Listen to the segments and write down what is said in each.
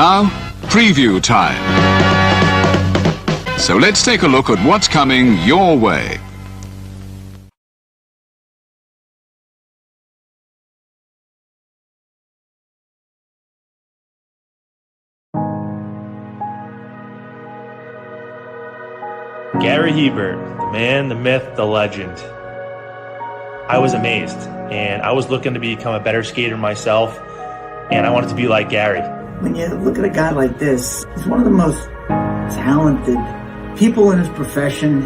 Now, preview time. So let's take a look at what's coming your way. Gary Hebert, the man, the myth, the legend. I was amazed, and I was looking to become a better skater myself, and I wanted to be like Gary. When you look at a guy like this, he's one of the most talented people in his profession.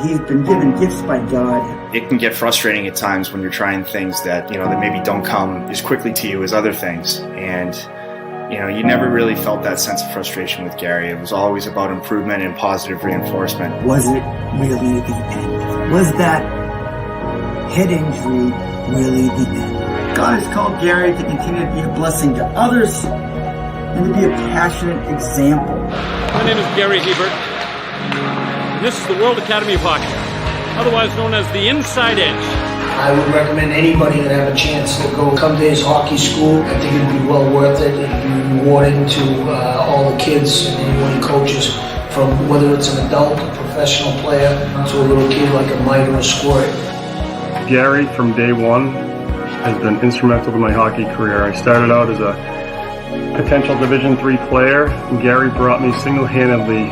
He's been given gifts by God. It can get frustrating at times when you're trying things that, that maybe don't come as quickly to you as other things. And, you never really felt that sense of frustration with Gary. It was always about improvement and positive reinforcement. Was it really the end? Was that head injury really the end? God has called Gary to continue to be a blessing to others and to be a passionate example. My name is Gary Hebert, and this is the World Academy of Hockey, otherwise known as the Inside Edge. I would recommend anybody that have a chance to come to his hockey school. I think it'd be well worth it. It'd be rewarding to all the kids and anyone he coaches, from whether it's an adult, a professional player, to a little kid like a Mite or a Squirt. Gary, from day one, has been instrumental to my hockey career. I started out as a potential Division III player, and Gary brought me single-handedly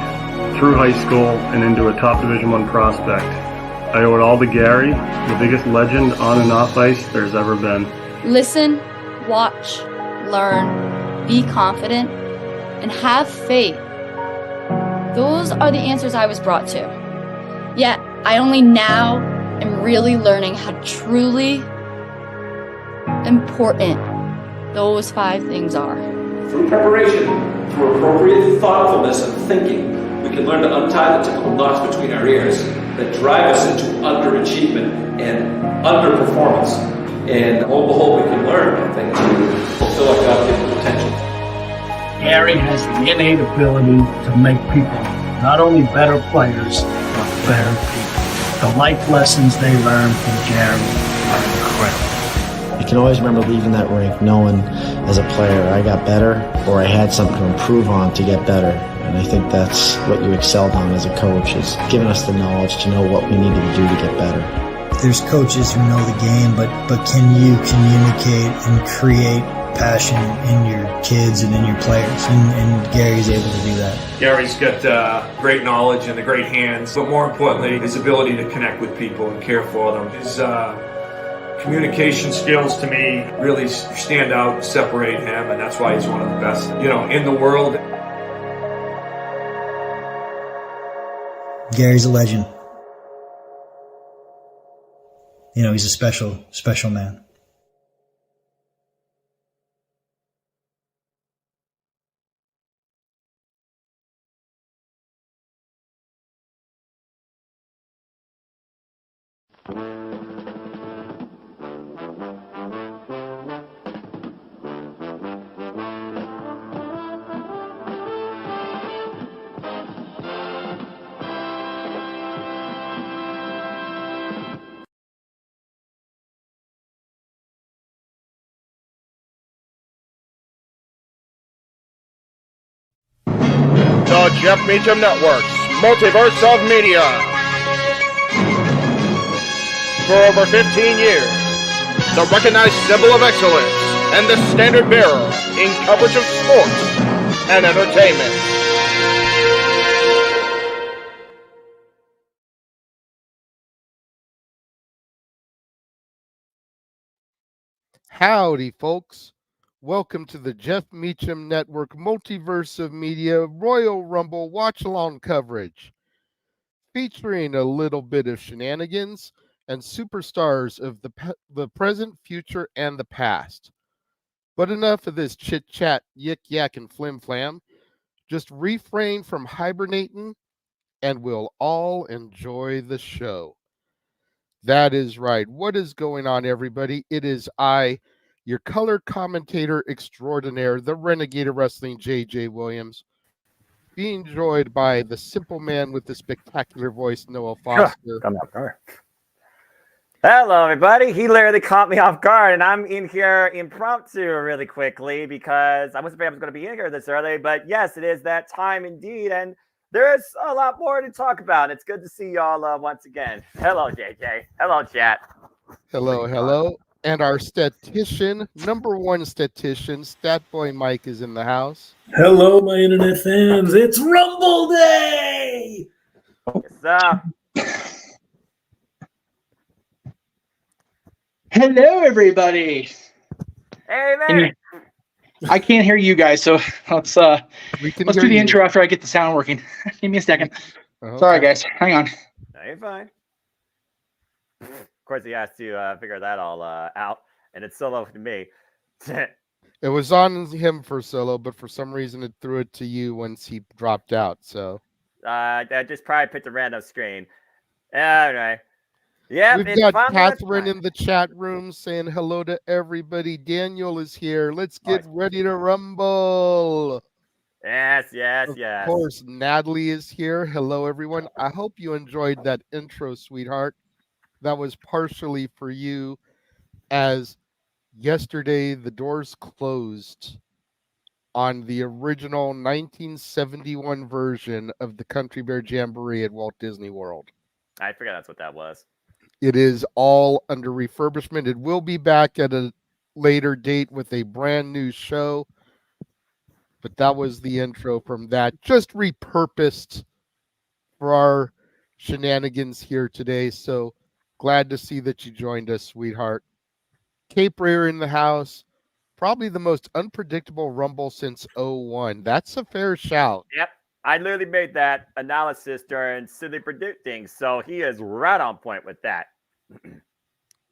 through high school and into a top Division I prospect. I owe it all to Gary, the biggest legend on and off ice there's ever been. Listen, watch, learn, be confident, and have faith. Those are the answers I was brought to. Yet, I only now am really learning how truly important those 5 things are. Through preparation, through appropriate thoughtfulness and thinking, we can learn to untie the typical knots between our ears that drive us into underachievement and underperformance. And lo and behold, we can learn, I think, to fulfill our God-given potential. Gary has the innate ability to make people not only better players, but better people. The life lessons they learn from Gary are incredible. I can always remember leaving that rink knowing as a player I got better, or I had something to improve on to get better. And I think that's what you excelled on as a coach, is giving us the knowledge to know what we needed to do to get better. There's coaches who know the game, but can you communicate and create passion in your kids and in your players? And Gary's able to do that. Gary's got great knowledge and the great hands, but more importantly, his ability to connect with people and care for them. His communication skills, to me, really stand out and separate him, and that's why he's one of the best, in the world. Gary's a legend. He's a special, special man. The Jeff Meacham Network's Multiverse of Media. For over 15 years, the recognized symbol of excellence and the standard bearer in coverage of sports and entertainment. Howdy, folks. Welcome to the Jeff Meacham Network Multiverse of Media Royal Rumble watch-along coverage, featuring a little bit of shenanigans and superstars of the present, future, and the past. But enough of this chit-chat, yik-yak, and flim-flam. Just refrain from hibernating, and we'll all enjoy the show. That is right. What is going on, everybody? It is I, your color commentator extraordinaire, the renegade of wrestling, J.J. Williams, being joined by the simple man with the spectacular voice, Noah Foster. Hello, everybody. He literally caught me off guard, and I'm in here impromptu really quickly because I wasn't sure I was going to be in here this early. But yes, it is that time indeed, and there's a lot more to talk about. It's good to see y'all once again. Hello, JJ. Hello, chat. Hello, hello. And our statistician, number one statistician, Statboy Mike is in the house. Hello, my internet fans. It's Rumble Day! What's up? Hello, everybody. Hey, man. I can't hear you guys, so let's do the you. intro after I get the sound working. Give me a second. Okay. Sorry, guys. Hang on. No, you're fine. Of course, he has to figure that all out, and it's solo to me. It was on him for solo, but for some reason it threw it to you once he dropped out. So I just probably picked a random screen. All right. Yeah, we've got Catherine in the chat room saying hello to everybody. Daniel is here. Let's get ready to rumble. Yes. Of course, Natalie is here. Hello, everyone. I hope you enjoyed that intro, sweetheart. That was partially for you, as yesterday the doors closed on the original 1971 version of the Country Bear Jamboree at Walt Disney World. I forgot that's what that was. It is all under refurbishment. It will be back at a later date with a brand new show. But that was the intro from that. Just repurposed for our shenanigans here today. So glad to see that you joined us, sweetheart. Cape Rear in the house. Probably the most unpredictable Rumble since 01. That's a fair shout. Yep. I literally made that analysis during Silly Predicting, so he is right on point with that.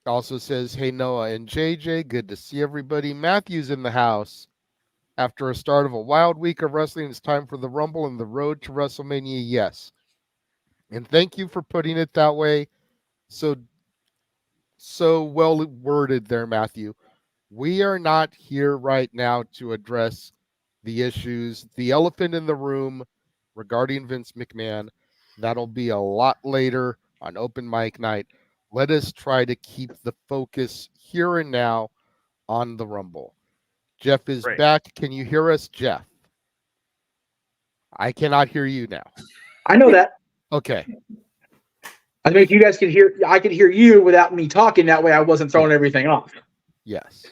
Also says, hey, Noah and JJ, good to see everybody. Matthew's in the house. After a start of a wild week of wrestling, it's time for the Rumble and the road to WrestleMania, yes. And thank you for putting it that way. So well worded there, Matthew. We are not here right now to address the issues, the elephant in the room regarding Vince McMahon. That'll be a lot later on open mic night. Let us try to keep the focus here and now on the Rumble. Jeff is back. Can you hear us, Jeff? I cannot hear you now. I know that. Okay. I think you guys could hear. I could hear you without me talking. That way, I wasn't throwing everything off. Yes.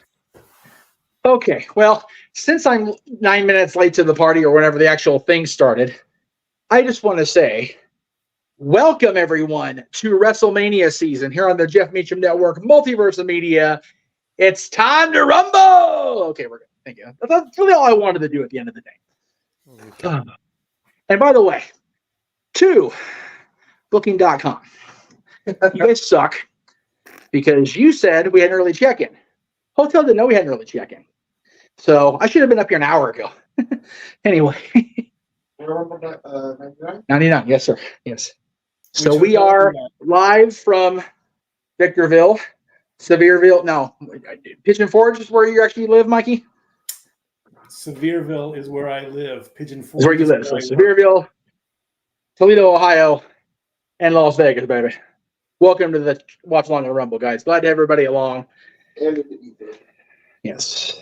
Okay. Well, since I'm 9 minutes late to the party or whenever the actual thing started, I just want to say, welcome everyone to WrestleMania season here on the Jeff Meacham Network, Multiverse of Media. It's time to rumble. Okay, we're good. Thank you. That's really all I wanted to do at the end of the day. Okay. And by the way, to Booking.com. You guys suck because you said we had an early check-in. Hotel didn't know we had an early check-in. So I should have been up here an hour ago. Anyway. 99, yes, sir. Yes. So we are live from Victorville, Sevierville. No, Pigeon Forge is where you actually live, Mikey? Sevierville is where I live. Pigeon Forge is where you live. So Sevierville, Toledo, Ohio, and Las Vegas, baby. Welcome to the Watch Along the Rumble, guys. Glad to have everybody along. Yes.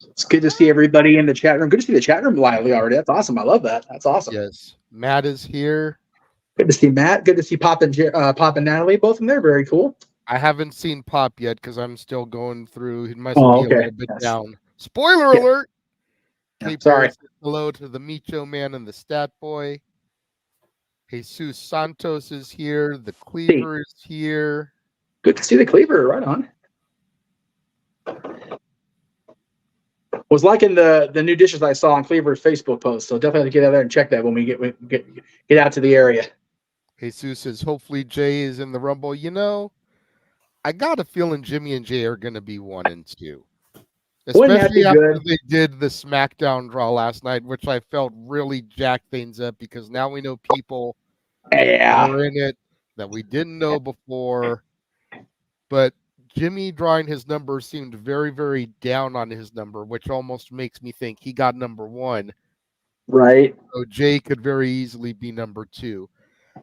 It's good to see everybody in the chat room. Good to see the chat room lively already. That's awesome. I love that. That's awesome. Yes. Matt is here. Good to see Matt. Good to see Pop and Natalie. Both of them there. Very cool. I haven't seen Pop yet because I'm still going through. It must be a little bit down. Spoiler alert. Yeah, sorry. Hello to the Micho Man and the Stat Boy. Jesus Santos is here. The Cleaver is here. Good to see the Cleaver. Right on. Was liking the new dishes I saw on Cleaver's Facebook post, so definitely have to get out there and check that when we get out to the area. Jesus says, hopefully Jay is in the Rumble. You know, I got a feeling Jimmy and Jay are going to be 1 and 2. Especially after they did the SmackDown draw last night, which I felt really jacked things up because now we know people are in it that we didn't know before. But Jimmy drawing his number seemed very, very down on his number, which almost makes me think he got number 1. Right. So Jay could very easily be number 2.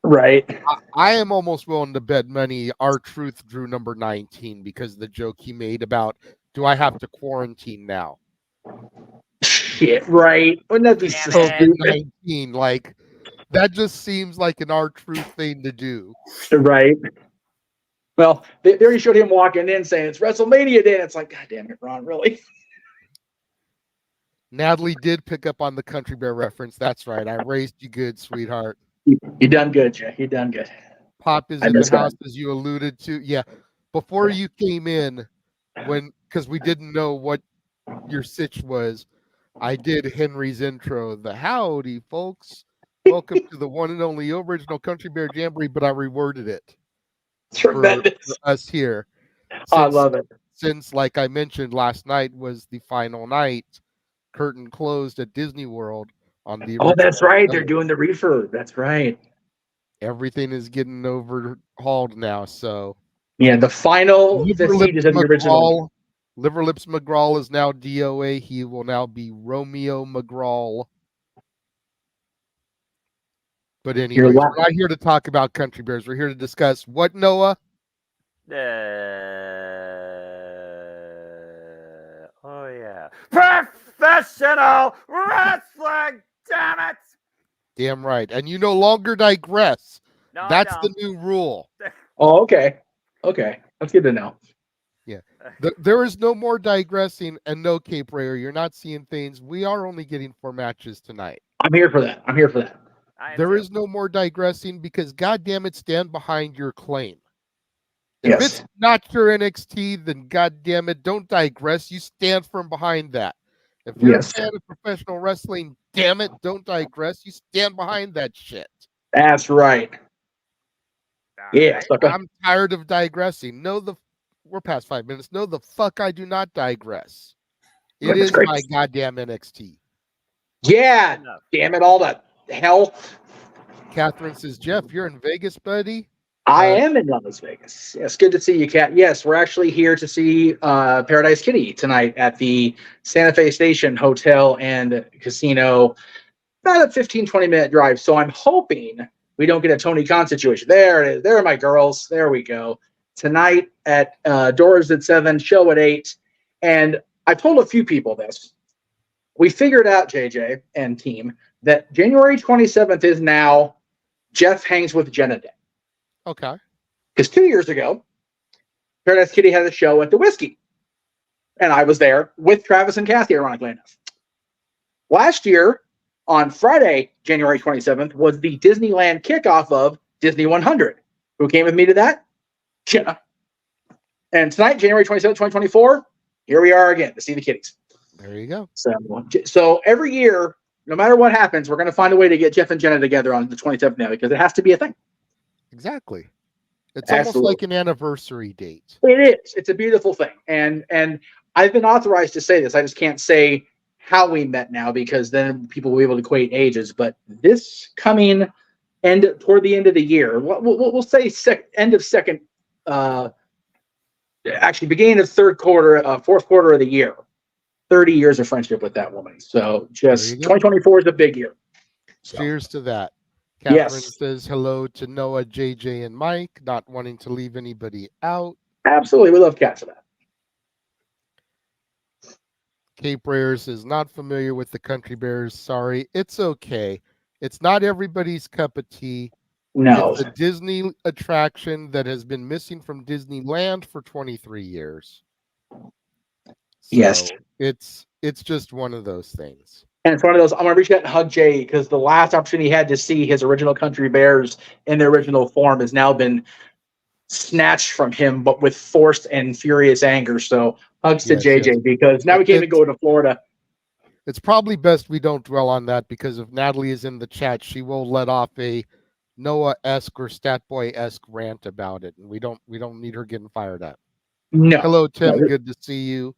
Right. I am almost willing to bet money R-Truth drew number 19 because of the joke he made about, do I have to quarantine now? Shit, right. Wouldn't that be so stupid? COVID-19, like, that just seems like an R-Truth thing to do. Right. Well, they already showed him walking in saying it's WrestleMania Day, and it's like, God damn it, Ron, really? Natalie did pick up on the Country Bear reference. That's right. I raised you good, sweetheart. You done good, Jay. You done good. Pop is in the house, as you alluded to. Yeah. Before you came in, because we didn't know what your sitch was, I did Henry's intro. The howdy, folks. Welcome to the one and only original Country Bear Jamboree, but I reworded it. Tremendous. For us here. I love it. Since, like I mentioned, last night was the final night, curtain closed at Disney World on the. Oh, that's right. They're doing the refurb. That's right. Everything is getting overhauled now. So yeah, the final vestiges of the original. Liver Lips McGraw is now DOA. He will now be Romeo McGraw. But anyway, we're not here to talk about Country Bears. We're here to discuss what, Noah? Oh yeah, professional wrestling. Damn it! Damn right, and you no longer digress. No, that's the new rule. Oh, okay, okay, that's good to know. Yeah, there is no more digressing and no Cape Rayer. You're not seeing things. We are only getting 4 matches tonight. I'm here for that. I'm here for that. There is no more digressing because, goddamn it, stand behind your claim. If it's not your NXT, then goddamn it, don't digress. You stand from behind that. If you're a fan of professional wrestling, damn it, don't digress. You stand behind that shit. That's right. Yeah, I'm tired of digressing. We're past 5 minutes. No, the fuck, I do not digress. It is my goddamn NXT. Yeah, damn it, all that hell. Catherine says, Jeff, you're in Vegas, buddy. I am in Las Vegas. Yes, good to see you, Kat. Yes, we're actually here to see Paradise Kitty tonight at the Santa Fe Station Hotel and Casino. About a 15, 20-minute drive. So I'm hoping we don't get a Tony Khan situation. There it is. There are my girls. There we go. Tonight at doors at 7, show at 8. And I told a few people this. We figured out, JJ and team, that January 27th is now Jeff Hangs with Jenna Day. Okay. Because 2 years ago, Paradise Kitty had a show at the Whiskey. And I was there with Travis and Kathy, ironically enough. Last year, on Friday, January 27th, was the Disneyland kickoff of Disney 100. Who came with me to that? Jenna. And tonight, January 27th, 2024, here we are again to see the kitties. There you go. So every year, no matter what happens, we're going to find a way to get Jeff and Jenna together on the 27th now because it has to be a thing. Exactly. It's almost like an anniversary date. It is. It's a beautiful thing. And I've been authorized to say this. I just can't say how we met now because then people will be able to equate ages. But this coming toward the end of the year, we'll say end of second, actually beginning of third quarter, fourth quarter of the year. 30 years of friendship with that woman. So just 2024 is a big year. So. Cheers to that. Catherine says hello to Noah, JJ, and Mike, not wanting to leave anybody out. Absolutely. We love Kat for that. Cape Rayers is not familiar with the Country Bears. Sorry. It's okay. It's not everybody's cup of tea. No. It's a Disney attraction that has been missing from Disneyland for 23 years. Yes. It's just one of those things. And it's one of those, I'm going to reach out and hug Jay because the last opportunity he had to see his original Country Bears in their original form has now been snatched from him, but with forced and furious anger. So hugs to JJ because now we can't even go to Florida. It's probably best we don't dwell on that because if Natalie is in the chat, she will let off a Noah-esque or Statboy-esque rant about it. And we don't need her getting fired up. No. Hello, Tim. Good to see you.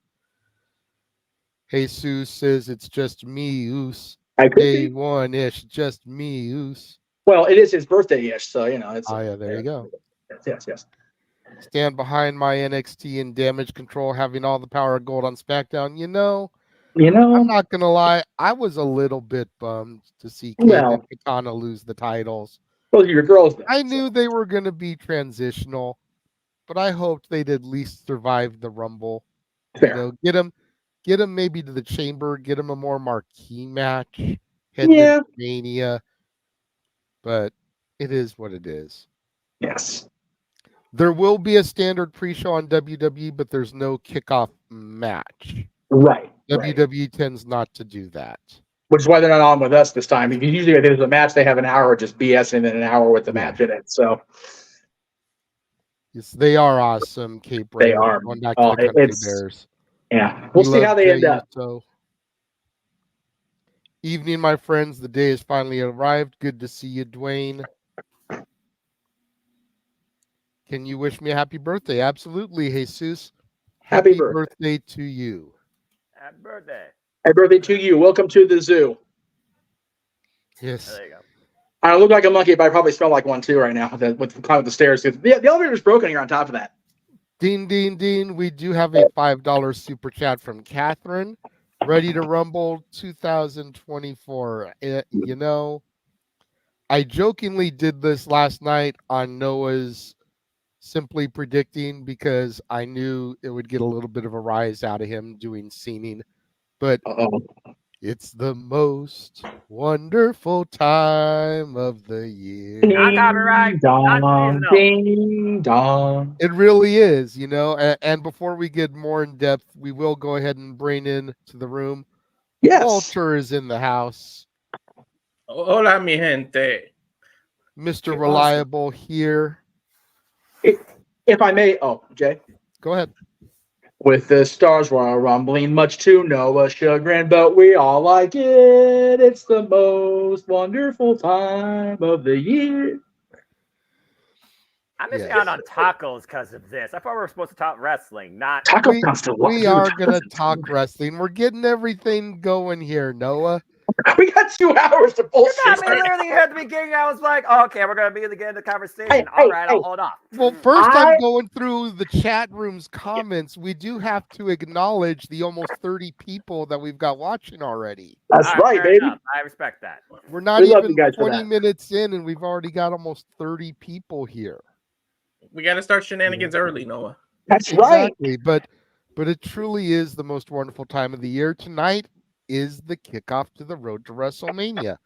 Jesus says it's just me, Oos. Day one-ish, just me, Oos. Well, it is his birthday-ish, so, it's... Oh, yeah, there you go. Yes. Stand behind my NXT and Damage Control having all the power of gold on SmackDown. I'm not going to lie. I was a little bit bummed to see Kane and Katana lose the titles. Well, your girls. Then, I knew they were going to be transitional, but I hoped they'd at least survive the Rumble. Fair. You know, get them maybe to the Chamber, get them a more marquee match, heading into Mania. But it is what it is. Yes. There will be a standard pre-show on WWE, but there's no kickoff match. Right. WWE tends not to do that. Which is why they're not on with us this time. Because usually if there's a match, they have an hour of just BS and then an hour with the match in it. So yes, they are awesome, Cape they Ray. are. Going back to the Country Bears. Yeah. We'll see how they end up. So, evening, my friends. The day has finally arrived. Good to see you, Dwayne. Can you wish me a happy birthday? Absolutely, Jesus. Happy birthday to you. Happy birthday. Happy birthday to you. Welcome to the zoo. Yes. There you go. I look like a monkey, but I probably smell like one too right now with climbing the stairs. The elevator's broken here on top of that. Dean. We do have a $5 super chat from Catherine. Ready to Rumble 2024. You know, I jokingly did this last night on Noah's Simply Predicting because I knew it would get a little bit of a rise out of him doing singing. But it's the most wonderful time of the year. Not copyright. Ding dong. It really is, you know. And before we get more in depth, we will go ahead and bring in to the room. Yes. Walter is in the house. Hola, mi gente. Mr. Reliable here. If I may, Jay. Go ahead. With the stars rumbling, much to Noah's chagrin, but we all like it. It's the most wonderful time of the year. I'm missing out on tacos because of this. I thought we were supposed to talk wrestling, not We are going to talk wrestling. We're getting everything going here, Noah. We got 2 hours to bullshit. You got me literally here at the beginning. I was like, okay, we're going to be at the end of the conversation. All right, I'll hold off. Well, first I'm going through the chat room's comments. We do have to acknowledge the almost 30 people that we've got watching already. That's right, baby. Enough. I respect that. We're not even 20 minutes in, and we've already got almost 30 people here. We got to start shenanigans early, Noah. That's right. But it truly is the most wonderful time of the year. Tonight is the kickoff to the road to WrestleMania.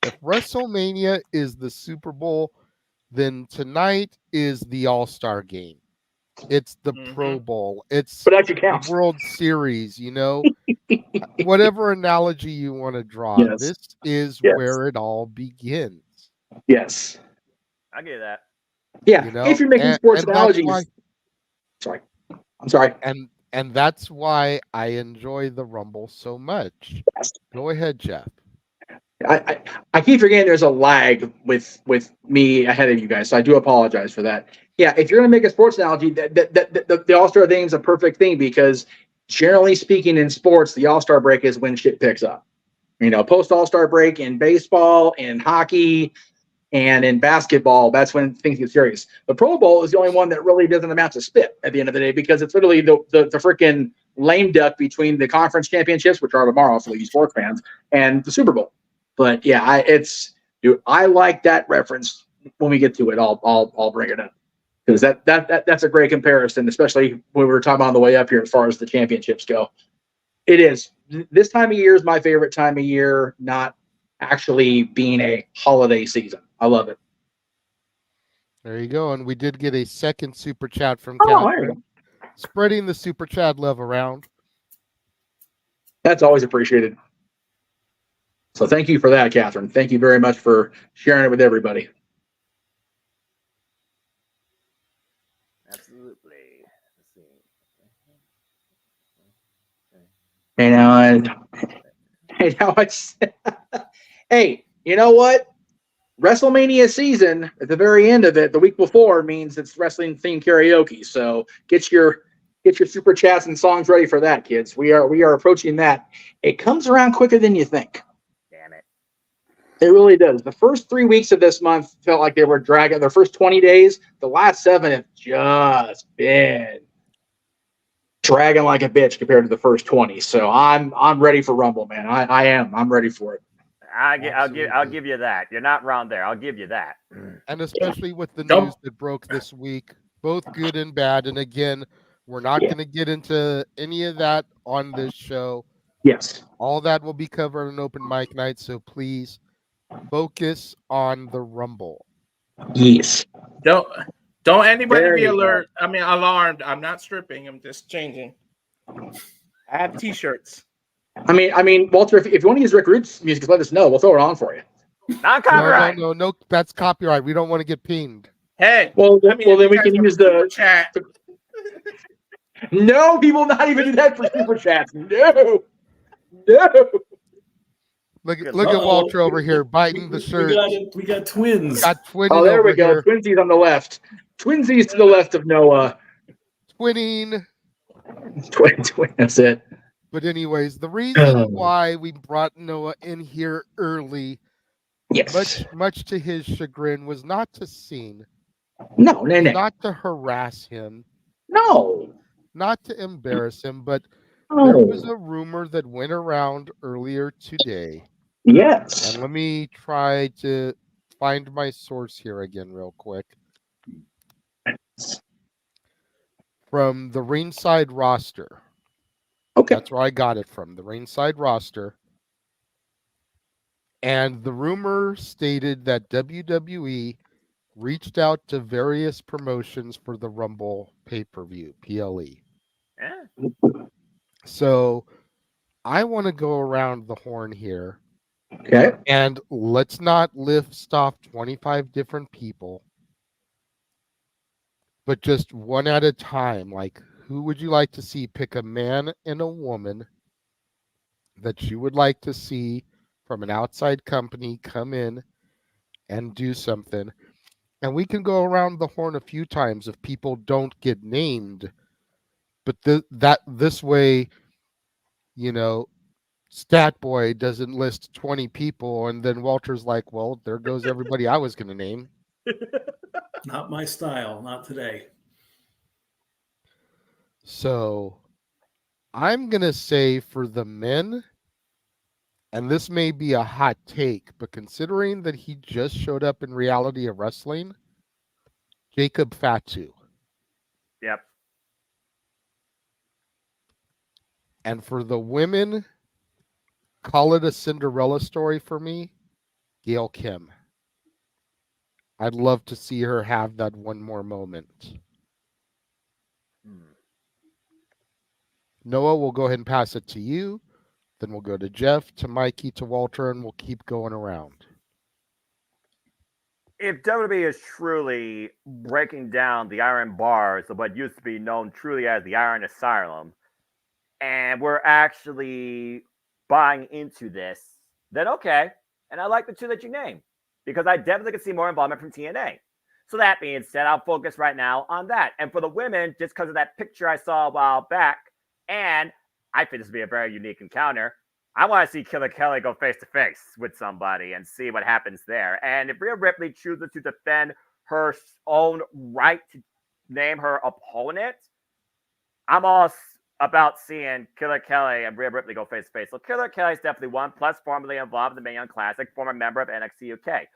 If WrestleMania is the Super Bowl, then tonight is the All-Star game. It's the Pro Bowl. It's the World Series, you know. Whatever analogy you want to draw, this is where it all begins. Yes. I get that. Yeah, you know? if you're making sports analogies. I'm sorry. And that's why I enjoy the Rumble so much. Go ahead, Jeff. I keep forgetting there's a lag with me ahead of you guys, so I do apologize for that. Yeah, if you're going to make a sports analogy, the All-Star thing is a perfect thing because generally speaking in sports, the All-Star break is when shit picks up. You know, post All-Star break in baseball, in hockey, and in basketball, that's when things get serious. The Pro Bowl is the only one that really doesn't amount to spit at the end of the day because it's literally the freaking lame duck between the conference championships, which are tomorrow for you sports fans, and the Super Bowl. But yeah, I like that reference. When we get to it, I'll bring it up because that's a great comparison, especially when we were talking about on the way up here as far as the championships go. It is this time of year is my favorite time of year, not actually being a holiday season. I love it. There you go. And we did get a second super chat from Catherine. Spreading the super chat love around. That's always appreciated. So thank you for that, Catherine. Thank you very much for sharing it with everybody. Absolutely. Let's see. Hey, you know what? WrestleMania season at the very end of it, the week before, means it's wrestling themed karaoke. So get your super chats and songs ready for that, kids. We are approaching that. It comes around quicker than you think. Damn it. It really does. The first 3 weeks of this month felt like they were dragging. The first 20 days, the last 7 have just been dragging like a bitch compared to the first 20. So I'm ready for Rumble, man. I am. I'm ready for it. I'll give you that. You're not wrong there. I'll give you that. And especially with the news that broke this week, both good and bad. And again, we're not going to get into any of that on this show. Yes. All that will be covered on open mic night. So please focus on the Rumble. Yes. Don't anybody be alert. I mean, alarmed. I'm not stripping. I'm just changing. I have T-shirts. I mean, Walter, if you want to use Rick Rude's music, let us know. We'll throw it on for you. Non-copyright. No, that's copyright. We don't want to get pinged. Hey. Well, then we can use the chat. No, we will not even do that for super chats. No. Look at Walter over here biting the shirt. We got twins. Got twinning. Oh, there we go. Here. Twinsies on the left. Twinsies to the left of Noah. Twinning. Twin. That's it. But anyways, the reason why we brought Noah in here early, much to his chagrin, was not to sing. No. Not to harass him. No. Not to embarrass him, but there was a rumor that went around earlier today. Yes. And let me try to find my source here again real quick. From the ringside roster. Okay. That's where I got it from, the ringside roster. And the rumor stated that WWE reached out to various promotions for the Rumble pay-per-view, PLE. Yeah. So I want to go around the horn here. Okay. And let's not list off 25 different people, but just one at a time. Like, who would you like to see? Pick a man and a woman that you would like to see from an outside company come in and do something. And we can go around the horn a few times if people don't get named. But this way, you know, Stat Boy doesn't list 20 people, and then Walter's like, well, there goes everybody I was going to name. Not my style, not today. So I'm going to say for the men, and this may be a hot take, but considering that he just showed up in Reality of Wrestling, Jacob Fatu. Yep. And for the women, call it a Cinderella story for me, Gail Kim. I'd love to see her have that one more moment. Noah, we'll go ahead and pass it to you. Then we'll go to Jeff, to Mikey, to Walter, and we'll keep going around. If WWE is truly breaking down the iron bars of what used to be known truly as the Iron Asylum, and we're actually buying into this, then okay. And I like the two that you named, because I definitely could see more involvement from TNA. So that being said, I'll focus right now on that. And for the women, just because of that picture I saw a while back, and I think this would be a very unique encounter, I want to see Killer Kelly go face-to-face with somebody and see what happens there. And if Rhea Ripley chooses to defend her own right to name her opponent, I'm all about seeing Killer Kelly and Rhea Ripley go face-to-face. So Killer Kelly's definitely one, plus formerly involved in the Mae Young Classic, former member of NXT UK.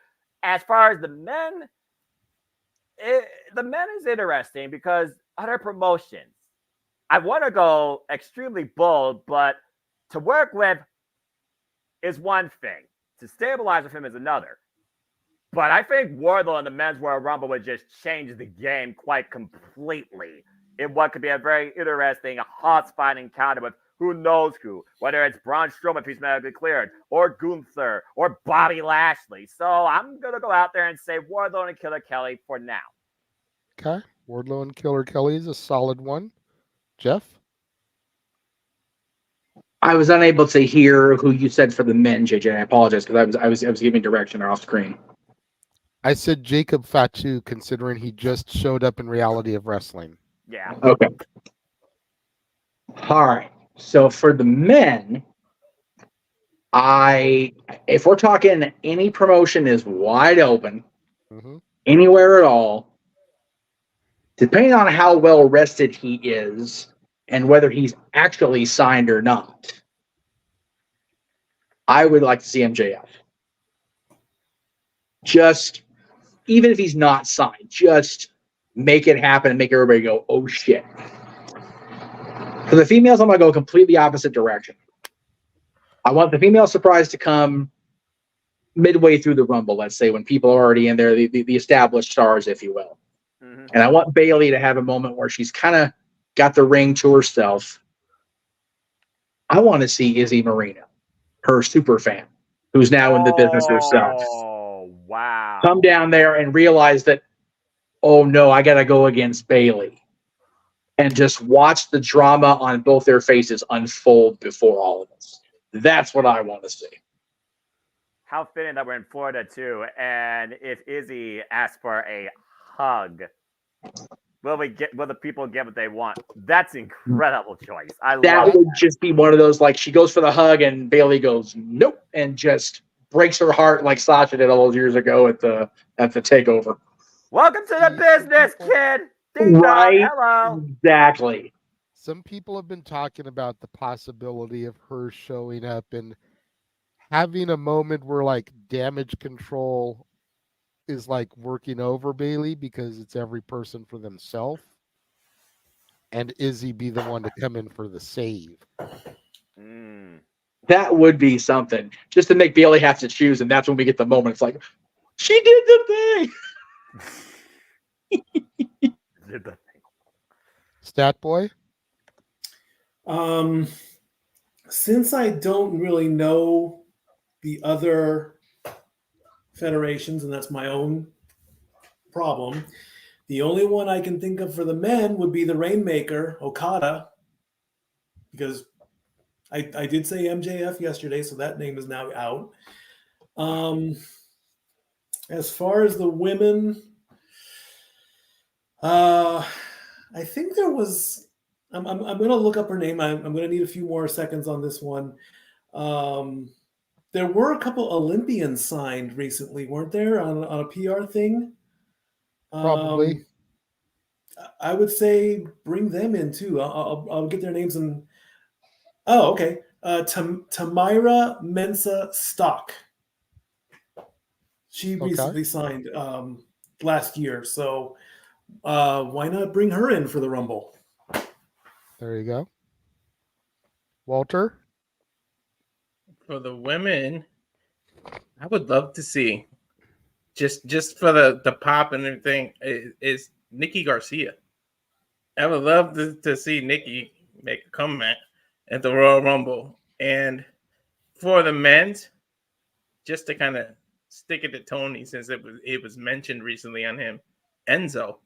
As far as the men is interesting because other promotions, I want to go extremely bold, but to work with is one thing. To stabilize with him is another. But I think Wardlow in the Men's Royal Rumble would just change the game quite completely in what could be a very interesting, hot-spot encounter with who knows who, whether it's Braun Strowman if he's medically cleared, or Gunther, or Bobby Lashley. So I'm going to go out there and say Wardlow and Killer Kelly for now. Okay. Wardlow and Killer Kelly is a solid one. Jeff? I was unable to hear who you said for the men, JJ. I apologize because I was giving direction off screen. I said Jacob Fatu, considering he just showed up in Reality of Wrestling. Yeah. Okay. All right. So for the men, if we're talking any promotion is wide open, anywhere at all, depending on how well rested he is and whether he's actually signed or not, I would like to see MJF. Just, even if he's not signed, just make it happen and make everybody go, oh shit. For the females, I'm going to go completely opposite direction. I want the female surprise to come midway through the Rumble, let's say, when people are already in there, the established stars, if you will. Mm-hmm. And I want Bayley to have a moment where she's kind of got the ring to herself. I want to see Izzy Marino, her super fan, who's now in the business herself. Oh, wow. Come down there and realize that, oh no, I got to go against Bayley. And just watch the drama on both their faces unfold before all of us. That's what I want to see. How fitting that we're in Florida too. And if Izzy asks for a hug, will the people get what they want? That's an incredible choice. That would just be one of those, like, she goes for the hug and Bayley goes nope and just breaks her heart like Sasha did all those years ago at the takeover. Welcome to the business, kid. Ding Right? dong, hello. Exactly. Some people have been talking about the possibility of her showing up and having a moment where, like, Damage Control is like working over Bayley because it's every person for themselves, and Izzy be the one to come in for the save. That would be something, just to make Bayley have to choose, and that's when we get the moment. It's like, she did the thing. Stat boy. Since I don't really know the other federations, and that's my own problem, the only one I can think of for the men would be the Rainmaker, Okada, because I did say MJF yesterday, so that name is now out. As far as the women, I think there was. I'm going to look up her name. I'm going to need a few more seconds on this one. There were a couple Olympians signed recently, weren't there, on a PR thing? Probably. I would say bring them in too. I'll get their names and. Oh, okay. Tamira Mensah Stock. She recently signed last year, so why not bring her in for the Rumble? There you go. Walter? For the women, I would love to see, just for the pop and everything, is Nikki Garcia. I would love to see Nikki make a comeback at the Royal Rumble. And for the men's, just to kind of stick it to Tony, since it was mentioned recently on him, Enzo.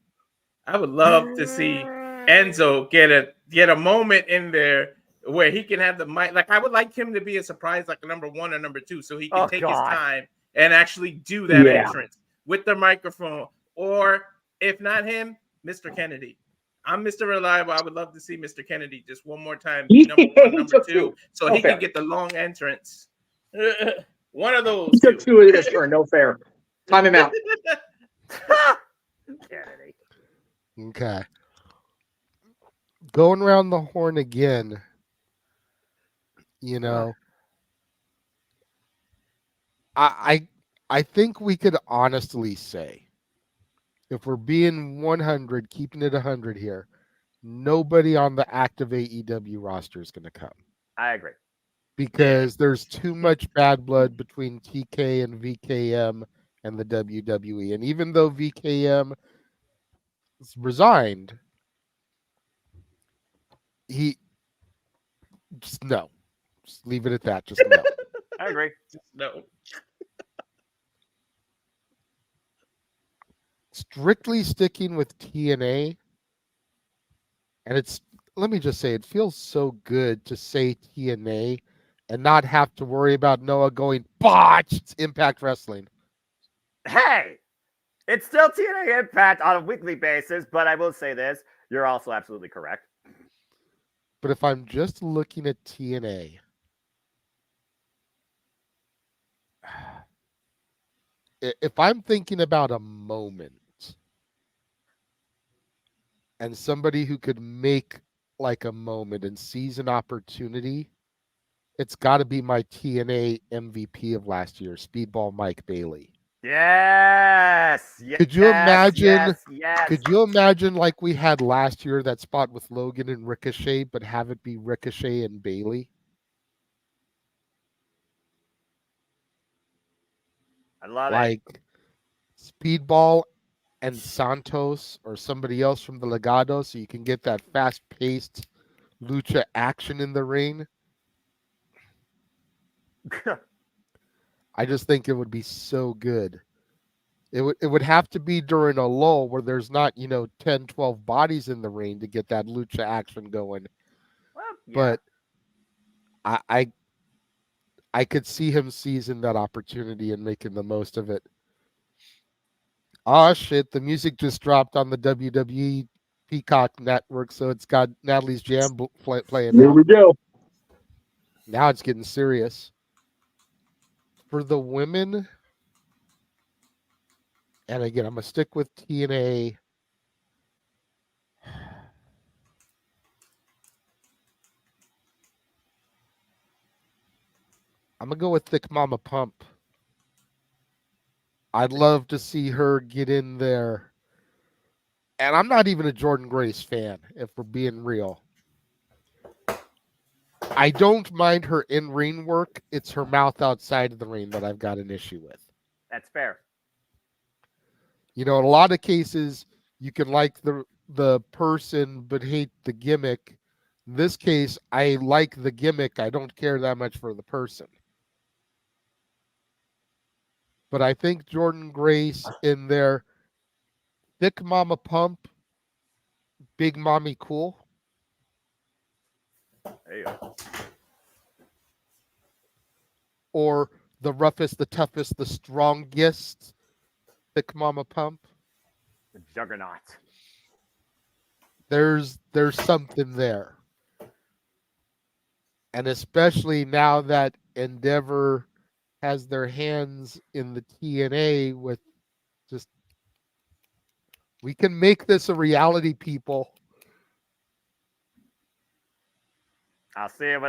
I would love to see Enzo get a moment in there where he can have the mic. Like, I would like him to be a surprise, like a number 1 or number 2, so he can take his time and actually do that entrance with the microphone. Or if not him, Mr. Kennedy. I'm Mr. Reliable. I would love to see Mr. Kennedy just one more time be number 1, number 2, so he can get the long entrance. One of those. He took 2 of this turn. No fair. Time him out. Kennedy. Okay. Going around the horn again, you know, I think we could honestly say, if we're being 100, keeping it 100 here, nobody on the active AEW roster is going to come. I agree. Because there's too much bad blood between TK and VKM and the WWE. And even though VKM resigned, he just no. Just leave it at that. Just no. I agree. Just no. Strictly sticking with TNA, and let me just say, it feels so good to say TNA and not have to worry about Noah going botched Impact Wrestling. Hey, it's still TNA Impact on a weekly basis, but I will say this, you're also absolutely correct. But if I'm just looking at TNA, if I'm thinking about a moment and somebody who could make like a moment and seize an opportunity, it's got to be my TNA MVP of last year, Speedball Mike Bailey. Yes. Could you imagine? Yes. Could you imagine like we had last year that spot with Logan and Ricochet, but have it be Ricochet and Bailey? I love it. Like Speedball and Santos or somebody else from the Legado, so you can get that fast-paced lucha action in the ring. I just think it would be so good. It would have to be during a lull where there's not, 10, 12 bodies in the ring to get that lucha action going. Well, yeah. But I could see him seizing that opportunity and making the most of it. Oh shit, the music just dropped on the WWE Peacock network, so it's got Natalie's Jam playing Here now. we go. Now it's getting serious. For the women, and again, I'm going to stick with TNA. I'm going to go with Thick Mama Pump. I'd love to see her get in there. And I'm not even a Jordan Grace fan, if we're being real. I don't mind her in-ring work. It's her mouth outside of the ring that I've got an issue with. That's fair. In a lot of cases, you can like the person but hate the gimmick. In this case, I like the gimmick. I don't care that much for the person. But I think Jordan Grace in there, Thick Mama Pump, Big Mommy Cool. There you go. Or the roughest, the toughest, the strongest, Thick Mama Pump. The Juggernaut. There's something there. And especially now that Endeavor has their hands in the TNA with just, we can make this a reality, people. I'll say it.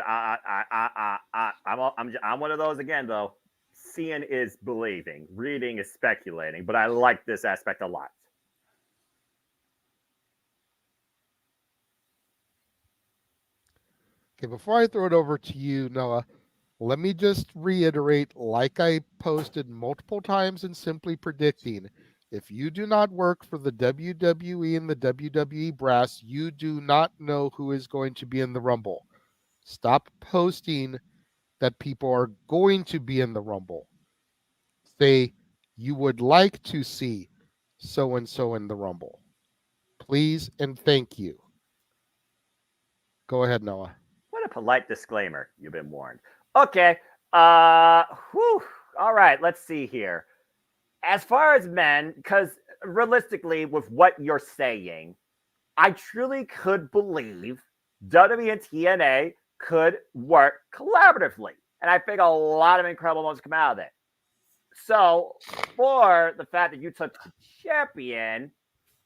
I'm one of those again, though. Seeing is believing, reading is speculating, but I like this aspect a lot. Okay, before I throw it over to you, Noah, let me just reiterate, like I posted multiple times in Simply Predicting, if you do not work for the WWE and the WWE brass, you do not know who is going to be in the Rumble. Stop posting that people are going to be in the Rumble. Say you would like to see so-and-so in the Rumble. Please and thank you. Go ahead, Noah. What a polite disclaimer. You've been warned. Okay. All right. Let's see here. As far as men, because realistically, with what you're saying, I truly could believe WWE and TNA could work collaboratively. And I think a lot of incredible moments come out of it. So for the fact that you took the champion,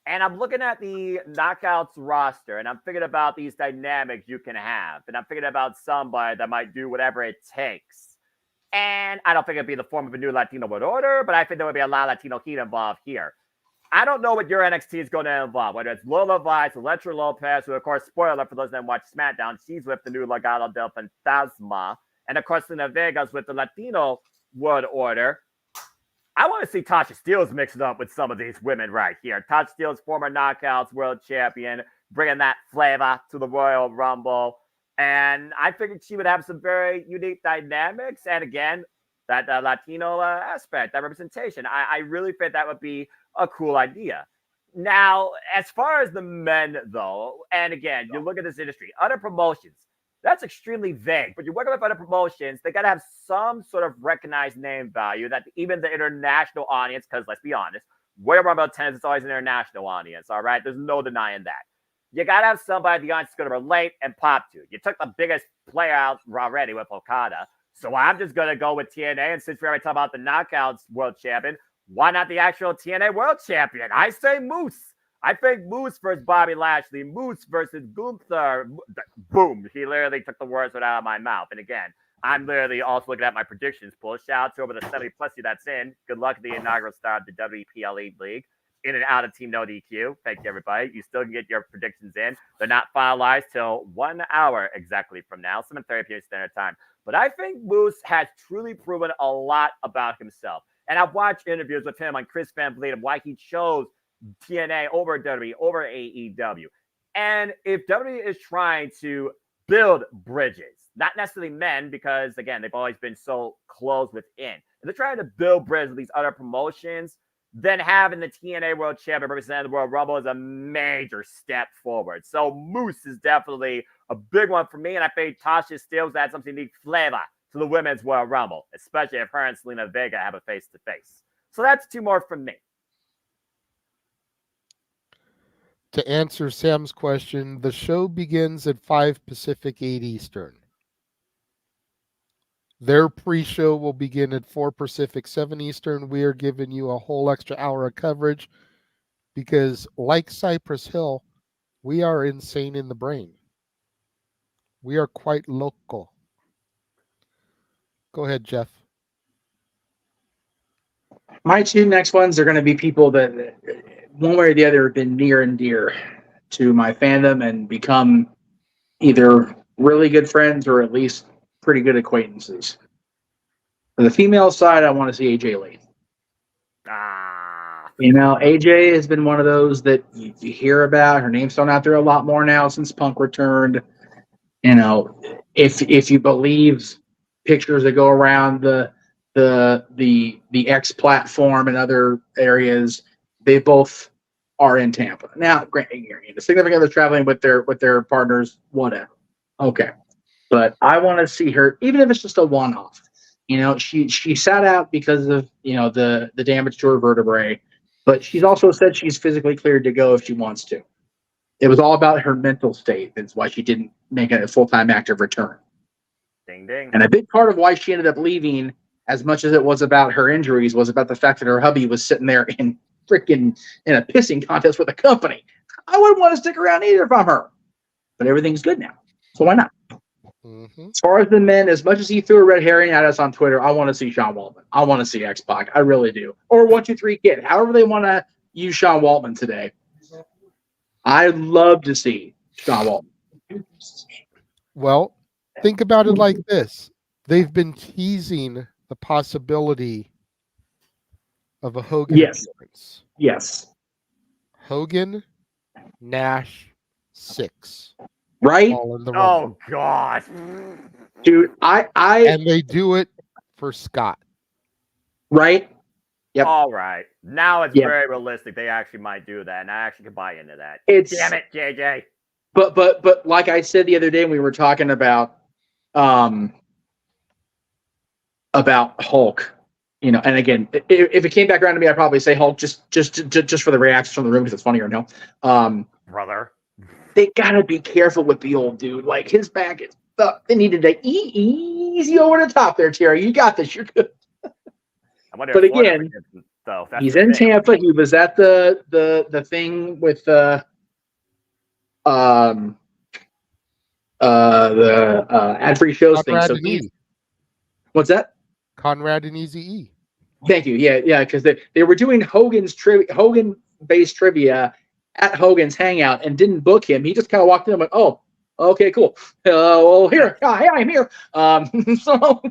and I'm looking at the Knockouts roster, and I'm thinking about these dynamics you can have. And I'm thinking about somebody that might do whatever it takes. And I don't think it'd be the form of a new Latino World Order, but I think there would be a lot of Latino heat involved here. I don't know what your NXT is going to involve, whether it's Lola Vice, Electra Lopez, who, of course, spoiler for those that watch SmackDown, she's with the new Legado del Fantasma. And, of course, Selena Vega's with the Latino World Order. I want to see Tasha Steelz mixed up with some of these women right here. Tasha Steelz, former Knockouts World Champion, bringing that flavor to the Royal Rumble. And I figured she would have some very unique dynamics. And again, that Latino aspect, that representation. I really think that would be a cool idea. Now, as far as the men, though, and again, you look at this industry, other promotions, that's extremely vague. But you're working with other promotions, they got to have some sort of recognized name value that even the international audience, because let's be honest, Royal Rumble attendance is always an international audience, all right? There's no denying that. You got to have somebody the audience is going to relate and pop to. You took the biggest player out already with Okada. So I'm just going to go with TNA. And since we already talked about the Knockouts World Champion, why not the actual TNA World Champion? I say Moose. I think Moose versus Bobby Lashley. Moose versus Gunther. Boom. He literally took the words right out of my mouth. And again, I'm literally also looking at my predictions pool. Shout out to over the 70 plus you that's in. Good luck at the inaugural start of the WPLE League. In and out of Team No DQ. Thank you, everybody. You still can get your predictions in. They're not finalized till 1 hour exactly from now, 7:30 p.m. Standard Time. But I think Moose has truly proven a lot about himself. And I've watched interviews with him on Chris Van Vliet of why he chose TNA over WWE, over AEW. And if WWE is trying to build bridges, not necessarily men, because, again, they've always been so close within. If they're trying to build bridges with these other promotions, then having the TNA World Champion represent the World Rumble is a major step forward. So Moose is definitely a big one for me, and I think Tasha Steelz adds something unique flavor to the Women's World Rumble, especially if her and Selena Vega have a face-to-face. So that's 2 more from me. To answer Sam's question, the show begins at 5 Pacific, 8 Eastern. Their pre-show will begin at 4 Pacific, 7 Eastern. We are giving you a whole extra hour of coverage because, like Cypress Hill, we are insane in the brain. We are quite local. Go ahead, Jeff. My 2 next ones are going to be people that, one way or the other, have been near and dear to my fandom and become either really good friends or at least pretty good acquaintances. On the female side, I want to see AJ Lee. AJ has been one of those that you hear about. Her name's thrown out there a lot more now since Punk returned. If you believe pictures that go around the X platform and other areas, they both are in Tampa. Now, the significant other traveling with their partners, whatever. Okay. But I want to see her, even if it's just a one-off. She sat out because of, the damage to her vertebrae, but she's also said she's physically cleared to go if she wants to. It was all about her mental state. That's why she didn't make a full-time active return. Ding, ding. And a big part of why she ended up leaving, as much as it was about her injuries, was about the fact that her hubby was sitting there in a pissing contest with a company. I wouldn't want to stick around either from her. But everything's good now. So why not? Mm-hmm. As far as the men, as much as he threw a red herring at us on Twitter, I want to see Sean Waltman. I want to see X-Pac. I really do. Or 1-2-3 Kid. However they want to use Sean Waltman today. I'd love to see Sean Waltman. Well, think about it like this. They've been teasing the possibility of a Hogan appearance. Yes. Hogan, Nash, 6. Right? All in the Rumble. Oh, God. Dude, And they do it for Scott. Right? Yep. All right. Now it's very realistic. They actually might do that, and I actually can buy into that. Damn it, JJ. But like I said the other day, we were talking about Hulk, and again, if it came back around to me, I'd probably say Hulk just for the reactions from the room because it's funnier, no. Brother. They gotta be careful with the old dude. Like, his back is up. They needed to easy over the top there, Terry. You got this. You're good. But again, he's in Tampa. He was at the thing with the ad-free shows thing. So what's that? Conrad and Eazy-E. Thank you. Yeah, because they were doing Hogan-based trivia at Hogan's Hangout and didn't book him. He just kind of walked in and went, "Oh, okay, cool. Well, here, hey, I'm here." So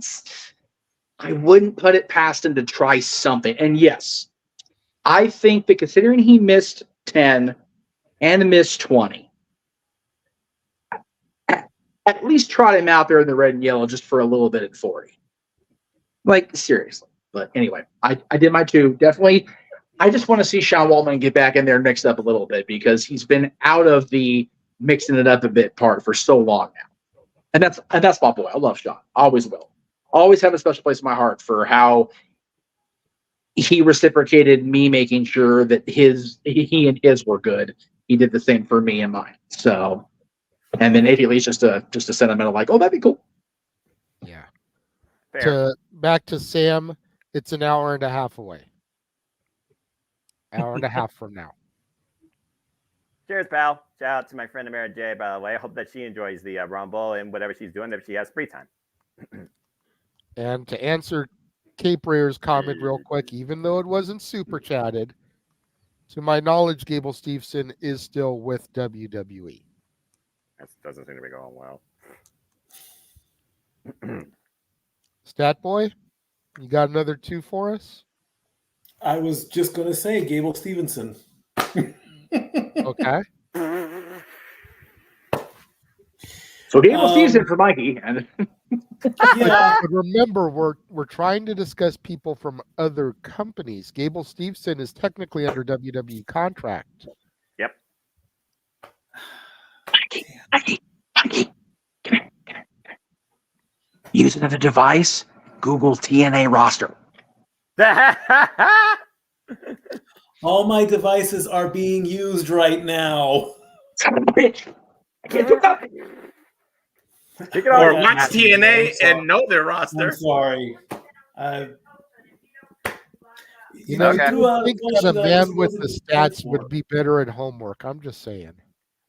I wouldn't put it past him to try something. And yes, I think that considering he missed 10 and missed 20, at least trot him out there in the red and yellow just for a little bit at 40. Like, seriously. But anyway, I did my 2. Definitely, I just want to see Sean Waltman get back in there mixed up a little bit because he's been out of the mixing it up a bit part for so long now. And that's my boy. I love Sean. Always will. Always have a special place in my heart for how he reciprocated me making sure that he and his were good. He did the same for me and mine. So, and then immediately just a sentimental like, oh, that'd be cool. Yeah. Back to Sam, it's an hour and a half away. Hour and a half from now. Cheers, pal. Shout out to my friend Amara J, by the way. I hope that she enjoys the Rumble and whatever she's doing, if she has free time. And to answer Cape Rayer's comment real quick, even though it wasn't super chatted, to my knowledge, Gable Steveson is still with WWE. That doesn't seem to be going well. Stat Boy, you got another 2 for us? I was just going to say Gable Stevenson. Okay. So Gable Stevenson for Mikey. And yeah. But remember, we're trying to discuss people from other companies. Gable Steveson is technically under WWE contract. Yep. Mikey, come here. Use another device. Google TNA roster. All my devices are being used right now. Son of a bitch. I can't do nothing. Or watch TNA and know their roster. I'm sorry. You know, you would think that a man with the stats would be better at homework. I'm just saying.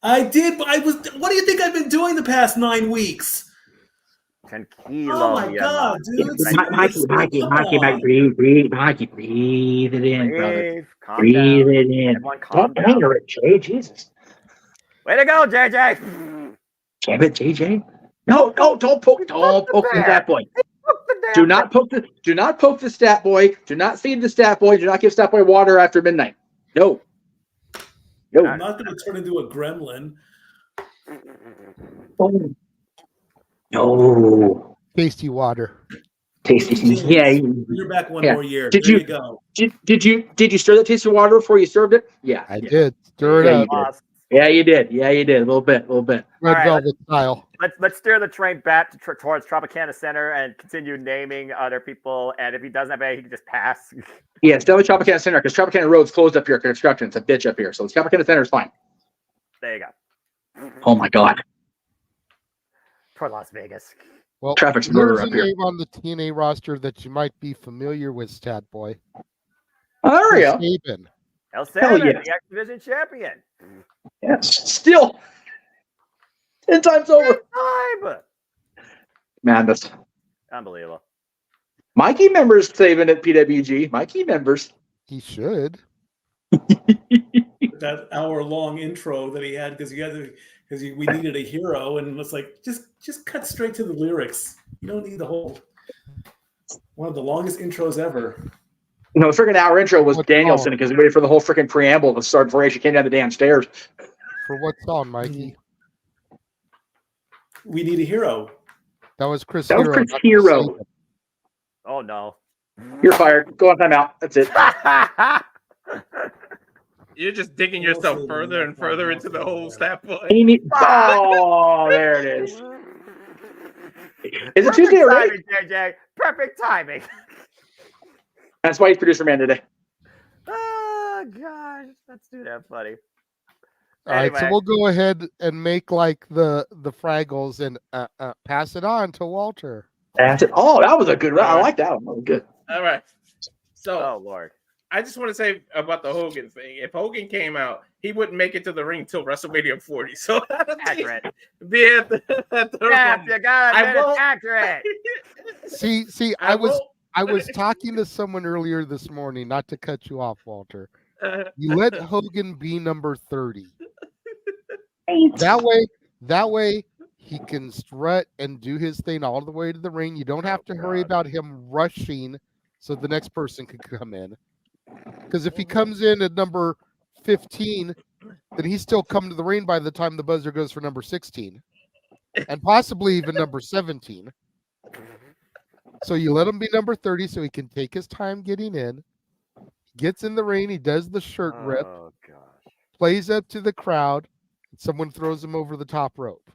I did. What do you think I've been doing the past 9 weeks? 10 kilos. Oh my god, dude! Mikey, breathe it in, brother. Breathe it in. Don't anger it, Jay. Jesus. Way to go, JJ. Damn it, JJ. No, don't poke the stat boy. Do not poke the stat boy. Do not feed the stat boy. Do not give stat boy water after midnight. No. I'm not going to turn into a gremlin. No. Tasty water. Tasty. Yeah. You're back one more year. Did there you go. Did you stir that tasty water before you served it? Yeah. I did. Stir it up. Yeah, you did. A little bit. Red velvet style. Let's steer the train back towards Tropicana Center and continue naming other people. And if he doesn't have any, he can just pass. Yeah, it's definitely Tropicana Center because Tropicana Road's closed up here. Construction. It's a bitch up here. So Tropicana Center is fine. There you go. Oh my god. Toward Las Vegas. Well, traffic's there's murder a up here. name on the TNA roster that you might be familiar with, Stat Boy. Oh, there we go. Sabin. El Sabin, Hell yeah. the X Division champion. Yes. Still 10 times over. Time. Madness. Unbelievable. Mikey members saving at PWG. Mikey members. He should. That hour-long intro that he had because we needed a hero, and it's like just cut straight to the lyrics. You don't need the whole one of the longest intros ever. No, the freaking hour intro was Danielson because he waited for the whole freaking preamble to start before he actually came down the damn stairs. For what song, Mikey? We need a hero. That was Chris That was Hero. Chris not Hero. Sabin. Oh no. You're fired. Go on timeout. That's it. You're just digging yourself further and further into the whole stat boy. Oh, there it is. Is it Tuesday already? Timing, JJ. Perfect timing. That's why he's producer man today. Oh gosh, that's too damn funny. All right, so Anyway. we'll go ahead and make like the Fraggles and pass it on to Walter. That's it. Oh, that was a good round. I like that one. That was good. All right. So, oh Lord. I just want to say about the Hogan thing. If Hogan came out, he wouldn't make it to the ring till WrestleMania 40. So accurate. Be at the Yeah, you gotta admit it's accurate. See, I was talking to someone earlier this morning, not to cut you off, Walter. You let Hogan be number 30. That way he can strut and do his thing all the way to the ring. You don't have to hurry about him rushing so the next person can come in. Because if he comes in at number 15, then he's still come to the ring by the time the buzzer goes for number 16. And possibly even number 17. So you let him be number 30 so he can take his time getting in. Gets in the ring, he does the shirt rip, plays up to the crowd, and someone throws him over the top rope.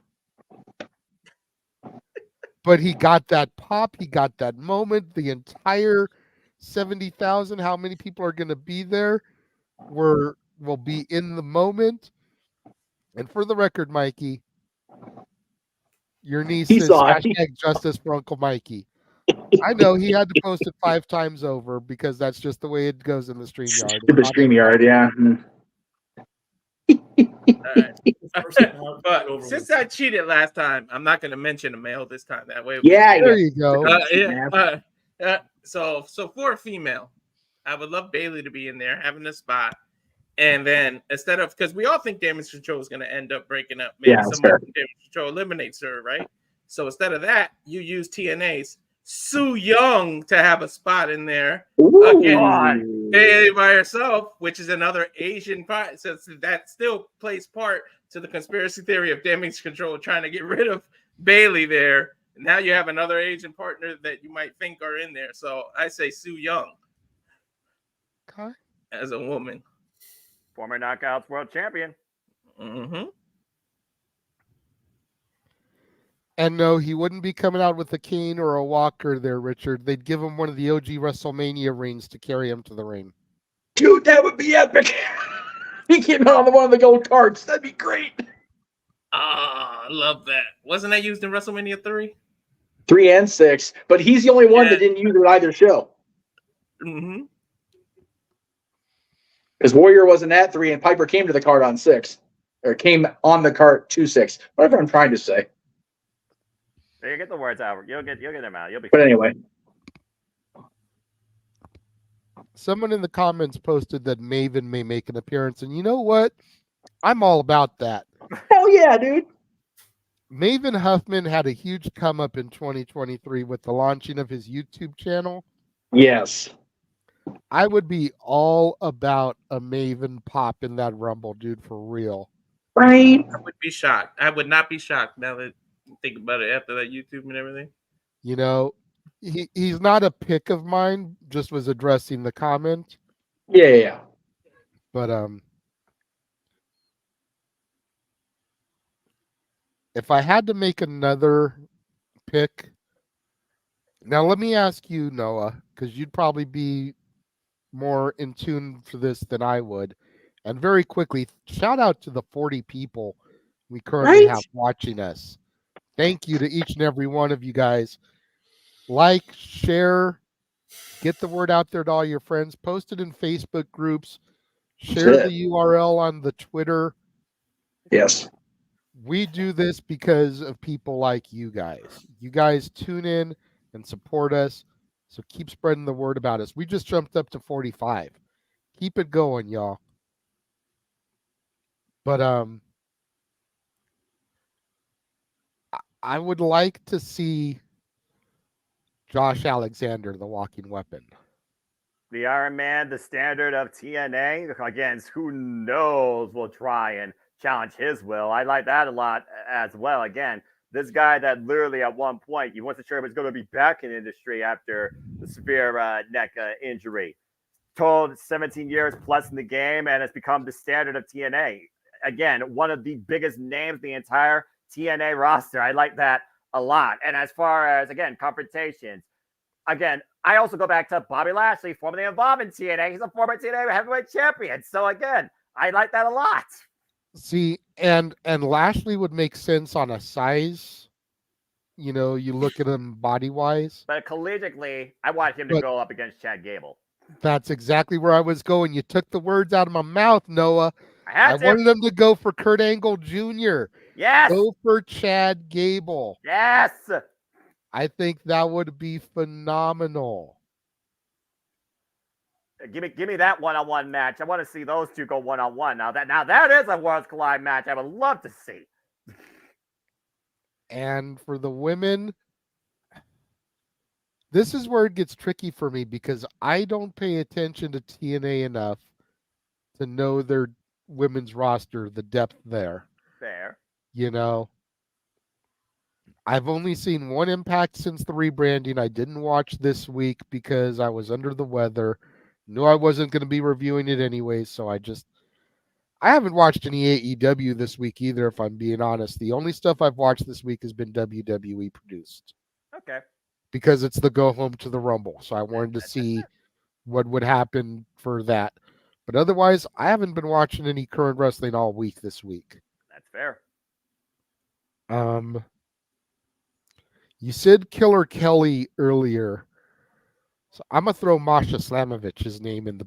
But he got that pop, he got that moment, the entire 70,000, how many people are going to be there will be in the moment. And for the record, Mikey, your niece says hashtag justice for Uncle Mikey. I know he had to post it 5 times over because that's just the way it goes in the StreamYard. The StreamYard, yeah. But since I cheated last time, I'm not going to mention a male this time. That way, there you go. So for a female, I would love Bailey to be in there, having a spot. And then instead of, because we all think Damage Control is going to end up breaking up, maybe someone from Damage Control eliminates her, right? So instead of that, you use TNA's Su Young to have a spot in there against Bailey by herself, which is another Asian part. So that still plays part to the conspiracy theory of Damage Control trying to get rid of Bailey there. Now you have another Asian partner that you might think are in there. So I say Su Young as a woman. Former Knockouts World Champion. Mm-hmm. And no, he wouldn't be coming out with a cane or a walker there, Richard. They'd give him one of the OG WrestleMania rings to carry him to the ring. Dude, that would be epic. He came out on one of the gold carts. That'd be great. I love that. Wasn't that used in WrestleMania 3? 3 and 6, but he's the only one that didn't use it at either show. Mm-hmm. Because Warrior wasn't at 3, and Piper came to the cart on 6. Or came on the cart to 6. Whatever I'm trying to say. You get the words out. You'll get them out. You'll be. But anyway. Someone in the comments posted that Maven may make an appearance, and you know what? I'm all about that. Hell yeah, dude. Maven Huffman had a huge come up in 2023 with the launching of his YouTube channel. Yes. I would be all about a Maven pop in that Rumble, dude, for real. Right. I would be shocked. I would not be shocked now that you think about it after that YouTube and everything. You know, he's not a pick of mine, just was addressing the comment. Yeah. But if I had to make another pick, now let me ask you, Noah, because you'd probably be more in tune for this than I would. And very quickly, shout out to the 40 people we currently have watching us. Thank you to each and every one of you guys. Like, share, get the word out there to all your friends. Post it in Facebook groups. Share the URL on the Twitter. Yes. We do this because of people like you guys. You guys tune in and support us. So keep spreading the word about us. We just jumped up to 45. Keep it going, y'all. But I would like to see Josh Alexander, the walking weapon. The Iron Man, the standard of TNA. Against who knows will try and challenge his will. I like that a lot as well. Again, this guy that literally at one point, you wasn't sure if he was going to be back in the industry after the severe neck injury. Told 17 years plus in the game and has become the standard of TNA. Again, one of the biggest names in the entire TNA roster. I like that a lot. And as far as, again, confrontations, again, I also go back to Bobby Lashley, formerly involved in TNA. He's a former TNA heavyweight champion. So again, I like that a lot. See, and Lashley would make sense on a size. You know, you look at him body-wise. But collegiately, I want him to go up against Chad Gable. That's exactly where I was going. You took the words out of my mouth, Noah. I wanted them to go for Kurt Angle Jr. Yes. Go for Chad Gable. Yes. I think that would be phenomenal. Give me that one-on-one match. I want to see those two go one-on-one. Now that is a Worlds Collide match I would love to see. And for the women, this is where it gets tricky for me because I don't pay attention to TNA enough to know their women's roster, the depth there. Fair. You know, I've only seen one Impact since the rebranding. I didn't watch this week because I was under the weather. Knew I wasn't going to be reviewing it anyway, so I haven't watched any AEW this week either, if I'm being honest. The only stuff I've watched this week has been WWE produced. Okay. Because it's the go home to the Rumble, so I wanted to see what would happen for that. But otherwise, I haven't been watching any current wrestling all week this week. That's fair. You said Killer Kelly earlier. So I'm going to throw Masha Slamovich's name in the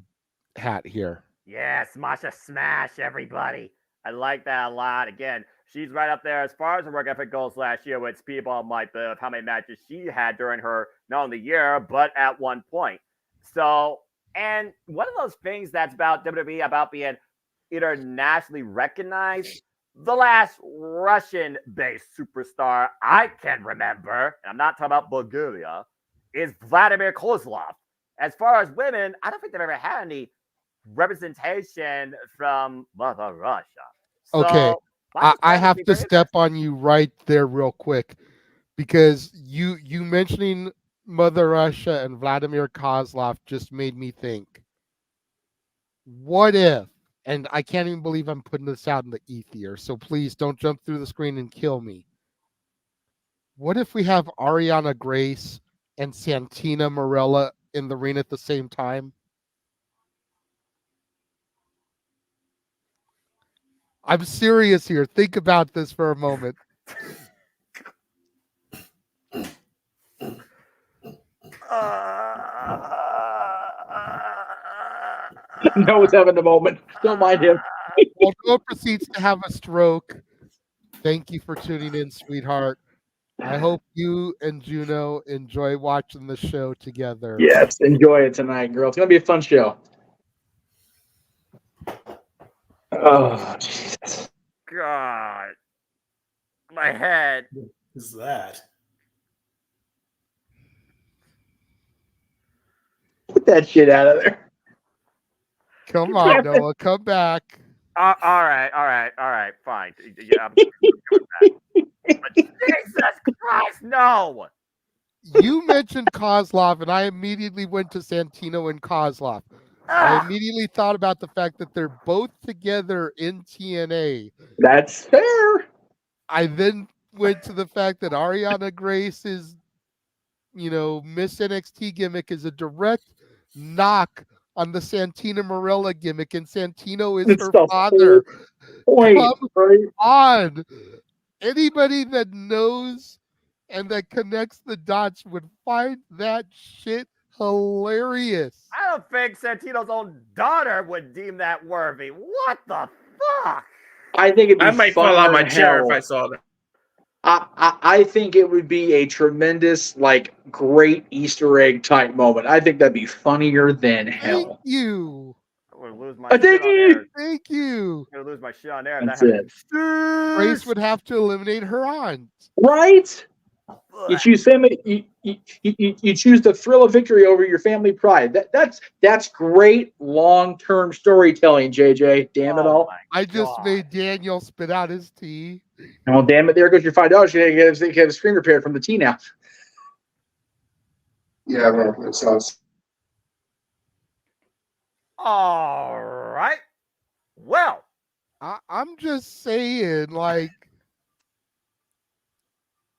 hat here. Yes, Masha Smash, everybody. I like that a lot. Again, she's right up there as far as her work ethic goes last year with Speedball Mike, of how many matches she had during her not only year, but at one point. So, and one of those things that's about WWE, about being internationally recognized, the last Russian-based superstar I can remember, and I'm not talking about Bulgaria, is Vladimir Kozlov. As far as women, I don't think they've ever had any representation from Mother Russia. So, Okay, I have to step interesting. on you right there real quick, because you mentioning Mother Russia and Vladimir Kozlov just made me think. What if, and I can't even believe I'm putting this out in the ether, so please don't jump through the screen and kill me. What if we have Ariana Grace and Santina Marella in the ring at the same time? I'm serious here. Think about this for a moment. Noah's having a moment. Don't mind him. Well, Noah proceeds to have a stroke. Thank you for tuning in, sweetheart. I hope you and Juno enjoy watching the show together. Yes, enjoy it tonight, girl. It's gonna be a fun show. Oh, Jesus. God. My head. What is that? Get that shit out of there. Come on, Noah. Come back. All right, fine. Yeah, I'm going back. But Jesus Christ, no! You mentioned Kozlov, and I immediately went to Santino and Kozlov. I immediately thought about the fact that they're both together in TNA. That's fair. I then went to the fact that Ariana Grace's, Miss NXT gimmick is a direct knock on the Santina Marella gimmick, and Santino is her father. Come on. Anybody that knows and that connects the dots would find that shit hilarious. I don't think Santino's own daughter would deem that worthy. What the fuck? I think it'd be I might fall out my chair if I hell. saw that. I think it would be a tremendous, great Easter egg type moment. I think that'd be funnier than hell. Thank you. I'm gonna lose my Thank shit on you. air. Thank you. I'm gonna lose my shit on air. That's That it. Grace would have to eliminate her aunt. Right? You choose family. You choose the thrill of victory over your family pride. That's great long-term storytelling, JJ. Damn it all! I just made Daniel spit out his tea. Oh, damn it! There goes your $5. You gotta get a screen repaired from the tea now. Yeah, man, that sounds. All right. Well, I'm just saying,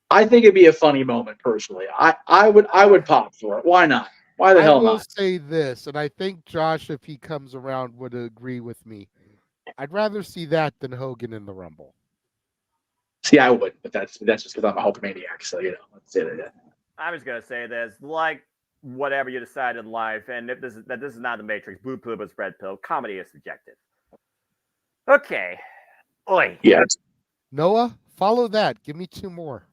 I think it'd be a funny moment personally. I would pop for it. Why not? Why the hell I will not? say this, and I think Josh, if he comes around, would agree with me. I'd rather see that than Hogan in the Rumble. See, I would, but that's just because I'm a Hulkamaniac. So let's say that. I'm just gonna say this: whatever you decide in life, and if this is not the Matrix, blue pill is red pill. Comedy is subjective. Okay. Oi. Yes. Noah, follow that. Give me 2 more.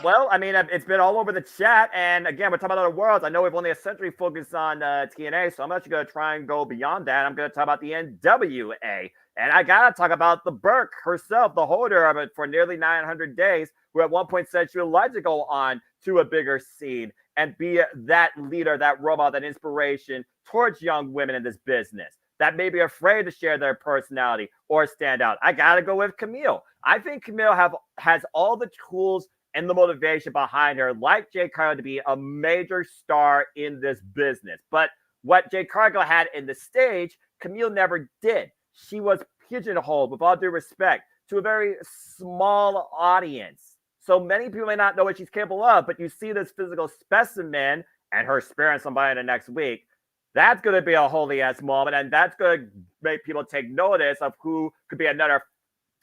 Well, I mean, it's been all over the chat, and again, we're talking about other worlds. I know we've only a century focused on TNA, so I'm actually going to try and go beyond that. I'm going to talk about the NWA, and I got to talk about the Burke herself, the holder of it for nearly 900 days, who at one point said she would like to go on to a bigger scene and be that leader, that robot, that inspiration towards young women in this business that may be afraid to share their personality or stand out. I got to go with Camille. I think Camille has all the tools and the motivation behind her, like Jade Cargill, to be a major star in this business. But what Jade Cargill had in the stage, Camille never did. She was pigeonholed, with all due respect, to a very small audience. So many people may not know what she's capable of, but you see this physical specimen and her spearing somebody the next week. That's going to be a holy-ass moment, and that's going to make people take notice of who could be another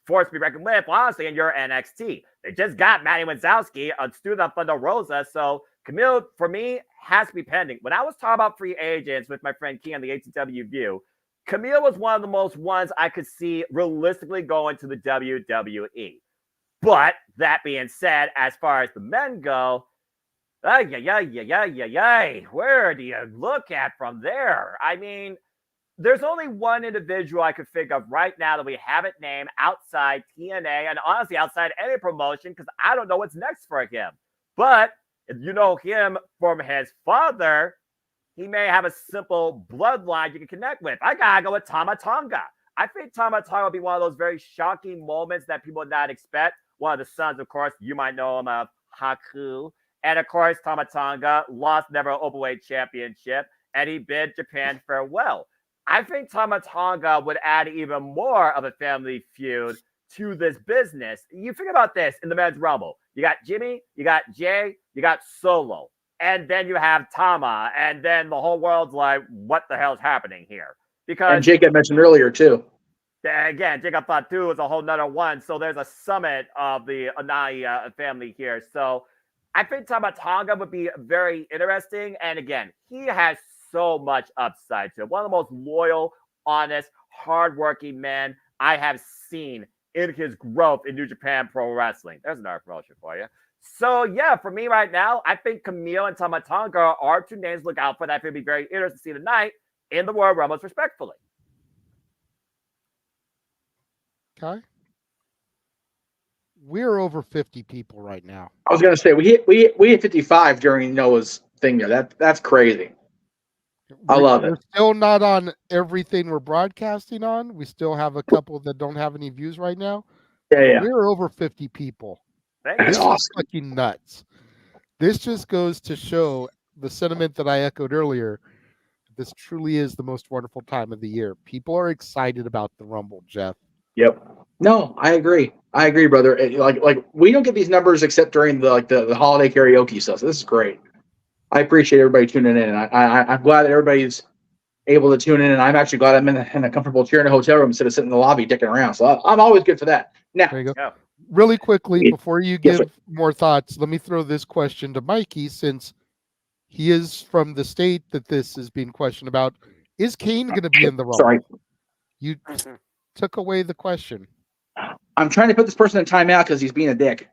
force to be reckoned with, honestly, in your NXT. They just got Manny Wazowski on Student of Thunder Rosa, so Camille, for me, has to be pending. When I was talking about free agents with my friend Key on the ATW View, Camille was one of the most ones I could see realistically going to the WWE. But that being said, as far as the men go, where do you look at from there? I mean, there's only one individual I could think of right now that we haven't named outside TNA and honestly outside any promotion because I don't know what's next for him. But if you know him from his father, he may have a simple bloodline you can connect with. I gotta go with Tama Tonga. I think Tama Tonga will be one of those very shocking moments that people would not expect. One of the sons, of course, you might know him of Haku. And of course, Tama Tonga lost never an openweight championship, and he bid Japan farewell. I think Tama Tonga would add even more of a family feud to this business. You think about this in the men's rumble. You got Jimmy, you got Jay, you got Solo. And then you have Tama, and then the whole world's like, what the hell's happening here? Because And Jake had mentioned earlier, too. Again, Jacob Fatu is a whole nother one. So there's a summit of the Anai family here. So I think Tama Tonga would be very interesting. And again, he has so much upside to it. One of the most loyal, honest, hardworking men I have seen in his growth in New Japan Pro Wrestling. There's another promotion for you. So, yeah, for me right now, I think Camille and Tama Tonga are two names to look out for that could be very interesting to see tonight in the Royal Rumbles, respectfully. Okay. We're over 50 people right now. I was going to say, we hit 55 during Noah's thing there. That's crazy. I love it. We're still not on everything we're broadcasting on. We still have a couple that don't have any views right now. Yeah. We're over 50 people. That's awesome. Is fucking nuts. This just goes to show the sentiment that I echoed earlier. This truly is the most wonderful time of the year. People are excited about the Rumble, Jeff. Yep. No, I agree. Brother. Like we don't get these numbers except during the holiday karaoke stuff. So this is great. I appreciate everybody tuning in. I'm glad that everybody's able to tune in, and I'm actually glad I'm in a comfortable chair in a hotel room instead of sitting in the lobby dicking around. So I'm always good for that. Now, there you go. Really quickly, before you give more thoughts, let me throw this question to Mikey, since he is from the state that this is being questioned about. Is Kane going to be in the Rumble? Sorry. You took away the question. I'm trying to put this person in timeout because he's being a dick.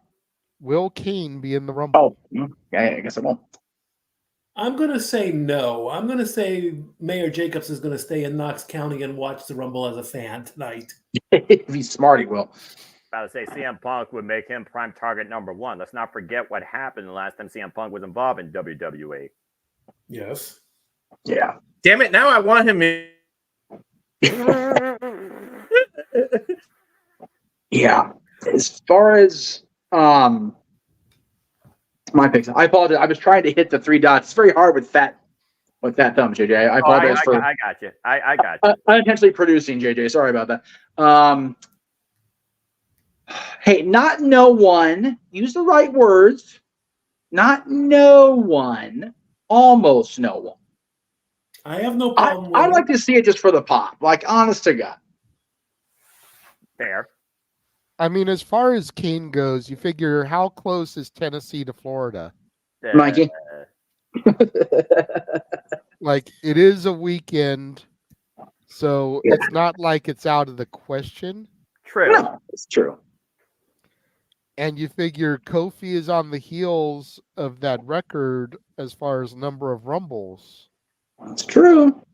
Will Kane be in the Rumble? Oh, yeah, I guess I won't. I'm going to say no. I'm going to say Mayor Jacobs is going to stay in Knox County and watch the Rumble as a fan tonight. If he's smart, he will. About to say CM Punk would make him prime target number one. Let's not forget what happened the last time CM Punk was involved in WWE. Yes. Yeah. Damn it! Now I want him in. Yeah. As far as my picks, I apologize. I was trying to hit the three dots. It's very hard with that thumb, JJ. I apologize for. I got you. I got you. Unintentionally producing, JJ. Sorry about that. Hey, not no one. Use the right words. Not no one. Almost no one. I have no problem. I like to see it just for the pop. Like, honest to God. Fair. I mean, as far as Kane goes, you figure how close is Tennessee to Florida? Mikey? Like, it is a weekend, so it's not like it's out of the question. True. No, it's true. And you figure Kofi is on the heels of that record as far as number of Rumbles. That's true.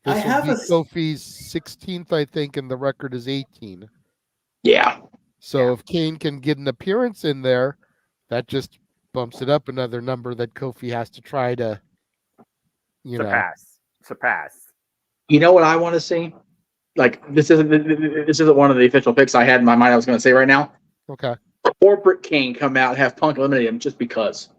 This I have will be Kofi's 16th, I think, and the record is 18. Yeah. So if Kane can get an appearance in there, that just bumps it up another number that Kofi has to try to, surpass. You know what I want to see? Like, this isn't one of the official picks I had in my mind I was going to say right now. Okay. Corporate Kane come out and have Punk eliminate him just because.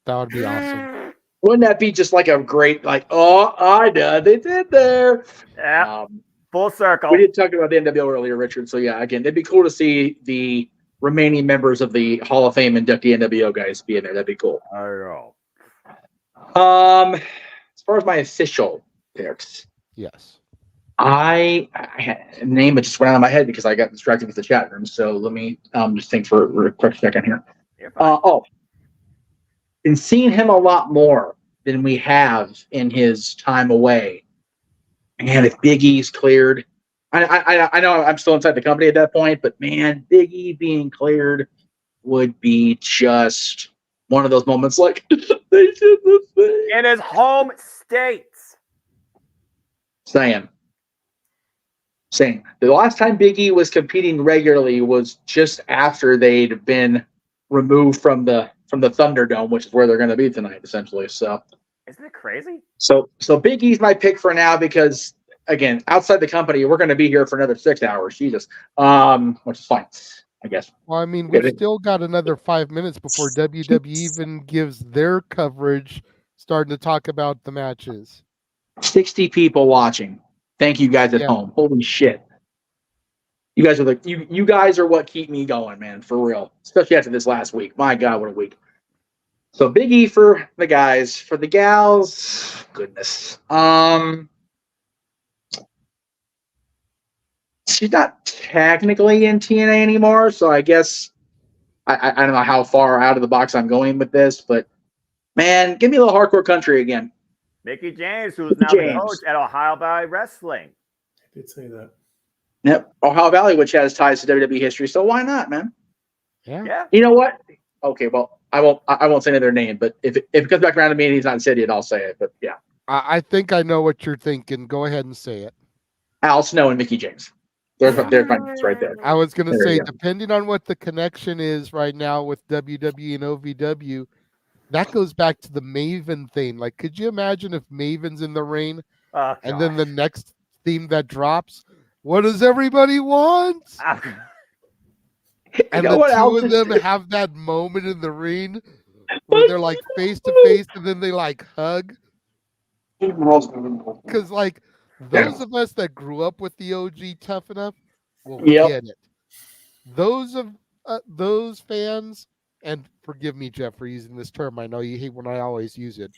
That would be awesome. Wouldn't that be just like a great, like, oh, I know they did there. Yeah. Full circle. We did talk about the NWO earlier, Richard. So, yeah, again, it'd be cool to see the remaining members of the Hall of Fame inductee NWO guys be in there. That'd be cool. I know. As far as my official picks. Yes. I had a name that just went out of my head because I got distracted with the chat room. So let me just think for a quick second here. Been seeing him a lot more than we have in his time away. Man, if Big E's cleared, I know I'm still inside the company at that point, but man, Big E being cleared would be just one of those moments like they did the thing. In his home state. Saying. The last time Big E was competing regularly was just after they'd been removed from the Thunderdome, which is where they're going to be tonight, essentially. So, isn't it crazy? So Big E's my pick for now because, again, outside the company, we're going to be here for another 6 hours. Jesus, which is fine, I guess. Well, I mean, we've still got another 5 minutes before WWE even gives their coverage, starting to talk about the matches. 60 people watching. Thank you guys at home. Holy shit. You guys are you guys are what keep me going, man, for real. Especially after this last week. My God, what a week. So Big E for the guys. For the gals, goodness. She's not technically in TNA anymore, so I guess I don't know how far out of the box I'm going with this, but man, give me a little hardcore country again. Mickey James, who's now the coach at Ohio Valley Wrestling. I did say that. Yep, Ohio Valley, which has ties to WWE history, so why not, man? Yeah. You know what? Okay, well, I won't say their name, but if it comes back around to me and he's not said it, I'll say it. But yeah, I think I know what you're thinking. Go ahead and say it. Al Snow and Mickey James. There's my notes right there. I was going to say, depending on what the connection is right now with WWE and OVW, that goes back to the Maven thing. Like, could you imagine if Maven's in the ring and then the next theme that drops, what does everybody want? And the two of them have that moment in the ring where they're like face to face and then they like hug. Because like those of us that grew up with the OG Tough Enough will get it. Those fans, and forgive me, Jeff, for using this term. I know you hate when I always use it,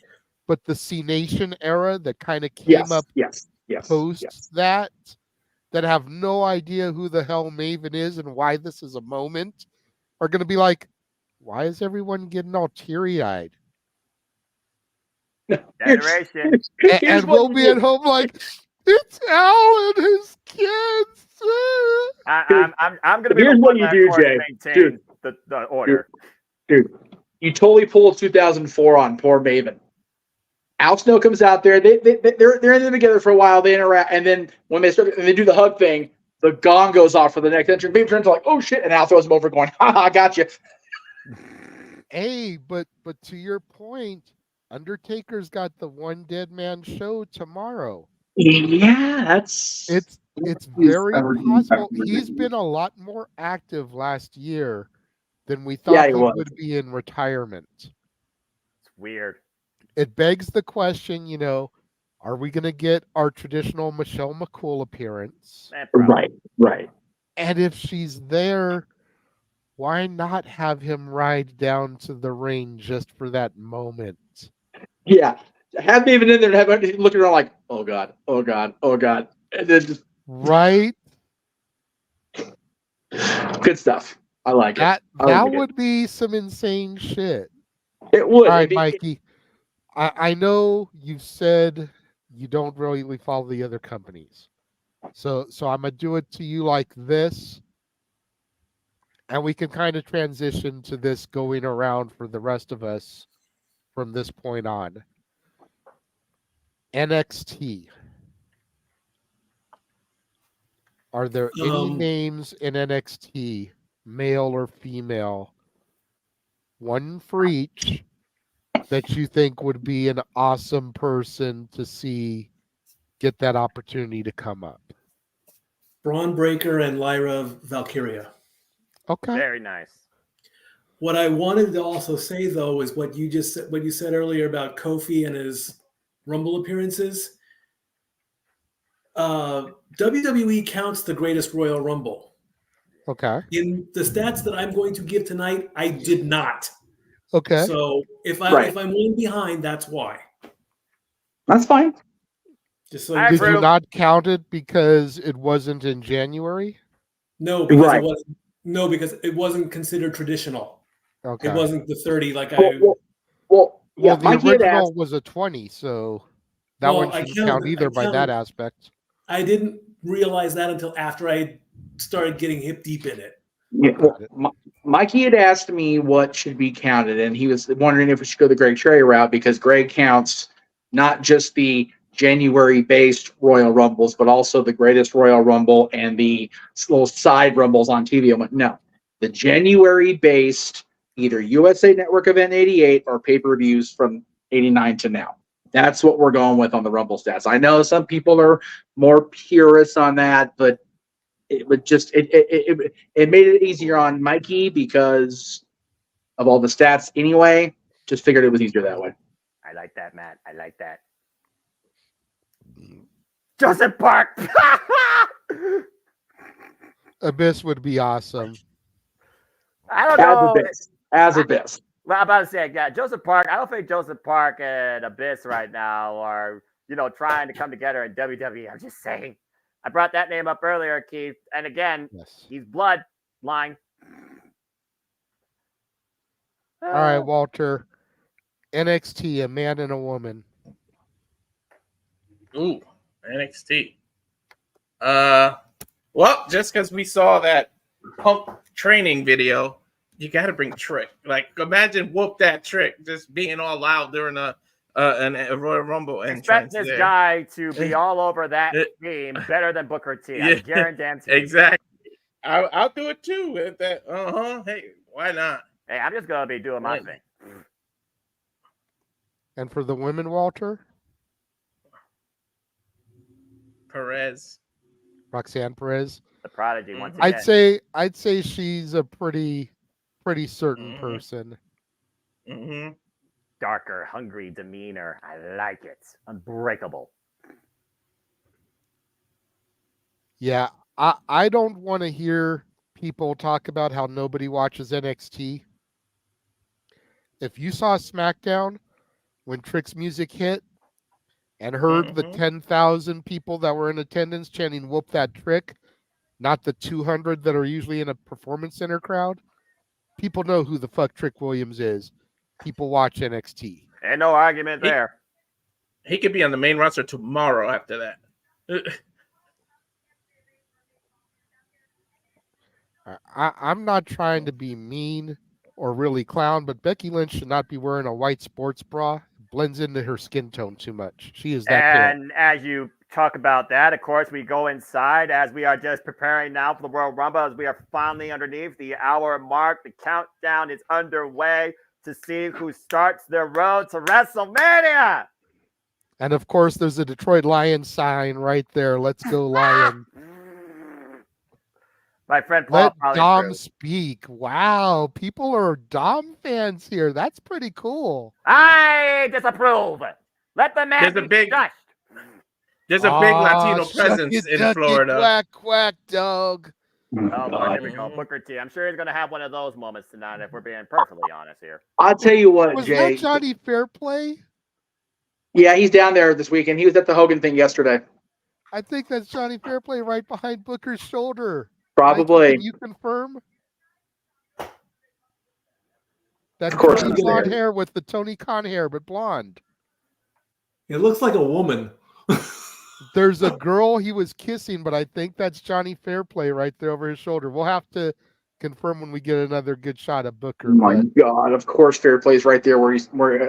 but the C Nation era that kind of came up post that have no idea who the hell Maven is and why this is a moment, are going to be like, why is everyone getting all teary-eyed? Generation. And we'll be at home like, it's Al and his kids. I'm going to be Here's the what one you that do, course Jay. maintains the order. Dude, you totally pull 2004 on poor Maven. Al Snow comes out there. They're in there together for a while. They interact, and then when they start and they do the hug thing, the gong goes off for the next entrance. Maven turns like, oh shit, and Al throws him over, going, "Ha ha, got you." Hey, but to your point, Undertaker's got the One Dead Man show tomorrow. Yeah, it's very possible. He's been a lot more active last year than we thought he would be in retirement. It's weird. It begs the question, are we going to get our traditional Michelle McCool appearance? Right. And if she's there, why not have him ride down to the ring just for that moment? Yeah. Have Maven in there and have him looking around like, oh God. And then just... Right? Good stuff. I like it. That would be some insane shit. It would. All right, Mikey. I know you said you don't really follow the other companies. So I'm going to do it to you like this. And we can kind of transition to this going around for the rest of us from this point on. NXT. Are there any names in NXT, male or female, one for each, that you think would be an awesome person to see get that opportunity to come up? Braun Breaker and Lyra Valkyria. Okay. Very nice. What I wanted to also say, though, is what you said earlier about Kofi and his Rumble appearances. WWE counts the Greatest Royal Rumble. Okay. In the stats that I'm going to give tonight, I did not. Okay. So if I'm one behind, that's why. That's fine. Just so did you not count it because it wasn't in January? No, because because it wasn't considered traditional. Okay. It wasn't the 30 like the original was a 20, so That Well, one I shouldn't count counted- either I by that counted- aspect. I didn't realize that until after I started getting hip deep in it. Yeah, well, Mikey had asked me what should be counted, and he was wondering if we should go the Greg Trey route because Greg counts not just the January-based Royal Rumbles, but also the Greatest Royal Rumble and the little side Rumbles on TV. I'm like, no, the January-based either USA Network event 88 or pay-per-views from 89 to now. That's what we're going with on the Rumble stats. I know some people are more purists on that, but it would just it made it easier on Mikey because of all the stats anyway. Just figured it was easier that way. I like that, Matt. I like that. Joseph Park. Abyss would be awesome. I don't know. As Abyss. Well, I'm about to say, yeah, Joseph Park. I don't think Joseph Park and Abyss right now are, trying to come together in WWE. I'm just saying. I brought that name up earlier, Keith. And again, he's bloodline. All right, Walter. NXT, a man and a woman. Ooh, NXT. Well, just because we saw that Punk training video, you got to bring Trick. Like, imagine whoop that Trick just being all loud during a Royal Rumble Expect entrance. this guy to be all over that team better than Booker T. I guarantee. Exactly. I'll do it too. With that. Hey, why not? Hey, I'm just gonna be doing my thing. And for the women, Walter? Perez. Roxanne Perez. The Prodigy once again. I'd say she's a pretty certain person. Mm-hmm. Darker, hungry demeanor. I like it. Unbreakable. Yeah, I don't want to hear people talk about how nobody watches NXT. If you saw SmackDown when Trick's music hit and heard the 10,000 people that were in attendance chanting "Whoop that Trick," not the 200 that are usually in a performance center crowd, people know who the fuck Trick Williams is. People watch NXT. And no argument there. He could be on the main roster tomorrow after that. I'm not trying to be mean or really clown, but Becky Lynch should not be wearing a white sports bra. It blends into her skin tone too much. She is that pale. And as you talk about that, of course, we go inside as we are just preparing now for the Royal Rumble, as we are finally underneath the hour mark. The countdown is underway to see who starts their road to WrestleMania. And of course, there's a Detroit Lions sign right there. Let's go, Lion. My friend Paul. Let Dom speak. Wow, people are Dom fans here. That's pretty cool. I disapprove. Let the man There's a big Latino presence in Florida. Quack, quack, dog. Oh, Lord, here we go. Booker T. I'm sure he's going to have one of those moments tonight, if we're being perfectly honest here. I'll tell you what, Was Jay. that Johnny Fairplay? Yeah, he's down there this weekend. He was at the Hogan thing yesterday. I think that's Johnny Fairplay right behind Booker's shoulder. Probably. Can you confirm? That Of course Tony he's blonde there. hair with the Tony Khan hair, but blonde. It looks like a woman. There's a girl he was kissing, but I think that's Johnny Fairplay right there over his shoulder. We'll have to confirm when we get another good shot of Booker. Oh my God! Of course, Fairplay's right there where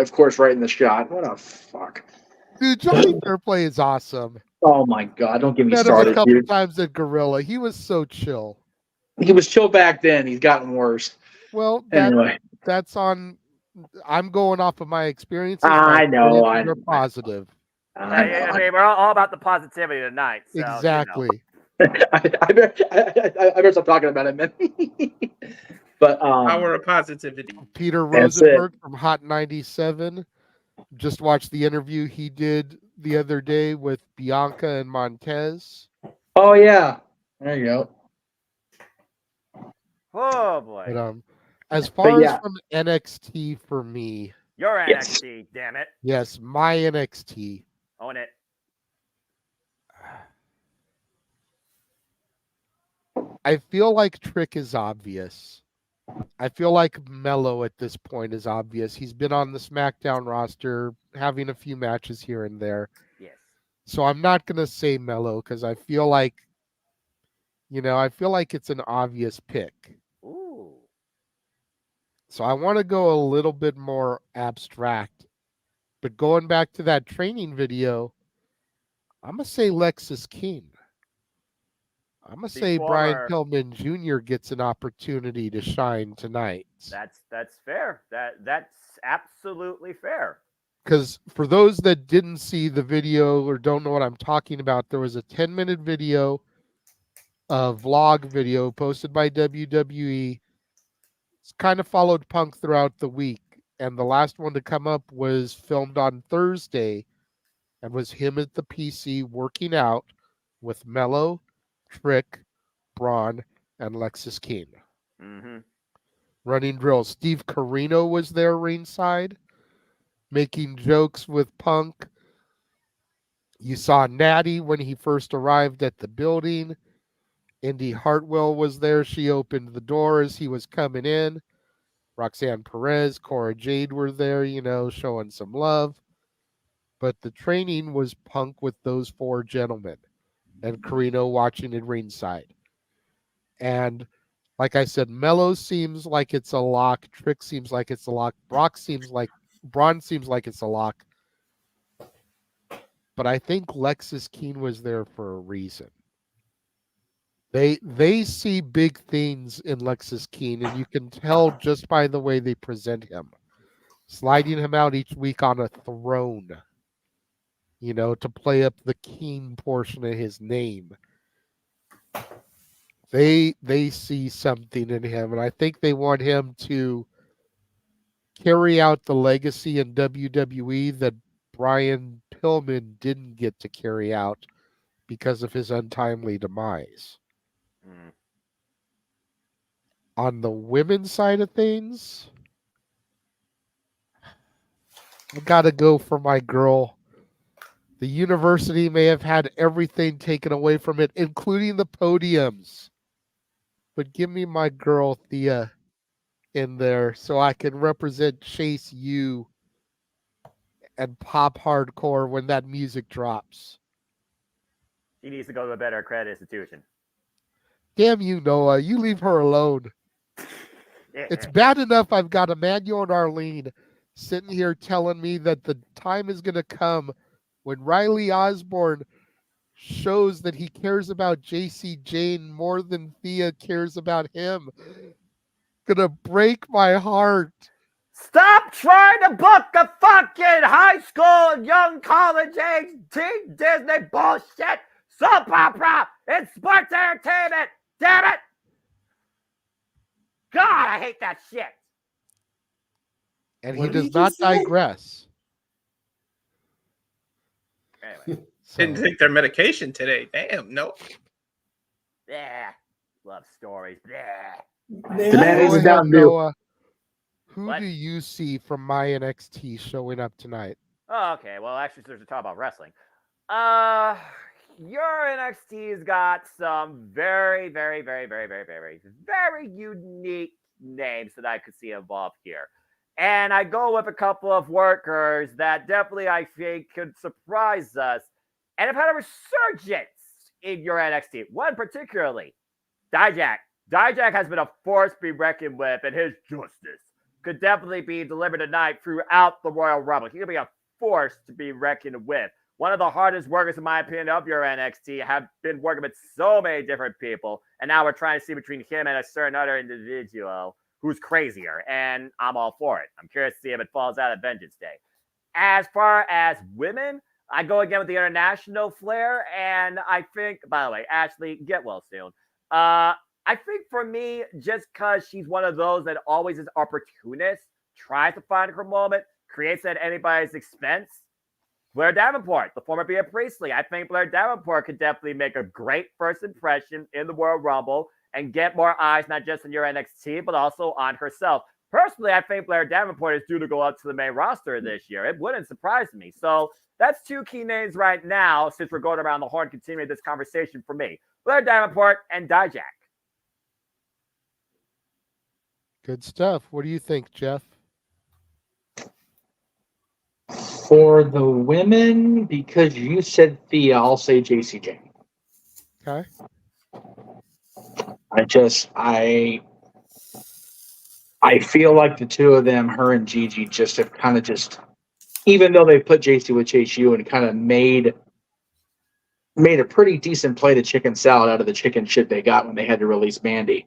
of course, right in the shot. What a fuck! Dude, Johnny Fairplay is awesome. Oh my God! Don't get me Met him started, a couple dude. times at Gorilla. He was so chill. He was chill back then. He's gotten worse. Well, Anyway. that's on. I'm going off of my experiences. I know. They're positive. I mean, we're all about the positivity tonight. So, Exactly. I better stop talking about it, man. But Power of positivity. Peter That's Rosenberg from Hot 97. Just watched the interview he did the other day with Bianca and Montez. Oh yeah, there you go. Oh boy. But, as far yeah. as from NXT for me, You're Yes. NXT, damn it. yes, my NXT. Own it. I feel like Trick is obvious. I feel like Mello at this point is obvious. He's been on the SmackDown roster, having a few matches here and there. So I'm not going to say Mello because I feel like, it's an obvious pick. Ooh. So I want to go a little bit more abstract. But going back to that training video, I'm going to say Lexus King. I'm going to say Brian Pillman Jr. gets an opportunity to shine tonight. That's fair. That's absolutely fair. Because for those that didn't see the video or don't know what I'm talking about, there was a 10-minute video, a vlog video posted by WWE. It's kind of followed Punk throughout the week. And the last one to come up was filmed on Thursday and was him at the PC working out with Mello, Trick, Braun, and Lexus King. Mm-hmm. Running drills. Steve Corino was there ringside, making jokes with Punk. You saw Natty when he first arrived at the building. Indy Hartwell was there. She opened the door as he was coming in. Roxanne Perez, Cora Jade were there, showing some love. But the training was Punk with those four gentlemen and Corino watching at ringside. And like I said, Mello seems like it's a lock. Trick seems like it's a lock. Braun seems like it's a lock. But I think Lexus King was there for a reason. They see big things in Lexus King, and you can tell just by the way they present him. Sliding him out each week on a throne, to play up the King portion of his name. They see something in him, and I think they want him to carry out the legacy in WWE that Brian Pillman didn't get to carry out because of his untimely demise. Mm. On the women's side of things, I gotta go for my girl. The university may have had everything taken away from it, including the podiums. But give me my girl Thea in there so I can represent Chase U and pop hardcore when that music drops. She needs to go to a better credit institution. Damn you, Noah. You leave her alone. It's bad enough I've got Emmanuel and Arlene sitting here telling me that the time is going to come when Riley Osborne shows that he cares about JC Jane more than Thea cares about him. Gonna break my heart. Stop trying to book a fucking high school, young college age teen Disney bullshit soap opera and sports entertainment. Damn it! God, I hate that shit. And he does not digress. Anyway. Didn't take their medication today. Damn, no. Yeah. Love stories. Yeah. Who do you see from my NXT showing up tonight? Oh, okay. Well, actually, there's a talk about wrestling. Your NXT's got some very, very, very, very, very, very, very unique names that I could see involved here. And I go with a couple of workers that definitely I think could surprise us and have had a resurgence in your NXT. One particularly, Dijak. Dijak has been a force to be reckoned with, and his justice could definitely be delivered tonight throughout the Royal Rumble. He could be a force to be reckoned with. One of the hardest workers, in my opinion, of your NXT, have been working with so many different people, and now we're trying to see between him and a certain other individual who's crazier, and I'm all for it. I'm curious to see if it falls out at Vengeance Day. As far as women, I go again with the international flair, and I think, by the way, Ashley, get well soon. I think for me, just because she's one of those that always is opportunist, tries to find her moment, creates at anybody's expense. Blair Davenport, the former Bea Priestley. I think Blair Davenport could definitely make a great first impression in the Royal Rumble and get more eyes, not just on your NXT, but also on herself. Personally, I think Blair Davenport is due to go up to the main roster this year. It wouldn't surprise me. So that's two key names right now, since we're going around the horn, continuing this conversation for me. Blair Davenport and Dijak. Good stuff. What do you think, Jeff? For the women, because you said Thea, I'll say JC Jane. Okay. I feel like the two of them, her and Gigi, just have kind of just, even though they put JC with Chase U and kind of made a pretty decent plate of chicken salad out of the chicken shit they got when they had to release Mandy.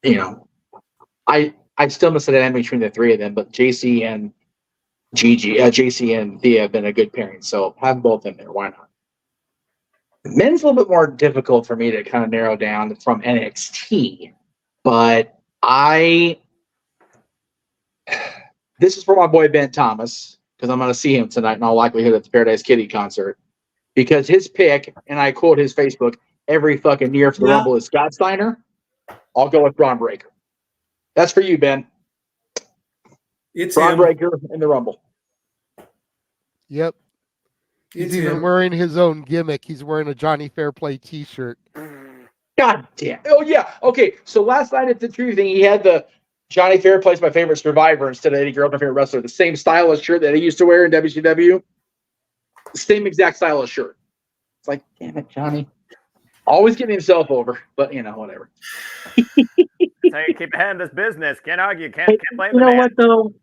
You know, I still miss the dynamic between the three of them, but JC and JC and Thea have been a good pairing, so have both in there. Why not? Men's a little bit more difficult for me to kind of narrow down from NXT, but this is for my boy Ben Thomas, because I'm going to see him tonight in all likelihood at the Paradise Kitty concert, because his pick, and I quote his Facebook every fucking year for the Rumble, is Scott Steiner. I'll go with Braun Breaker. That's for you, Ben. It's Braun him. Breaker in the Rumble. Yep. He's It's even him. wearing his own gimmick. He's wearing a Johnny Fairplay t-shirt. God damn. Oh, yeah. Okay, so last night at the True thing, he had the Johnny Fairplay's my favorite Survivor instead of Eddie Guerrero, my favorite wrestler. The same stylish shirt that he used to wear in WCW. The same exact stylish shirt. It's like, damn it, Johnny. Always getting himself over, but, whatever. That's how you keep ahead in this business. Can't argue. Can't blame You the know man. what, though?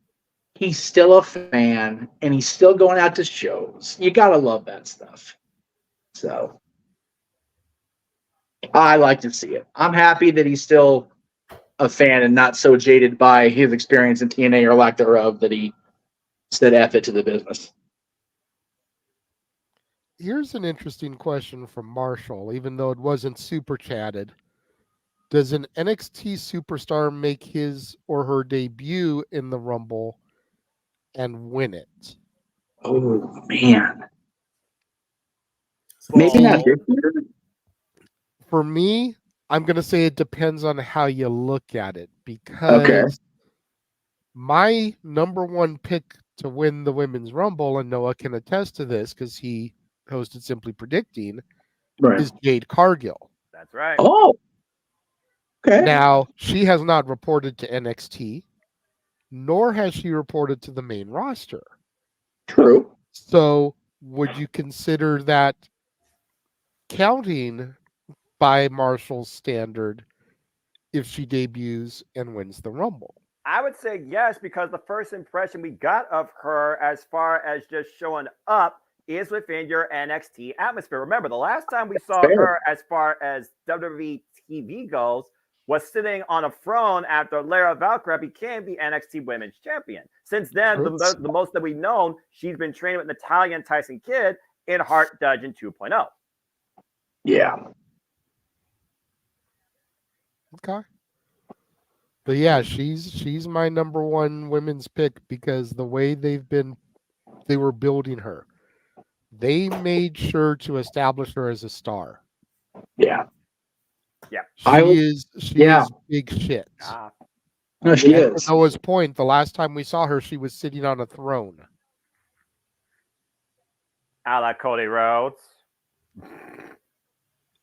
He's still a fan, and he's still going out to shows. You got to love that stuff. So, I like to see it. I'm happy that he's still a fan and not so jaded by his experience in TNA or lack thereof that he said F it to the business. Here's an interesting question from Marshall, even though it wasn't super chatted. Does an NXT superstar make his or her debut in the Rumble and win it? Oh, man. Maybe not this year. For me, I'm going to say it depends on how you look at it, because my number one pick to win the Women's Rumble, and Noah can attest to this because he hosted Simply Predicting, is Jade Cargill. That's right. Oh, okay. Now, she has not reported to NXT, nor has she reported to the main roster. True. So, would you consider that counting by Marshall's standard if she debuts and wins the Rumble? I would say yes, because the first impression we got of her as far as just showing up is within your NXT atmosphere. Remember, the last time we saw her as far as WWE TV goes was sitting on a throne after Lara Valkyria became the NXT Women's Champion. Since then, the most that we've known, she's been training with Natalya and Tyson Kidd in Hart Dungeon 2.0. Yeah. Okay. But yeah, she's my number one women's pick because the way they were building her. They made sure to establish her as a star. Yeah. Yeah. She is big shit. No, she is. To Noah's point, the last time we saw her, she was sitting on a throne. A la Cody Rhodes.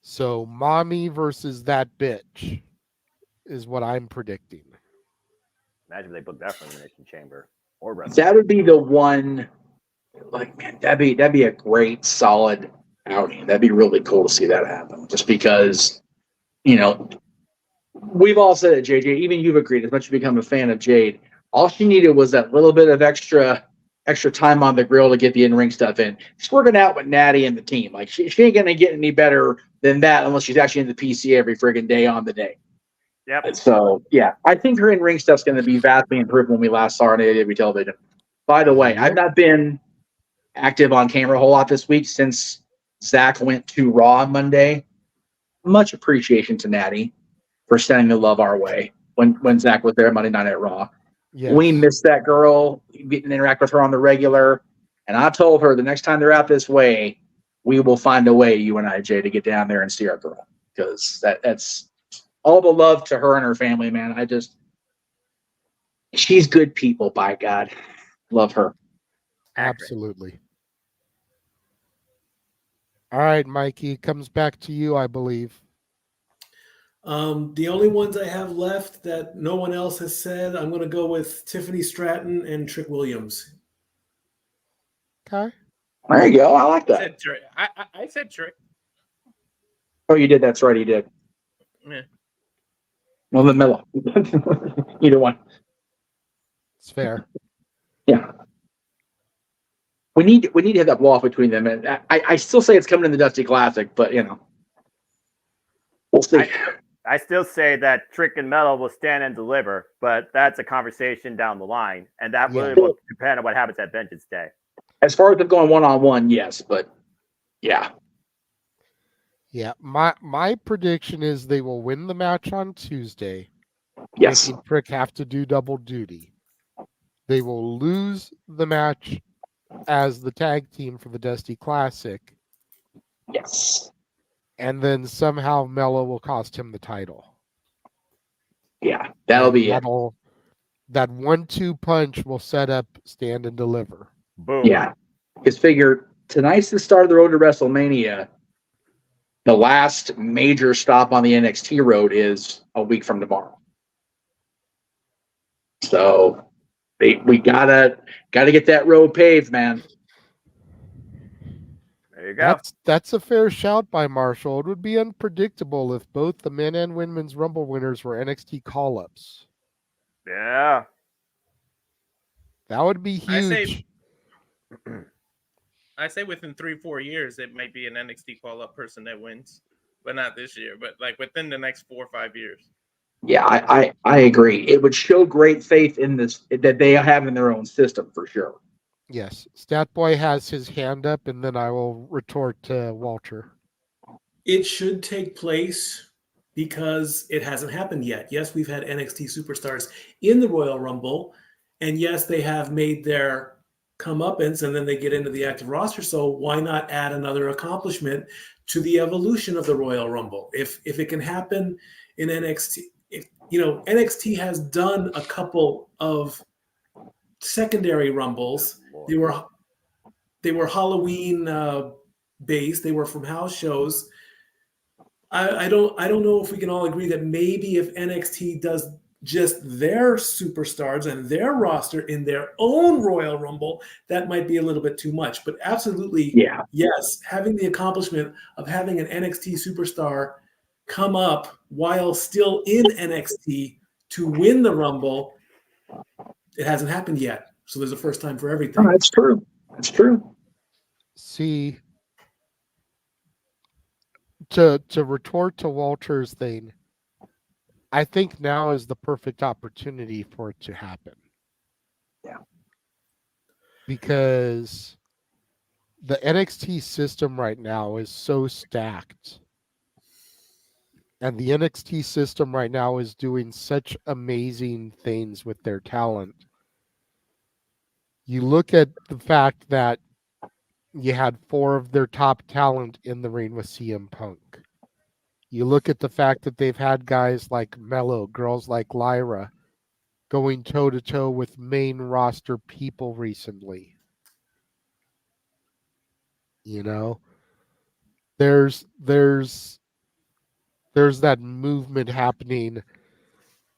So, mommy versus that bitch is what I'm predicting. Imagine if they booked that from the Elimination Chamber or WrestleMania. That would be the one. Like, man, that'd be a great, solid outing. That'd be really cool to see that happen. Just because, we've all said it, JJ. Even you've agreed. As much as you become a fan of Jade, all she needed was that little bit of extra time on the grill to get the in-ring stuff in. She's working out with Natty and the team. Like, she ain't gonna get any better than that unless she's actually in the PC every friggin' day on the day. Yep. So yeah, I think her in-ring stuff's gonna be vastly improved when we last saw her on AEW television. By the way, I've not been active on camera a whole lot this week since Zach went to Raw on Monday. Much appreciation to Natty for sending the love our way when Zach was there Monday night at Raw. Yes. We miss that girl. We didn't interact with her on the regular. And I told her the next time they're out this way, we will find a way, you and I, Jay, to get down there and see our girl. Because that's all the love to her and her family, man. She's good people, by God. Love her. Absolutely. All right, Mikey, it comes back to you, I believe. The only ones I have left that no one else has said, I'm going to go with Tiffany Stratton and Trick Williams. Okay. There you go. I like I that. said Trick. I said Trick. Oh, you did. That's right. You did. Yeah. Well, the Melo. Either one. It's fair. Yeah. We need to have that wall between them, and I still say it's coming in the Dusty Classic, but we'll see. I still say that Trick and Mello will stand and deliver, but that's a conversation down the line, and that really will depend on what happens at Vengeance Day. As far as them going one-on-one, yes, but yeah. Yeah, my prediction is they will win the match on Tuesday. Yes. Making Trick have to do double duty. They will lose the match as the tag team for the Dusty Classic. Yes. And then somehow Mello will cost him the title. Yeah, that'll be it. That 1-2 punch will set up Stand and Deliver. Boom. Yeah. Because figure, tonight's the start of the road to WrestleMania. The last major stop on the NXT road is a week from tomorrow. So we gotta get that road paved, man. There you go. That's a fair shout by Marshall. It would be unpredictable if both the men and women's Rumble winners were NXT call-ups. Yeah. That would be huge. I say within 3-4 years, it might be an NXT call-up person that wins, but not this year. But like within the next 4 or 5 years. Yeah, I agree. It would show great faith in this that they have in their own system for sure. Yes. Statboy has his hand up, and then I will retort to Walter. It should take place because it hasn't happened yet. Yes, we've had NXT superstars in the Royal Rumble, and yes, they have made their comeuppance, and then they get into the active roster. So why not add another accomplishment to the evolution of the Royal Rumble? If it can happen in NXT, NXT has done a couple of secondary rumbles. They were Halloween based. They were from house shows. I don't know if we can all agree that maybe if NXT does just their superstars and their roster in their own Royal Rumble, that might be a little bit too much. But absolutely, yes, having the accomplishment of having an NXT superstar come up while still in NXT to win the Rumble, it hasn't happened yet. So there's a first time for everything. Oh, that's true. That's true. See, to retort to Walter's thing, I think now is the perfect opportunity for it to happen. Yeah. Because the NXT system right now is so stacked. And the NXT system right now is doing such amazing things with their talent. You look at the fact that you had 4 of their top talent in the ring with CM Punk. You look at the fact that they've had guys like Mello, girls like Lyra, going toe-to-toe with main roster people recently. There's that movement happening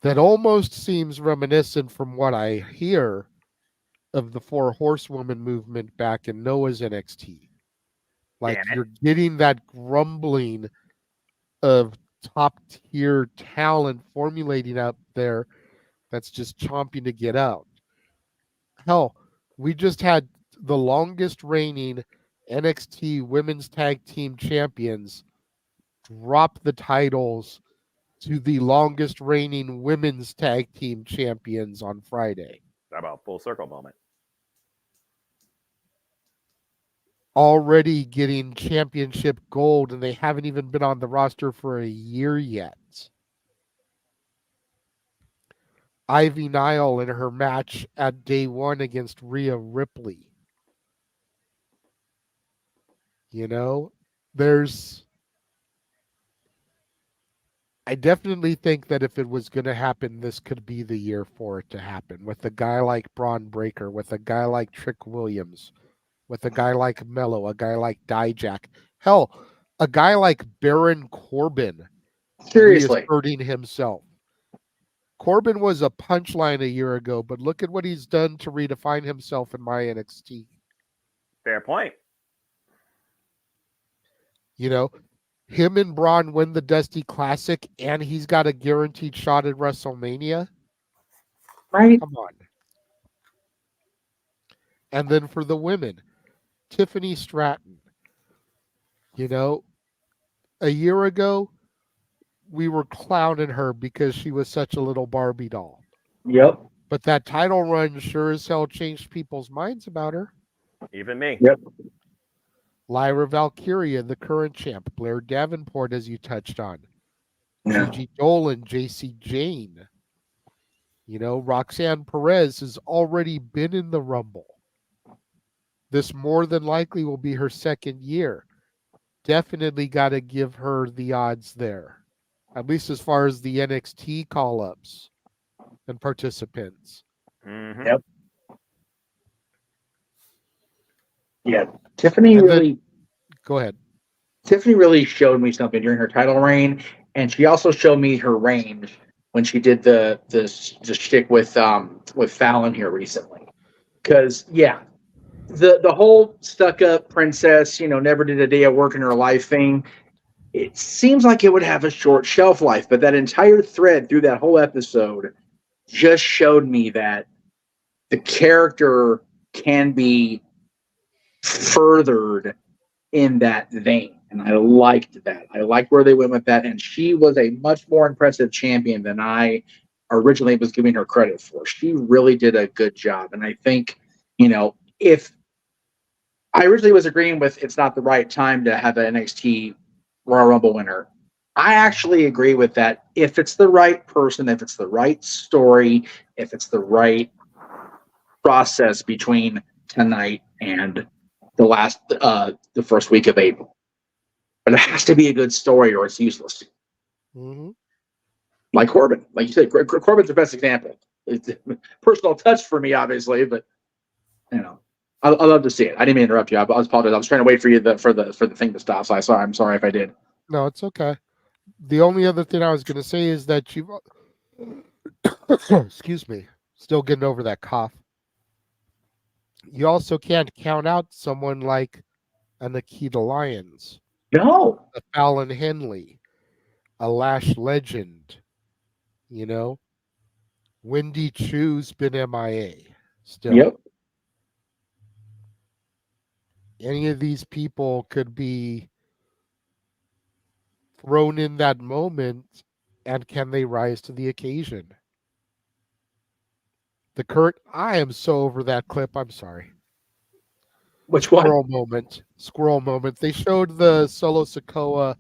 that almost seems reminiscent from what I hear of the 4 Horsewoman movement back in Noah's NXT. Like you're getting that grumbling of top tier talent formulating out there that's just chomping to get out. Hell, we just had the longest reigning NXT women's tag team champions drop the titles to the longest reigning women's tag team champions on Friday. How about full circle moment? Already getting championship gold, and they haven't even been on the roster for a year yet. Ivy Nile in her match at day 1 against Rhea Ripley. I definitely think that if it was going to happen, this could be the year for it to happen. With a guy like Braun Breaker, with a guy like Trick Williams, with a guy like Mello, a guy like Dijak. Hell, a guy like Baron Corbin. Seriously. Reasserting himself. Corbin was a punchline a year ago, but look at what he's done to redefine himself in my NXT. Fair point. You know, him and Braun win the Dusty Classic, and he's got a guaranteed shot at WrestleMania. Right? Come on. And then for the women, Tiffany Stratton. You know, a year ago, we were clowning her because she was such a little Barbie doll. Yep. But that title run sure as hell changed people's minds about her. Even me. Yep. Lyra Valkyria, the current champ. Blair Davenport, as you touched on. Yeah. Gigi Dolan, JC Jane. You know, Roxanne Perez has already been in the Rumble. This more than likely will be her second year. Definitely got to give her the odds there, at least as far as the NXT call-ups and participants. Mm-hmm. Yep. Yeah. Tiffany And really. then, go ahead. Tiffany really showed me something during her title reign, and she also showed me her range when she did the shtick with Fallon here recently. Because the whole stuck up princess, never did a day of work in her life thing. It seems like it would have a short shelf life, but that entire thread through that whole episode just showed me that the character can be furthered in that vein. And I liked that. I liked where they went with that. And she was a much more impressive champion than I originally was giving her credit for. She really did a good job. And I think, if I originally was agreeing with it's not the right time to have an NXT Royal Rumble winner, I actually agree with that. If it's the right person, if it's the right story, if it's the right process between tonight and the first week of April. But it has to be a good story or it's useless. Mm-hmm. Like Corbin. Like you said, Corbin's the best example. It's a personal touch for me, obviously, but I love to see it. I didn't mean to interrupt you. I apologize. I was trying to wait for you for the thing to stop. So I'm sorry if I did. No, it's okay. The only other thing I was going to say is that you've excuse me, still getting over that cough. You also can't count out someone like a Nikita Lyons. No. A Fallon Henley. A Lash Legend. Wendy Chu's been MIA still. Yep. Any of these people could be thrown in that moment, and can they rise to the occasion? I am so over that clip. I'm sorry. Which one? Squirrel moment. They showed the Solo Sikoa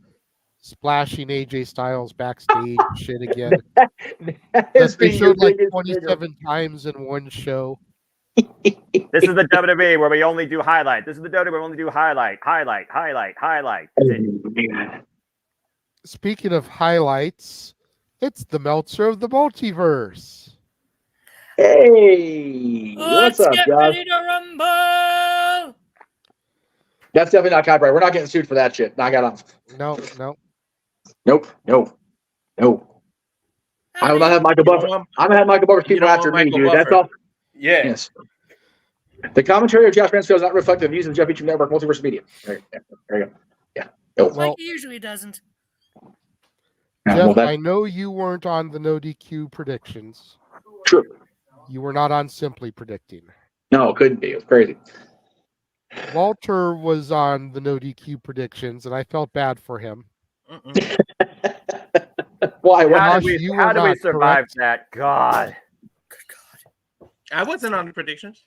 splashing AJ Styles backstage shit again. They showed like 27 times in one show. This is the WWE where we only do highlight. This is the WWE where we only do highlight. Speaking of highlights, it's the Meltzer of the Multiverse. Hey, what's up, get Josh? ready to rumble! That's definitely not copyright. We're not getting sued for that shit. Knock it off. No. Nope. I will not have Michael Buffer. I'm gonna have Michael Buffer people after me, dude. That's all. Yeah. Yes. The commentary of Josh Mansfield is not reflective of views of the Jeff Beacham Network Multiverse of Media. There you go. Yeah. Like he usually doesn't. Jeff, I know you weren't on the no DQ predictions. True. You were not on Simply Predicting. No, it couldn't be. It was crazy. Walter was on the no DQ predictions, and I felt bad for him. Why? How do we survive that? God. I wasn't on the predictions.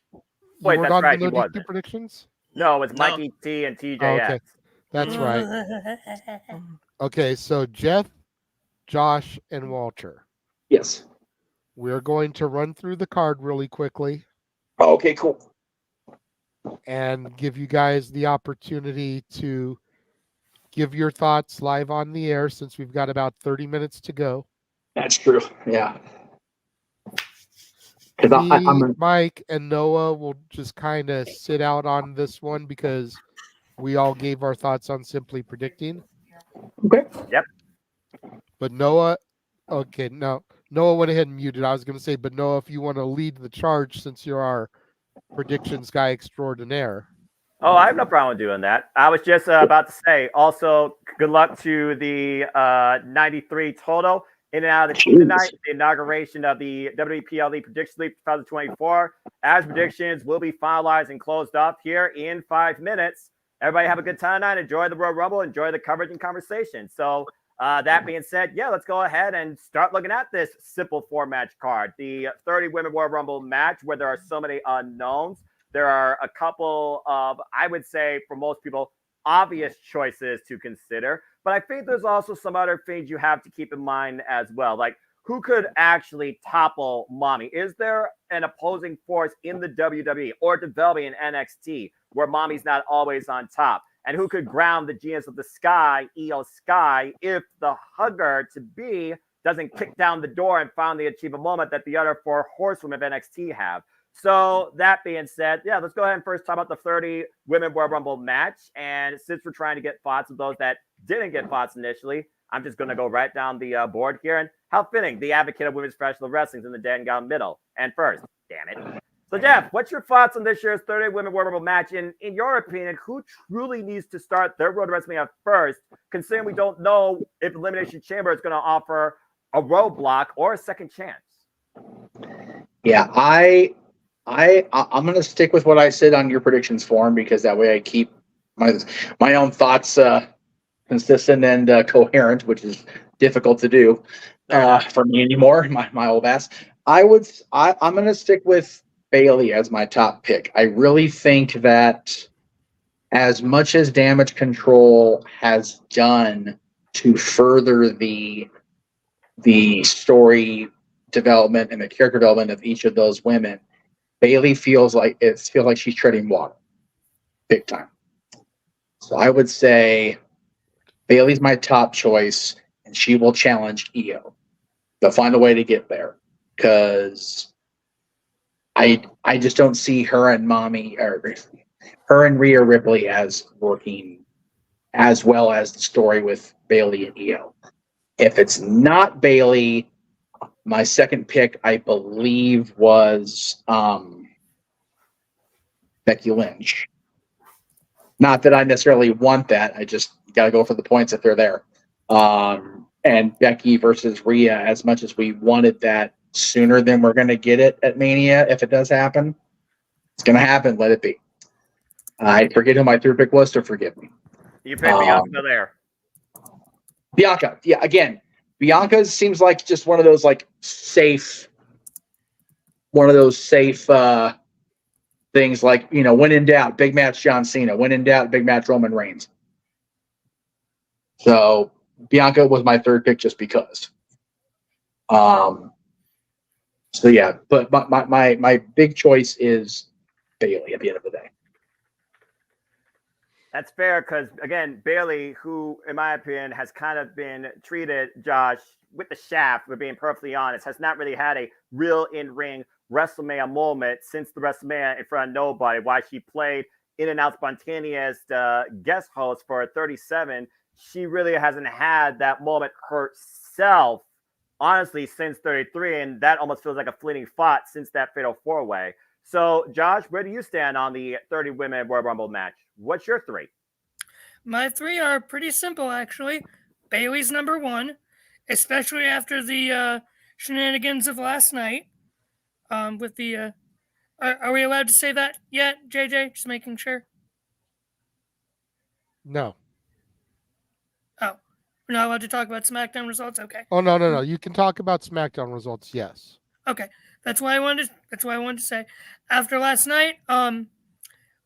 Wait, you that's on right. the He no wasn't. DQ predictions? No, it's Mikey T and TJX. Oh, okay. That's right. Okay, so Jeff, Josh, and Walter. Yes. We're going to run through the card really quickly. Okay, cool. And give you guys the opportunity to give your thoughts live on the air since we've got about 30 minutes to go. That's true. Yeah. Mike, and Noah will just kind of sit out on this one because we all gave our thoughts on Simply Predicting. Okay. Yep. But Noah, Noah went ahead and muted. I was going to say, but Noah, if you want to lead the charge since you're our predictions guy extraordinaire. Oh, I have no problem doing that. I was just about to say, also, good luck to the 93 total in and out of the team tonight. The inauguration of the WPLE Prediction League 2024. As predictions will be finalized and closed up here in 5 minutes. Everybody have a good time tonight. Enjoy the Royal Rumble. Enjoy the coverage and conversation. So that being said, yeah, let's go ahead and start looking at this simple 4-match card. The 30 Women Royal Rumble match where there are so many unknowns. There are a couple of, I would say, for most people, obvious choices to consider. But I think there's also some other things you have to keep in mind as well. Like, who could actually topple Mommy? Is there an opposing force in the WWE or developing in NXT where Mommy's not always on top? And who could ground the Genius of the Sky, Io Sky, if the hugger-to-be doesn't kick down the door and finally achieve a moment that the other 4 horsewomen of NXT have? So that being said, yeah, let's go ahead and first talk about the 30 Women Royal Rumble match. And since we're trying to get thoughts of those that didn't get thoughts initially, I'm just going to go right down the board here. And how fitting, the advocate of women's professional wrestling in the dead and gone middle. And first, damn it. So, Jeff, what's your thoughts on this year's 30 Women Royal Rumble match? In your opinion, who truly needs to start their road to WrestleMania first, considering we don't know if Elimination Chamber is going to offer a roadblock or a second chance? Yeah, I'm going to stick with what I said on your predictions form because that way I keep my own thoughts consistent and coherent, which is difficult to do for me anymore. My old ass. I'm going to stick with Bayley as my top pick. I really think that as much as Damage Control has done to further the story development and the character development of each of those women, Bayley feels like she's treading water, big time. So I would say Bayley's my top choice, and she will challenge Io. They'll find a way to get there because I just don't see her and Rhea Ripley as working as well as the story with Bayley and Io. If it's not Bayley, my second pick, I believe, was Becky Lynch. Not that I necessarily want that. I just got to go for the points if they're there. And Becky versus Rhea, as much as we wanted that sooner than we're going to get it at Mania, if it does happen, it's going to happen. Let it be. I forget who my third pick was, so forgive me. You picked Bianca there. Bianca. Yeah, again, Bianca seems like just one of those safe things like, when in doubt, big match John Cena. When in doubt, big match Roman Reigns. So Bianca was my third pick just because. So yeah, but my big choice is Bayley at the end of the day. That's fair because, again, Bayley, who, in my opinion, has kind of been treated, Josh, with the shaft, we're being perfectly honest, has not really had a real in-ring WrestleMania moment since the WrestleMania in front of nobody. While she played in and out spontaneous guest host for 37, she really hasn't had that moment herself, honestly, since 33, and that almost feels like a fleeting thought since that Fatal 4-Way. So, Josh, where do you stand on the 30 Women Royal Rumble match? What's your 3? My 3 are pretty simple, actually. Bayley's number 1, especially after the shenanigans of last night. With the, are we allowed to say that yet, JJ? Just making sure. No. Oh, we're not allowed to talk about SmackDown results. Okay. Oh no. You can talk about SmackDown results. Yes. Okay, that's why I wanted to say. After last night,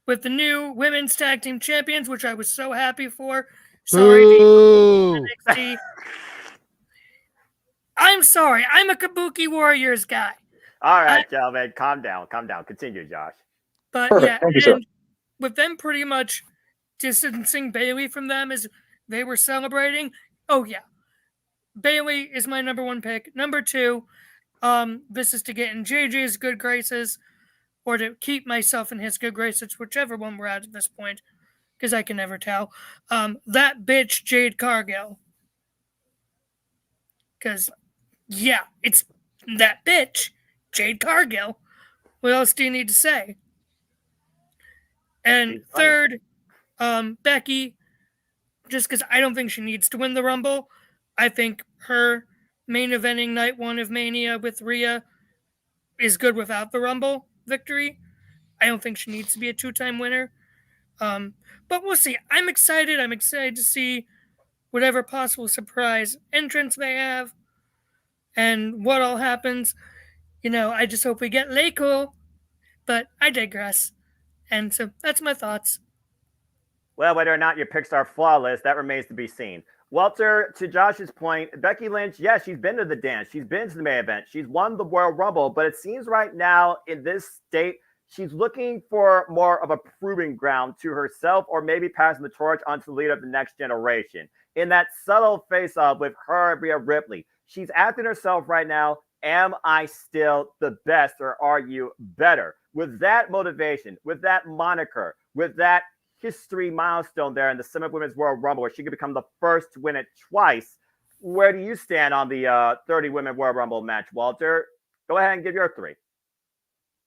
with the new women's tag team champions, which I was so happy for. Sorry, NXT. I'm sorry. I'm a Kabuki Warriors guy. All right, gentlemen, calm down. Continue, Josh. But Perfect. yeah, and with them pretty much distancing Bayley from them as they were celebrating. Oh yeah, Bayley is my number 1 pick. Number 2, this is to get in JJ's good graces, or to keep myself in his good graces, whichever one we're at this point, because I can never tell. That bitch Jade Cargill. Because, yeah, it's that bitch Jade Cargill. What else do you need to say? And third, Becky, just because I don't think she needs to win the Rumble. I think her main eventing night one of Mania with Rhea is good without the Rumble victory. I don't think she needs to be a two-time winner. But we'll see. I'm excited. I'm excited to see whatever possible surprise entrance they have and what all happens. I just hope we get Leiko, but I digress. And so that's my thoughts. Well, whether or not your picks are flawless, that remains to be seen. Walter, to Josh's point, Becky Lynch, yes, she's been to the dance. She's been to the main event. She's won the Royal Rumble, but it seems right now in this state, she's looking for more of a proving ground to herself or maybe passing the torch onto the leader of the next generation. In that subtle face-off with her and Rhea Ripley, she's asking herself right now, am I still the best or are you better? With that motivation, with that moniker, with that history milestone there in the Summit Women's World Rumble where she could become the first to win it twice, where do you stand on the 30 Women World Rumble match, Walter? Go ahead and give your three.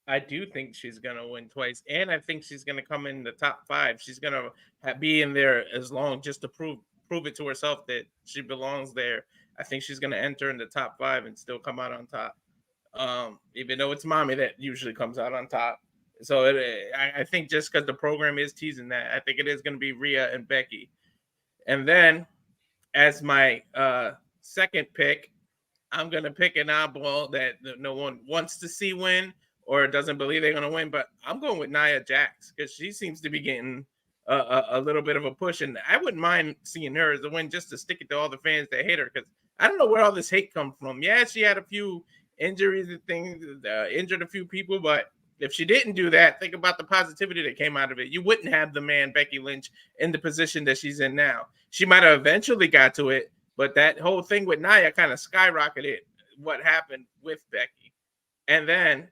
I do think she's going to win twice, and I think she's going to come in the top 5. She's going to be in there as long just to prove it to herself that she belongs there. I think she's going to enter in the top 5 and still come out on top, even though it's Mommy that usually comes out on top. So I think just because the program is teasing that, I think it is going to be Rhea and Becky. And then as my second pick, I'm going to pick an oddball that no one wants to see win or doesn't believe they're going to win. But I'm going with Nia Jax because she seems to be getting a little bit of a push. And I wouldn't mind seeing her as a win just to stick it to all the fans that hate her, because I don't know where all this hate comes from. Yeah, she had a few injuries and things, injured a few people, but if she didn't do that, think about the positivity that came out of it. You wouldn't have the man Becky Lynch in the position that she's in now. She might have eventually got to it, but that whole thing with Nia kind of skyrocketed what happened with Becky. And then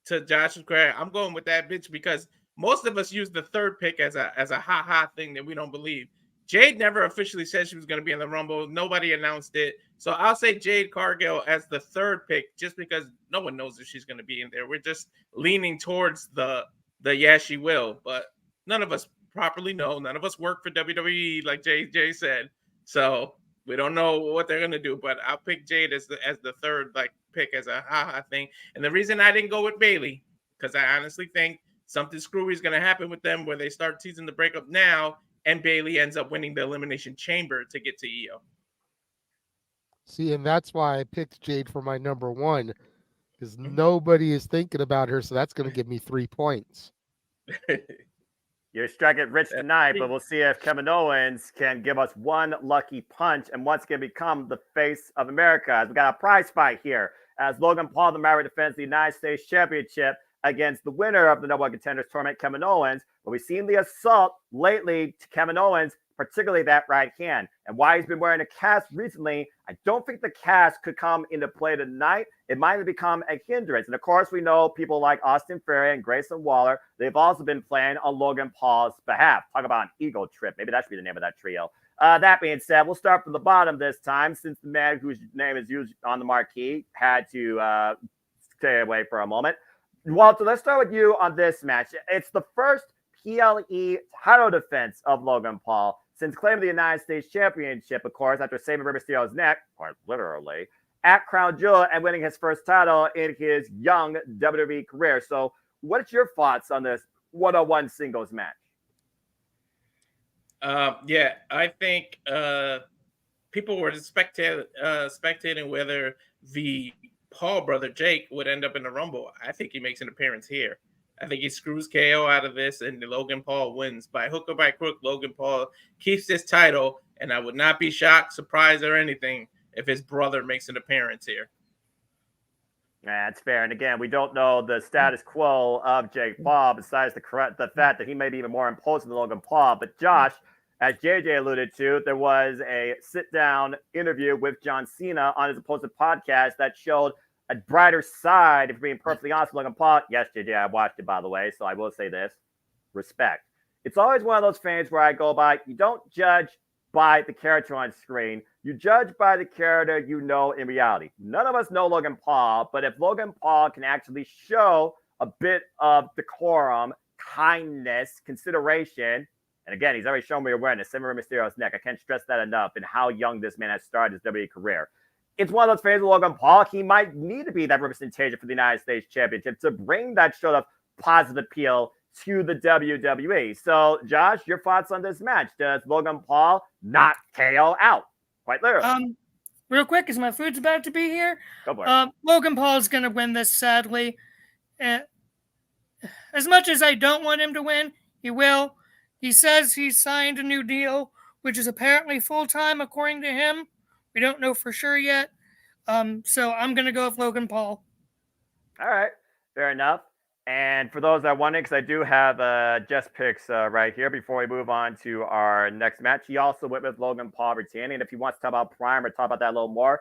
to Josh's credit, I'm going with that bitch because most of us use the third pick as a ha-ha thing that we don't believe. Jade never officially said she was going to be in the Rumble. Nobody announced it. So I'll say Jade Cargill as the third pick just because no one knows if she's going to be in there. We're just leaning towards the yeah, she will. But none of us properly know. None of us work for WWE like Jay said. So we don't know what they're going to do. But I'll pick Jade as the third pick as a ha-ha thing. And the reason I didn't go with Bayley, because I honestly think something screwy is going to happen with them where they start teasing the breakup now, and Bayley ends up winning the Elimination Chamber to get to EO. See, and that's why I picked Jade for my number 1, because nobody is thinking about her, so that's going to give me 3 points. You're striking rich tonight, but we'll see if Kevin Owens can give us one lucky punch and what's going to become the face of America. As we got a prize fight here as Logan Paul, the Maverick, defends the United States Championship against the winner of the No. Contenders Tournament, Kevin Owens. But we've seen the assault lately to Kevin Owens, particularly that right hand. And why he's been wearing a cast recently, I don't think the cast could come into play tonight. It might have become a hindrance. And of course, we know people like Austin Theory and Grayson Waller, they've also been playing on Logan Paul's behalf. Talk about an ego trip. Maybe that should be the name of that trio. That being said, we'll start from the bottom this time, since the man whose name is used on the marquee had to stay away for a moment. Walter, let's start with you on this match. It's the first PLE title defense of Logan Paul since claiming the United States Championship, of course, after saving Rey Mysterio's neck, quite literally, at Crown Jewel and winning his first title in his young WWE career. So what's your thoughts on this one-on-one singles match? Yeah, I think people were spectating whether the Paul brother Jake would end up in the Rumble. I think he makes an appearance here. I think he screws KO out of this, and Logan Paul wins. By hook or by crook, Logan Paul keeps this title, and I would not be shocked, surprised, or anything if his brother makes an appearance here. That's fair. And again, we don't know the status quo of Jake Paul, besides the fact that he may be even more imposing than Logan Paul. But Josh, as JJ alluded to, there was a sit-down interview with John Cena on his opposite podcast that showed a brighter side, if being perfectly honest, Logan Paul. Yes, JJ, I watched it, by the way, so I will say this. Respect. It's always one of those things where I go by, you don't judge by the character on screen. You judge by the character you know in reality. None of us know Logan Paul, but if Logan Paul can actually show a bit of decorum kindness, consideration. And again, he's already shown me awareness. Similar to Mysterio's neck. I can't stress that enough and how young this man has started his WWE career. It's one of those phases of Logan Paul. He might need to be that representation for the United States Championship to bring that sort of positive appeal to the WWE. So, Josh, your thoughts on this match? Does Logan Paul not KO out? Quite literally. Real quick, because my food's about to be here. Go for it. Logan Paul's going to win this, sadly. As much as I don't want him to win, he will. He says he signed a new deal, which is apparently full-time, according to him. We don't know for sure yet. So I'm going to go with Logan Paul. All right. Fair enough. And for those that are wondering, because I do have Jess picks right here before we move on to our next match. He also went with Logan Paul retaining. And if he wants to talk about Prime or talk about that a little more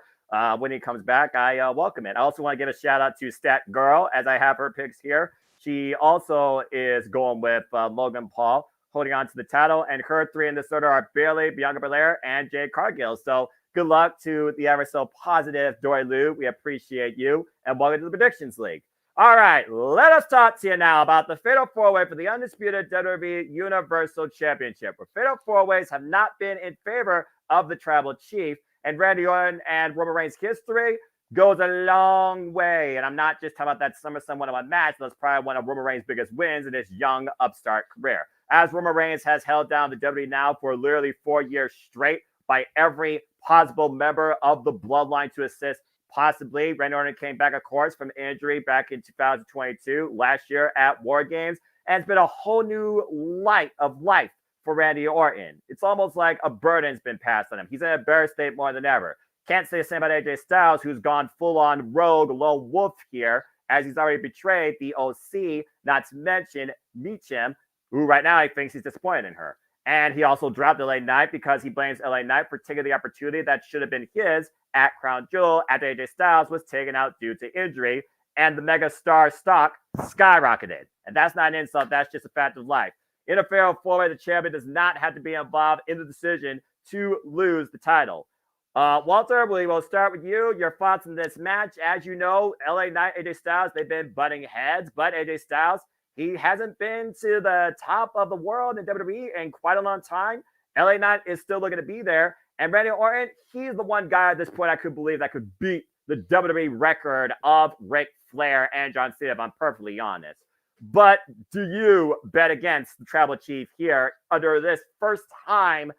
when he comes back, I welcome it. I also want to give a shout out to Stat Girl, as I have her picks here. She also is going with Logan Paul, holding on to the title. And her three in this order are Bayley, Bianca Belair, and Jade Cargill. So good luck to the ever so positive Dory Lou. We appreciate you. And welcome to the Predictions League. All right, let us talk to you now about the Fatal 4-Way for the undisputed WWE Universal Championship, where Fatal 4-Ways have not been in favor of the Tribal Chief. And Randy Orton and Roman Reigns' history goes a long way. And I'm not just talking about that SummerSlam one-on-one match. That's probably one of Roman Reigns' biggest wins in his young upstart career. As Roman Reigns has held down the WWE now for literally 4 years straight by every possible member of the bloodline to assist. Possibly, Randy Orton came back, of course, from injury back in 2022, last year at War Games, and it's been a whole new light of life for Randy Orton. It's almost like a burden's been passed on him. He's in a better state more than ever. Can't say the same about AJ Styles, who's gone full-on rogue lone wolf here, as he's already betrayed the OC, not to mention Meacham, who right now he thinks he's disappointed in her. And he also dropped LA Knight because he blames LA Knight for taking the opportunity that should have been his at Crown Jewel after AJ Styles was taken out due to injury, and the mega star stock skyrocketed. And that's not an insult, that's just a fact of life. In a Fatal 4-Way, the champion does not have to be involved in the decision to lose the title. Walter, we will start with you. Your thoughts on this match. As you know, LA Knight, AJ Styles, they've been butting heads, but AJ Styles, he hasn't been to the top of the world in WWE in quite a long time. LA Knight is still looking to be there. And Randy Orton, he's the one guy at this point I could believe that could beat the WWE record of Ric Flair and John Cena, if I'm perfectly honest. But do you bet against the Tribal Chief here under this first time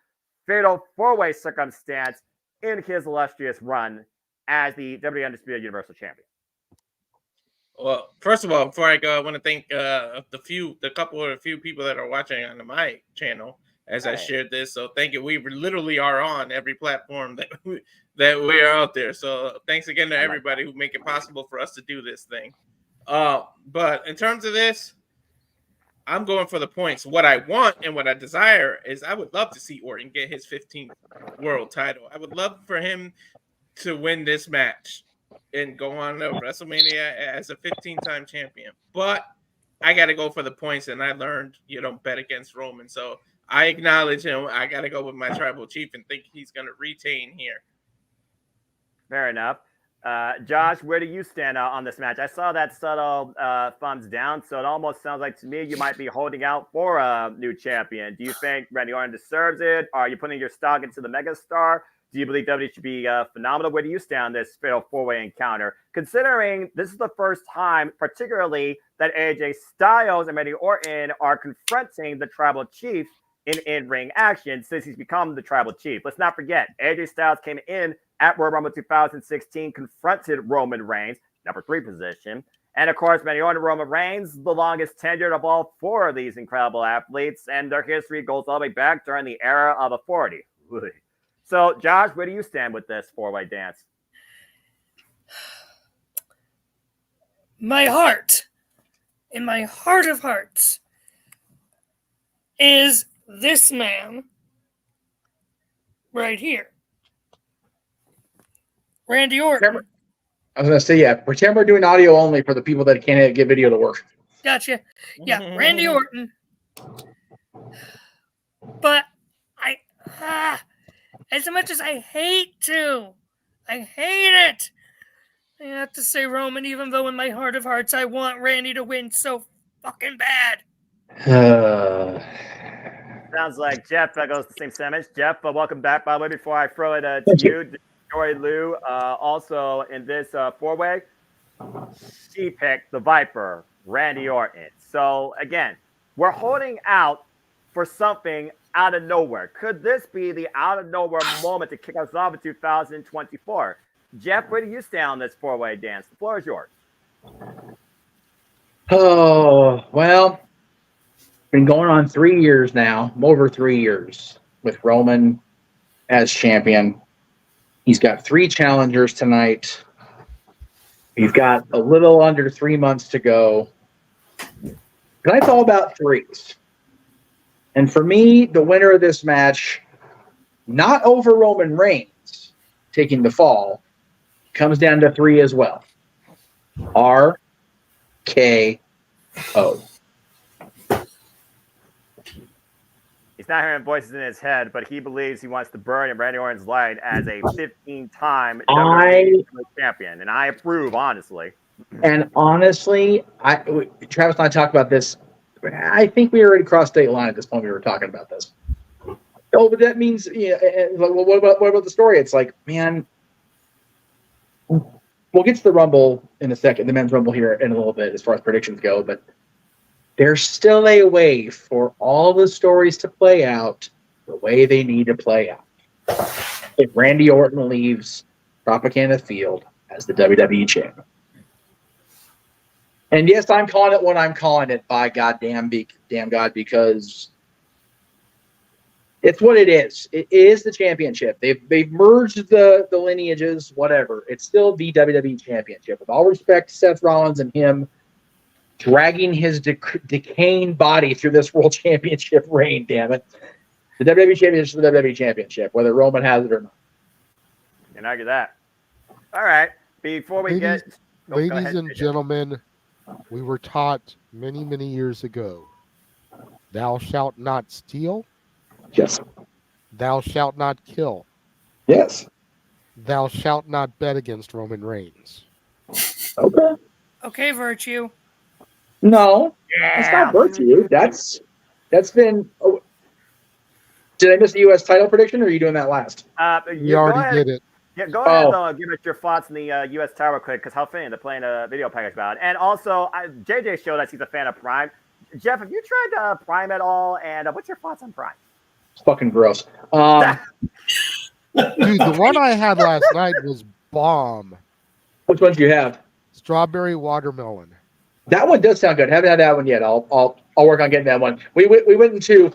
Fatal 4-Way circumstance in his illustrious run as the WWE Undisputed Universal Champion? Well, first of all, before I go, I want to thank the few people that are watching on my channel as I shared this. So thank you. We literally are on every platform that we are out there. So thanks again to everybody who make it possible for us to do this thing. But in terms of this, I'm going for the points. What I want and what I desire is I would love to see Orton get his 15th world title. I would love for him to win this match and go on to WrestleMania as a 15-time champion. But I got to go for the points, and I learned you don't bet against Roman. So I acknowledge him. I got to go with my Tribal Chief and think he's going to retain here. Fair enough. Josh, where do you stand on this match? I saw that subtle thumbs down, so it almost sounds like to me you might be holding out for a new champion. Do you think Randy Orton deserves it? Are you putting your stock into the megastar? Do you believe WWE should be phenomenal? Where do you stand on this Fatal 4-Way encounter? Considering this is the first time, particularly, that AJ Styles and Randy Orton are confronting the Tribal Chief in-ring action since he's become the Tribal Chief. Let's not forget, AJ Styles came in at Royal Rumble 2016, confronted Roman Reigns, number 3 position. And of course, Randy Orton and Roman Reigns, the longest tenured of all 4 of these incredible athletes, and their history goes all the way back during the era of authority. So, Josh, where do you stand with this 4-way dance? My heart, in my heart of hearts, is this man right here. Randy Orton. I was going to say, yeah, pretend we're doing audio only for the people that can't get video to work. Gotcha. Yeah, Randy Orton. But as much as I hate it. I have to say Roman, even though in my heart of hearts I want Randy to win so fucking bad. Sounds like Jeff goes the same sentence. Jeff, welcome back. By the way, before I throw it to you, Joy Lou, also in this four-way, she picked the Viper, Randy Orton. So again, we're holding out for something out of nowhere. Could this be the out of nowhere moment to kick us off in 2024? Jeff, where do you stand on this four-way dance? The floor is yours. Oh, well, been going on 3 years now, over 3 years with Roman as champion. He's got 3 challengers tonight. He's got a little under 3 months to go. Tonight's all about threes. And for me, the winner of this match, not over Roman Reigns taking the fall, comes down to 3 as well. RKO. He's not hearing voices in his head, but he believes he wants to burn Randy Orton's light as a 15-time WWE champion, and I approve, honestly. And honestly, Travis and I talked about this. I think we already crossed state line at this point. We were talking about this. Oh, but that means, what about the story? It's like, man, we'll get to the Rumble in a second, the men's Rumble here in a little bit as far as predictions go, but there's still a way for all the stories to play out the way they need to play out. If Randy Orton leaves Tropicana Field as the WWE champion. And yes, I'm calling it what I'm calling it, by damn God, because it's what it is. It is the championship. They've merged the lineages, whatever. It's still the WWE championship. With all respect to Seth Rollins and him dragging his decaying body through this world championship reign, damn it. The WWE championship is the WWE championship, whether Roman has it or not. Can't argue that. All right. Before we Ladies and gentlemen, we were taught many, many years ago, thou shalt not steal. Yes. Thou shalt not kill. Yes. Thou shalt not bet against Roman Reigns. Okay. Okay, Virtue. No, that's not virtue. That's been. Oh, did I miss the U.S. title prediction, or are you doing that last? You already did it. Yeah, go ahead, though. Give us your thoughts on the U.S. title real quick, because how fitting they're playing a video package about it. And also, JJ showed us he's a fan of Prime. Jeff, have you tried Prime at all? And what's your thoughts on Prime? It's fucking gross. Dude, the one I had last night was bomb. Which one do you have? Strawberry watermelon. That one does sound good. Haven't had that one yet. I'll work on getting that one. We went into.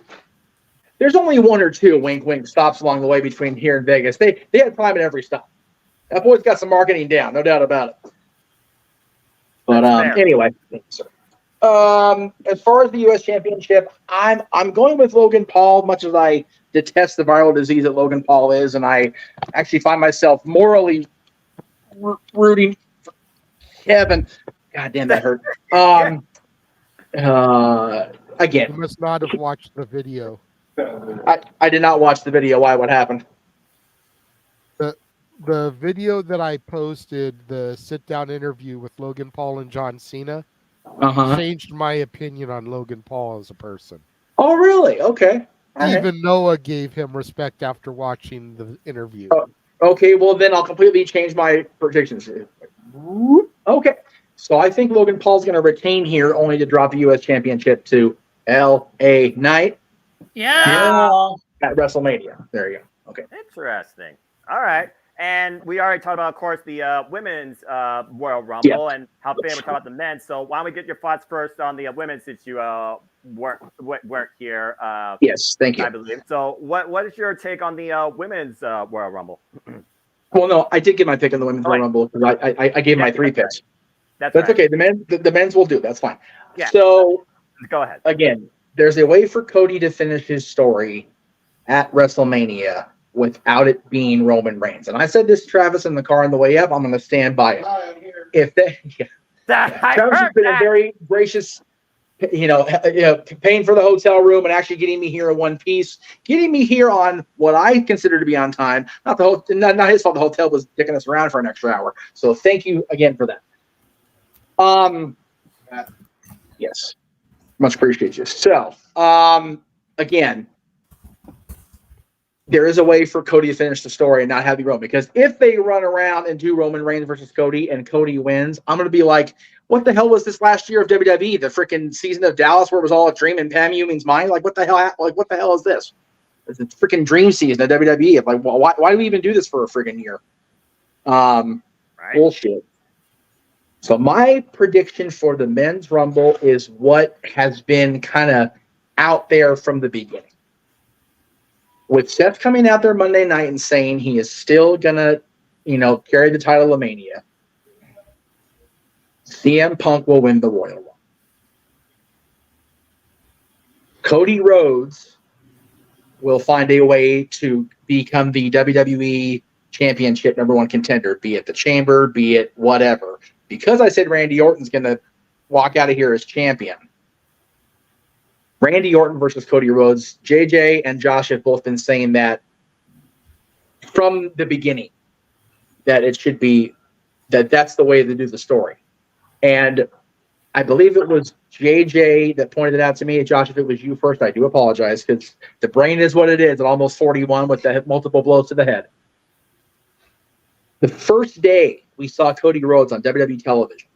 There's only 1 or 2 wink wink stops along the way between here and Vegas. They had Prime at every stop. That boy's got some marketing down, no doubt about it. But anyway, as far as the U.S. Championship, I'm going with Logan Paul. Much as I detest the viral disease that Logan Paul is, and I actually find myself morally rooting for Kevin. God damn, that hurt. Again, you must not have watched the video. I did not watch the video. Why? What happened? The video that I posted, the sit-down interview with Logan Paul and John Cena, changed my opinion on Logan Paul as a person. Oh, really? Okay. Even Noah gave him respect after watching the interview. Okay, well, then I'll completely change my predictions. Okay. So I think Logan Paul's going to retain here, only to drop the U.S. Championship to L.A. Knight. Yeah. At WrestleMania. There you go. Okay. Interesting. All right. And we already talked about, of course, the women's Royal Rumble and how we're talking about the men. So why don't we get your thoughts first on the women's, since you weren't here? Yes, thank you. I believe. So what is your take on the women's Royal Rumble? Well, no, I did give my pick on the women's Royal Rumble because I gave my 3 picks. That's right. Okay. The men's will do. That's fine. Yeah. So go ahead. Again, there's a way for Cody to finish his story at WrestleMania without it being Roman Reigns. And I said this to Travis in the car on the way up. I'm going to stand by it. If they, Travis has been a very gracious, paying for the hotel room and actually getting me here in one piece, getting me here on what I consider to be on time. Not his fault. The hotel was dicking us around for an extra hour. So thank you again for that. Yes. Much appreciate you. So, again, there is a way for Cody to finish the story and not have the Roman. Because if they run around and do Roman Reigns versus Cody and Cody wins, I'm going to be like, what the hell was this last year of WWE? The freaking season of Dallas where it was all a dream and Pam Ewing's mind? Like, what the hell? Like, what the hell is this? It's a freaking dream season of WWE. Like, why do we even do this for a freaking year? Bullshit. So my prediction for the men's rumble is what has been kind of out there from the beginning. With Seth coming out there Monday night and saying he is still gonna, carry the title of Mania, CM Punk will win the Royal Rumble. Cody Rhodes will find a way to become the WWE Championship #1 contender, be it the Chamber, be it whatever. Because I said Randy Orton's going to walk out of here as champion. Randy Orton versus Cody Rhodes. JJ and Josh have both been saying that from the beginning, that it should be that's the way to do the story. And I believe it was JJ that pointed it out to me. Josh, if it was you first, I do apologize because the brain is what it is at almost 41 with the multiple blows to the head. The first day we saw Cody Rhodes on WWE television,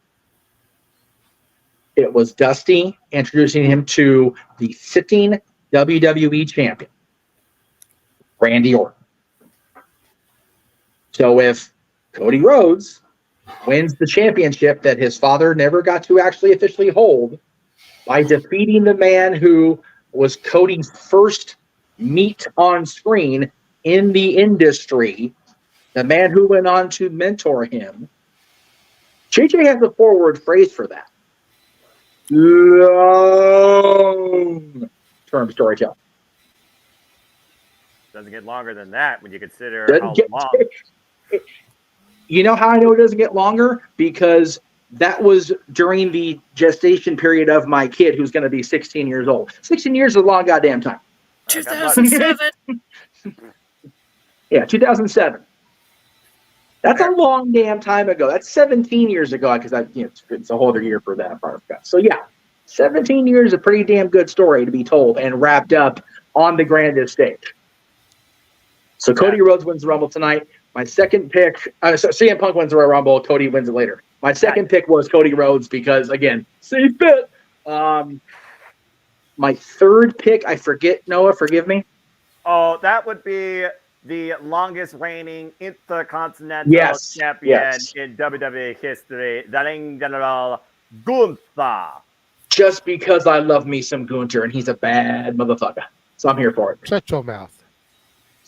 it was Dusty introducing him to the sitting WWE champion, Randy Orton. So if Cody Rhodes wins the championship that his father never got to actually officially hold by defeating the man who was Cody's first meet on screen in the industry, the man who went on to mentor him, JJ has a forward phrase for that. Long-term storytelling. Doesn't get longer than that when you consider how long. You know how I know it doesn't get longer? Because that was during the gestation period of my kid who's going to be 16 years old. 16 years is a long goddamn time. 2007. Yeah, 2007. That's a long damn time ago. That's 17 years ago because it's a whole other year for that part of that. So yeah, 17 years is a pretty damn good story to be told and wrapped up on the grandest stage. So Cody Rhodes wins the Rumble tonight. My second pick, CM Punk wins the Royal Rumble. Cody wins it later. My second pick was Cody Rhodes because, again, safe bet. My third pick, I forget. Noah, forgive me. Oh, that would be the longest reigning Intercontinental Champion in WWE history, the Ring General Gunther. Just because I love me some Gunther, and he's a bad motherfucker. So I'm here for it. Shut your mouth.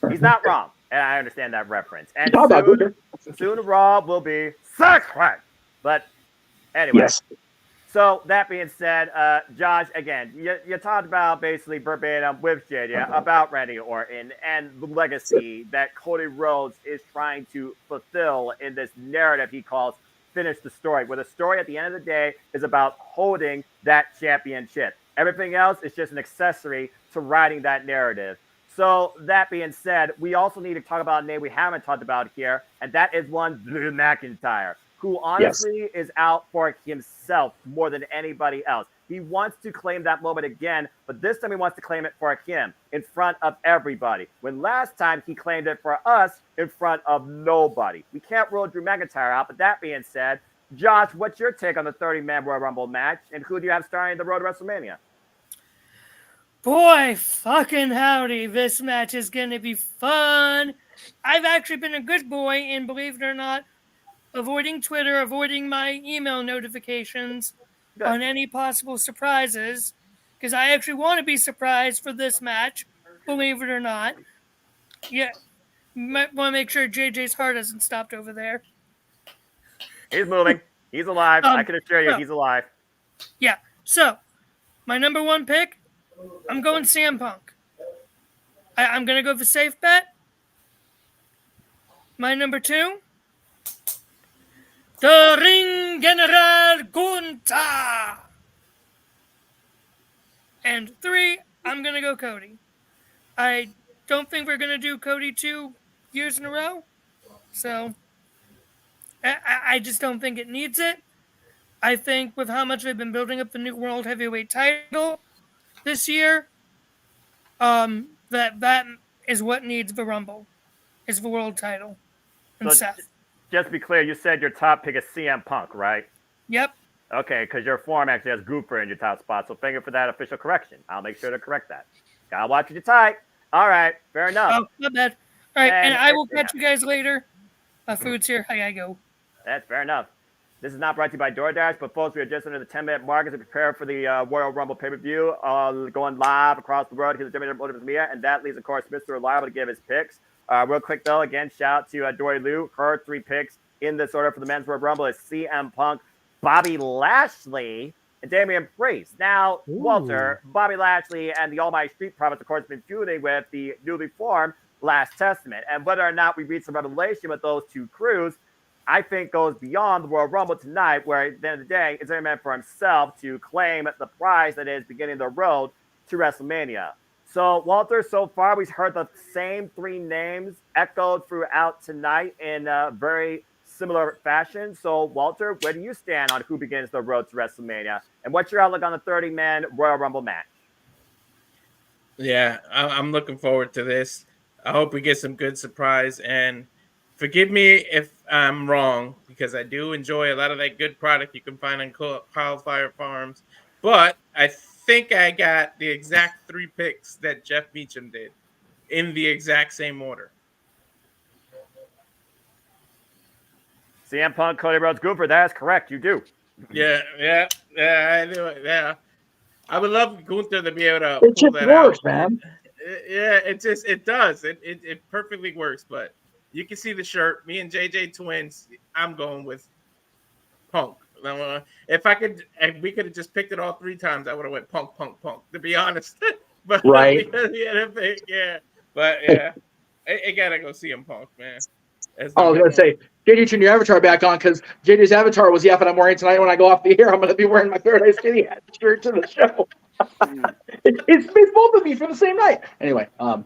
He's not wrong, and I understand that reference. And soon Raw will be sacred. But anyway. Yes. So that being said, Josh, again, you talked about basically verbatim with JJ about Randy Orton and the legacy that Cody Rhodes is trying to fulfill in this narrative he calls Finish the Story, where the story at the end of the day is about holding that championship. Everything else is just an accessory to writing that narrative. So that being said, we also need to talk about a name we haven't talked about here, and that is one Drew McIntyre, who honestly is out for himself more than anybody else. He wants to claim that moment again, but this time he wants to claim it for him in front of everybody. When last time he claimed it for us in front of nobody. We can't rule Drew McIntyre out, but that being said, Josh, what's your take on the 30-man Royal Rumble match, and who do you have starring the road to WrestleMania? Boy, fucking howdy, this match is going to be fun. I've actually been a good boy, and believe it or not, avoiding Twitter, avoiding my email notifications on any possible surprises, because I actually want to be surprised for this match, believe it or not. Yeah, want to make sure JJ's heart hasn't stopped over there. He's moving. He's alive. I can assure you, he's alive. Yeah, so, my number one pick, I'm going CM Punk. I'm going to go for safe bet. My number two, the Ring General Gunther. And three, I'm going to go Cody. I don't think we're going to do Cody 2 years in a row. So, I just don't think it needs it. I think with how much they've been building up the new World Heavyweight title this year, that is what needs the Rumble, is the world title. And So Seth. just to be clear, you said your top pick is CM Punk, right? Yep. Okay, because your form actually has Gooper in your top spot, so thank you for that official correction. I'll make sure to correct that. Gotta watch what you type. All right, fair enough. Oh, not bad. All right, and I will catch you guys later. Food's here. I gotta go. That's fair enough. This is not brought to you by DoorDash, but folks, we are just under the 10-minute mark as we prepare for the Royal Rumble pay-per-view, going live across the world here at JMN Multiverse of Media, and that leaves, of course, Mr. Reliable to give his picks. Real quick, though, again, shout out to Dory Lou. Her 3 picks in this order for the Men's Royal Rumble is CM Punk, Bobby Lashley, and Damian Priest. Now, Walter, Bobby Lashley, and the Almighty Street Profits, of course, been feuding with the newly formed Last Testament. And whether or not we reach a revelation with those two crews, I think goes beyond the Royal Rumble tonight, where at the end of the day, it's only meant for himself to claim the prize that is beginning the road to WrestleMania. So, Walter, so far we've heard the same 3 names echoed throughout tonight in a very similar fashion. So, Walter, where do you stand on who begins the road to WrestleMania? And what's your outlook on the 30-man Royal Rumble match? Yeah, I'm looking forward to this. I hope we get some good surprise. And forgive me if I'm wrong, because I do enjoy a lot of that good product you can find on Wildfire Farms. But I think I got the exact 3 picks that Jeff Meacham did in the exact same order. CM Punk, Cody Rhodes, Gooper. That is correct. You do. Yeah, I do it. Yeah, I would love Gunther to be able to It pull just that works, out. man. Yeah, it does. It perfectly works. But you can see the shirt. Me and JJ twins. I'm going with Punk. If we could have just picked it all 3 times, I would have went Punk. To be honest, but Right. yeah. But yeah, I gotta go see him, Punk, man. I was going to say, JJ, turn your avatar back on, because JJ's avatar was the outfit I'm wearing tonight. When I go off the air, I'm going to be wearing my Paradise Kitty hat shirt to the show. It's both of me for the same night. Anyway. Yeah.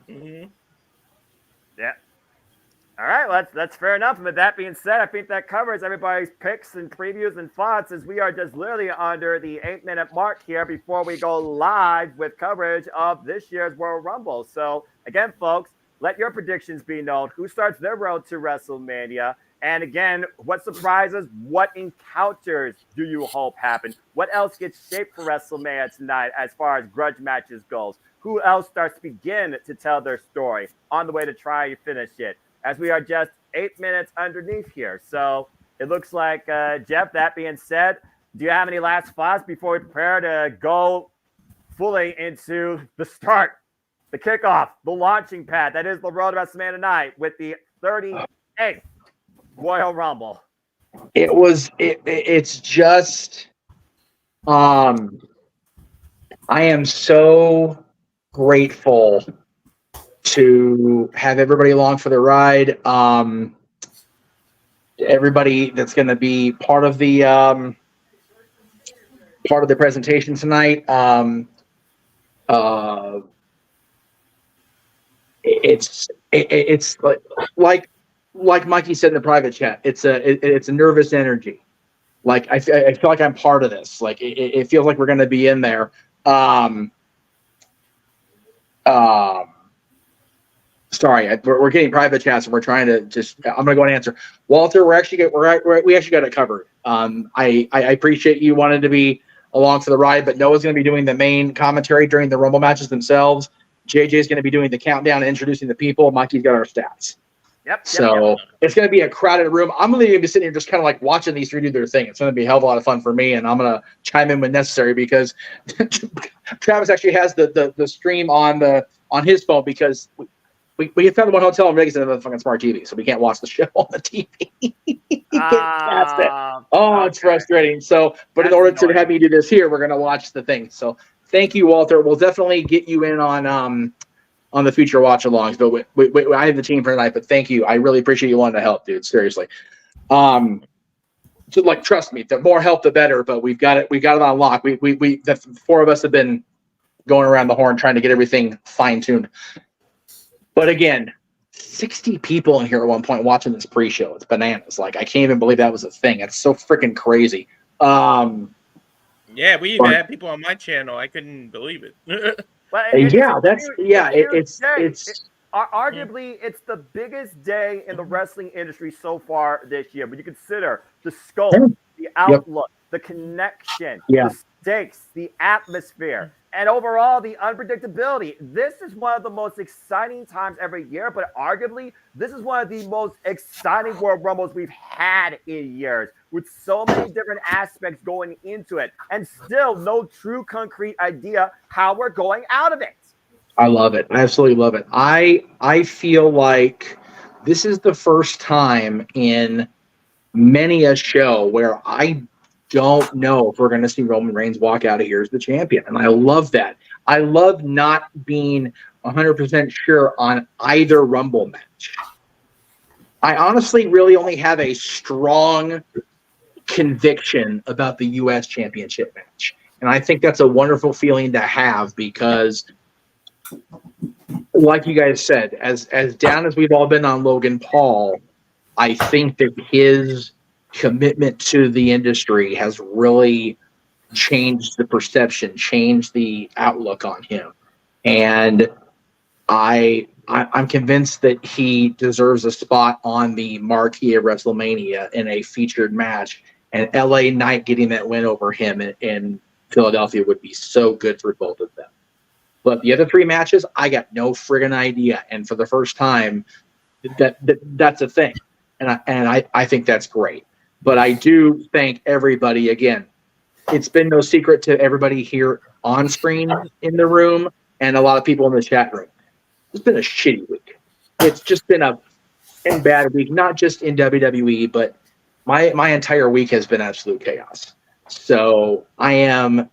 All right, well, that's fair enough. And with that being said, I think that covers everybody's picks and previews and thoughts, as we are just literally under the 8-minute mark here before we go live with coverage of this year's Royal Rumble. So, again, folks, let your predictions be known. Who starts their road to WrestleMania? And again, what surprises, what encounters do you hope happen? What else gets shaped for WrestleMania tonight as far as grudge matches goes? Who else starts to begin to tell their story on the way to try to finish it? As we are just 8 minutes underneath here. So it looks like, Jeff, that being said, do you have any last thoughts before we prepare to go fully into the start, the kickoff, the launching pad? That is the road to WrestleMania tonight with the 38th Royal Rumble. It's just, I am so grateful to have everybody along for the ride. Everybody that's going to be part of the presentation tonight. It's like Mikey said in the private chat. It's a nervous energy. Like I feel like I'm part of this. Like it feels like we're going to be in there. Sorry, we're getting private chats and we're trying to just. I'm gonna go and answer. Walter, we actually got it covered. I appreciate you wanting to be along for the ride, but Noah's gonna be doing the main commentary during the Rumble matches themselves. JJ's gonna be doing the countdown and introducing the people. Mikey's got our stats. Yep. So it's gonna be a crowded room. I'm gonna be sitting here just kind of like watching these 3 do their thing. It's gonna be a hell of a lot of fun for me, and I'm gonna chime in when necessary because Travis actually has the stream on his phone because. We found one hotel in Vegas and have a fucking smart TV, so we can't watch the show on the TV. It's frustrating. So, but in order to have me do this here, we're gonna watch the thing. So, thank you, Walter. We'll definitely get you in on the future watch-alongs. But I have the team for tonight. But thank you. I really appreciate you wanting to help, dude. Seriously. So, like, trust me. The more help, the better. But we've got it. We got it on lock. The 4 of us have been going around the horn trying to get everything fine-tuned. But again, 60 people in here at one point watching this pre-show. It's bananas. Like, I can't even believe that was a thing. It's so freaking crazy. Yeah, we even had people on my channel. I couldn't believe it. Arguably, it's the biggest day in the wrestling industry so far this year. When you consider the scope, the outlook, the connection, the stakes, the atmosphere, and overall the unpredictability. This is one of the most exciting times every year, but arguably, this is one of the most exciting World Rumbles we've had in years, with so many different aspects going into it, and still no true concrete idea how we're going out of it. I love it. I absolutely love it. I feel like this is the first time in many a show where I don't know if we're going to see Roman Reigns walk out of here as the champion. And I love that. I love not being 100% sure on either Rumble match. I honestly really only have a strong conviction about the U.S. Championship match. And I think that's a wonderful feeling to have because, like you guys said, as down as we've all been on Logan Paul, I think that his commitment to the industry has really changed the perception, changed the outlook on him. And I'm convinced that he deserves a spot on the marquee of WrestleMania in a featured match. And LA Knight getting that win over him in Philadelphia would be so good for both of them. But the other three matches, I got no friggin' idea. And for the first time, that's a thing. And I think that's great. But I do thank everybody again. It's been no secret to everybody here on screen in the room and a lot of people in the chat room. It's been a shitty week. It's just been a bad week, not just in WWE, but my entire week has been absolute chaos. So I am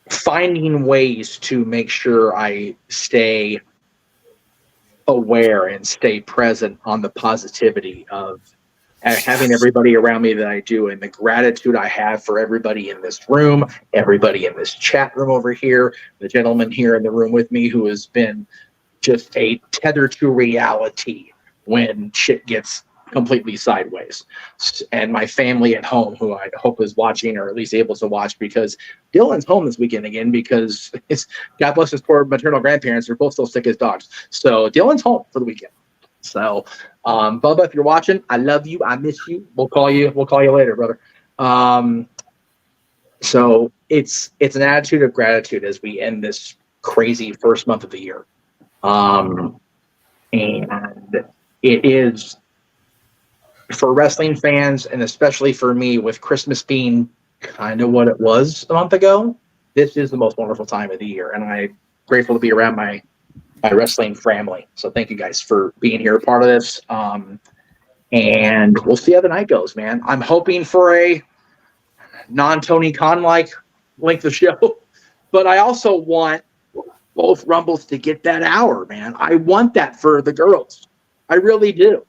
finding ways to make sure I stay aware and stay present on the positivity of having everybody around me that I do, and the gratitude I have for everybody in this room, everybody in this chat room over here, the gentleman here in the room with me who has been just a tether to reality when shit gets completely sideways, and my family at home who I hope is watching or at least able to watch, because Dylan's home this weekend again because it's God bless his poor maternal grandparents, they're both still sick as dogs, so Dylan's home for the weekend. So Bubba, if you're watching, I love you, I miss you, we'll call you later, brother. So it's an attitude of gratitude as we end this crazy first month of the year, and it is for wrestling fans, and especially for me, with Christmas being kind of what it was a month ago, this is the most wonderful time of the year, and I'm grateful to be around my wrestling family. So thank you guys for being here, part of this, and we'll see how the night goes, man. I'm hoping for a non-Tony Khan-like length of show, but I also want both Rumbles to get that hour, man. I want that for the girls. I really do.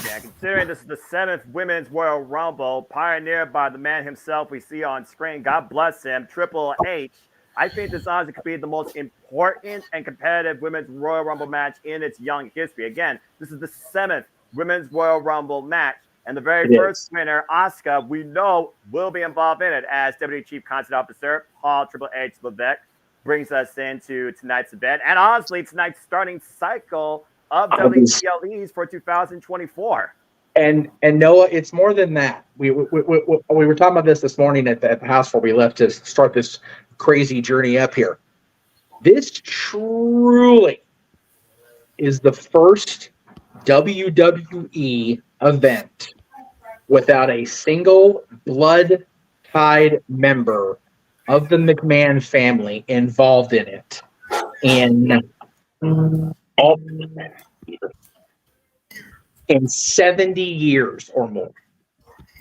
Yeah, considering this is the 7th Women's Royal Rumble, pioneered by the man himself we see on screen, God bless him, Triple H, I think this honestly could be the most important and competitive Women's Royal Rumble match in its young history. Again, this is the 7th Women's Royal Rumble match, and the very first winner, Asuka, we know will be involved in it as WWE Chief Content Officer Paul Triple H Levesque brings us into tonight's event, and honestly, tonight's starting cycle of WCLEs for 2024. And Noah, it's more than that. We were talking about this morning at the house before we left to start this crazy journey up here. This truly is the first WWE event without a single blood-tied member of the McMahon family involved in it. In 70 years or more,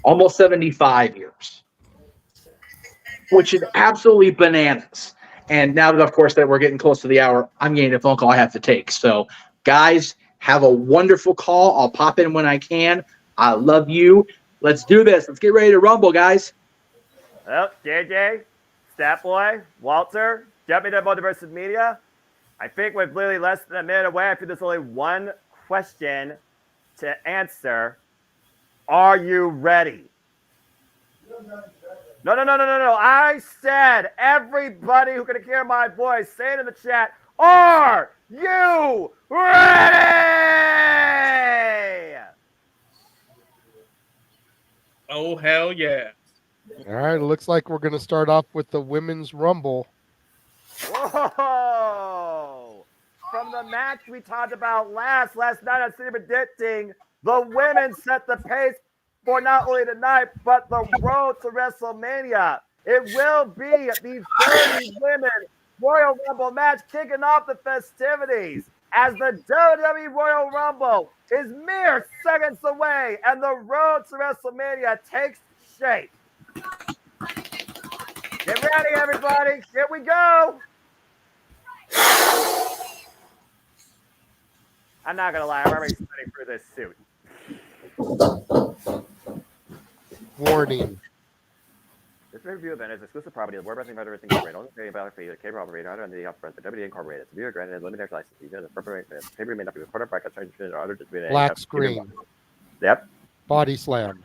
almost 75 years, which is absolutely bananas. And now that, of course, that we're getting close to the hour, I'm getting a phone call I have to take. So, guys, have a wonderful call. I'll pop in when I can. I love you. Let's do this. Let's get ready to rumble, guys. Well, JJ, Statboy, Walter, JMN Multiverse of Media. I think we're literally less than a minute away. I think there's only one question to answer. Are you ready? No. I said everybody who can hear my voice, say it in the chat. Are you ready? Oh, hell yeah. All right, it looks like we're going to start off with the Women's Rumble. Whoa! From the match we talked about last night on City Predicting, the women set the pace for not only tonight, but the road to WrestleMania. It will be the 30 women Royal Rumble match kicking off the festivities as the WWE Royal Rumble is mere seconds away and the road to WrestleMania takes shape. Get ready, everybody. Here we go. I'm not going to lie. I'm already sweating through this suit. Warning. This review event is exclusive property of World Wrestling Federation Incorporated. Only paying value for the cable operator under the upfront, the WWE Incorporated. To be granted and limited license. The pay-per-view may not be recorded, broadcast, transmitted, or other distributed. Black screen. Yep. Body slam.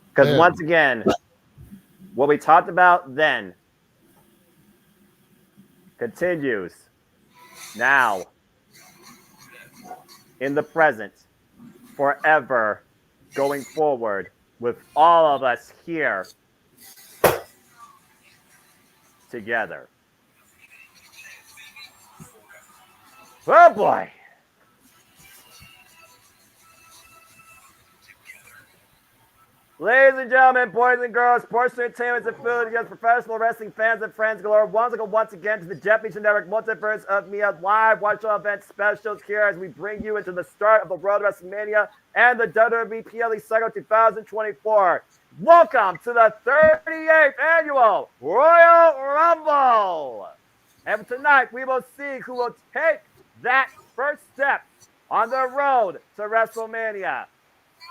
Because once again, what we talked about then continues now, in the present, forever, going forward, with all of us here together. Oh boy. Ladies and gentlemen, boys and girls, sports entertainment affiliates, professional wrestling fans and friends galore, once again to the Jeff Meacham Network Multiverse of Media live watch event specials here as we bring you into the start of the Road to WrestleMania and the WWE PLE Cycle 2024. Welcome to the 38th annual Royal Rumble. And tonight we will see who will take that first step on the road to WrestleMania.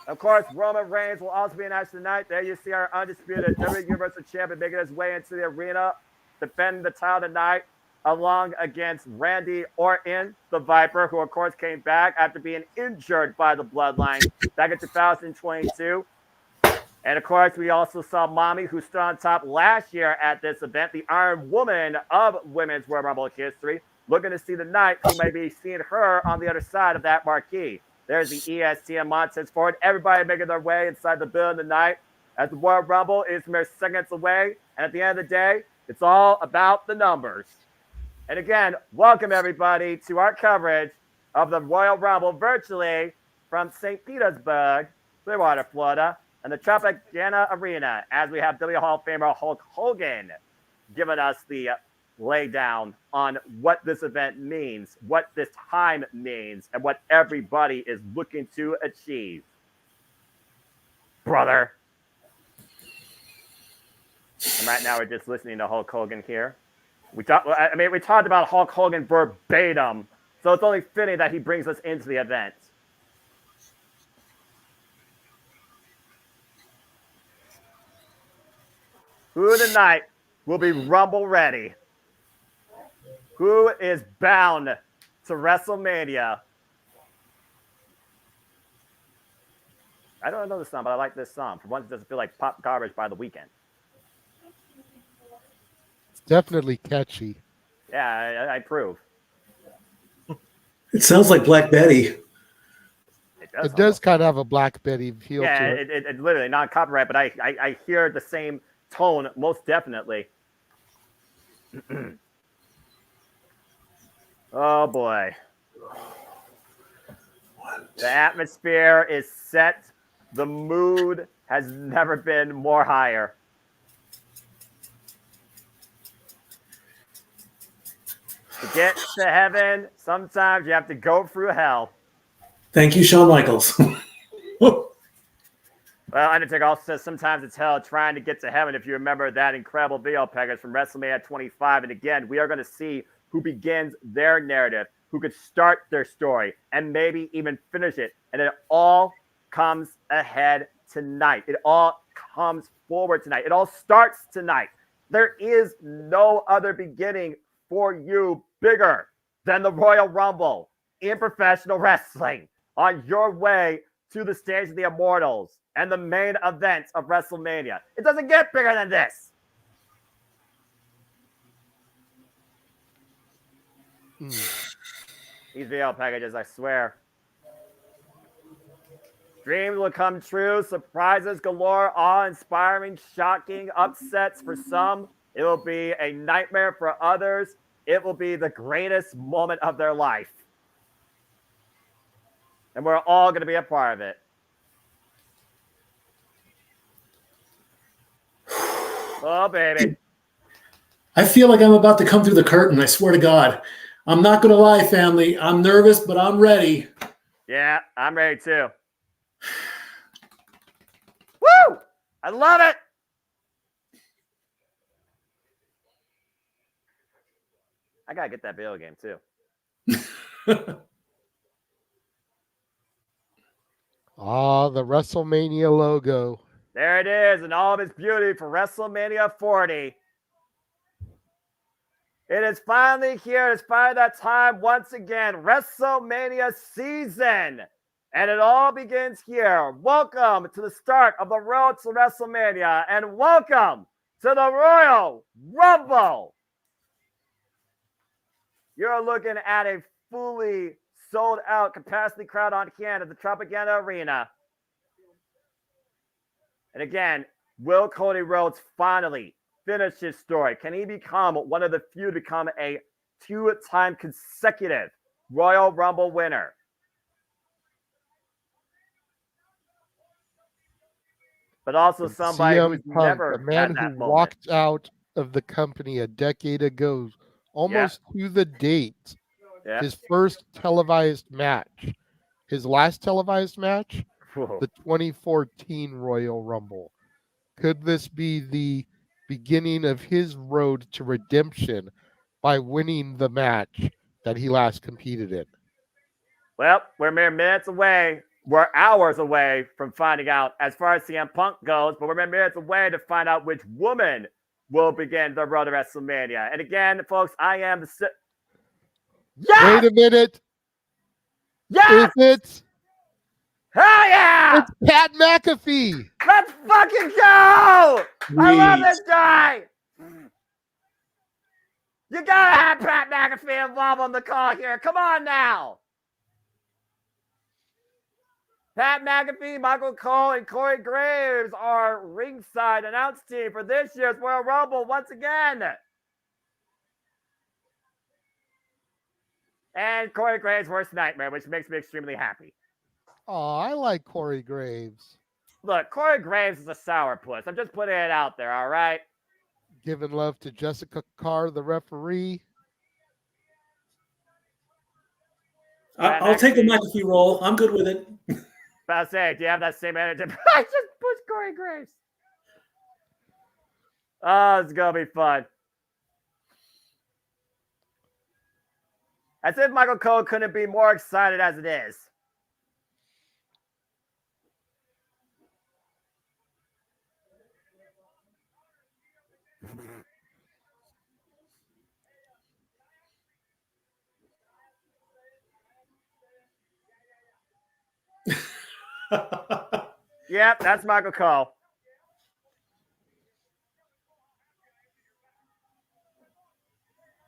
Of course, Roman Reigns will also be in action tonight. There you see our undisputed WWE Universal Champion making his way into the arena, defending the title tonight, along against Randy Orton, the Viper, who of course came back after being injured by the Bloodline back in 2022. And of course, we also saw Mommy, who stood on top last year at this event, the Iron Woman of Women's Royal Rumble history, looking to see tonight who may be seeing her on the other side of that marquee. There's the ESTM Montez Ford. Everybody making their way inside the building tonight as the Royal Rumble is mere seconds away. And at the end of the day, it's all about the numbers. And again, welcome everybody to our coverage of the Royal Rumble virtually from St. Petersburg, Clearwater, Florida, and the Tropicana Arena as we have WWE Hall of Famer Hulk Hogan giving us the lay down on what this event means, what this time means, and what everybody is looking to achieve. Brother. And right now we're just listening to Hulk Hogan here. We talked about Hulk Hogan verbatim, so it's only fitting that he brings us into the event. Who tonight will be Rumble ready? Who is bound to WrestleMania? I don't know this song, but I like this song. For once, it doesn't feel like pop garbage by the weekend. It's definitely catchy. Yeah, I approve. It sounds like Black Betty. It does kind of have a Black Betty feel to it. Yeah, it literally non-copyright, but I hear the same tone most definitely. Oh boy. The atmosphere is set. The mood has never been more higher. To get to heaven, sometimes you have to go through hell. Thank you, Shawn Michaels. Well, Undertaker also says sometimes it's hell trying to get to heaven. If you remember that incredible video package from WrestleMania 25. And again, we are going to see who begins their narrative, who could start their story, and maybe even finish it. And it all comes ahead tonight. It all comes forward tonight. It all starts tonight. There is no other beginning for you bigger than the Royal Rumble in professional wrestling on your way to the stage of the Immortals and the main event of WrestleMania. It doesn't get bigger than this. These video packages, I swear. Dreams will come true, surprises galore, awe-inspiring, shocking, upsets for some. It will be a nightmare for others. It will be the greatest moment of their life. And we're all going to be a part of it. Oh, baby. I feel like I'm about to come through the curtain. I swear to God. I'm not going to lie, family. I'm nervous, but I'm ready. Yeah, I'm ready too. Woo! I love it. I got to get that video game too. The WrestleMania logo. There it is in all of its beauty for WrestleMania 40. It is finally here. It's finally that time once again. WrestleMania season. And it all begins here. Welcome to the start of the road to WrestleMania. And welcome to the Royal Rumble. You're looking at a fully sold out capacity crowd on hand at the Tropicana Arena. And again, will Cody Rhodes finally finish his story? Can he become one of the few to become a two-time consecutive Royal Rumble winner? But also somebody CM who's Punk, never a man had that who moment. walked out of the company a decade ago, almost to the date. Yeah. His first televised match. His last televised match, Whoa. the 2014 Royal Rumble. Could this be the beginning of his road to redemption by winning the match that he last competed in? Well, we're mere minutes away. We're hours away from finding out as far as CM Punk goes, but we're mere minutes away to find out which woman will begin the road to WrestleMania. And again, folks, I am the... Wait a minute. Yes! Is it? Hell yeah! It's Pat McAfee. Let's fucking go! I love this guy! You gotta have Pat McAfee involved on the call here. Come on now! Pat McAfee, Michael Cole, and Corey Graves are ringside announce team for this year's Royal Rumble once again. And Corey Graves' worst nightmare, which makes me extremely happy. Oh, I like Corey Graves. Look, Corey Graves is a sourpuss. I'm just putting it out there, all right? Giving love to Jessica Carr, the referee. I'll take the McAfee role. I'm good with it. About to say, do you have that same energy? I just pushed Corey Graves. Oh, it's going to be fun. As if Michael Cole couldn't be more excited as it is. Yep, that's Michael Cole.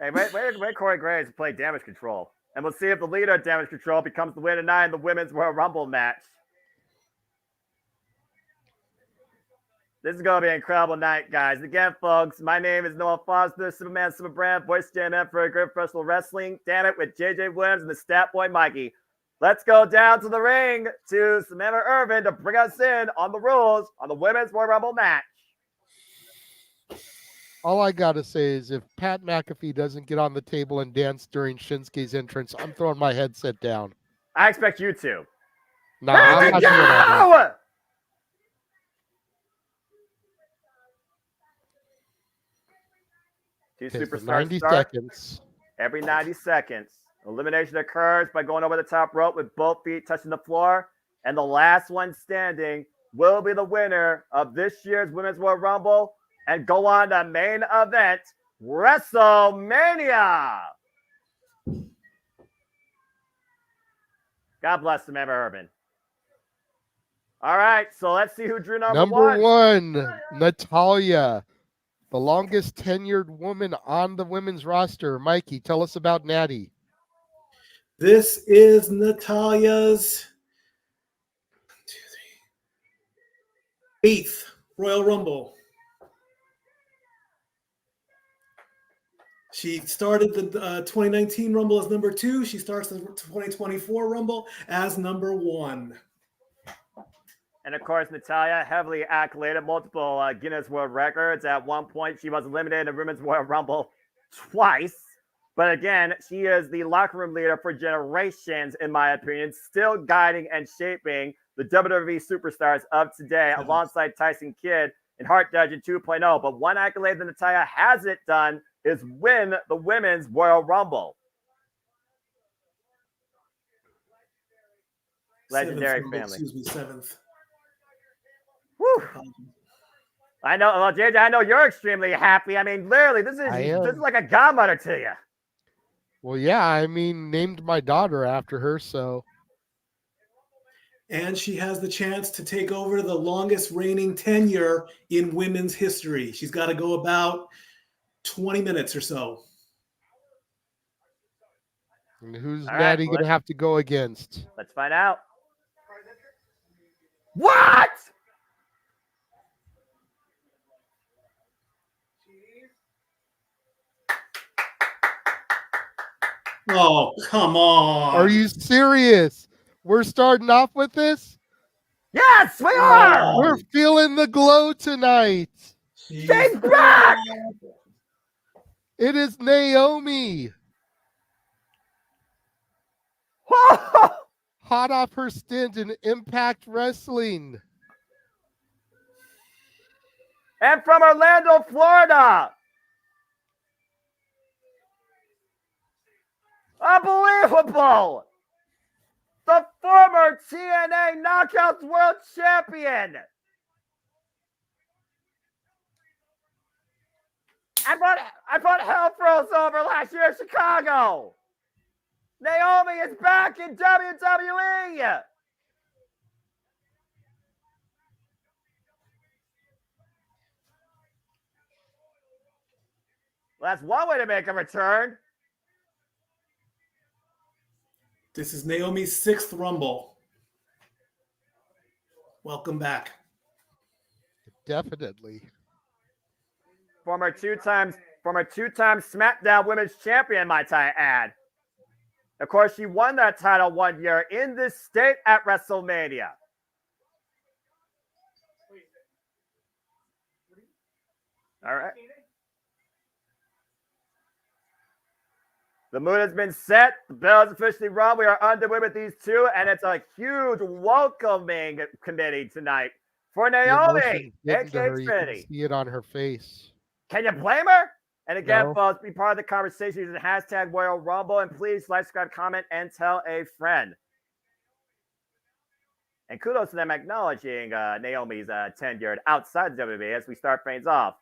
Hey, wait Corey Graves to play Damage Control. And we'll see if the leader of Damage Control becomes the winner tonight in the Women's Royal Rumble match. This is going to be an incredible night, guys. Again, folks, my name is Noah Foster, Superman, Superbrand, voice JMN for Great Professional Wrestling. Damn it, with JJ Williams and the Stat Boy Mikey. Let's go down to the ring to Samantha Irvin to bring us in on the rules on the Women's Royal Rumble match. All I got to say is if Pat McAfee doesn't get on the table and dance during Shinsuke's entrance, I'm throwing my headset down. I expect you to. Nah, I'm not doing that. Two Okay, so superstars 90 start. seconds. Every 90 seconds. Elimination occurs by going over the top rope with both feet touching the floor. And the last one standing will be the winner of this year's Women's Royal Rumble and go on to main event WrestleMania. God bless Samantha Irvin. All right, so let's see who drew number Number one. one, Natalia, the longest tenured woman on the women's roster. Mikey, tell us about Natty. This is Natalia's 8th Royal Rumble. She started the 2019 Rumble as number 2. She starts the 2024 Rumble as number 1. And of course, Natalia, heavily accoladed, multiple Guinness World Records. At one point, she was eliminated in the Women's Royal Rumble twice. But again, she is the locker room leader for generations, in my opinion, still guiding and shaping the WWE superstars of today, alongside Tyson Kidd and Hart Dungeon 2.0. But one accolade that Natalia hasn't done is win the Women's Royal Rumble. Legendary Seventh, family. Excuse me, 7th. Woo. I know, well, JJ, I know you're extremely happy. I mean, literally, this is like a godmother to you. Well, yeah, I mean, named my daughter after her, so. And she has the chance to take over the longest reigning tenure in women's history. She's got to go about 20 minutes or so. And who's All right, Natty going to have to go against? Let's find out. What? Oh, come on. Are you serious? We're starting off with this? Yes, we are. We're feeling the glow tonight. She's back. It is Naomi. Hot off her stint in Impact Wrestling. And from Orlando, Florida. Unbelievable. The former TNA Knockouts World Champion. I brought Hell Froze over last year in Chicago. Naomi is back in WWE. Well, that's one way to make a return. This is Naomi's 6th Rumble. Welcome back. Definitely. Former two-time SmackDown Women's Champion, might I add. Of course, she won that title one year in this state at WrestleMania. All right. The mood has been set. The bell is officially rung. We are underway with these two, and it's a huge welcoming committee tonight for Naomi, aka Trinity. See it on her face. Can you blame her? And again, No. folks, be part of the conversation using hashtag Royal Rumble, and please like, subscribe, comment, and tell a friend. And kudos to them acknowledging Naomi's tenure outside the WWE as we start things off.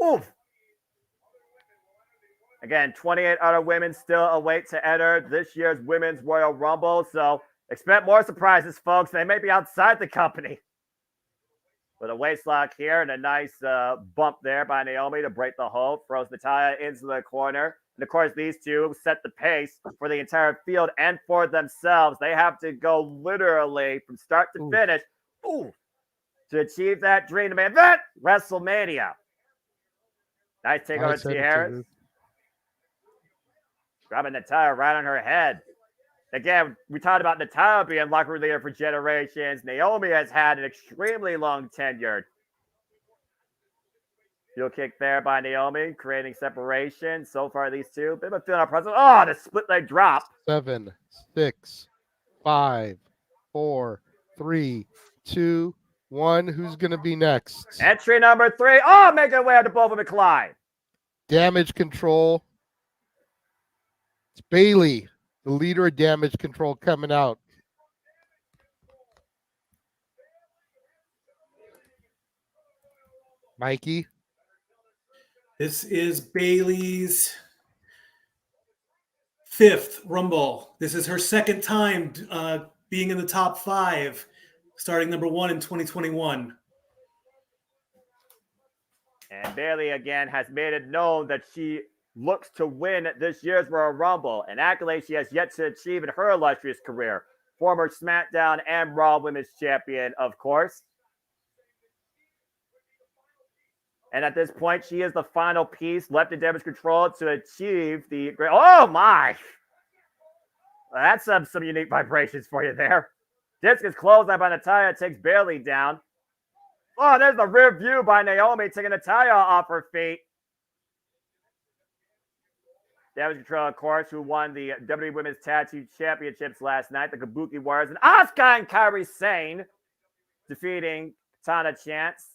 Oof. Again, 28 other women still await to enter this year's Women's Royal Rumble, so expect more surprises, folks. They may be outside the company. With a waist lock here and a nice bump there by Naomi to break the hold, throws Natalia into the corner. And of course, these two set the pace for the entire field and for themselves. They have to go literally from start to finish to achieve that dream to main event, WrestleMania. Nice takeover to Harris. Grabbing Natalia right on her head. Again, we talked about Natalia being locker room leader for generations. Naomi has had an extremely long tenure. Heel kick there by Naomi, creating separation. So far, these two. Bit of a feeling of presence. Oh, the split leg drop. 7, 6, 5, 4, 3, 2, 1. Who's going to be next? Entry number 3. Oh, making way up to both of them collide. Damage Control. It's Bailey, the leader of Damage Control, coming out. Mikey? This is Bailey's 5th Rumble. This is her 2nd time being in the top 5. starting number 1 in 2021. And Bayley again has made it known that she looks to win this year's Royal Rumble, an accolade she has yet to achieve in her illustrious career. Former SmackDown and Raw Women's Champion, of course. And at this point, she is the final piece left in Damage Control to achieve the great. Oh my! That's some unique vibrations for you there. Discus clothesline by Natalya takes Bayley down. Oh, there's the rear view by Naomi taking Natalya off her feet. Damage Control, of course, who won the WWE Women's Tag Team Championships last night. The Kabuki Warriors and Asuka and Kairi Sane defeating Katana Chance.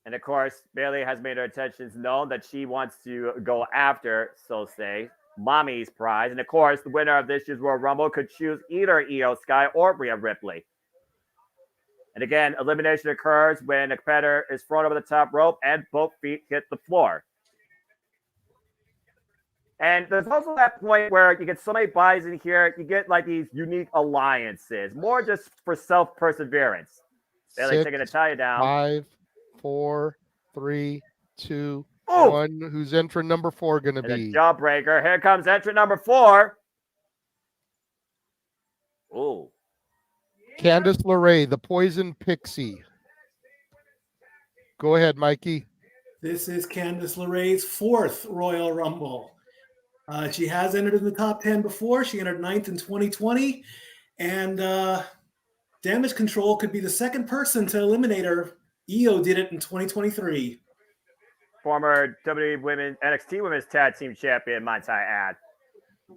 And of course, Bayley has made her intentions known that she wants to go after, so say, Mommy's prize. And of course, the winner of this year's Royal Rumble could choose either Io Sky or Rhea Ripley. And again, elimination occurs when a competitor is thrown over the top rope and both feet hit the floor. And there's also that point where you get so many buys in here, you get like these unique alliances, more just for self-perseverance. Bayley taking Natalya down. 5, 4, 3, 2, 1. Who's entrant number 4 going to be? Jawbreaker. Here comes entrant number 4. Ooh. Candice LeRae, the Poison Pixie. Go ahead, Mikey. This is Candice LeRae's 4th Royal Rumble. She has entered in the top 10 before. She entered 9th in 2020. And Damage Control could be the second person to eliminate her. Io did it in 2023. Former WWE NXT Women's Tag Team Champion, might I add.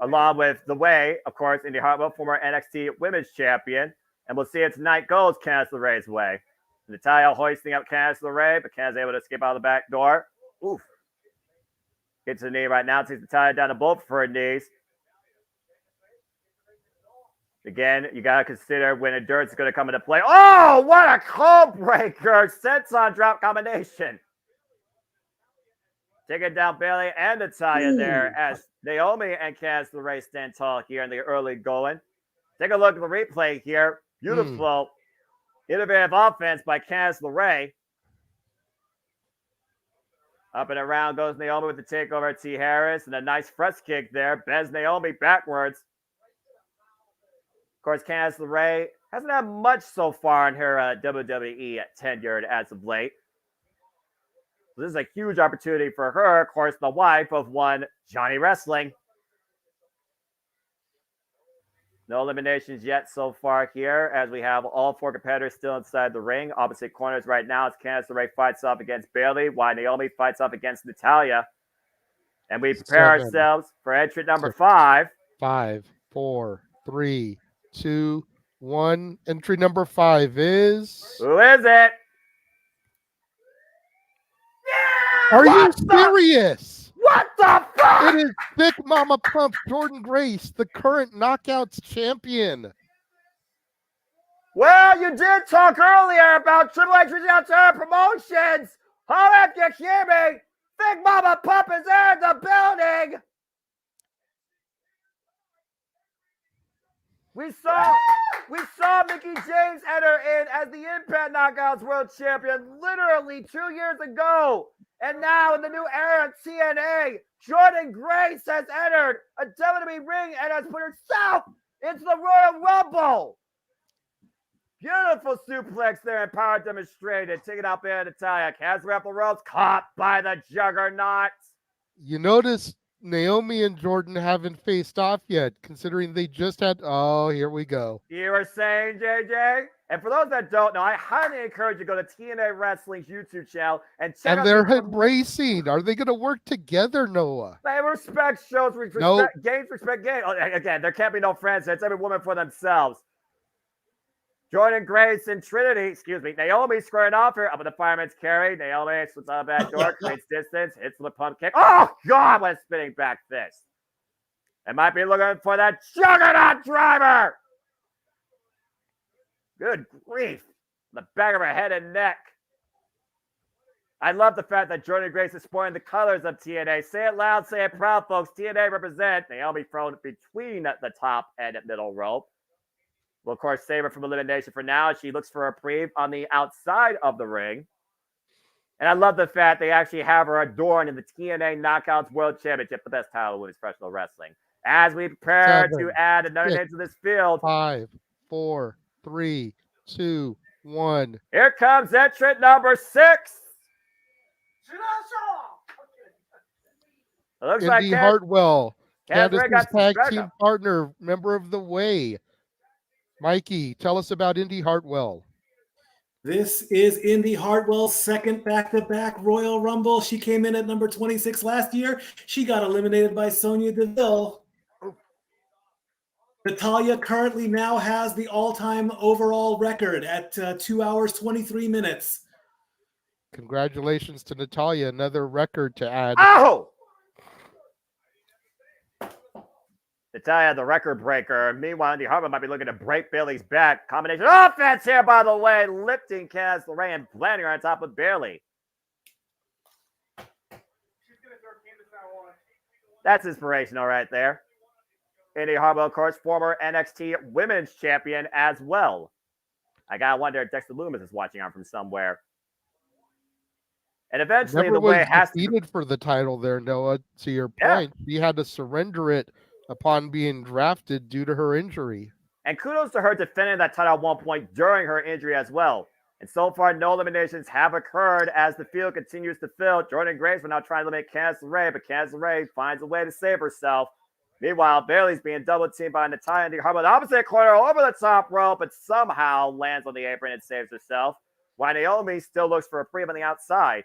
Along with The Way, of course, Indy Hartwell, former NXT Women's Champion. And we'll see it tonight goes Candice LeRae's way. Natalya hoisting up Candice LeRae, but Candice able to escape out of the back door. Oof. Gets the knee right now, takes Natalya down to both of her knees. Again, you got to consider when endurance is going to come into play. Oh, what a cold breaker. Senton drop combination. Taking down Bayley and Natalya there as Naomi and Candice LeRae stand tall here in the early going. Take a look at the replay here. Beautiful, innovative offense by Candice LeRae. Up and around goes Naomi with the takeover of T. Harris and a nice press kick there. Bends Naomi backwards. Of course, Candice LeRae hasn't had much so far in her WWE tenure as of late. This is a huge opportunity for her, of course, the wife of one Johnny Wrestling. No eliminations yet so far here, as we have all 4 competitors still inside the ring. Opposite corners right now as Candice LeRae fights off against Bayley, while Naomi fights off against Natalya. And we prepare ourselves for entrant number 5. 5, 4, 3, 2, 1. Entry number 5 is... Who is it? Are you serious? What the fuck? It is Big Mama Pump Jordan Grace, the current Knockouts champion. Well, you did talk earlier about Triple H reaching out to her promotions. Holla if you hear me. Big Mama Pump is in the building. We saw Mickie James enter in as the Impact Knockouts World Champion literally 2 years ago. And now in the new era of TNA, Jordan Grace has entered a WWE ring and has put herself into the Royal Rumble. Beautiful suplex there and power demonstrated. Taking out there Natalya. Cass wrap the ropes, caught by the Juggernaut. You notice Naomi and Jordan haven't faced off yet, considering they just had... Oh, here we go. You were saying, JJ? And for those that don't know, I highly encourage you to go to TNA Wrestling's YouTube channel and check out... And they're embracing. Are they going to work together, Noah? They respect shows, respect games, respect games. Again, there can't be no friends. It's every woman for themselves. Jordan Grace and Trinity, Naomi squaring off her up with the fireman's carry. Naomi slips out of the back door, creates distance, hits the pump kick. Oh, God, what a spinning back fist. They might be looking for that Juggernaut driver. Good grief. The back of her head and neck. I love the fact that Jordan Grace is sporting the colors of TNA. Say it loud, say it proud, folks. TNA represent. Naomi thrown between the top and middle rope. Well, of course, save her from elimination for now. She looks for a reprieve on the outside of the ring. And I love the fact they actually have her adorned in the TNA Knockouts World Championship, the best title in women's professional wrestling. As we prepare to add another name to this field. 5, 4, 3, 2, 1. Here comes entrant number 6. It looks Indy like Hartwell, Candice's Candice's tag team partner, member of The Way. Mikey, tell us about Indy Hartwell. This is Indy Hartwell's second back-to-back Royal Rumble. She came in at number 26 last year. She got eliminated by Sonya Deville. Natalya currently now has the all-time overall record at 2 hours, 23 minutes. Congratulations to Natalya, another record to add. Oh! Natalya, the record breaker. Meanwhile, Indy Hartwell might be looking to break Bayley's back. Combination offense here, by the way. Lifting Candice LeRae and planting her on top of Bayley. That's inspirational right there. Indy Hartwell, of course, former NXT Women's Champion as well. I gotta wonder if Dexter Loomis is watching on from somewhere. And eventually, Never the way was it has to defeated for the title there, Noah. To your point, she had to surrender it upon being drafted due to her injury. And kudos to her defending that title at one point during her injury as well. And so far, no eliminations have occurred as the field continues to fill. Jordan Grace will now try to eliminate Candice LeRae, but Candice LeRae finds a way to save herself. Meanwhile, Bayley's being double teamed by Natalya and Hartwell. The opposite corner over the top rope, but somehow lands on the apron and saves herself. While Naomi still looks for a reprieve on the outside.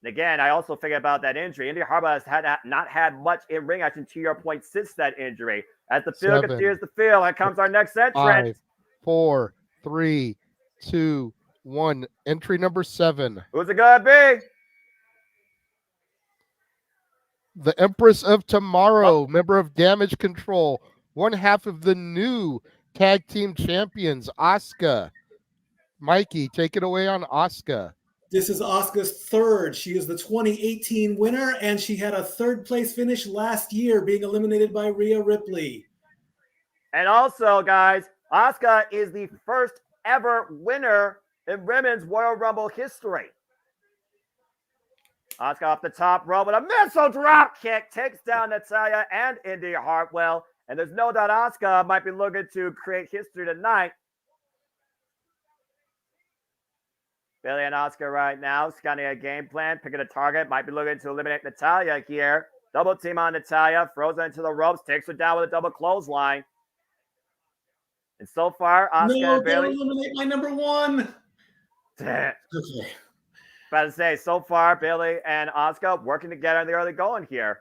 And again, I also figure about that injury. Indy Hartwell has not had much in-ring action, to your point, since that injury. As the field 7, continues to fill, here comes our next entrant. 5, 4, 3, 2, 1. Entry number 7. Who's it gonna be? The Empress of Tomorrow, member of Damage Control, one half of the new tag team champions, Asuka. Mikey, take it away on Asuka. This is Asuka's third. She is the 2018 winner, and she had a third place finish last year, being eliminated by Rhea Ripley. And also, guys, Asuka is the first ever winner in women's Royal Rumble history. Asuka off the top rope with a missile drop kick takes down Natalya and Indy Hartwell. And there's no doubt Asuka might be looking to create history tonight. Bayley and Asuka right now, scanning a game plan, picking a target, might be looking to eliminate Natalya here. Double team on Natalya, throws her into the ropes, takes her down with a double clothesline. And so far, Asuka and Bayley. Don't eliminate my number 1. Okay. About to say, so far, Bayley and Asuka working together in the early going here.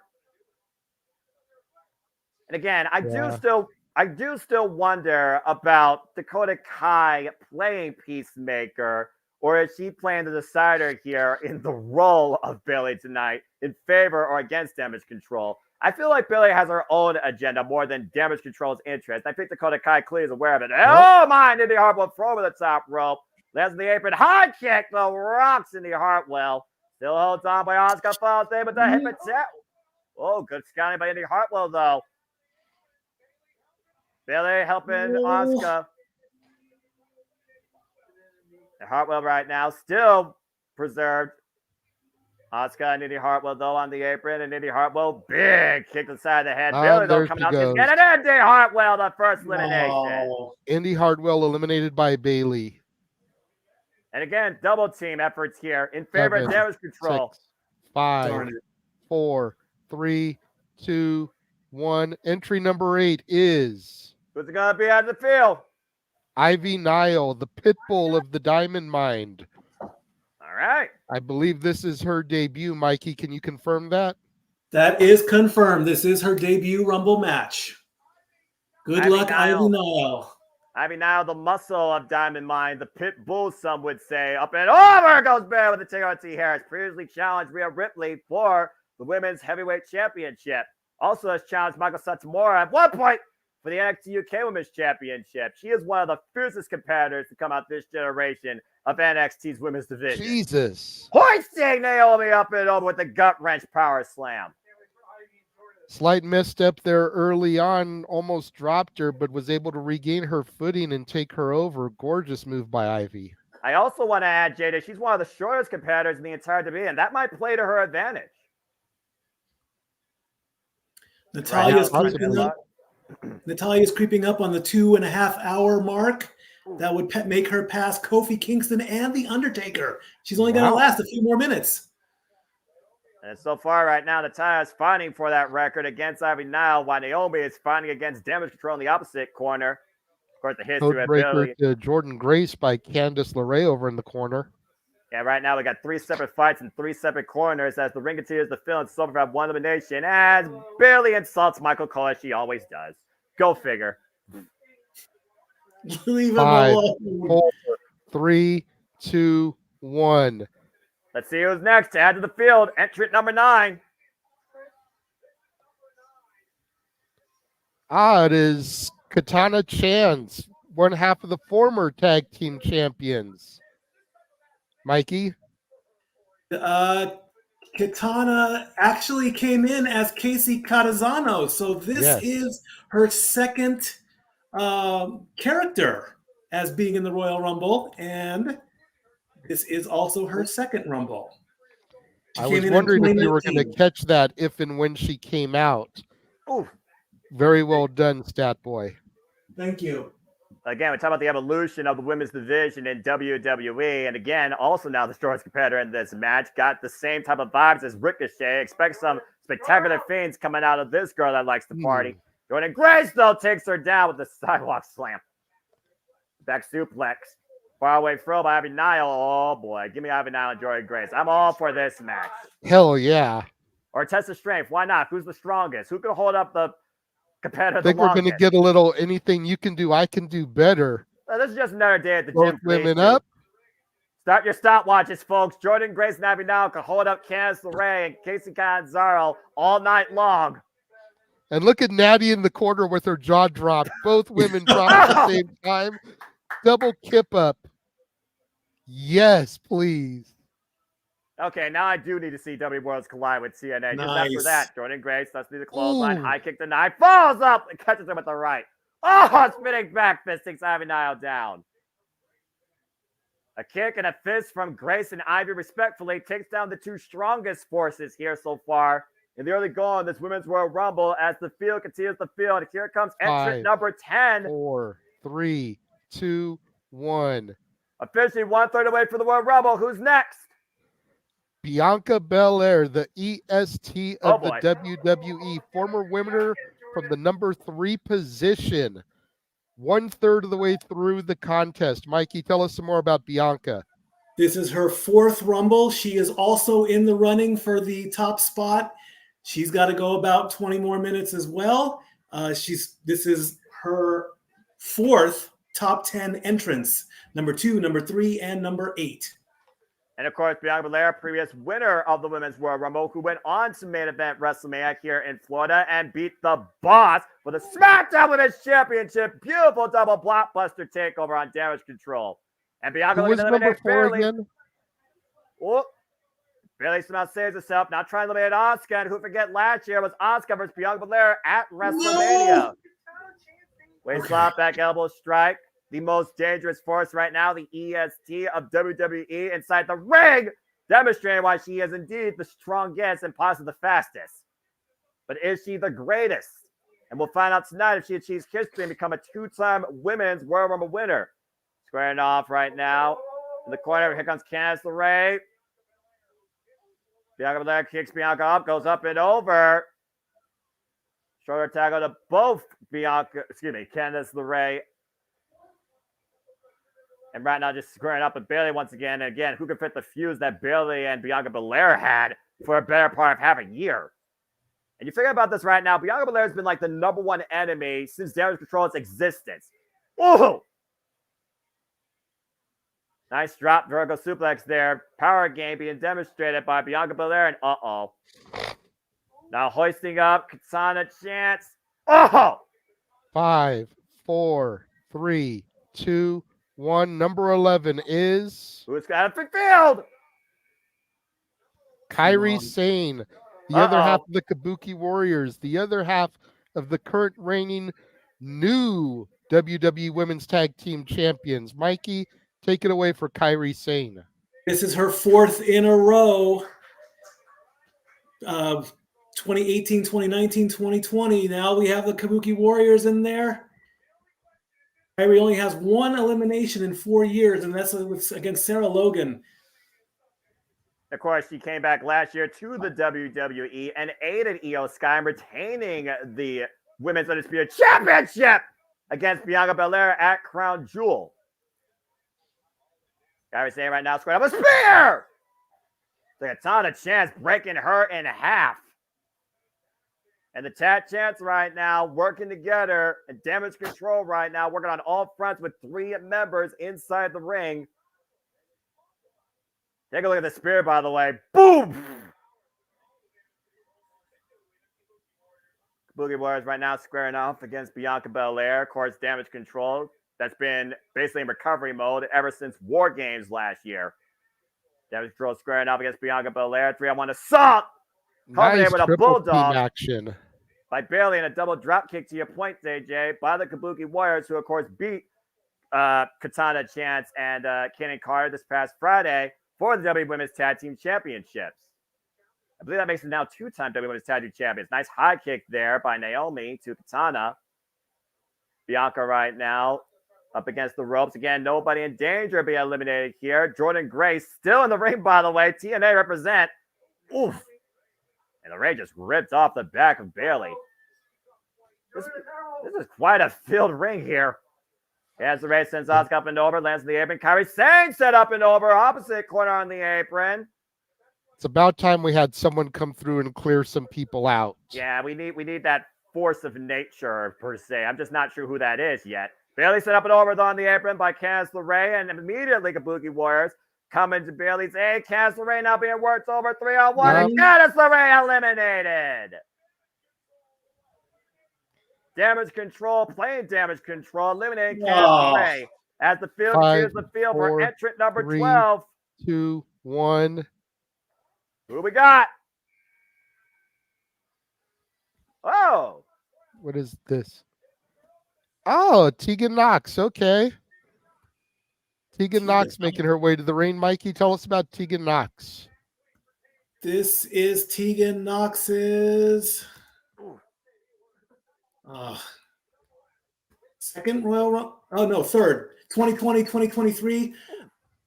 And again, I do still wonder about Dakota Kai playing Peacemaker, or is she playing the decider here in the role of Bayley tonight in favor or against Damage Control? I feel like Bayley has her own agenda more than Damage Control's interest. I think Dakota Kai clearly is aware of it. Oh, my! Indy Hartwell throw over the top rope. Lands on the apron. High kick, though. Rocks Indy Hartwell. Still holds on by Asuka. Follows there with the hip attack. Oh, good scouting by Indy Hartwell, though. Bayley helping Asuka. And Hartwell right now still preserved. Asuka and Indy Hartwell, though, on the apron. And Indy Hartwell, big kick to the side of the head. Bayley, though, coming out. She's getting Indy Hartwell, the first elimination. Oh. Indy Hartwell eliminated by Bayley. And again, double team efforts here in favor of Damage Control. 6, 5, 4, 3, 2, 1. Entry number 8 is. Who's it going to be out of the field? Ivy Nile, the pit bull of the Diamond Mine. All right. I believe this is her debut. Mikey, can you confirm that? That is confirmed. This is her debut Rumble match. Good luck, Ivy Nile. Ivy Nile, the muscle of Diamond Mine, the pit bull, some would say. Up and over goes Bear with the TRT Harris. Previously challenged Rhea Ripley for the Women's Heavyweight Championship. Also has challenged Michael Satomura at one point for the NXT UK Women's Championship. She is one of the fiercest competitors to come out this generation. of NXT's women's division. Jesus. Hoisting Naomi up and over with the gut wrench power slam. Slight misstep there early on, almost dropped her, but was able to regain her footing and take her over. Gorgeous move by Ivy. I also want to add, Jada, she's one of the shortest competitors in the entire division, and that might play to her advantage. Natalia's creeping up on the 2.5 hour mark. That would make her pass Kofi Kingston and The Undertaker. She's only going to last a few more minutes. And so far right now, Natalia's fighting for that record against Ivy Nile, while Naomi is fighting against Damage Control in the opposite corner. Of course, the history of Billy. To Jordan Grace by Candice LeRae over in the corner. Yeah, right now we got 3 separate fights in 3 separate corners as the ring continues to fill and so far one elimination as Billy insults Michael Cole as she always does. Go figure. Leave him 5, alone. 4, 3, 2, 1. Let's see who's next to add to the field. Entrant number 9. It is Katana Chance, one half of the former tag team champions. Mikey? Katana actually came in as Casey Catazano, so this is her second character as being in the Royal Rumble, and this is also her second Rumble. I was wondering if you were going to catch that if and when she came out. Ooh. Very well done, Stat Boy. Thank you. Again, we talk about the evolution of the women's division in WWE. And again, also now the shortest competitor in this match got the same type of vibes as Ricochet. Expect some spectacular things coming out of this girl that likes to party. Jordan Grace, though, takes her down with the sidewalk slam. Back suplex. Far away throw by Ivy Nile. Oh, boy. Give me Ivy Nile and Jordan Grace. I'm all for this match. Hell yeah. Or test of strength. Why not? Who's the strongest? Who can hold up the competitor I think we're going to get a little anything you can do, I can do better. This is just another day at the Both gym. women up. Start your stopwatches, folks. Jordan Grace and Ivy Nile can hold up Candice LeRae and Casey Catanzaro all night long. And look at Natty in the corner with her jaw dropped. Both women dropped at the same time. Double kip up. Yes, please. Okay, now I do need to see W Worlds collide with TNA. Just Nice. after that, Jordan Grace does through the clothesline, high kick the knife, falls up, and catches him with the right. Oh, spinning back fist takes Ivy Nile down. A kick and a fist from Grace and Ivy respectfully takes down the 2 strongest forces here so far in the early going this Women's Royal Rumble as the field continues to field. And here comes entrant 5, number 10. 4, 3, 2, 1. Officially 1/3 away from the Royal Rumble. Who's next? Bianca Belair, the EST of the boy. WWE, former winner from the number 3 position. 1/3 of the way through the contest. Mikey, tell us some more about Bianca. This is her 4th Rumble. She is also in the running for the top spot. She's got to go about 20 more minutes as well. This is her 4th top 10 entrance. Number 2, number 3, and number 8. And of course, Bianca Belair, previous winner of the Women's Royal Rumble, who went on to main event WrestleMania here in Florida and beat the Boss for the SmackDown Women's Championship. Beautiful double blockbuster takeover on Damage Control. And Bianca Who was looking to number eliminate 4 Bayley. again? Oh, Bayley somehow saves herself. Now trying to eliminate Asuka. And who forget last year was Asuka versus Bianca Belair at WrestleMania. Wait, slap back elbow strike. The most dangerous force right now, the EST of WWE inside the ring, demonstrating why she is indeed the strongest and possibly the fastest. But is she the greatest? And we'll find out tonight if she achieves history and become a 2-time Women's Royal Rumble winner. Squaring off right now. In the corner, here comes Candice LeRae. Bianca Belair kicks Bianca up, goes up and over. Shoulder tackle to both Candice LeRae. And right now just squaring up with Bayley once again. And again, who can fit the fuse that Bayley and Bianca Belair had for a better part of half a year? And you figure about this right now, Bianca Belair has been like the number 1 enemy since Damage Control's existence. Ooh! Nice drop, Virgo suplex there. Power game being demonstrated by Bianca Belair. And uh-oh. Now hoisting up Katana Chance. Oh! 5, 4, 3, 2, 1. Number 11 is Who's got a field? Kairi Sane, the other half of the Kabuki Warriors, the other half of the current reigning new WWE Women's Tag Team Champions. Mikey, take it away for Kairi Sane. This is her 4th in a row. 2018, 2019, 2020. Now we have the Kabuki Warriors in there. Kyrie only has 1 elimination in 4 years, and that's against Sarah Logan. Of course, she came back last year to the WWE and aided Io Sky in retaining the Women's Undisputed Championship against Bianca Belair at Crown Jewel. Kyrie saying right now, squared up a spear! Like a ton of chance breaking her in half. And the Tat Chance right now working together and Damage Control right now working on all fronts with 3 members inside the ring. Take a look at the spear, by the way. Boom! Boogie Warriors right now squaring off against Bianca Belair. Of course, Damage Control that's been basically in recovery mode ever since War Games last year. Damage Control squaring off against Bianca Belair. 3-on-1 assault. Nice with a triple bulldog team action by Bailey and a double drop kick to your point, AJ, by the Kabuki Warriors, who of course beat Katana Chance and Kenan Carter this past Friday for the WWE Women's Tag Team Championships. I believe that makes them now 2-time WWE Women's Tag Team Champions. Nice high kick there by Naomi to Katana. Bianca right now up against the ropes. Again, nobody in danger of being eliminated here. Jordan Grace still in the ring, by the way. TNA represent. Oof. And the Ray just ripped off the back of Bailey. This is quite a filled ring here. As the Ray sends Asuka up and over, lands in the apron. Kairi Sane set up and over, opposite corner on the apron. It's about time we had someone come through and clear some people out. Yeah, we need that force of nature, per se. I'm just not sure who that is yet. Bailey set up and over on the apron by Candice LeRae, and immediately Kabuki Warriors coming to Bailey's aid. Candice LeRae now being worked over 3-on-1, and Candice LeRae eliminated. Damage Control, playing Damage Control, eliminating Candice LeRae as the field clears the field for entrant number 12. 2, 1. Who we got? Oh. What is this? Oh, Tegan Knox. Okay. Tegan Knox making her way to the ring. Mikey, tell us about Tegan Knox. This is Tegan Knox's second Royal Rumble. Oh, no, third. 2020, 2023.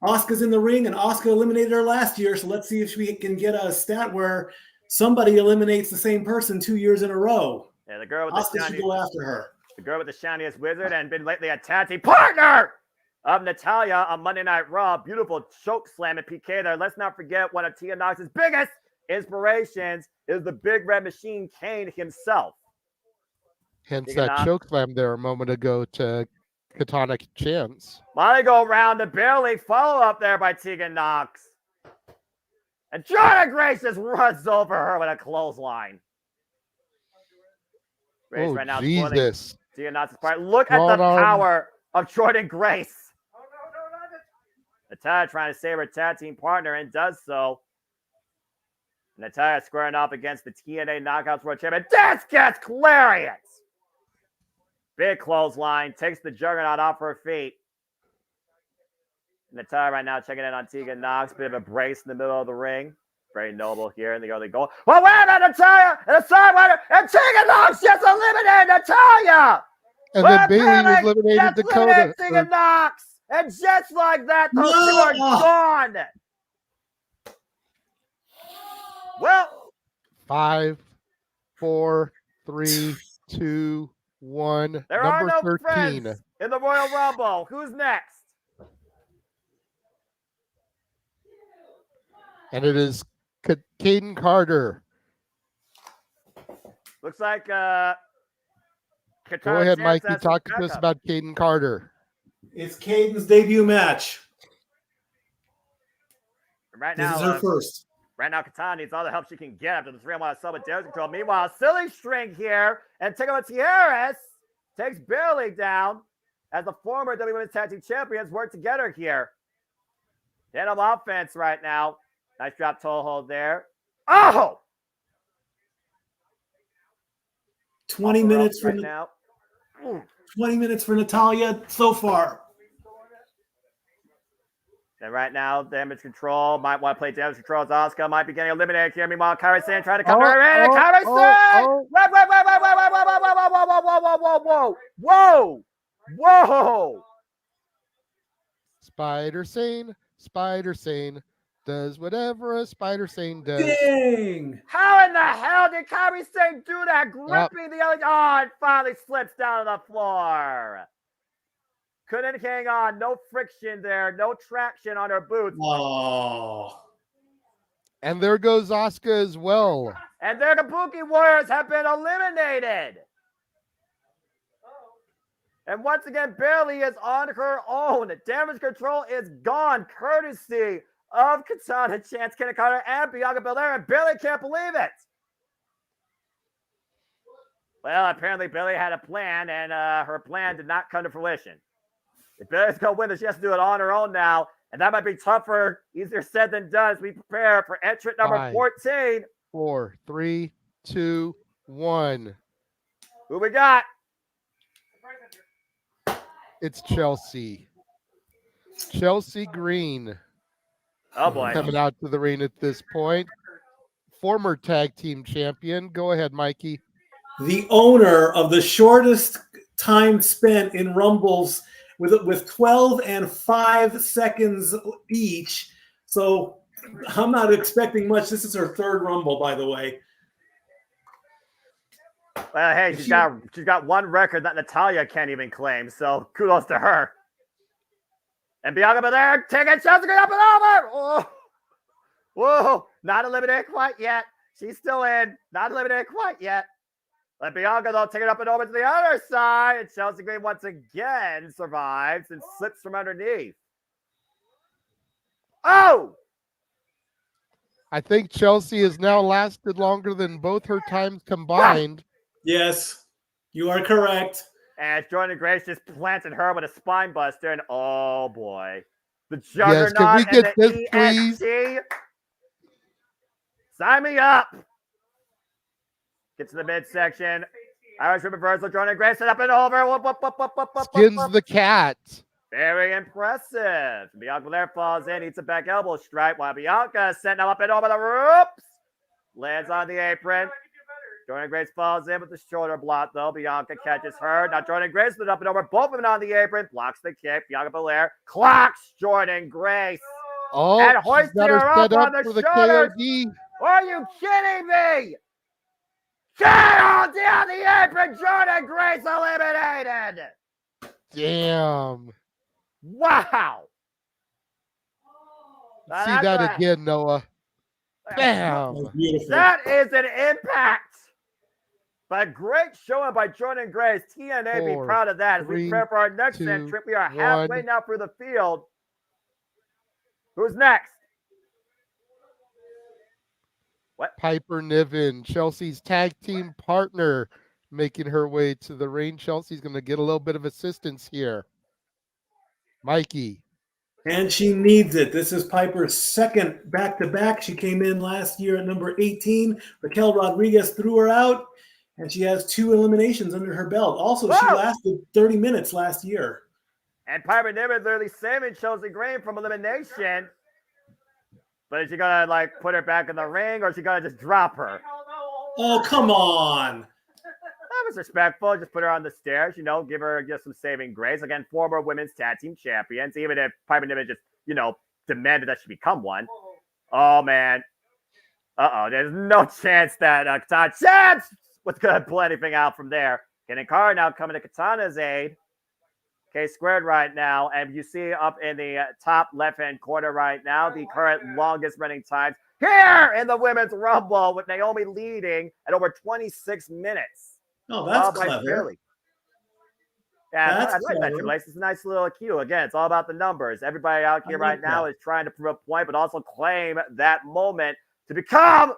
Asuka's in the ring, and Asuka eliminated her last year. So let's see if we can get a stat where somebody eliminates the same person 2 years in a row. Yeah, the girl with Asuka should go after her. The girl with the shiniest wizard and been lately a tag team partner of Natalya on Monday Night Raw. Beautiful choke slam and PK there. Let's not forget one of Tia Knox's biggest inspirations is the Big Red Machine Kane himself. Hence that choke slam there a moment ago to Katana Chance. Want to go round to Bailey. Follow up there by Tegan Knox. And Jordan Grace just runs over her with a clothesline. Grace right now Jesus. Tegan Knox's part. Look at the power of Jordan Grace. Natalya trying to save her tag team partner and does so. Natalya squaring off against the TNA Knockouts World Champion. This gets Clarion. Big clothesline. Takes the Juggernaut off her feet. Natalya right now checking in on Tegan Knox. Bit of a brace in the middle of the ring. Very noble here in the early goal. Well, wait a minute, Natalya! And a sidewinder! And Tegan Knox just eliminated Natalya! And then Bailey eliminated Dakota. Tegan Knox! And just like that, those two are gone! Well, 5, 4, 3, 2, 1. There Number are no 13. friends in the Royal Rumble. Who's next? And it is Caden Carter. Looks like Go ahead, Mikey. Talk to us about Caden Carter. It's Caden's debut match. Right This now, is her first. Right now, Katana needs all the help she can get after the 3-on-1 sub with damage control. Meanwhile, silly string here, and Tickle Tierras takes Bailey down. as the former WWE Women's Tag Team Champions work together here. Denim offense right now. Nice drop toe hold there. Oh! 20 minutes for right now. 20 minutes for Natalia so far. And right now, damage control. Might want to play damage control as Asuka might be getting eliminated here. Meanwhile, Kairi Sane trying to come to her in. And Kairi Sane! Whoa! Whoa! Spider Sane does whatever a Spider Sane does. Dang! How in the hell did Kairi Sane do that? Gripping the other. Oh, it finally slips down to the floor. Couldn't hang on. No friction there. No traction on her boots. Oh. And there goes Asuka as well. And their Kabuki Warriors have been eliminated. And once again, Bayley is on her own. Damage control is gone, courtesy of Katana, Chance, Kenny Carter, and Bianca Belair. And Bayley can't believe it. Well, apparently Bayley had a plan, and her plan did not come to fruition. If Bayley's going to win this, she has to do it on her own now. And that might be tougher, easier said than done as we prepare for entrant number 14. 4, 3, 2, 1. Who we got? It's Chelsea. Chelsea Green. Oh, boy. Coming out to the ring at this point. Former tag team champion. Go ahead, Mikey. The owner of the shortest time spent in Rumbles with 12 and 5 seconds each. So I'm not expecting much. This is her third Rumble, by the way. Well, hey, she's got one record that Natalia can't even claim, so kudos to her. And Bianca Belair taking Chelsea up and over. Oh. Whoa, not eliminated quite yet. She's still in. Not eliminated quite yet. But Bianca, though, take it up and over to the other side. And Chelsea Green once again survives and slips from underneath. Oh! I think Chelsea has now lasted longer than both her times combined. Yes, you are correct. And Jordan Grace just planted her with a spine buster. And oh, boy. The Yes, Juggernaut can we get and this, the EST. Sign me up. Get to the midsection. Irish reversal. Jordan Grace set up and over. Skins the cat. Very impressive. Bianca Belair falls in, eats a back elbow strike while Bianca is sent up and over the ropes. Lands on the apron. Jordan Grace falls in with the shoulder block, though. Bianca catches her. Now Jordan Grace split up and over. Both of them on the apron. Blocks the kick. Bianca Belair clocks Jordan Grace. Oh, and hoists her up on the shoulders. KOD. Are you kidding me? Down the apron. Jordan Grace eliminated. Damn. Wow. See that again, Noah. Bam. That is an impact. But great showing by Jordan Grace. TNA be proud of that. As we prepare for our next entrant, we are halfway now through the field. Who's next? What? Piper Niven, Chelsea's tag team partner, making her way to the ring. Chelsea's going to get a little bit of assistance here. Mikey. And she needs it. This is Piper's second back-to-back. She came in last year at number 18. Raquel Rodriguez threw her out, and she has 2 eliminations under her belt. Also, she lasted 30 minutes last year. And Piper Niven literally saving Chelsea Green from elimination. But is she going to, like, put her back in the ring, or is she going to just drop her? Oh, come on. That was respectful. Just put her on the stairs, you know, give her just some saving grace. Again, former women's tag team champions, even if Piper Niven just, you know, demanded that she become one. Oh, man. There's no chance that Katana was going to pull anything out from there. Kenny Carter now coming to Katana's aid. K-squared right now. And you see up in the top left-hand corner right now, the current longest running times here in the Women's Rumble with Naomi leading at over 26 minutes. Oh, that's clever. Yeah, I like that, Triple H. It's a nice little cue. Again, it's all about the numbers. Everybody out here right now is trying to prove a point, but also claim that moment to become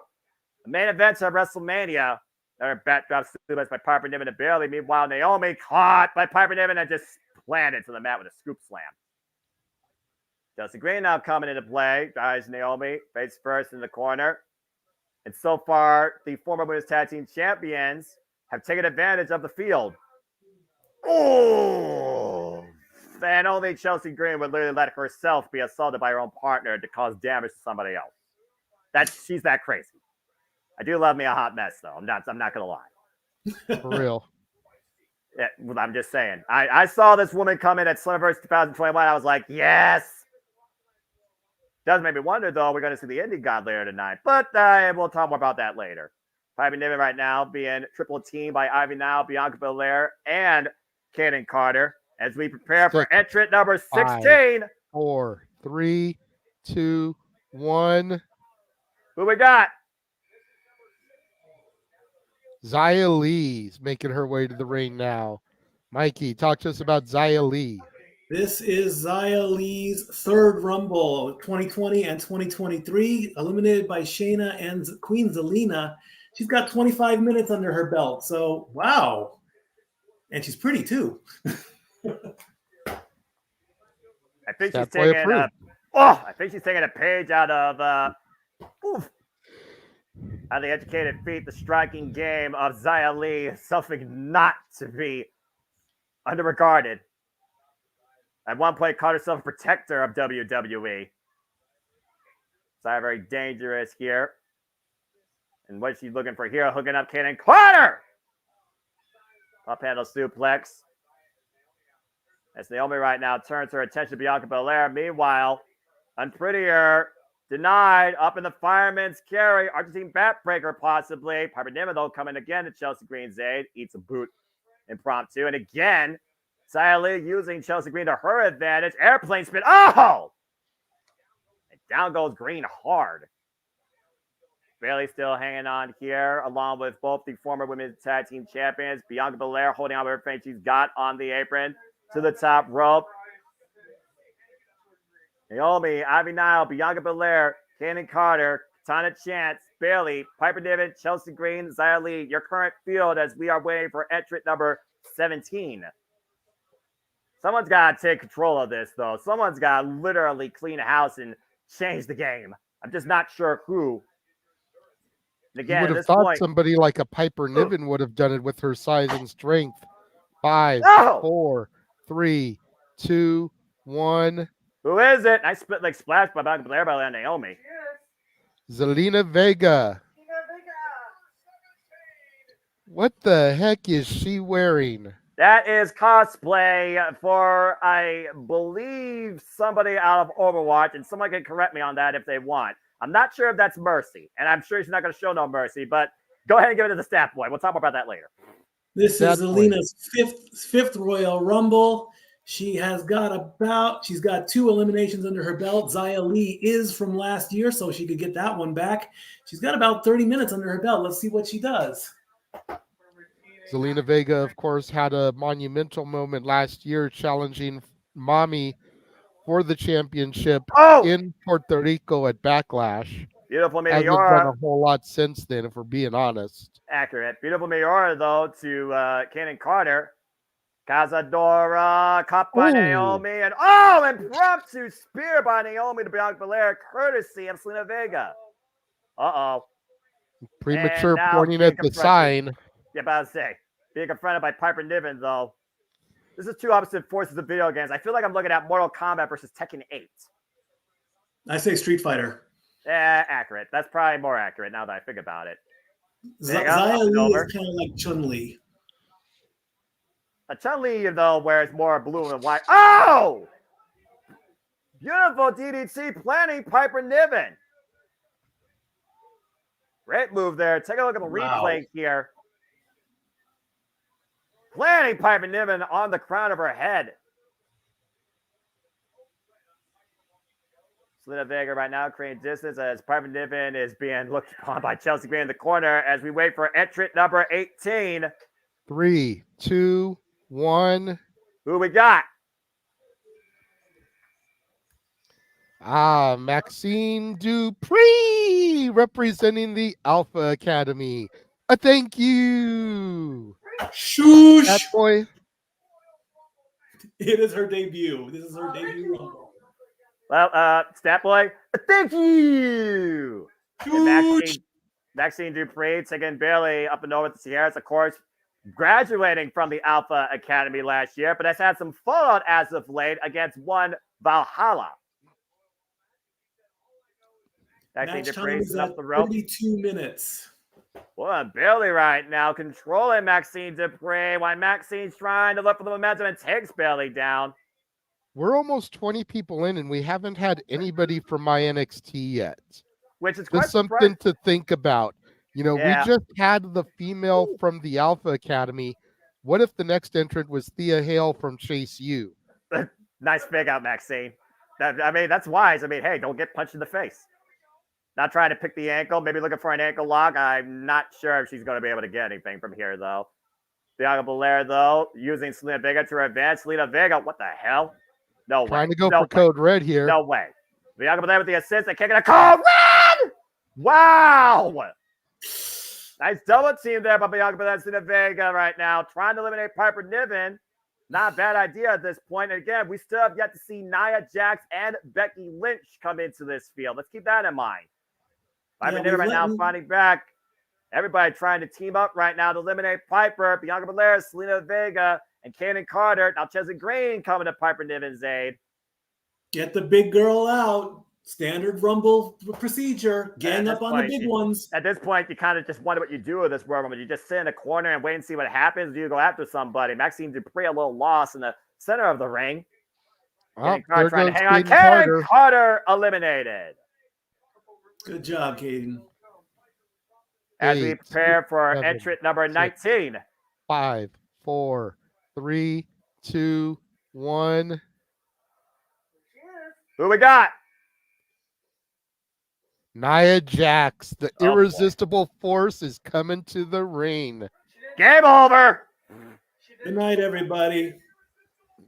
the main event of WrestleMania. Their backdrop suplex by Piper Niven and Bayley. Meanwhile, Naomi caught by Piper Niven and just planted to the mat with a scoop slam. Chelsea Green now coming into play. Guys, Naomi face first in the corner. And so far, the former women's tag team champions have taken advantage of the field. Oh! And only Chelsea Green would literally let herself be assaulted by her own partner to cause damage to somebody else. She's that crazy. I do love me a hot mess, though. I'm not gonna lie. For real. Yeah, well, I'm just saying. I saw this woman come in at Slammiversary 2021. I was like, yes. Does make me wonder, though, we're going to see the Indie God later tonight. But we'll talk more about that later. Piper Niven right now being triple teamed by Ivy Nile, Bianca Belair, and Kaden Carter as we prepare for entrant number 16. 5, 4, 3, 2, 1. Who we got? Xia Lee's making her way to the ring now. Mikey, talk to us about Xia Lee. This is Xia Lee's third Rumble, 2020 and 2023, eliminated by Shayna and Queen Zelina. She's got 25 minutes under her belt, so wow. And she's pretty, too. I think she's taking a page out of how the educated feet, the striking game of Xia Li, something not to be underregarded. At one point, called herself a protector of WWE. Xia very dangerous here. And what she's looking for here, hooking up Kaden Carter. Up handle suplex. As Naomi right now turns her attention to Bianca Belair. Meanwhile, Unprettier denied up in the fireman's carry. Argentine backbreaker possibly. Piper Niven, though, coming again to Chelsea Green's aid. Eats a boot impromptu. And again, Xia Li using Chelsea Green to her advantage. Airplane spin. Oh! And down goes Green hard. Bailey still hanging on here, along with both the former women's tag team champions. Bianca Belair holding on with everything she's got on the apron to the top rope. Naomi, Ivy Nile, Bianca Belair, Kaden Carter, Katana Chance, Bailey, Piper Niven, Chelsea Green, Xia Li, your current field as we are waiting for entrant number 17. Someone's got to take control of this, though. Someone's got to literally clean house and change the game. I'm just not sure who. And again, you would have thought somebody like a Piper Niven would have done it with her size and strength. 5, 4, 3, 2, 1. Who is it? Nice split leg splash by Bianca Belair by Naomi. Zelina Vega. What the heck is she wearing? That is cosplay for, I believe, somebody out of Overwatch, and someone can correct me on that if they want. I'm not sure if that's Mercy, and I'm sure she's not going to show no mercy, but go ahead and give it to the stat boy. We'll talk more about that later. This is Zelina's fifth Royal Rumble. She's got 2 eliminations under her belt. Xia Li is from last year, so she could get that one back. She's got about 30 minutes under her belt. Let's see what she does. Zelina Vega, of course, had a monumental moment last year challenging Mommy for the championship in Puerto Rico at Backlash. Beautiful Hasn't Meteora. done a whole lot since then, if we're being honest. Accurate. Beautiful Meteora, though, to Kaden Carter. Cazadora, caught by Naomi, and impromptu spear by Naomi to Bianca Belair, courtesy of Zelina Vega. Uh-oh. Premature pointing at the sign. Yeah, about to say. Being confronted by Piper Niven, though. This is two opposite forces of video games. I feel like I'm looking at Mortal Kombat versus Tekken 8. I say Street Fighter. Accurate. That's probably more accurate now that I think about it. Xia Li is kind of like Chun-Li. Chun-Li, though, wears more blue and white. Oh! Beautiful DDT planning Piper Niven. Great move there. Take a look at the replay here. Planning Piper Niven on the crown of her head. Zelina Vega right now creating distance as Piper Niven is being looked upon by Chelsea Green in the corner as we wait for entrant number 18. 3, 2, 1. Who we got? Maxine Dupree representing the Alpha Academy. A thank you. Shoosh. That boy. It is her debut. This is her debut Rumble. Well, Stat Boy, thank you. And Maxine Dupree taking Bailey up and over to Sierras, of course, graduating from the Alpha Academy last year, but has had some fallout as of late against one Valhalla. Match time is at 32 minutes. Well, Bailey right now controlling Maxine Dupree while Maxine's trying to look for the momentum and takes Bailey down. We're almost 20 people in, and we haven't had anybody from my NXT yet. Which is quite just something to think about. You know, we just had the female from the Alpha Academy. What if the next entrant was Thea Hale from Chase U? Nice fake out, Maxine. I mean, that's wise. I mean, hey, don't get punched in the face. Not trying to pick the ankle, maybe looking for an ankle lock. I'm not sure if she's going to be able to get anything from here, though. Bianca Belair, though, using Selena Vega to her advantage. Selena Vega, what the hell? No way. Trying to go for code red here. No way. Bianca Belair with the assist and kicking a code red! Wow! Nice double team there by Bianca Belair and Selena Vega right now. Trying to eliminate Piper Niven. Not a bad idea at this point. And again, we still have yet to see Nia Jax and Becky Lynch come into this field. Let's keep that in mind. Piper Niven right now fighting back. Everybody trying to team up right now to eliminate Piper. Bianca Belair, Selena Vega, and Kaden Carter. Now Chelsea Green coming to Piper Niven's aid. Get the big girl out. Standard Rumble procedure. Gang up on the big ones. At this point, you kind of just wonder what you do with this Royal Rumble. You just sit in a corner and wait and see what happens. Do you go after somebody? Maxine Dupree a little lost in the center of the ring. Well, Carter trying to hang on. Kaden Carter eliminated. Good job, Kaden. As we prepare for entrant number 19. 5, 4, 3, 2, 1. Who we got? Nia Jax, the irresistible force, is coming to the ring. Game over. Good night, everybody.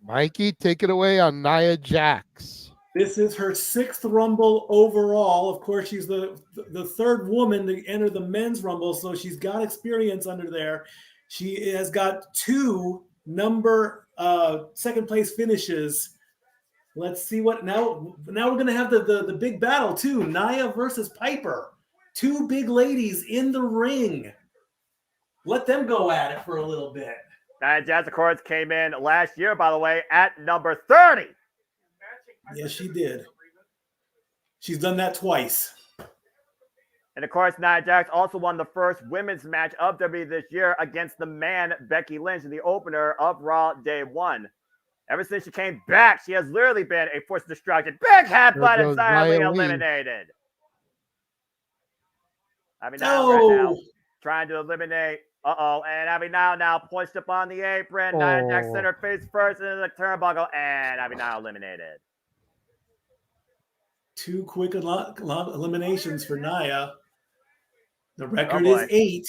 Mikey, take it away on Nia Jax. This is her 6th Rumble overall. Of course, she's the third woman to enter the men's Rumble, so she's got experience under there. She has got 2 second place finishes. Let's see what now we're going to have the big battle too. Nia versus Piper. 2 big ladies in the ring. Let them go at it for a little bit. Nia Jax, of course, came in last year, by the way, at number 30. Yes, she did. She's done that twice. And of course, Nia Jax also won the first women's match of WWE this year against the man Becky Lynch in the opener of Raw Day 1. Ever since she came back, she has literally been a force of destruction. Big headbutt and silently eliminated. Right now, trying to eliminate. And Abby now pushed up on the apron. Nia Jax center face first into the turnbuckle, and Abby now eliminated. 2 quick eliminations for Nia. The record is 8.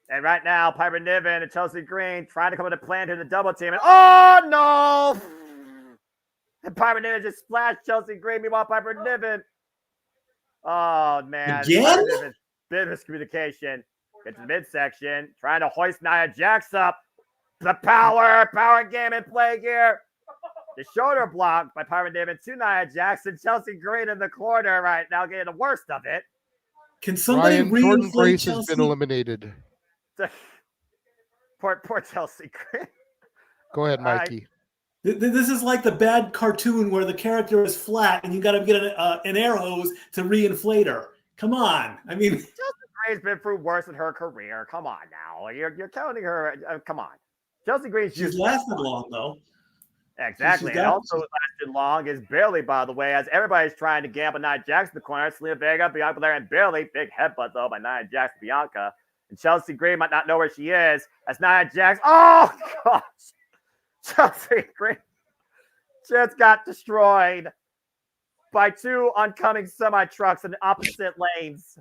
And right now, Piper Niven and Chelsea Green trying to come with a plan to the double team. And oh no! And Piper Niven just splashed Chelsea Green. Meanwhile, Piper Niven. Oh man. Again? Bit of miscommunication. Get to the midsection. Trying to hoist Nia Jax up. The power game in play here. The shoulder block by Piper Niven to Nia Jax and Chelsea Green in the corner right now, getting the worst of it. Can somebody Jordan Grace Chelsea? Has been eliminated. Poor Chelsea Green. Go ahead, Mikey. This is like the bad cartoon where the character is flat and you got to get an air hose to reinflate her. Come on. I mean, Chelsea Green's been through worse in her career. Come on now. You're counting her. Come on. Chelsea Green's she's lasted long, though. Exactly. And also lasted long is Bailey, by the way, as everybody's trying to gamble Nia Jax in the corner. Selena Vega, Bianca Belair, and Bailey. Big headbutt, though, by Nia Jax and Bianca. And Chelsea Green might not know where she is. That's Nia Jax. Oh, gosh. Chelsea Green just got destroyed by 2 oncoming semi-trucks in opposite lanes.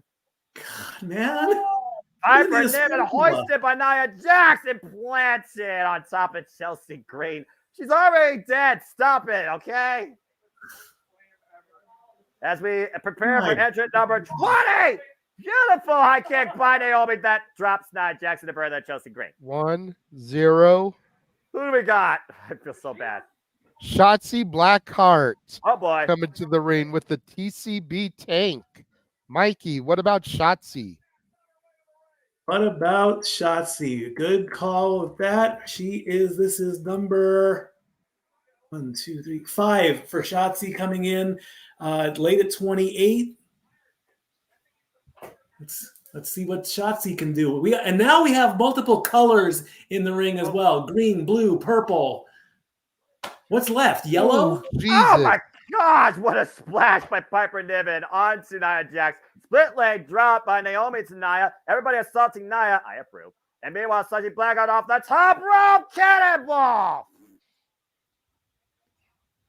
God, man. Piper Niven hoisted by Nia Jax and planted on top of Chelsea Green. She's already dead. Stop it, okay? As we prepare for entrant number 20. Beautiful high kick by Naomi that drops Nia Jax in the further Chelsea Green. 1-0. Who do do we got? I feel so bad. Shotzi Blackheart. Oh boy. Coming to the ring with the TCB tank. Mikey, what about Shotzi? What about Shotzi? Good call with that. This is number 1, 2, 3, 5 for Shotzi coming in late at 28. Let's see what Shotzi can do. And now we have multiple colors in the ring as well. Green, blue, purple. What's left? Yellow? Oh my gosh, what a splash by Piper Niven onto Nia Jax. Split leg drop by Naomi to Nia. Everybody assaulting Nia. I approve. And meanwhile, Shotzi Blackheart off the top rope cannonball.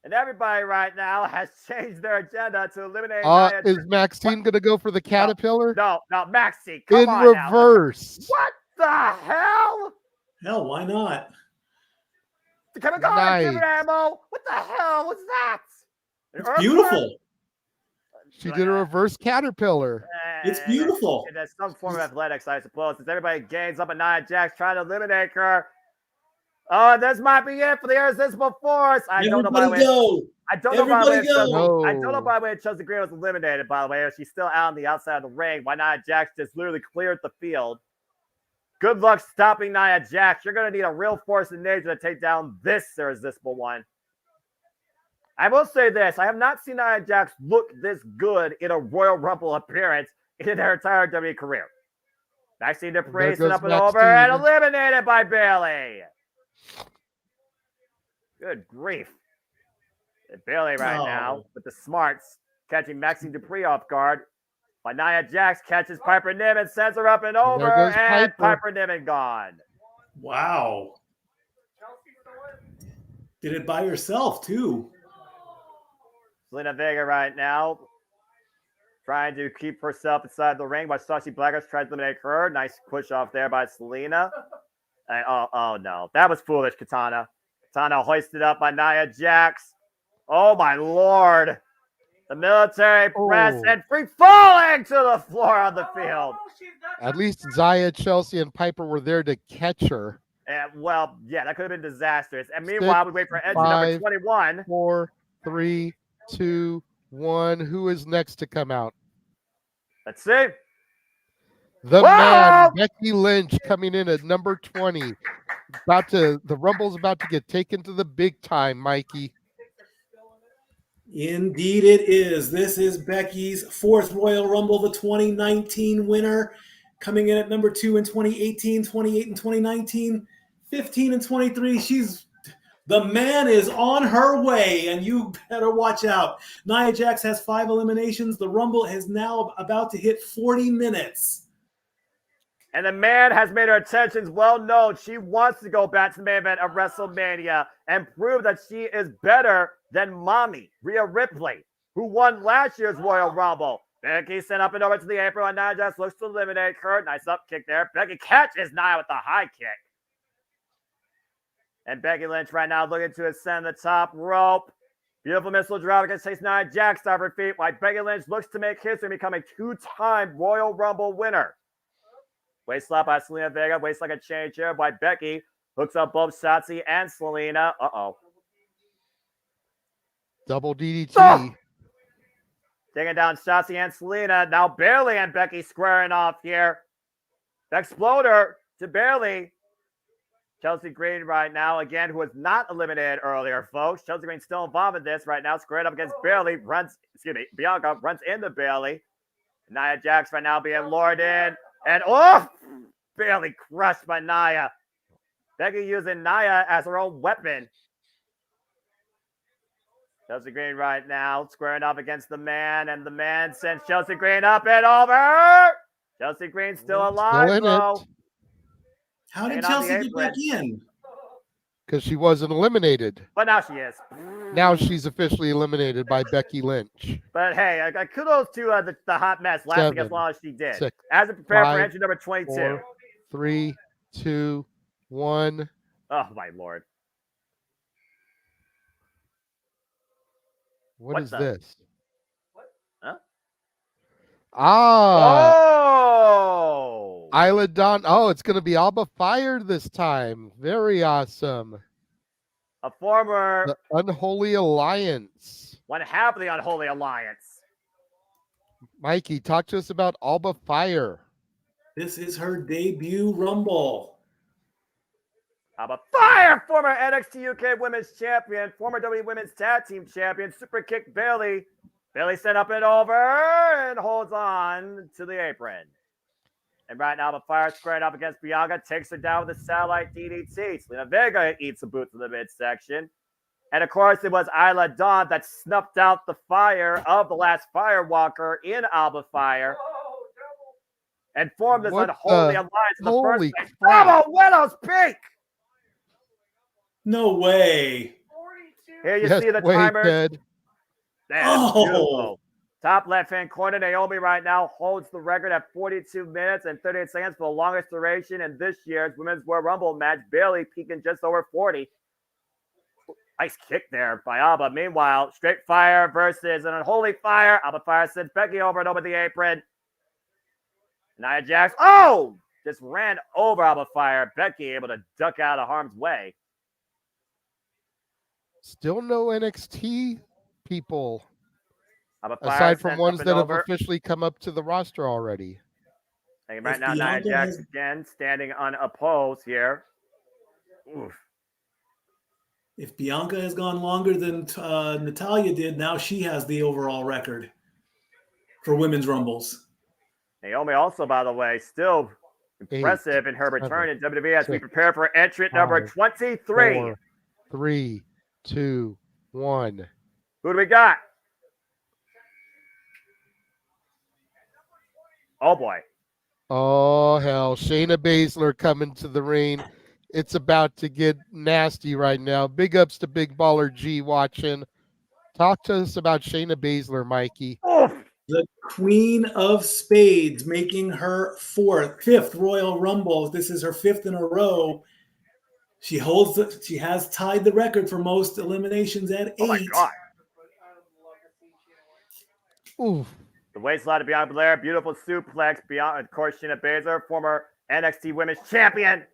And everybody right now has changed their agenda to eliminate Nia. Is Maxine going to go for the caterpillar? No, Maxie, come on in reverse. Now. What the hell? Hell, why not? Come on, Nice. David Ammo. What the hell was that? It's beautiful. She did a reverse caterpillar. It's beautiful. It's some form of athletics, I suppose, since everybody gains up on Nia Jax trying to eliminate her. Oh, this might be it for the Irresistible Force. I don't know by the way Chelsea Green was eliminated, by the way. She's still out on the outside of the ring. Why Nia Jax just literally cleared the field. Good luck stopping Nia Jax. You're going to need a real force in nature to take down this Irresistible one. I will say this. I have not seen Nia Jax look this good in a Royal Rumble appearance in her entire WWE career. Maxine Dupree up and over and eliminated by Bayley. Good grief. And Bayley now with the smarts catching Maxine Dupree off guard. But Nia Jax catches Piper Niven, sends her up and over, and Piper Niven gone. Wow. Did it by herself, too. Zelina Vega right now trying to keep herself inside the ring while Shotzi Blackheart tries to eliminate her. Nice push off there by Zelina. Oh, no. That was foolish, Katana. Katana hoisted up by Nia Jax. Oh, my Lord. The military press and free falling to the floor on the field. At least Zaya, Chelsea, and Piper were there to catch her. Well, yeah, that could have been disastrous. And meanwhile, we wait for entry number 21. 4, 3, 2, 1. Who is next to come out? Let's see. The man, Becky Lynch, coming in at number 20. The Rumble's about to get taken to the big time, Mikey. Indeed it is. This is Becky's 4th Royal Rumble, the 2019 winner, coming in at number 2 in 2018, 28 in 2019, 15 and 23. The man is on her way, and you better watch out. Nia Jax has 5 eliminations. The Rumble is now about to hit 40 minutes. And the man has made her intentions well known. She wants to go back to the main event of WrestleMania and prove that she is better than Mommy, Rhea Ripley, who won last year's Royal Rumble. Becky sent up and over to the apron, and Nia Jax looks to eliminate her. Nice up kick there. Becky catches Nia with the high kick. And Becky Lynch right now looking to ascend the top rope. Beautiful missile drop against Nia Jax off her feet, while Becky Lynch looks to make history and become a 2-time Royal Rumble winner. Waist slap by Zelina Vega. Waist like a chain chair by Becky. Hooks up both Shotzi and Zelina. Uh-oh. Double DDT. Taking down Shotzi and Zelina. Now Bayley and Becky squaring off here. The Exploder to Bayley. Chelsea Green right now, again, who was not eliminated earlier, folks. Chelsea Green still involved in this right now. Squared up against Bayley. Bianca runs into Bayley. Nia Jax right now being lured in. And Bayley crushed by Nia. Becky using Nia as her own weapon. Chelsea Green right now squaring off against the man, and the man sends Chelsea Green up and over. Chelsea Green still alive, though. How did Chelsea get back in? Because she wasn't eliminated. But now she is. Now she's officially eliminated by Becky Lynch. But hey, kudos to the hot mess lasting as long as she did. 6, as it prepared 5, for entry number 22. 4, 3, 2, 1. Oh, my Lord. What is this? Huh? Isla Dawn. Oh, it's going to be Alba Fire this time. Very awesome. a former The Unholy Alliance. one half of the Unholy Alliance. Mikey, talk to us about Alba Fire. This is her debut Rumble. Alba Fire, former NXT UK Women's Champion, former WWE Women's Tag Team Champion, Super Kick Bailey. Bailey set up and over and holds on to the apron. And right now, Alba Fire squaring up against Bianca, takes her down with a satellite DDT. Selena Vega eats the boot to the midsection. And of course, it was Isla Dawn that snuffed out the fire of the last Firewalker in Alba Fire and formed this unholy alliance in the first place. Bravo, Willow's Peak! No way. Here you see the timer. Ted. That's beautiful. Top left-hand corner, Naomi right now holds the record at 42 minutes and 38 seconds for the longest duration in this year's Women's Royal Rumble match. Bailey peaking just over 40. Nice kick there by Alba. Meanwhile, Straight Fire versus an Unholy Fire. Alba Fire sends Becky over and over the apron. Nia Jax, just ran over Alba Fire. Becky able to duck out of harm's way. Still no NXT people. Fire Aside from sends ones up that and have over. officially come up to the roster already. And right now, Nia Jax again standing unopposed here. Oof. If Bianca has gone longer than Natalya did, now she has the overall record for women's rumbles. Naomi also, by the way, still impressive in her return in WWE as we prepare for entrant number 23. 4, 3, 2, 1. Who do we got? Oh, boy. Oh, hell. Shayna Baszler coming to the ring. It's about to get nasty right now. Big ups to Big Baller G watching. Talk to us about Shayna Baszler, Mikey. The Queen of Spades, making her fifth Royal Rumble. This is her fifth in a row. She has tied the record for most eliminations at 8. Oh, my God. Oof. The waistline of Bianca Belair, beautiful suplex. Of course, Shayna Baszler, former NXT Women's Champion.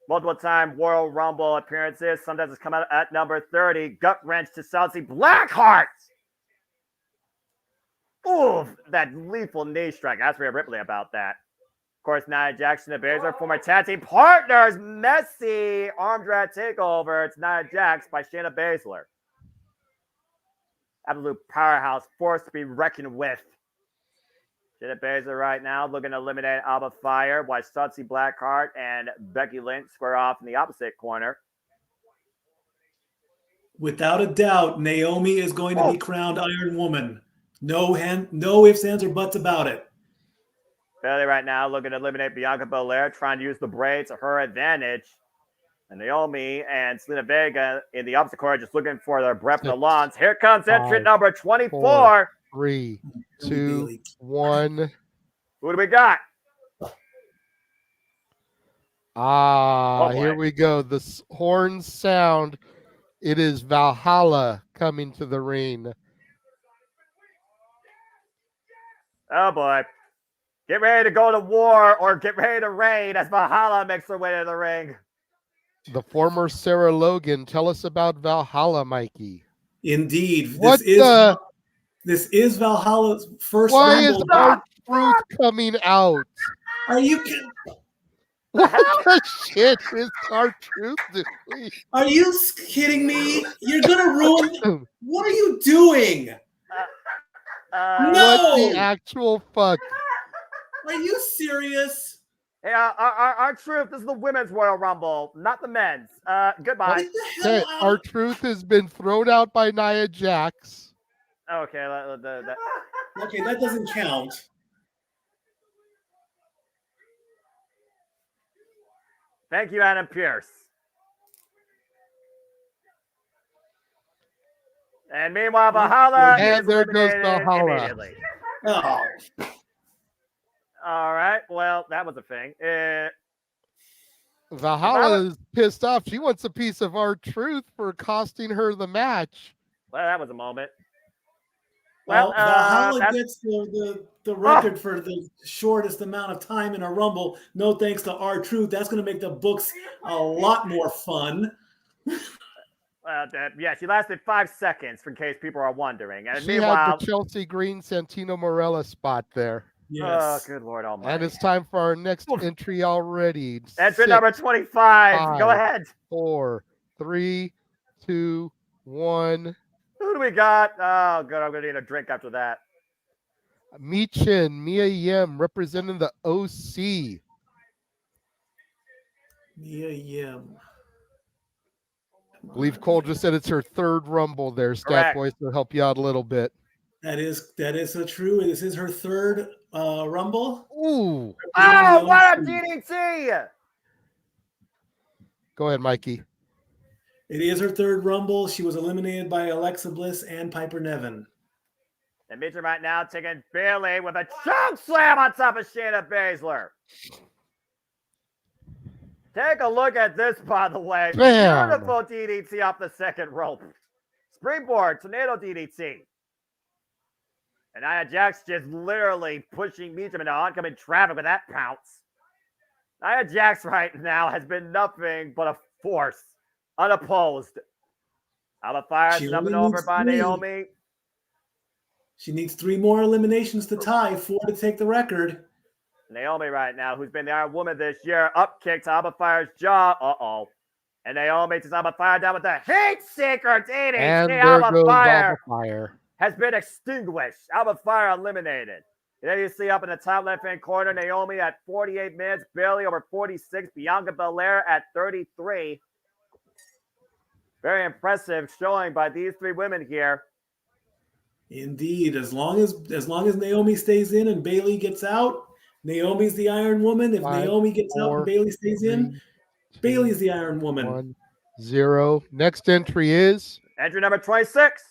Multiple-time Royal Rumble appearances. Sometimes it's come out at number 30. Gut wrench to Chelsea Blackheart. Ooh, that lethal knee strike. Ask Rhea Ripley about that. Of course, Nia Jax and Baszler, former tag team partners. Messy arm drag takeover. It's Nia Jax by Shayna Baszler. Absolute powerhouse, force to be reckoned with. Shayna Baszler right now looking to eliminate Alba Fire, while Shotzi Blackheart and Becky Lynch square off in the opposite corner. Without a doubt, Naomi is going to be crowned Iron Woman. No ifs, ands, or buts about it. Bailey right now looking to eliminate Bianca Belair, trying to use the braid to her advantage. And Naomi and Selena Vega in the opposite corner just looking for their breath in the lungs. Here comes entrant number 24. 4, 3, 2, 1. Who do we got? Here we go. The horns sound. It is Valhalla coming to the ring. Oh, boy. Get ready to go to war or get ready to raid as Valhalla makes her way to the ring. The former Sarah Logan. Tell us about Valhalla, Mikey. Indeed. This is Valhalla's first Why Rumble. is our truth coming out? Are you kidding? What the shit is our truth doing? Are you kidding me? You're gonna ruin. What are you doing? No. What the actual fuck? Are you serious? Hey, our truth. This is the women's Royal Rumble, not the men's. Goodbye. Okay, our truth has been thrown out by Nia Jax. Okay, Okay, that doesn't count. Thank you, Adam Pierce. And meanwhile, Valhalla And is there goes eliminated Valhalla. immediately. Oh. All right. Well, that was a thing. Valhalla is pissed off. She wants a piece of our truth for costing her the match. Well, that was a moment. Well, Valhalla gets the record for the shortest amount of time in a Rumble. No thanks to R-Truth. That's going to make the books a lot more fun. Yeah, she lasted 5 seconds, in case people are wondering. And She had the Chelsea Green Santino Morella spot there. Oh, good Lord Almighty. And it's time for our next entry already. Entry number 25. Go ahead. 4, 3, 2, 1. Who do we got? Oh, good. I'm going to need a drink after that. Michin, Mia Yim, representing the OC. Mia Yim. I believe Cole just said it's her third Rumble there. Stat Boys will help you out a little bit. That is true. This is her third Rumble. Ooh. Oh, what a DDT! Go ahead, Mikey. It is her third Rumble. She was eliminated by Alexa Bliss and Piper Niven. And Mitchell right now taking Bailey with a choke slam on top of Shayna Baszler. Take a look at this, by the way. Bam. Beautiful DDT off the second rope. Springboard, tornado DDT. And Nia Jax just literally pushing Meacham into oncoming traffic with that pounce. Nia Jax right now has been nothing but a force, unopposed. Alba Fire jumping over by Naomi. She needs 3 more eliminations to tie, 4 to take the record. Naomi right now, who's been the Iron Woman this year, up kick to Alba Fire's jaw. Uh-oh. And Naomi takes Alba Fire down with the heat seeker DDT. And there Alba goes Fire Alba Fire. has been extinguished. Alba Fire eliminated. And then you see up in the top left-hand corner, Naomi at 48 minutes, Bailey over 46, Bianca Belair at 33. Very impressive showing by these 3 women here. Indeed. As long as Naomi stays in and Bailey gets out, Naomi's the Iron Woman. If Naomi gets out and Bailey stays in, Bailey's the Iron Woman. 1-0. Next entry is entry number 26.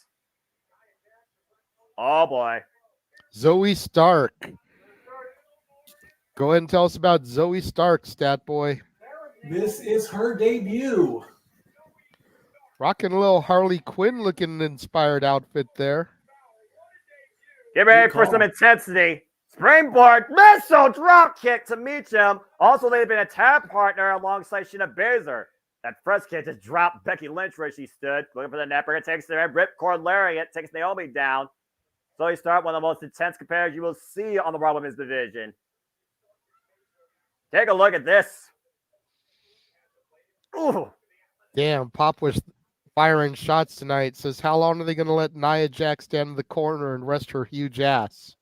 Oh boy. Zoe Stark. Go ahead and tell us about Zoe Stark, Stat Boy. This is her debut. Rocking a little Harley Quinn looking inspired outfit there. Get ready for some intensity. Springboard missile drop kick to Meacham. Also, they've been a tag partner alongside Shayna Baszler. That first kick just dropped Becky Lynch where she stood. Looking for the neckbreaker. Takes the ripcord lariat. Takes Naomi down. So you start one of the most intense compares you will see on the Raw Women's division. Take a look at this. Ooh. Damn, Pop was firing shots tonight. Says, how long are they going to let Nia Jax stand in the corner and rest her huge ass?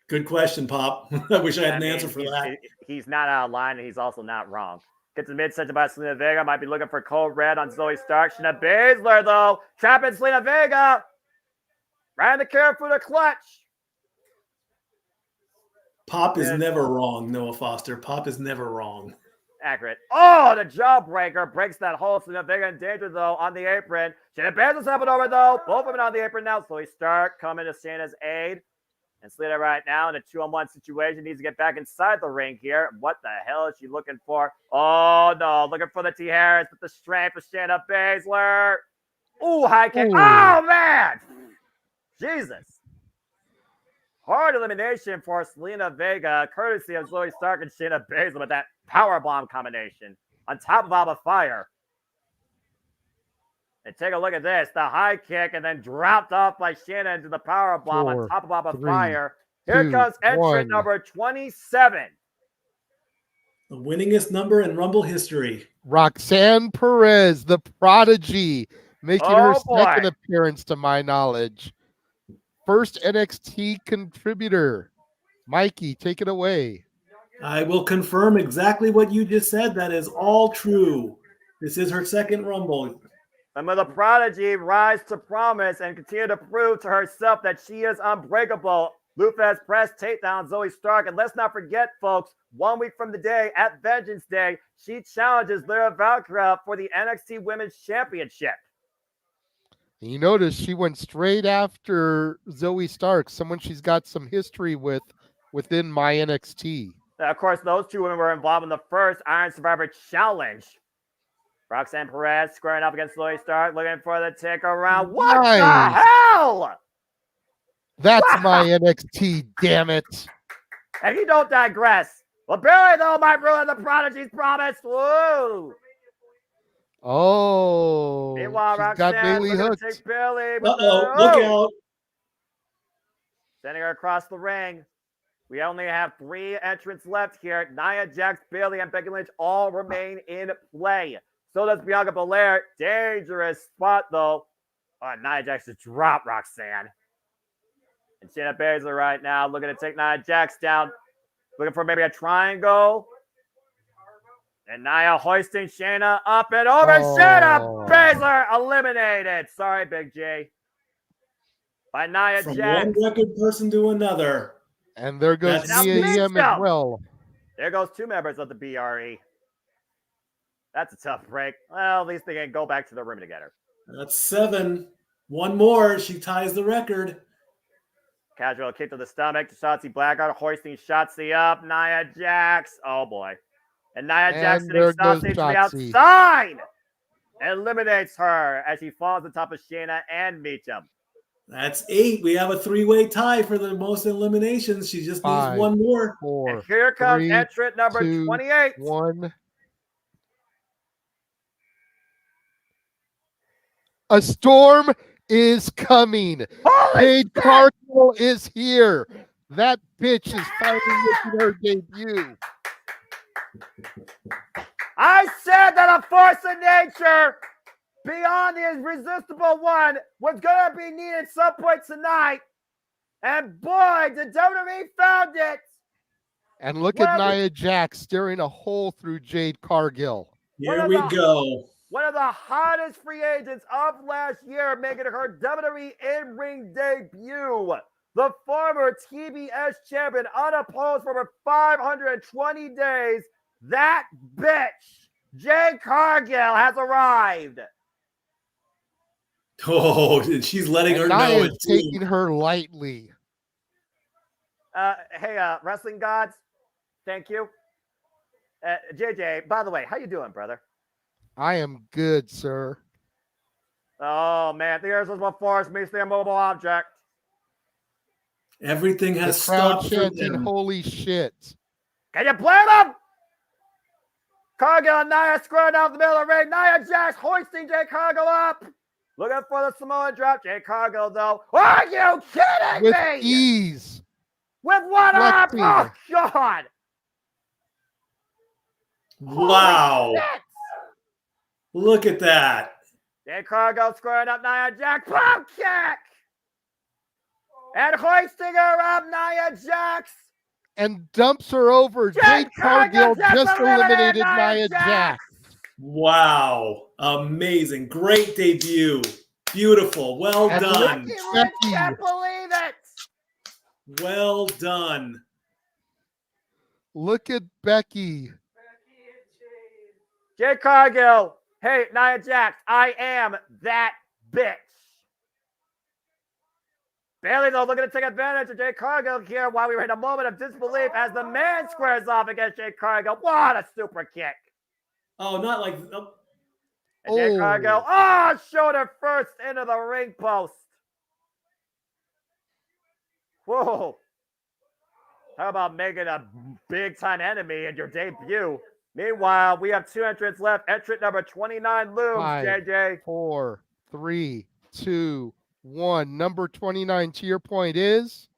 Good question, Pop. I wish I had an answer for that. He's not out of line, and he's also not wrong. Gets the midsection by Selena Vega. Might be looking for cold red on Zoe Stark. Shayna Baszler, though. Trapping Selena Vega. Right in the Karafuda clutch. Pop is never wrong, Noah Foster. Pop is never wrong. Accurate. Oh, the jawbreaker breaks that hole. Selena Vega in danger, though, on the apron. Shayna Baszler's helping over, though. Both of them on the apron now. Zoe Stark coming to Shayna's aid. And Selena right now in a 2-on-1 situation needs to get back inside the ring here. What the hell is she looking for? Oh, no. Looking for the T. Harris with the strength of Shayna Baszler. Ooh, high kick. Ooh. Oh, man. Jesus. Hard elimination for Selena Vega, courtesy of Zoe Stark and Shayna Baszler with that powerbomb combination on top of Alba Fire. And take a look at this. The high kick and then dropped off by Shayna into the powerbomb on top of Alba Fire. Here comes entrant number 27. The winningest number in Rumble history. Roxanne Perez, the prodigy, making her second appearance to my knowledge. First NXT contributor. Mikey, take it away. I will confirm exactly what you just said. That is all true. This is her second Rumble. And with the prodigy rise to promise and continue to prove to herself that she is unbreakable. Lufez press takedown Zoe Stark. And let's not forget, folks, 1 week from today at Vengeance Day, she challenges Lyra Valkyria for the NXT Women's Championship. You notice she went straight after Zoe Stark, someone she's got some history with within my NXT. Of course, those 2 women were involved in the first Iron Survivor Challenge. Roxanne Perez squaring up against Zoe Stark, looking for the tick around. What the hell? That's my NXT, damn it. And you don't digress. Well, Barry, though, might ruin the prodigy's promise. Woo! Oh. Meanwhile, she's got Roxanne Bailey looking hooked. to take Bailey. With Look out. Sending her across the ring. We only have 3 entrants left here. Nia Jax, Bailey, and Becky Lynch all remain in play. So does Bianca Belair. Dangerous spot, though. Oh, Nia Jax just dropped Roxanne. And Shayna Baszler right now looking to take Nia Jax down. Looking for maybe a triangle. And Nia hoisting Shayna up and over. Shayna Baszler eliminated. Sorry, Big G. By Nia From Jax. one record person to another. And there goes That's Mia Yim as well. There goes 2 members of the BRE. That's a tough break. Well, at least they can go back to the room together. That's 7. One more. She ties the record. Casual kick to the stomach. Shotzi Blackheart hoisting Shotzi up. Nia Jax. Oh, boy. And Nia Jax sitting Shotzi to the outside. Eliminates her as she falls on top of Shayna and Meacham. That's 8. We have a 3-way tie for the most eliminations. She just needs 1 more. 4. And here comes 3, entrant number 2, 28. 1. A storm is coming. Jade Cargill is here. That bitch is finally making her debut. I said that a force of nature beyond the irresistible one was going to be needed at some point tonight. And boy, did WWE found it. And look at Nia Jax staring a hole through Jade Cargill. Here we go. One of the hottest free agents of last year, making her WWE in-ring debut. The former TBS champion, unopposed for over 520 days. That bitch, Jade Cargill, has arrived. Oh, she's letting her know it. Taking her lightly. Hey, wrestling gods, thank you. JJ, by the way, how you doing, brother? I am good, sir. Oh, man. The irresistible force meets the immobile object. Everything has the crowd stopped. chanting, holy shit. Can you blame them? Cargill and Nia squaring out the middle of the ring. Nia Jax hoisting Jade Cargill up. Looking for the Samoan drop. Jade Cargill, though. Are you kidding With me? ease. With one arm? Oh, God. Wow. Look at that. Jade Cargill squaring up Nia Jax. Pump kick. And hoisting her up, Nia Jax. And dumps her over. Jade Cargill just eliminated Nia Jax. Wow. Amazing. Great debut. Beautiful. Well done. I can't believe it. Well done. Look at Becky. Jade Cargill. Hey, Nia Jax, I am that bitch. Bailey, though, looking to take advantage of Jade Cargill here while we were in a moment of disbelief as the man squares off against Jade Cargill. What a super kick. Oh, not like... And Jade Cargill, shoulder first into the ring post. Whoa. How about making a big-time enemy in your debut? Meanwhile, we have 2 entrants left. Entrant number 29 looms, 5, JJ. 4, 3, 2, 1. Number 29, to your point, is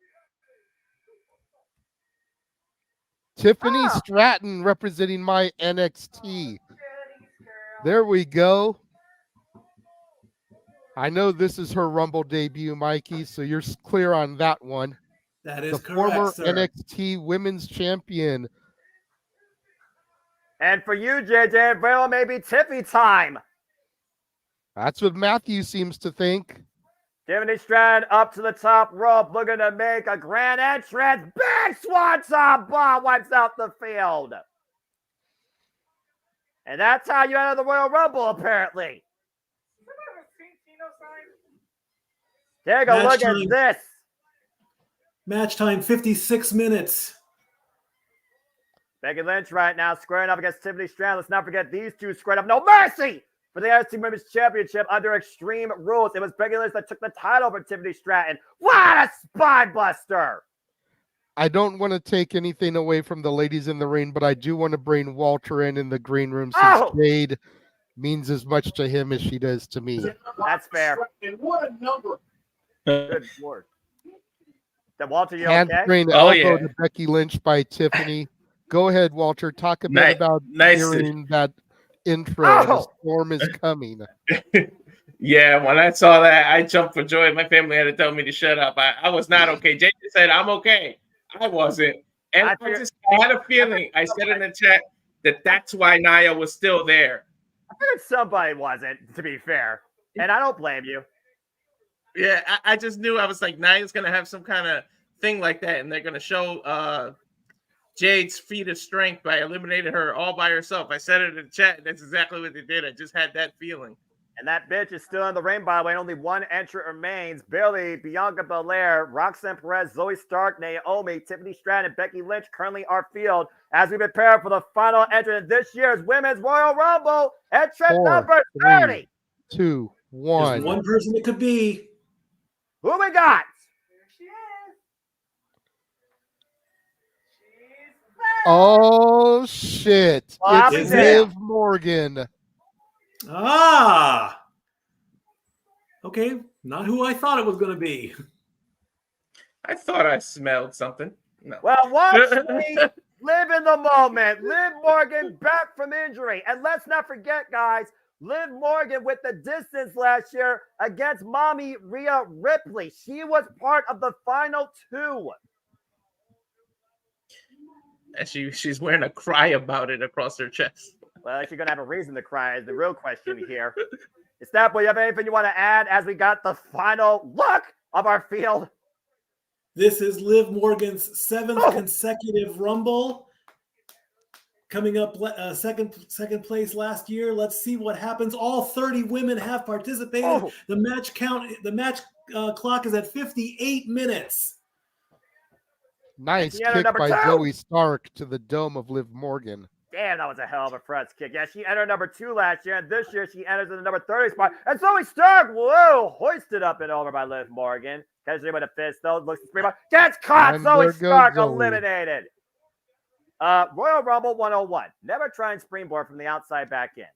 Tiffany Stratton, representing my NXT. There we go. I know this is her Rumble debut, Mikey, so you're clear on that one. That is the correct, former sir. NXT Women's Champion. And for you, JJ, well, maybe Tiffy time. That's what Matthew seems to think. Tiffany Stratton up to the top rope, looking to make a grand entrance. Big Swanson bomb wipes out the field. And that's how you enter the Royal Rumble, apparently. Take a look at this. Match time, 56 minutes. Becky Lynch right now squaring up against Tiffany Stratton. Let's not forget these two squared up. No mercy for the NXT Women's Championship under Extreme Rules. It was Becky Lynch that took the title for Tiffany Stratton. What a spine buster. I don't want to take anything away from the ladies in the ring, but I do want to bring Walter in the green room since Jade means as much to him as she does to me. That's fair. And what a number. Good Lord. Then Walter, you Hand okay? strained elbow to Becky Lynch by Tiffany. Go ahead, Walter. Talk a bit about hearing that intro. The storm is coming. Yeah, when I saw that, I jumped for joy. My family had to tell me to shut up. I was not okay. Jay said, I'm okay. I wasn't. And I had a feeling, I said in the chat, that's why Nia was still there. I figured somebody wasn't, to be fair. And I don't blame you. Yeah, I just knew. I was like, Nia's going to have some kind of thing like that, and they're going to show Jade's feat of strength by eliminating her all by herself. I said it in the chat, and that's exactly what they did. I just had that feeling. And that bitch is still in the ring, by the way. Only one entrant remains. Bayley, Bianca Belair, Roxanne Perez, Zoe Stark, Naomi, Tiffany Stratton, and Becky Lynch currently our field as we prepare for the final entrant in this year's Women's Royal Rumble. Entrant number 30. 2, 1. There's one person it could be. Who we got? Oh, shit. Well, it's Liv Morgan. Ah. Okay, not who I thought it was going to be. I thought I smelled something. No. Well, watch me live in the moment. Liv Morgan back from injury. And let's not forget, guys, Liv Morgan with the distance last year against Mommy Rhea Ripley. She was part of the final 2. And she's wearing a cry about it across her chest. Well, she's going to have a reason to cry is the real question here. Istanbul, you have anything you want to add as we got the final look of our field? This is Liv Morgan's 7th consecutive Rumble. Coming up second place last year. Let's see what happens. All 30 women have participated. The match clock is at 58 minutes. Nice kick by Zoe Stark to the dome of Liv Morgan. Damn, that was a hell of a front kick. Yeah, she entered number 2 last year, and this year she enters in the number 30 spot. And Zoe Stark, whoa, hoisted up and over by Liv Morgan. Catches her with a fist, though. Looks pretty much. Gets caught. And Zoe there goes Stark Zoe. eliminated. Royal Rumble 101. Never try and springboard from the outside back in.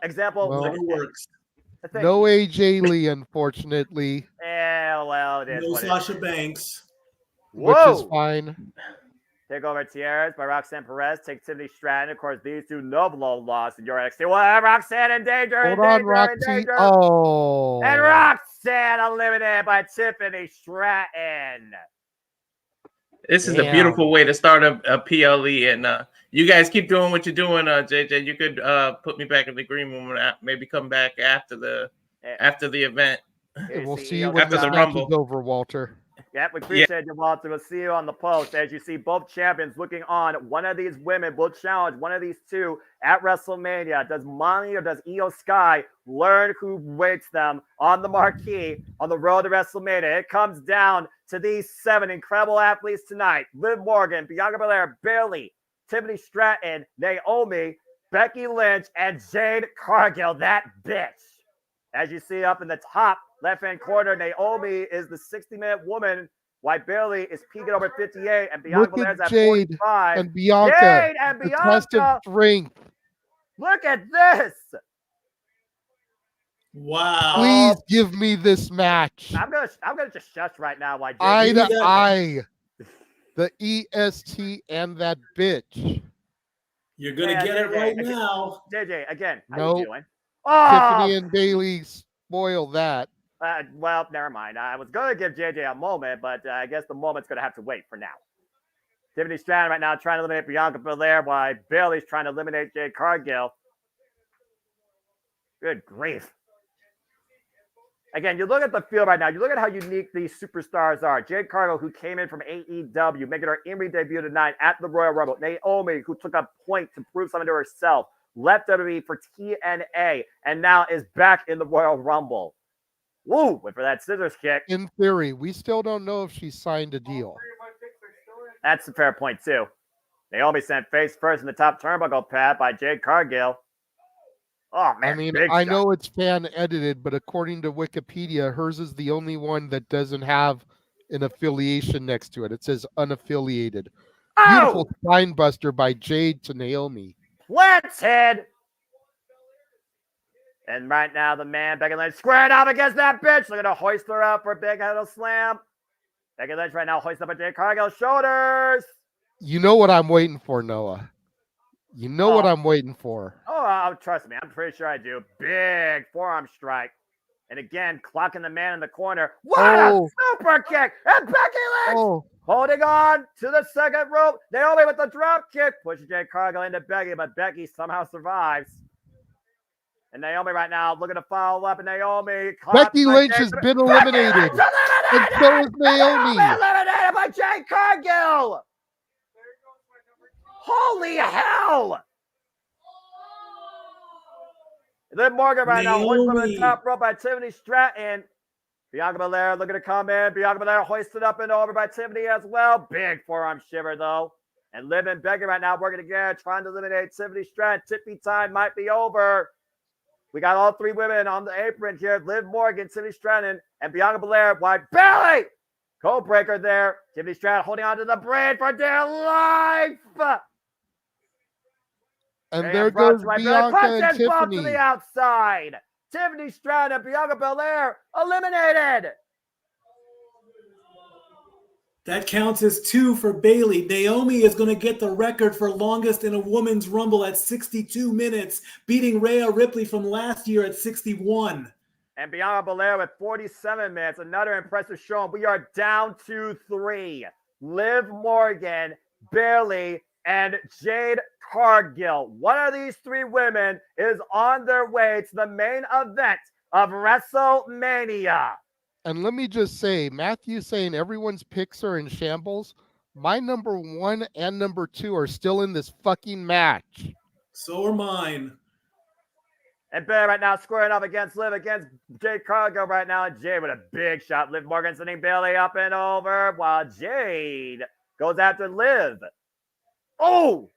Example. Well, works. No AJ Lee, unfortunately. Yeah, well, it is. No what Sasha it is. Banks. Which is fine. Take over Tierras by Roxanne Perez. Take Tiffany Stratton. Of course, these two no-blow loss in your NXT. Well, Roxanne in danger. Hold on, Roxy. Oh. And Roxanne eliminated by Tiffany Stratton. This is a beautiful way to start a PLE. And you guys keep doing what you're doing, JJ. You could put me back in the green room and maybe come back after the event. We'll see you when after the the match Rumble. is over, Walter. Yep, we appreciate you, Walter. We'll see you on the post. As you see both champions looking on, one of these women will challenge one of these two at WrestleMania. Does Monty or does Io Sky learn who waits them on the marquee on the road to WrestleMania? It comes down to these 7 incredible athletes tonight. Liv Morgan, Bianca Belair, Bayley, Tiffany Stratton, Naomi, Becky Lynch, and Jade Cargill, that bitch. As you see up in the top left-hand corner, Naomi is the 60-minute woman, while Bayley is peaking over 58, and Bianca Look Belair's at at Jade 45. and Bianca. Jade and The test of Bianca. strength. Look at this. Wow. Please give me this match. I'm gonna just shush right now. Why? Eye to eye. The EST and that bitch. You're going to get it right now. JJ, again, how Nope. you doing? Tiffany and Bailey spoil that. Well, never mind. I was going to give JJ a moment, but I guess the moment's going to have to wait for now. Tiffany Stratton right now trying to eliminate Bianca Belair while Bayley's trying to eliminate Jade Cargill. Good grief. Again, you look at the field right now. You look at how unique these superstars are. Jade Cargill, who came in from AEW, making her in-ring debut tonight at the Royal Rumble. Naomi, who took a point to prove something to herself. Left WWE for TNA, and now is back in the Royal Rumble. Woo! Went for that scissors kick. In theory, we still don't know if she signed a deal. That's a fair point, too. Naomi sent face first in the top turnbuckle pad by Jade Cargill. Oh, man. I mean, big I shot. know it's fan edited, but according to Wikipedia, hers is the only one that doesn't have an affiliation next to it. It says unaffiliated. Beautiful spine buster by Jade to Naomi. Let's head. And right now, the man, Becky Lynch, squared up against that bitch. They're going to hoist her up for a big head slam. Becky Lynch right now hoists up at Jade Cargill's shoulders. You know what I'm waiting for, Noah. You know what I'm waiting for. Oh, trust me. I'm pretty sure I do. Big forearm strike. And again, clocking the man in the corner. What a super kick! And Becky Lynch holding on to the second rope. Naomi with the drop kick. Pushes Jade Cargill into Becky, but Becky somehow survives. And Naomi right now looking to follow up. And Naomi. Becky Lynch has been eliminated. And so is Naomi. Eliminated by Jade Cargill. Holy hell! Liv Morgan right now hoisted from the top rope by Tiffany Stratton. Bianca Belair looking to come in. Bianca Belair hoisted up and over by Tiffany as well. Big forearm shiver though. And Liv and Becky right now working together, trying to eliminate Tiffany Stratton. Tippy time might be over. We got all three women on the apron here. Liv Morgan, Tiffany Stratton, and Bianca Belair. Wide belly! Code breaker there. Tiffany Stratton holding on to the braid for dear life. And there goes Bianca and Tiffany. To the outside. Tiffany Stratton and Bianca Belair eliminated. That counts as 2 for Bayley. Naomi is going to get the record for longest in a women's rumble at 62 minutes, beating Rhea Ripley from last year at 61. And Bianca Belair with 47 minutes. Another impressive showing. We are down to 3. Liv Morgan, Bayley, and Jade Cargill. One of these 3 women is on their way to the main event of WrestleMania. And let me just say, Matthew saying everyone's picks are in shambles. My number 1 and number 2 are still in this fucking match. So are mine. And Bayley right now squaring up against Liv, against Jade Cargill right now. And Jade with a big shot. Liv Morgan sending Bayley up and over while Jade goes after Liv. Oh!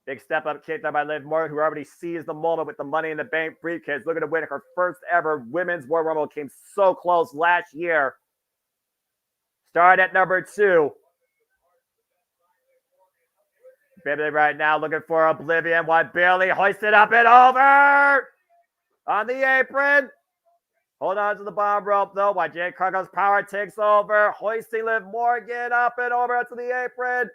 Big step up kick there by Liv Morgan, who already seized the moment with the Money in the Bank briefcase. Looking to win her first ever Women's Royal Rumble. Came so close last year. Started at number 2. Bayley right now looking for Oblivion while Bayley hoisted up and over on the apron. Hold on to the bottom rope though while Jade Cargill's power takes over. Hoisting Liv Morgan up and over to the apron.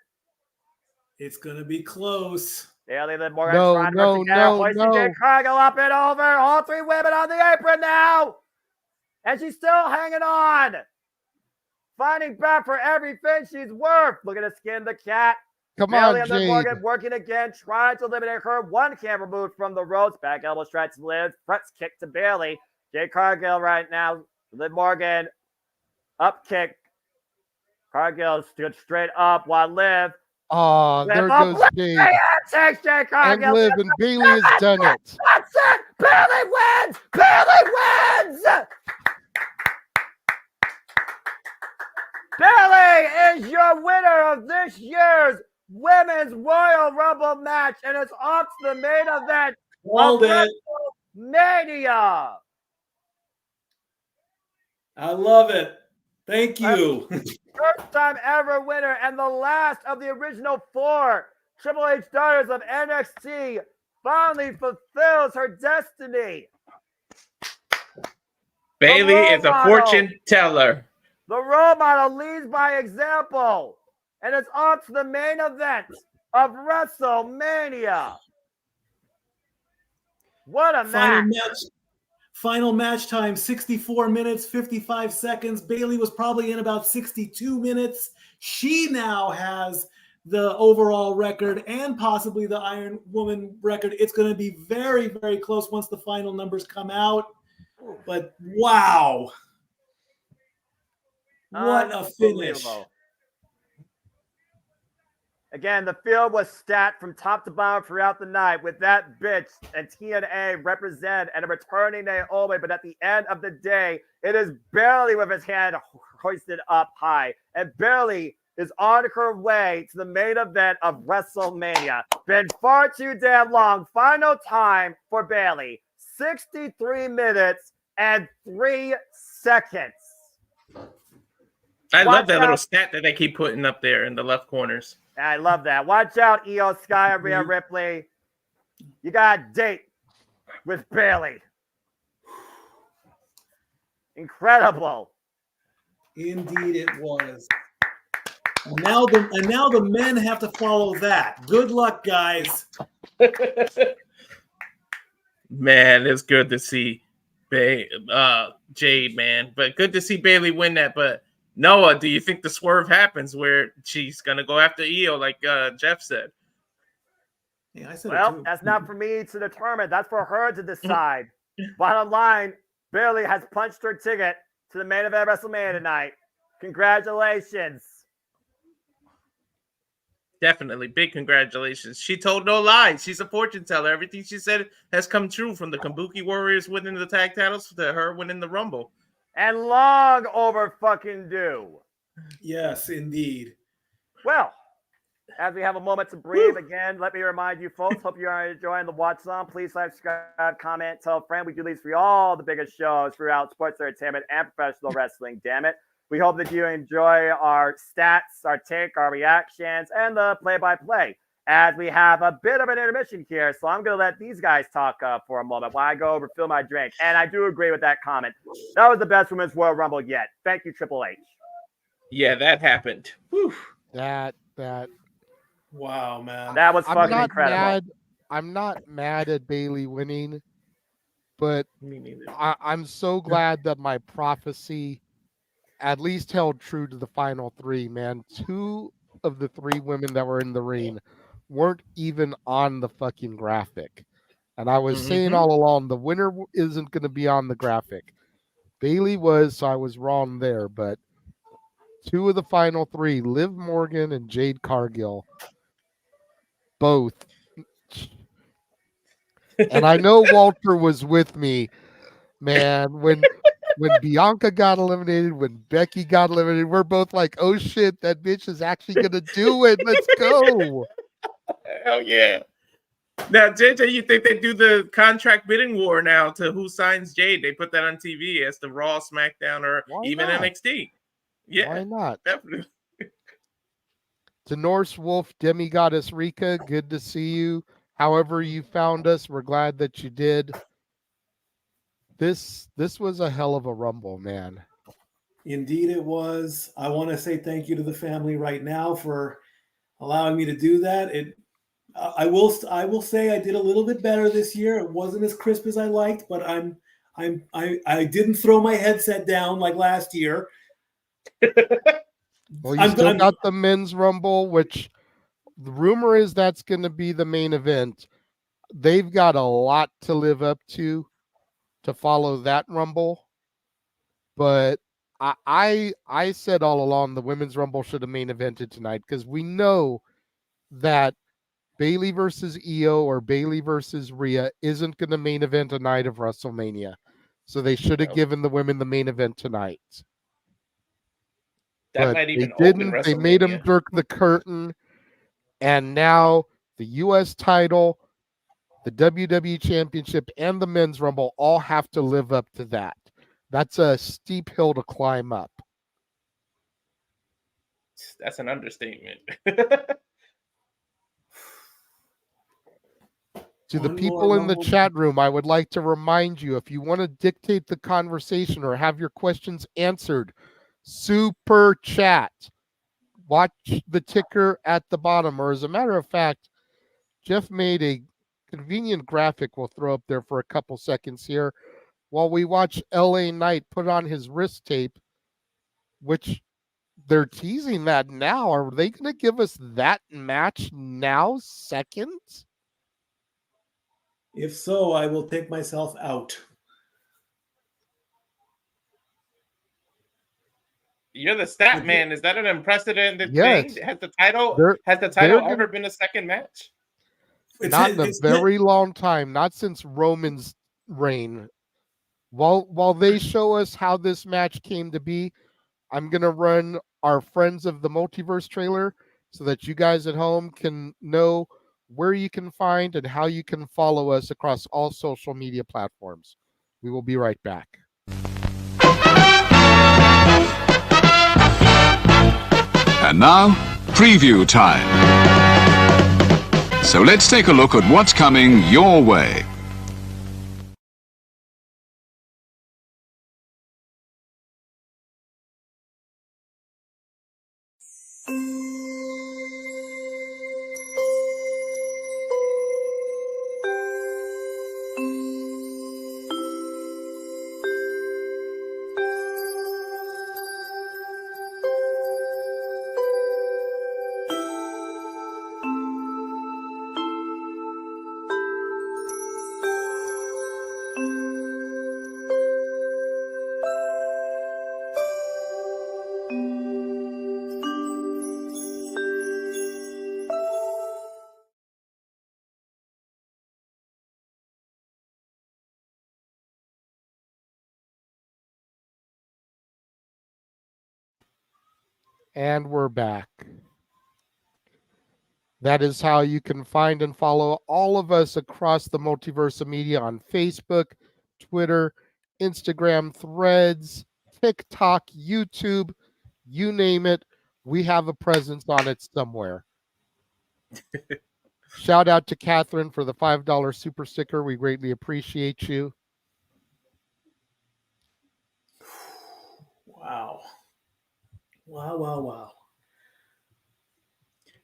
It's going to be close. Bayley, Liv Morgan trying to work together. Hoisting Jade Cargill up and over. All 3 women on the apron now. And she's still hanging on. Fighting back for everything she's worth. Looking to skin the cat. Come Bayley on, and Liv Jade. Morgan working again, trying to eliminate her. One can removed from the ropes. Back elbow strikes Liv. Front kick to Bayley. Jade Cargill right now. Liv Morgan up kick. Cargill stood straight up while Liv. Oh, there goes Jade. Takes Jade Cargill. And Liv, and Bayley has done it. That's it. Bayley wins. Bayley wins. Bayley is your winner of this year's Women's Royal Rumble match, and it's off to the main event Called of it. WrestleMania. I love it. Thank you. First time ever winner and the last of the original 4 Triple H daughters of NXT finally fulfills her destiny. Bayley is a fortune teller. The role model leads by example. And it's on to the main event of WrestleMania. What a match. Final match time, 64 minutes, 55 seconds. Bayley was probably in about 62 minutes. She now has the overall record and possibly the Iron Woman record. It's going to be very, very close once the final numbers come out. But wow. What a finish. Again, the field was stacked from top to bottom throughout the night with that bitch and TNA represent and a returning Naomi. But at the end of the day, it is Bayley with his hand hoisted up high. And Bayley is on her way to the main event of WrestleMania. Been far too damn long. Final time for Bayley. 63 minutes and 3 seconds. I love that little stat that they keep putting up there in the left corners. I love that. Watch out, Io Sky and Rhea Ripley. You got a date with Bailey. Incredible. Indeed, it was. And now the men have to follow that. Good luck, guys. Man, it's good to see Jade, man. But good to see Bailey win that. But Noah, do you think the swerve happens where she's gonna go after Io, like Jeff said? Yeah, I said well, that's not for me to determine. That's for her to decide. Bottom line, Bailey has punched her ticket to the main event of WrestleMania tonight. Congratulations. Definitely. Big congratulations. She told no lies. She's a fortune teller. Everything she said has come true, from the Kabuki Warriors winning the tag titles to her winning the Rumble. And long over fucking due. Yes, indeed. Well, as we have a moment to breathe, again, let me remind you folks, hope you are enjoying the watch on. Please like, subscribe, comment, tell a friend. We do these for all the biggest shows throughout sports entertainment and professional wrestling, damn it. We hope that you enjoy our stats, our take, our reactions, and the play-by-play, as we have a bit of an intermission here. So I'm going to let these guys talk for a moment while I go over fill my drink. And I do agree with that comment. That was the best Women's Royal Rumble yet. Thank you, Triple H. Yeah, that happened. Whew. That. Wow, man. That was fucking incredible. I'm not mad at Bailey winning, but I'm so glad that my prophecy at least held true to the final three, man. 2 of the 3 women that were in the ring weren't even on the fucking graphic. And I was saying all along, the winner isn't going to be on the graphic. Bailey was, so I was wrong there. But 2 of the final 3, Liv Morgan and Jade Cargill, both. And I know Walter was with me, man, when Bianca got eliminated, when Becky got eliminated, we're both like, oh shit, that bitch is actually going to do it. Let's go. Hell yeah. Now, JJ, you think they do the contract bidding war now to who signs Jade? They put that on TV as the Raw, SmackDown, or even NXT. Yeah. Why not? Definitely. To Norse Wolf, Demigoddess Rika, good to see you. However you found us, we're glad that you did. This was a hell of a Rumble, man. Indeed it was. I want to say thank you to the family right now for allowing me to do that. I will say I did a little bit better this year. It wasn't as crisp as I liked, but I didn't throw my headset down like last year. Well, you still got the men's Rumble, which the rumor is that's going to be the main event. They've got a lot to live up to follow that Rumble. But I said all along the women's Rumble should have main evented tonight, because we know that Bailey versus Io or Bailey versus Rhea isn't going to main event a night of WrestleMania. So they should have given the women the main event tonight. That but might even they open didn't. WrestleMania. They made them jerk the curtain, and now the U.S. title, the WWE Championship, and the Men's Rumble all have to live up to that. That's a steep hill to climb up. That's an understatement. To the people in the chat room, I would like to remind you, if you want to dictate the conversation or have your questions answered, super chat. Watch the ticker at the bottom. Or as a matter of fact, Jeff made a convenient graphic we'll throw up there for a couple seconds here while we watch LA Knight put on his wrist tape, which they're teasing that now. Are they going to give us that match now, second? If so, I will take myself out. You're the stat man. Is that an unprecedented Yes. thing? Has the title they're ever been a second match? Not in a very long time, not since Roman's reign. While they show us how this match came to be, I'm going to run our Friends of the Multiverse trailer so that you guys at home can know where you can find and how you can follow us across all social media platforms. We will be right back. And now, preview time. So let's take a look at what's coming your way. And we're back. That is how you can find and follow all of us across the Multiverse of Media on Facebook, Twitter, Instagram, Threads, TikTok, YouTube, you name it. We have a presence on it somewhere. Shout out to Catherine for the $5 super sticker. We greatly appreciate you. Wow. Wow.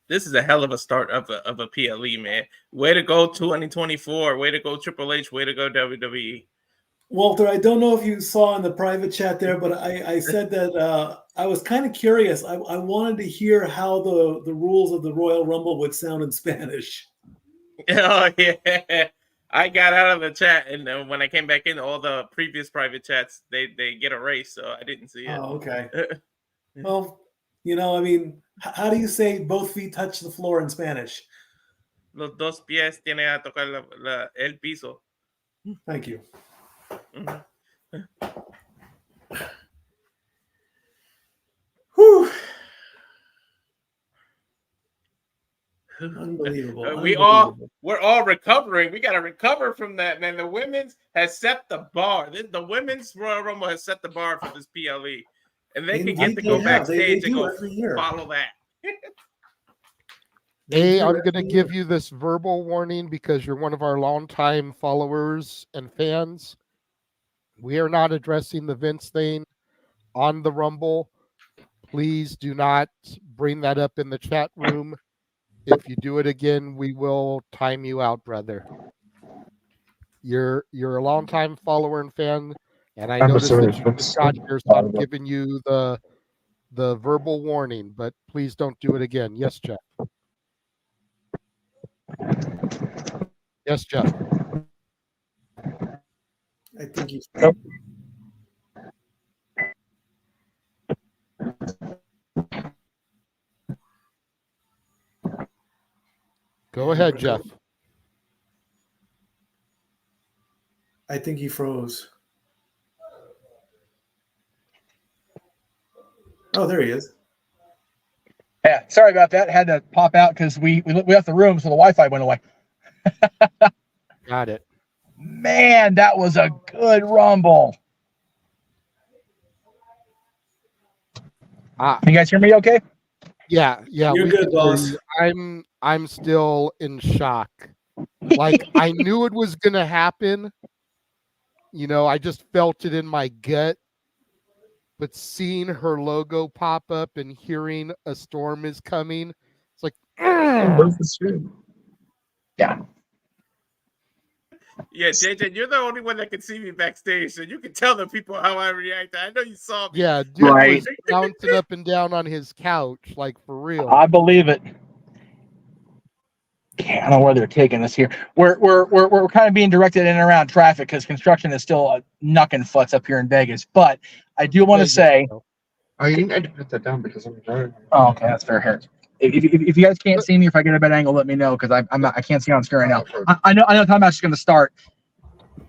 This is a hell of a start of a PLE, man. Way to go 2024. Way to go Triple H. Way to go WWE. Walter, I don't know if you saw in the private chat there, but I said that I was kind of curious. I wanted to hear how the rules of the Royal Rumble would sound in Spanish. Oh, yeah. I got out of the chat, and when I came back in, all the previous private chats, they get erased, so I didn't see it. Oh, okay. Well, I mean, how do you say both feet touch the floor in Spanish? Los dos pies tienen a tocar el piso. Thank you. Whew. Unbelievable. We're all recovering. We got to recover from that, man. The women's has set the bar. The women's Royal Rumble has set the bar for this PLE, and they can get to go backstage and go follow that. Hey, I'm going to give you this verbal warning because you're one of our longtime followers and fans. We are not addressing the Vince thing on the Rumble. Please do not bring that up in the chat room. If you do it again, we will time you out, brother. You're a longtime follower and fan, and I noticed that you just got here, so I'm giving you the verbal warning, but please don't do it again. Yes, Jeff. Yes, Jeff. I think he's. Go ahead, Jeff. I think he froze. Oh, there he is. Yeah, sorry about that. Had to pop out because we left the room, so the Wi-Fi went away. Got it. Man, that was a good Rumble. Can you guys hear me okay? Yeah. You're good, boss. I'm still in shock. Like, I knew it was gonna happen. I just felt it in my gut. But seeing her logo pop up and hearing a storm is coming, it's like, yeah. Yeah, JJ, you're the only one that can see me backstage, so you can tell the people how I react. I know you saw me. Yeah, dude was bouncing up and down on his couch, like, for real. I believe it. I don't know where they're taking us here. We're kind of being directed in and around traffic because construction is still knucking futs up here in Vegas. But I do want to say, you need to put that down because I'm driving. Oh, okay, that's fair. Here, if you guys can't see me, if I get a bad angle, let me know because I can't see on screen right now. I know time match is going to start.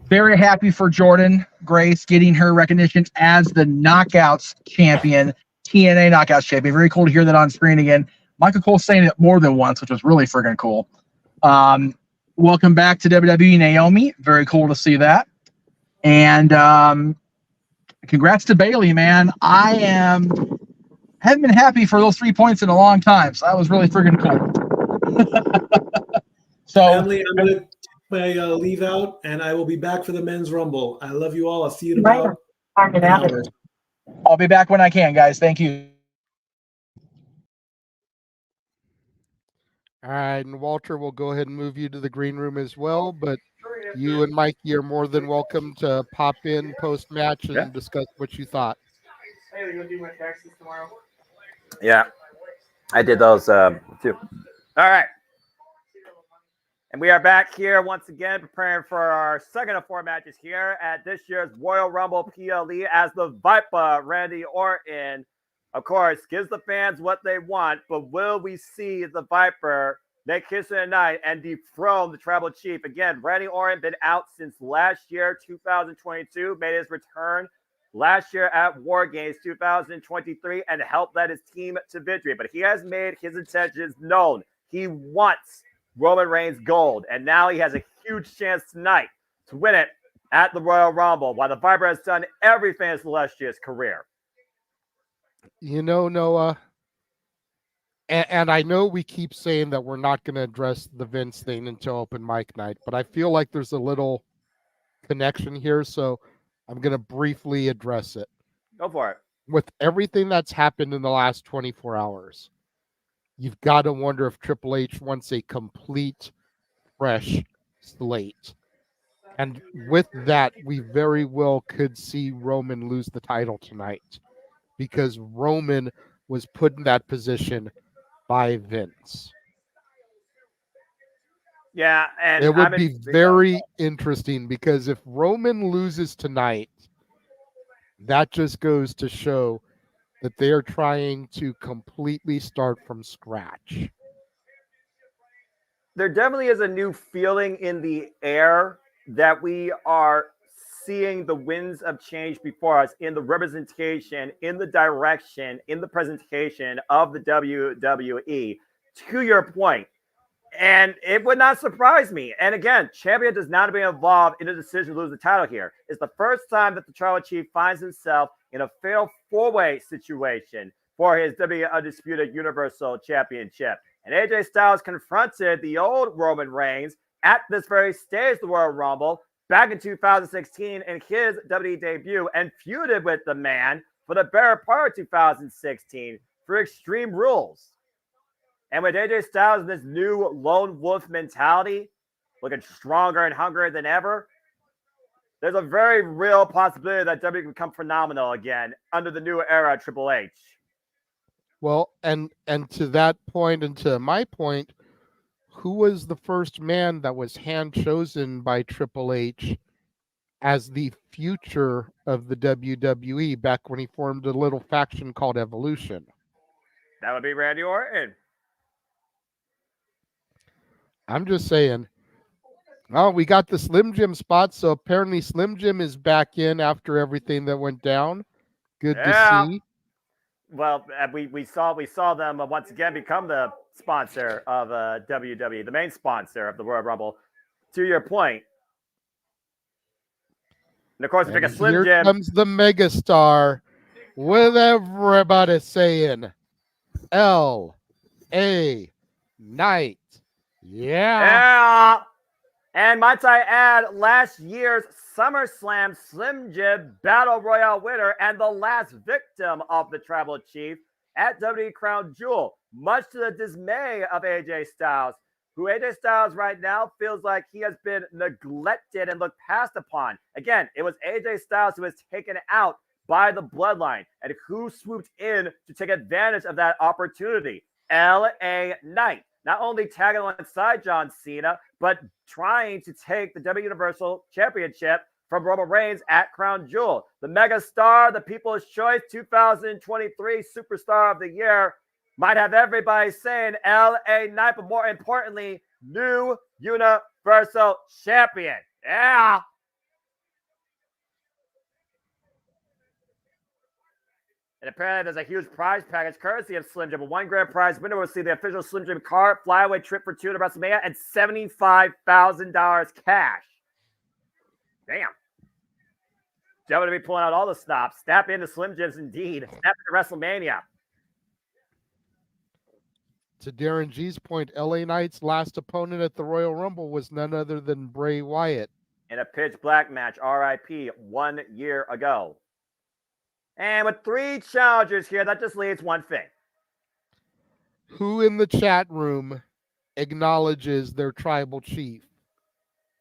Very happy for Jordan Grace getting her recognition as the Knockouts champion, TNA Knockouts champion. Very cool to hear that on screen again. Michael Cole saying it more than once, which was really friggin' cool. Welcome back to WWE, Naomi. Very cool to see that. And congrats to Bailey, man. I haven't been happy for those 3 points in a long time, so that was really friggin' cool. So, family, I'm going to take my leave out, and I will be back for the men's Rumble. I love you all. I'll see you in about an hour. I'll be back when I can, guys. Thank you. All right, and Walter will go ahead and move you to the green room as well, but you and Mikey are more than welcome to pop in post-match and discuss what you thought. Hey, are you going to do my taxes tomorrow? Yeah, I did those too. All right. And we are back here once again preparing for our second of 4 matches here at this year's Royal Rumble PLE as the Viper, Randy Orton, of course, gives the fans what they want, but will we see the Viper make history tonight and dethrone the Tribal Chief? Again, Randy Orton been out since last year, 2022, made his return last year at War Games 2023 and helped lead his team to victory. But he has made his intentions known. He wants Roman Reigns gold, and now he has a huge chance tonight to win it at the Royal Rumble, while the Viper has done everything in Celestia's career. You know, Noah, and I know we keep saying that we're not going to address the Vince thing until open mic night, but I feel like there's a little connection here, so I'm going to briefly address it. Go for it. With everything that's happened in the last 24 hours, you've got to wonder if Triple H wants a complete, fresh slate. And with that, we very well could see Roman lose the title tonight, because Roman was put in that position by Vince. Yeah, and it would be very interesting, because if Roman loses tonight, that just goes to show that they are trying to completely start from scratch. There definitely is a new feeling in the air that we are seeing the winds of change before us in the representation, in the direction, in the presentation of the WWE, to your point. And it would not surprise me. And again, champion does not be involved in a decision to lose the title here. It's the first time that the Tribal Chief finds himself in a fatal four-way situation for his WWE Undisputed Universal Championship. And AJ Styles confronted the old Roman Reigns at this very stage, the Royal Rumble, back in 2016 in his WWE debut, and feuded with the man for the better part of 2016 for Extreme Rules. And with AJ Styles in this new lone wolf mentality, looking stronger and hungrier than ever, there's a very real possibility that WWE can become phenomenal again under the new era of Triple H. Well, and to that point, and to my point, who was the first man that was hand-chosen by Triple H as the future of the WWE back when he formed a little faction called Evolution? That would be Randy Orton. I'm just saying. Oh, we got the Slim Jim spot, so apparently Slim Jim is back in after everything that went down. Good to see. Well, we saw them once again become the sponsor of WWE, the main sponsor of the Royal Rumble. To your point, and of course, pick a Slim Jim. Here comes the megastar with everybody saying L.A. Knight. Yeah. And might I add, last year's SummerSlam Slim Jim Battle Royale winner and the last victim of the Tribal Chief at WWE Crown Jewel, much to the dismay of AJ Styles, who AJ Styles right now feels like he has been neglected and looked past upon. Again, it was AJ Styles who was taken out by the Bloodline, and who swooped in to take advantage of that opportunity? L.A. Knight. Not only tagging alongside John Cena, but trying to take the WWE Universal Championship from Roman Reigns at Crown Jewel. The mega star, the People's Choice 2023 Superstar of the Year, might have everybody saying L.A. Knight, but more importantly, new Universal Champion. Yeah. And apparently there's a huge prize package courtesy of Slim Jim. A $1 grand prize winner will see the official Slim Jim car, flyaway trip for two to WrestleMania, and $75,000 cash. Damn. WWE pulling out all the stops. Snap into Slim Jims indeed. Snap into WrestleMania. To Darren G's point, LA Knight's last opponent at the Royal Rumble was none other than Bray Wyatt. In a pitch black match, RIP, 1 year ago. And with 3 challengers here, that just leaves one thing. Who in the chat room acknowledges their tribal chief?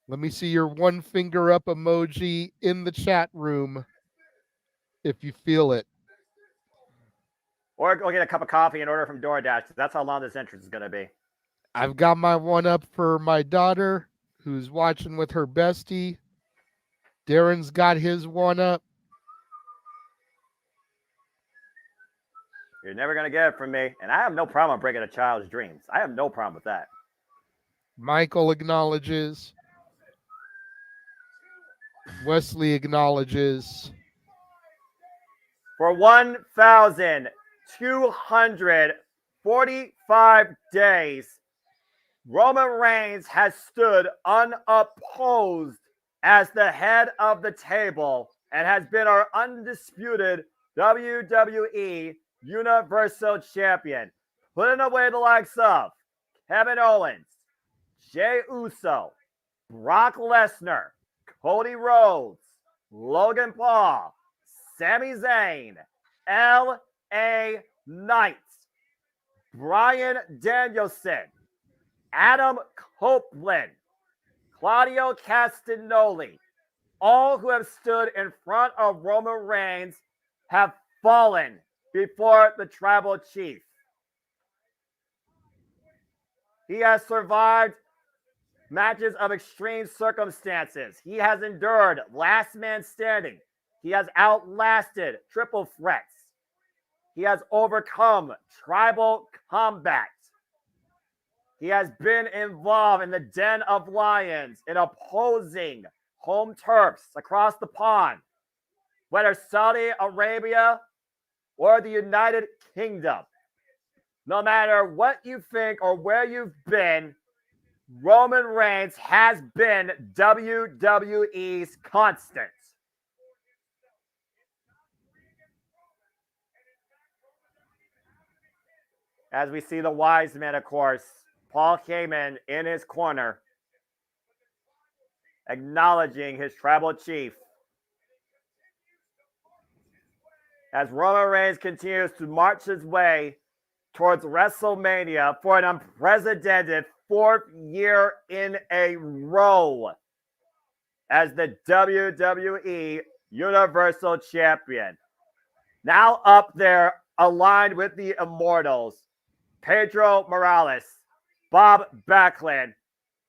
Let me see your one finger up emoji in the chat room if you feel it. Or go get a cup of coffee and order from DoorDash. That's how long this entrance is going to be. I've got my one up for my daughter who's watching with her bestie. Darren's got his one up. You're never going to get it from me. And I have no problem breaking a child's dreams. I have no problem with that. Michael acknowledges. Wesley acknowledges. For 1,245 days, Roman Reigns has stood unopposed as the head of the table and has been our undisputed WWE Universal Champion, putting away the likes of Kevin Owens, Jey Uso, Brock Lesnar, Cody Rhodes, Logan Paul, Sami Zayn, L.A. Knight, Bryan Danielson, Adam Copeland, Claudio Castagnoli, all who have stood in front of Roman Reigns have fallen before the tribal chief. He has survived matches of extreme circumstances. He has endured last man standing. He has outlasted triple threats. He has overcome tribal combat. He has been involved in the Den of Lions in opposing home turfs across the pond, whether Saudi Arabia or the United Kingdom. No matter what you think or where you've been, Roman Reigns has been WWE's constant. As we see the wise men, of course, Paul Heyman in his corner, acknowledging his tribal chief. As Roman Reigns continues to march his way towards WrestleMania for an unprecedented 4th year in a row as the WWE Universal Champion. Now up there, aligned with the Immortals, Pedro Morales, Bob Backlund,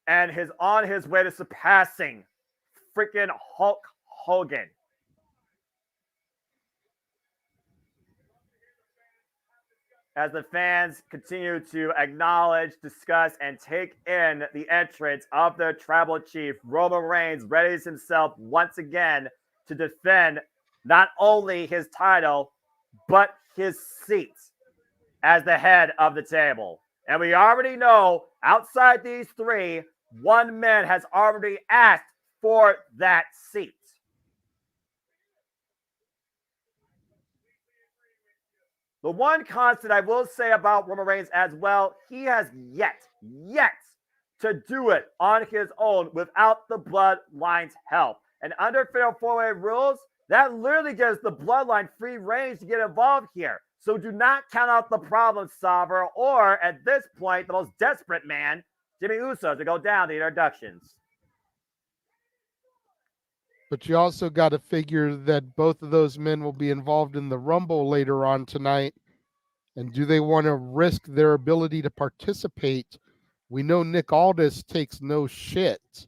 and on his way to surpassing freaking Hulk Hogan. As the fans continue to acknowledge, discuss, and take in the entrance of their tribal chief, Roman Reigns readies himself once again to defend not only his title, but his seat as the head of the table. And we already know, outside these three, one man has already asked for that seat. The one constant I will say about Roman Reigns as well, he has yet to do it on his own without the Bloodline's help. And under Fatal 4-Way rules, that literally gives the Bloodline free range to get involved here. So do not count out the problem solver or, at this point, the most desperate man, Jimmy Uso, to go down the introductions. But you also got to figure that both of those men will be involved in the Rumble later on tonight. And do they want to risk their ability to participate? We know Nick Aldis takes no shit.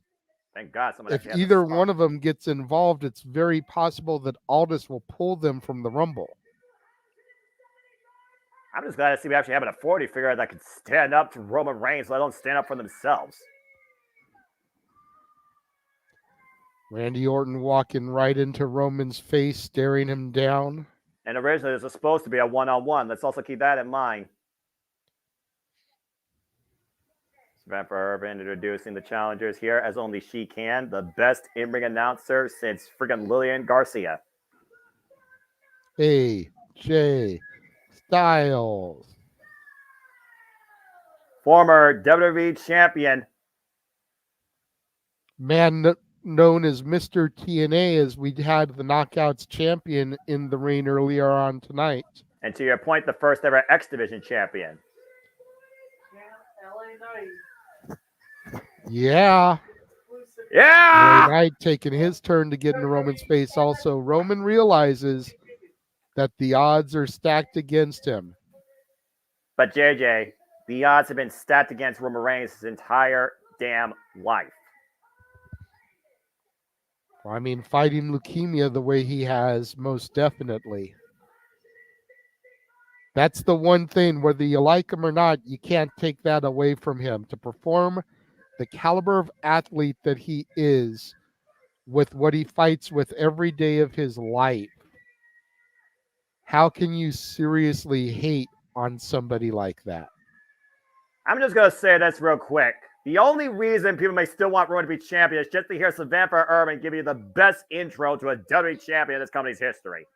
Thank God someone If either one of them gets involved, it's very possible that Aldis will pull them from the Rumble. I'm just glad to see we actually have an authority figure that can stand up to Roman Reigns, let alone stand up for themselves. Randy Orton walking right into Roman's face, staring him down. And originally this was supposed to be a one-on-one. Let's also keep that in mind. Samantha Irvin introducing the challengers here as only she can. The best in-ring announcer since friggin' Lillian Garcia. AJ Styles. Former WWE champion. Man known as Mr. TNA, as we had the Knockouts champion in the ring earlier on tonight. And to your point, the first ever X Division champion. Yeah. Yeah. LA Knight taking his turn to get into Roman's face. Also, Roman realizes that the odds are stacked against him. But JJ, the odds have been stacked against Roman Reigns his entire damn life. I mean, fighting leukemia the way he has, most definitely. That's the one thing, whether you like him or not, you can't take that away from him. To perform the caliber of athlete that he is with what he fights with every day of his life. how can you seriously hate on somebody like that? I'm just going to say this real quick. The only reason people may still want Roman to be champion is just to hear Samantha Irvin give you the best intro to a WWE champion in this company's history.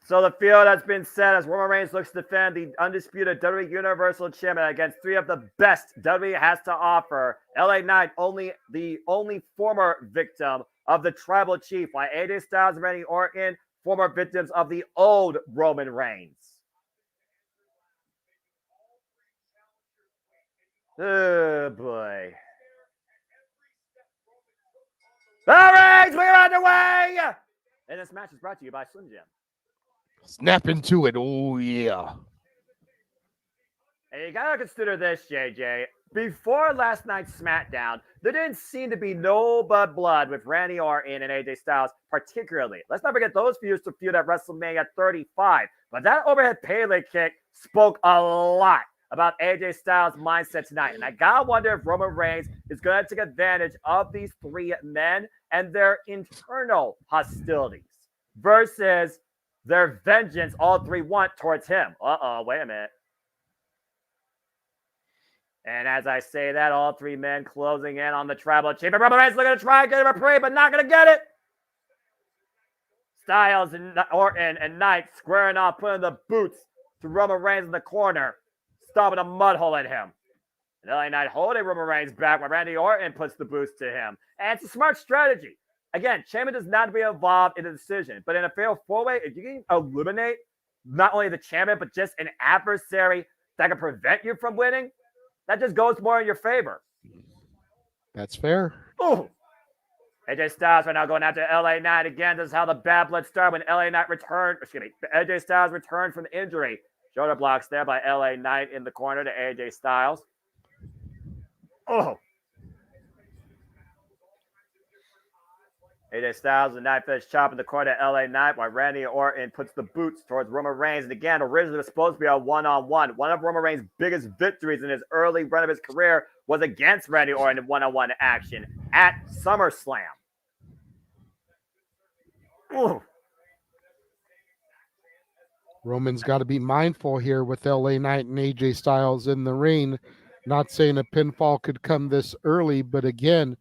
So the field has been set as Roman Reigns looks to defend the undisputed WWE Universal Champion against three of the best WWE has to offer. LA Knight, the only former victim of the Tribal Chief, while AJ Styles and Randy Orton, former victims of the old Roman Reigns. Oh, boy. All right, we're underway! And this match is brought to you by Slim Jim. Snap into it. Oh, yeah. And you gotta consider this, JJ. Before last night's SmackDown, there didn't seem to be no but blood with Randy Orton and AJ Styles, particularly. Let's not forget those feuds to feud at WrestleMania 35. But that overhead Pele kick spoke a lot about AJ Styles' mindset tonight. And I gotta wonder if Roman Reigns is gonna take advantage of these three men and their internal hostilities versus their vengeance all three want towards him. Wait a minute. And as I say that, all three men closing in on the Tribal Chief. Roman Reigns looking to try and get him a parade, but not going to get it. Styles and Orton and Knight squaring off, putting the boots to Roman Reigns in the corner, stomping a mud hole at him. And LA Knight holding Roman Reigns back while Randy Orton puts the boots to him. And it's a smart strategy. Again, champion does not be involved in the decision, but in a fatal four-way, if you can eliminate not only the champion, but just an adversary that can prevent you from winning, that just goes more in your favor. That's fair. Ooh. AJ Styles right now going after LA Knight again. This is how the bad blood started when LA Knight returned. AJ Styles returned from the injury. Shoulder blocks there by LA Knight in the corner to AJ Styles. Oh. AJ Styles and Knight finish chopping the corner to LA Knight while Randy Orton puts the boots towards Roman Reigns. And again, originally it was supposed to be a one-on-one. One of Roman Reigns' biggest victories in his early run of his career was against Randy Orton in one-on-one action at SummerSlam. Ooh. Roman's got to be mindful here with LA Knight and AJ Styles in the ring. Not saying a pinfall could come this early, but again,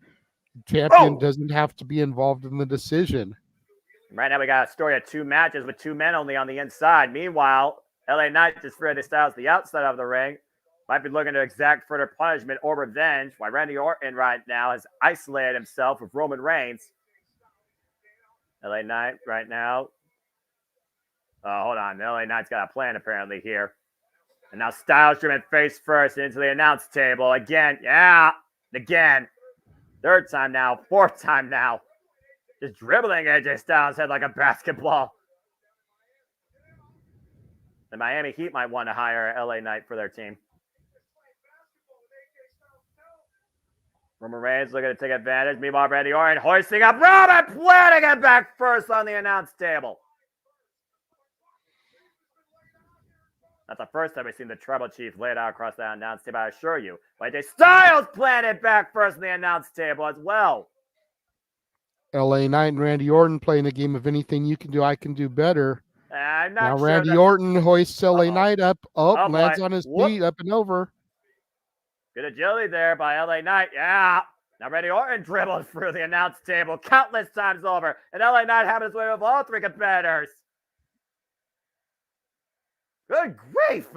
champion doesn't have to be involved in the decision. Right now we got a story of two matches with two men only on the inside. Meanwhile, LA Knight just Randy Styles the outside of the ring. Might be looking to exact further punishment or revenge. While Randy Orton right now has isolated himself with Roman Reigns. LA Knight right now. Hold on. LA Knight's got a plan apparently here. And now Styles driven face first into the announce table. Again. Yeah. Again. Third time now, fourth time now. Just dribbling AJ Styles' head like a basketball. The Miami Heat might want to hire LA Knight for their team. Roman Reigns looking to take advantage. Meanwhile, Randy Orton hoisting up Roman, planting it back first on the announce table. That's the first time we've seen the Tribal Chief laid out across that announce table, I assure you. AJ Styles planted back first on the announce table as well. LA Knight and Randy Orton playing a game of anything you can do, I can do better. I'm not now sure Randy Orton hoists LA Knight up, lands boy. on his feet, up and over. Good agility there by LA Knight. Yeah. Now Randy Orton dribbled through the announce table countless times over. And LA Knight having his way with all three competitors. Good grief.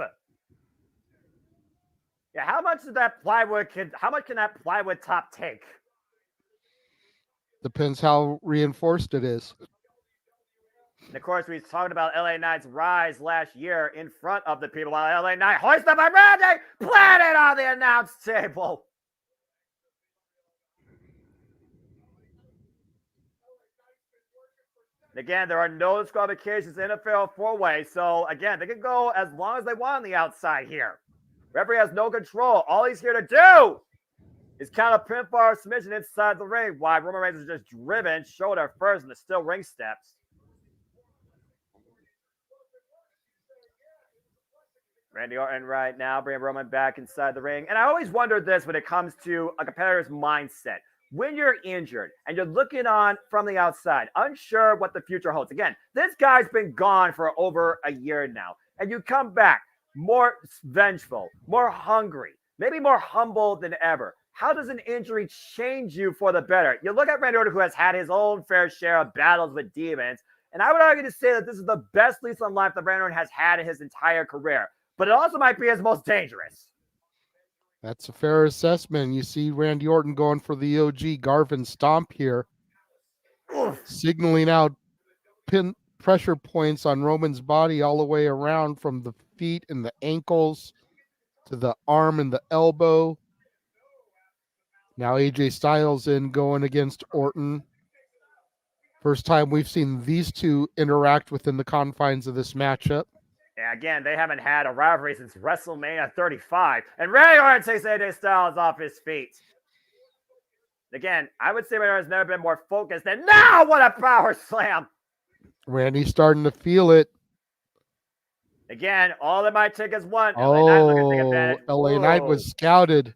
Yeah, how much can that plywood top take? Depends how reinforced it is. And of course, we talked about LA Knight's rise last year in front of the people while LA Knight hoisted up by Randy, planted on the announce table. And again, there are no disqualifications in a fatal four-way. So again, they can go as long as they want on the outside here. Referee has no control. All he's here to do is count a pinfall or submission inside the ring while Roman Reigns is just driven shoulder first in the steel ring steps. Randy Orton right now bringing Roman back inside the ring. And I always wondered this when it comes to a competitor's mindset. when you're injured and you're looking on from the outside, unsure what the future holds. Again, this guy's been gone for over a year now, and you come back more vengeful, more hungry, maybe more humble than ever. How does an injury change you for the better? You look at Randy Orton, who has had his own fair share of battles with demons, and I would argue to say that this is the best lease on life that Randy Orton has had in his entire career, but it also might be his most dangerous. That's a fair assessment. You see Randy Orton going for the OG Garvin stomp here, signaling out pressure points on Roman's body all the way around, from the feet and the ankles to the arm and the elbow. Now AJ Styles in going against Orton. First time we've seen these two interact within the confines of this matchup. Yeah, again, they haven't had a rivalry since WrestleMania 35. And Randy Orton takes AJ Styles off his feet. Again, I would say Randy Orton's never been more focused. And now, what a power slam! Randy's starting to feel it. Again, all it might take is one. LA Knight was scouted.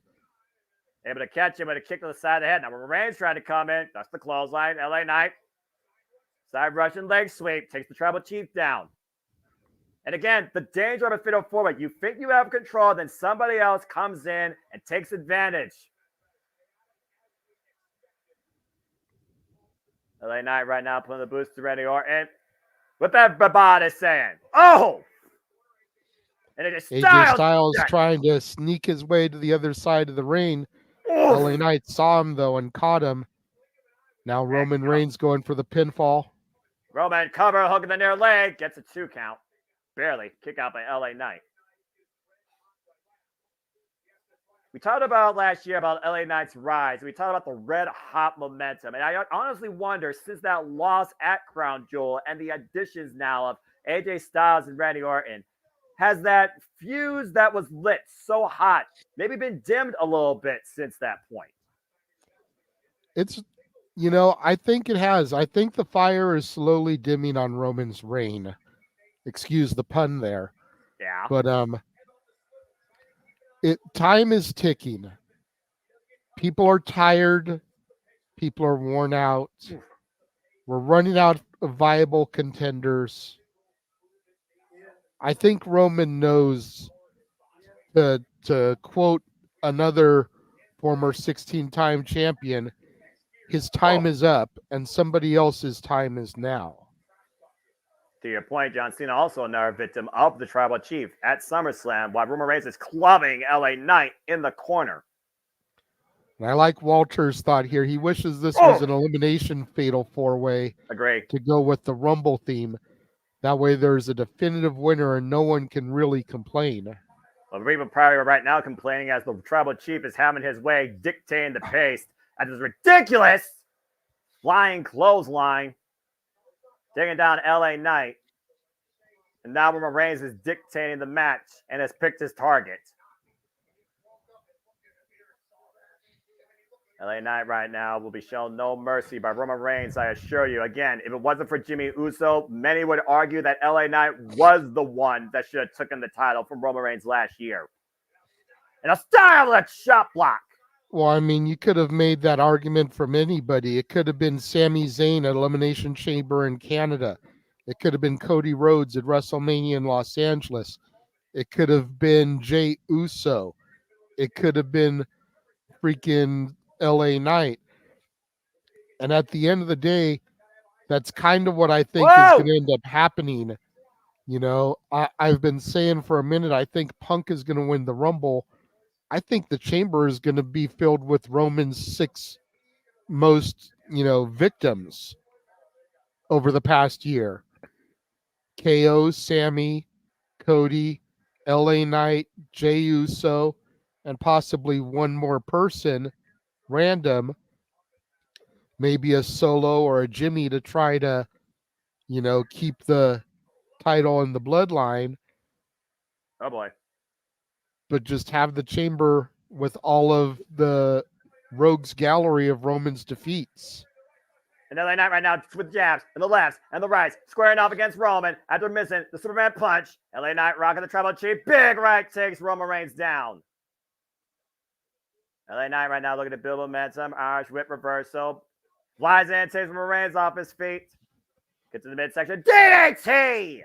Able to catch him with a kick to the side of the head. Now, Roman Reigns trying to come in. That's the clothesline. LA Knight. Side Russian leg sweep. Takes the Tribal Chief down. And again, the danger of a fatal forward. You think you have control, then somebody else comes in and takes advantage. LA Knight right now putting the boost to Randy Orton. What that Babad is saying. Oh! And it is AJ Styles trying to sneak his way to the other side of the ring. LA Knight saw him, though, and caught him. Now Roman Reigns going for the pinfall. Roman cover, hook in the near leg. Gets a 2 count. Barely. Kick out by LA Knight. We talked about last year about LA Knight's rise. We talked about the red hot momentum. And I honestly wonder, since that loss at Crown Jewel and the additions now of AJ Styles and Randy Orton, has that fuse that was lit so hot maybe been dimmed a little bit since that point? It's, I think it has. I think the fire is slowly dimming on Roman's reign. Excuse the pun there. Yeah. But time is ticking. People are tired. People are worn out. We're running out of viable contenders. I think Roman knows, to quote another former 16-time champion, his time is up and somebody else's time is now. To your point, John Cena also another victim of the Tribal Chief at SummerSlam, while Roman Reigns is clubbing LA Knight in the corner. And I like Walter's thought here. He wishes this was an elimination fatal 4-way. Agree. To go with the Rumble theme. That way there's a definitive winner and no one can really complain. Well, we're even probably right now complaining as the Tribal Chief is having his way, dictating the pace at this ridiculous flying clothesline, taking down LA Knight. And now Roman Reigns is dictating the match and has picked his target. LA Knight right now will be shown no mercy by Roman Reigns, I assure you. Again, if it wasn't for Jimmy Uso, many would argue that LA Knight was the one that should have taken the title from Roman Reigns last year. And a stylish shot block. Well, I mean, you could have made that argument from anybody. It could have been Sami Zayn at Elimination Chamber in Canada. It could have been Cody Rhodes at WrestleMania in Los Angeles. It could have been Jey Uso. It could have been freaking LA Knight. And at the end of the day, that's kind of what I think is going to end up happening. I've been saying for a minute, I think Punk is going to win the Rumble. I think the chamber is going to be filled with Roman's 6 most, victims over the past year. KO, Sammy, Cody, LA Knight, Jey Uso, and possibly one more person, random, maybe a Solo or a Jimmy to try to, keep the title in the bloodline. Oh boy. But just have the chamber with all of the rogues gallery of Roman's defeats. And LA Knight right now with jabs and the lefts and the rights, squaring off against Roman after missing the Superman punch. LA Knight rocking the Tribal Chief. Big right takes Roman Reigns down. LA Knight right now looking to build momentum. Irish whip reversal. Flies in, takes Moraines off his feet. Gets to the midsection. DDT!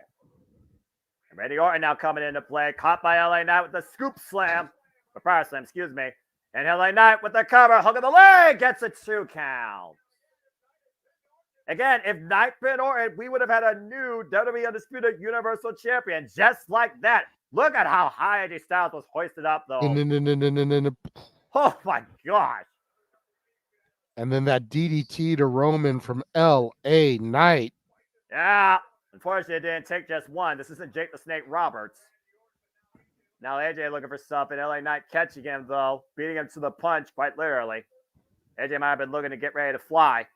And Randy Orton now coming into play. Caught by LA Knight with the scoop slam. Or power slam, excuse me. And LA Knight with the cover. Hook of the leg. Gets a 2 count. Again, if Knight been Orton, we would have had a new WWE Undisputed Universal Champion just like that. Look at how high AJ Styles was hoisted up, though. Oh, my gosh. And then that DDT to Roman from LA Knight. Yeah. Unfortunately, it didn't take just one. This isn't Jake the Snake Roberts. Now AJ looking for something. LA Knight catching him, though. Beating him to the punch, quite literally. AJ might have been looking to get ready to fly.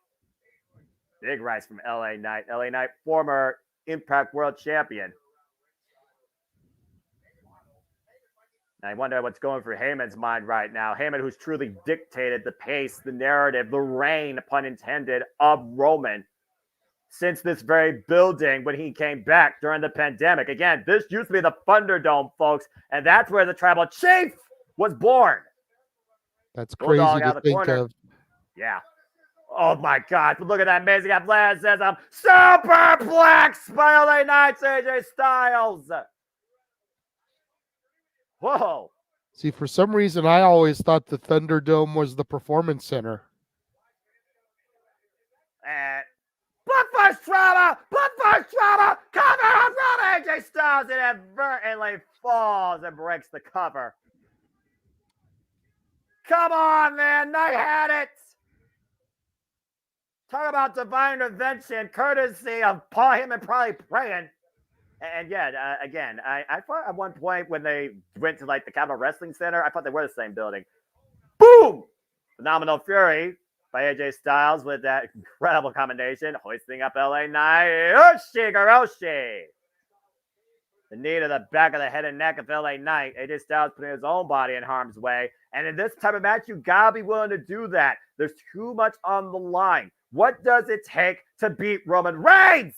Big rise from LA Knight. LA Knight, former Impact World Champion. I wonder what's going through Heyman's mind right now. Heyman, who's truly dictated the pace, the narrative, the reign, pun intended, of Roman since this very building when he came back during the pandemic. Again, this used to be the Thunderdome, folks, and that's where the Tribal Chief was born. That's crazy Bulldog out to of the think corner. of. Yeah. Oh, my God. But look at that amazing athleticism. Superplex by LA Knight's AJ Styles. Whoa. See, for some reason, I always thought the Thunderdome was the Performance Center. And butt trauma. Cover from AJ Styles. It inadvertently falls and breaks the cover. Come on, man. Knight had it. Talk about divine intervention, courtesy of Paul Heyman probably praying. And yeah, again, I thought at one point when they went to like the Capital Wrestling Center, I thought they were the same building. Boom! Phenomenal Fury by AJ Styles with that incredible combination, hoisting up LA Knight. Ushigoroshi! The knee to the back of the head and neck of LA Knight. AJ Styles putting his own body in harm's way. And in this type of match, you gotta be willing to do that. There's too much on the line. What does it take to beat Roman Reigns?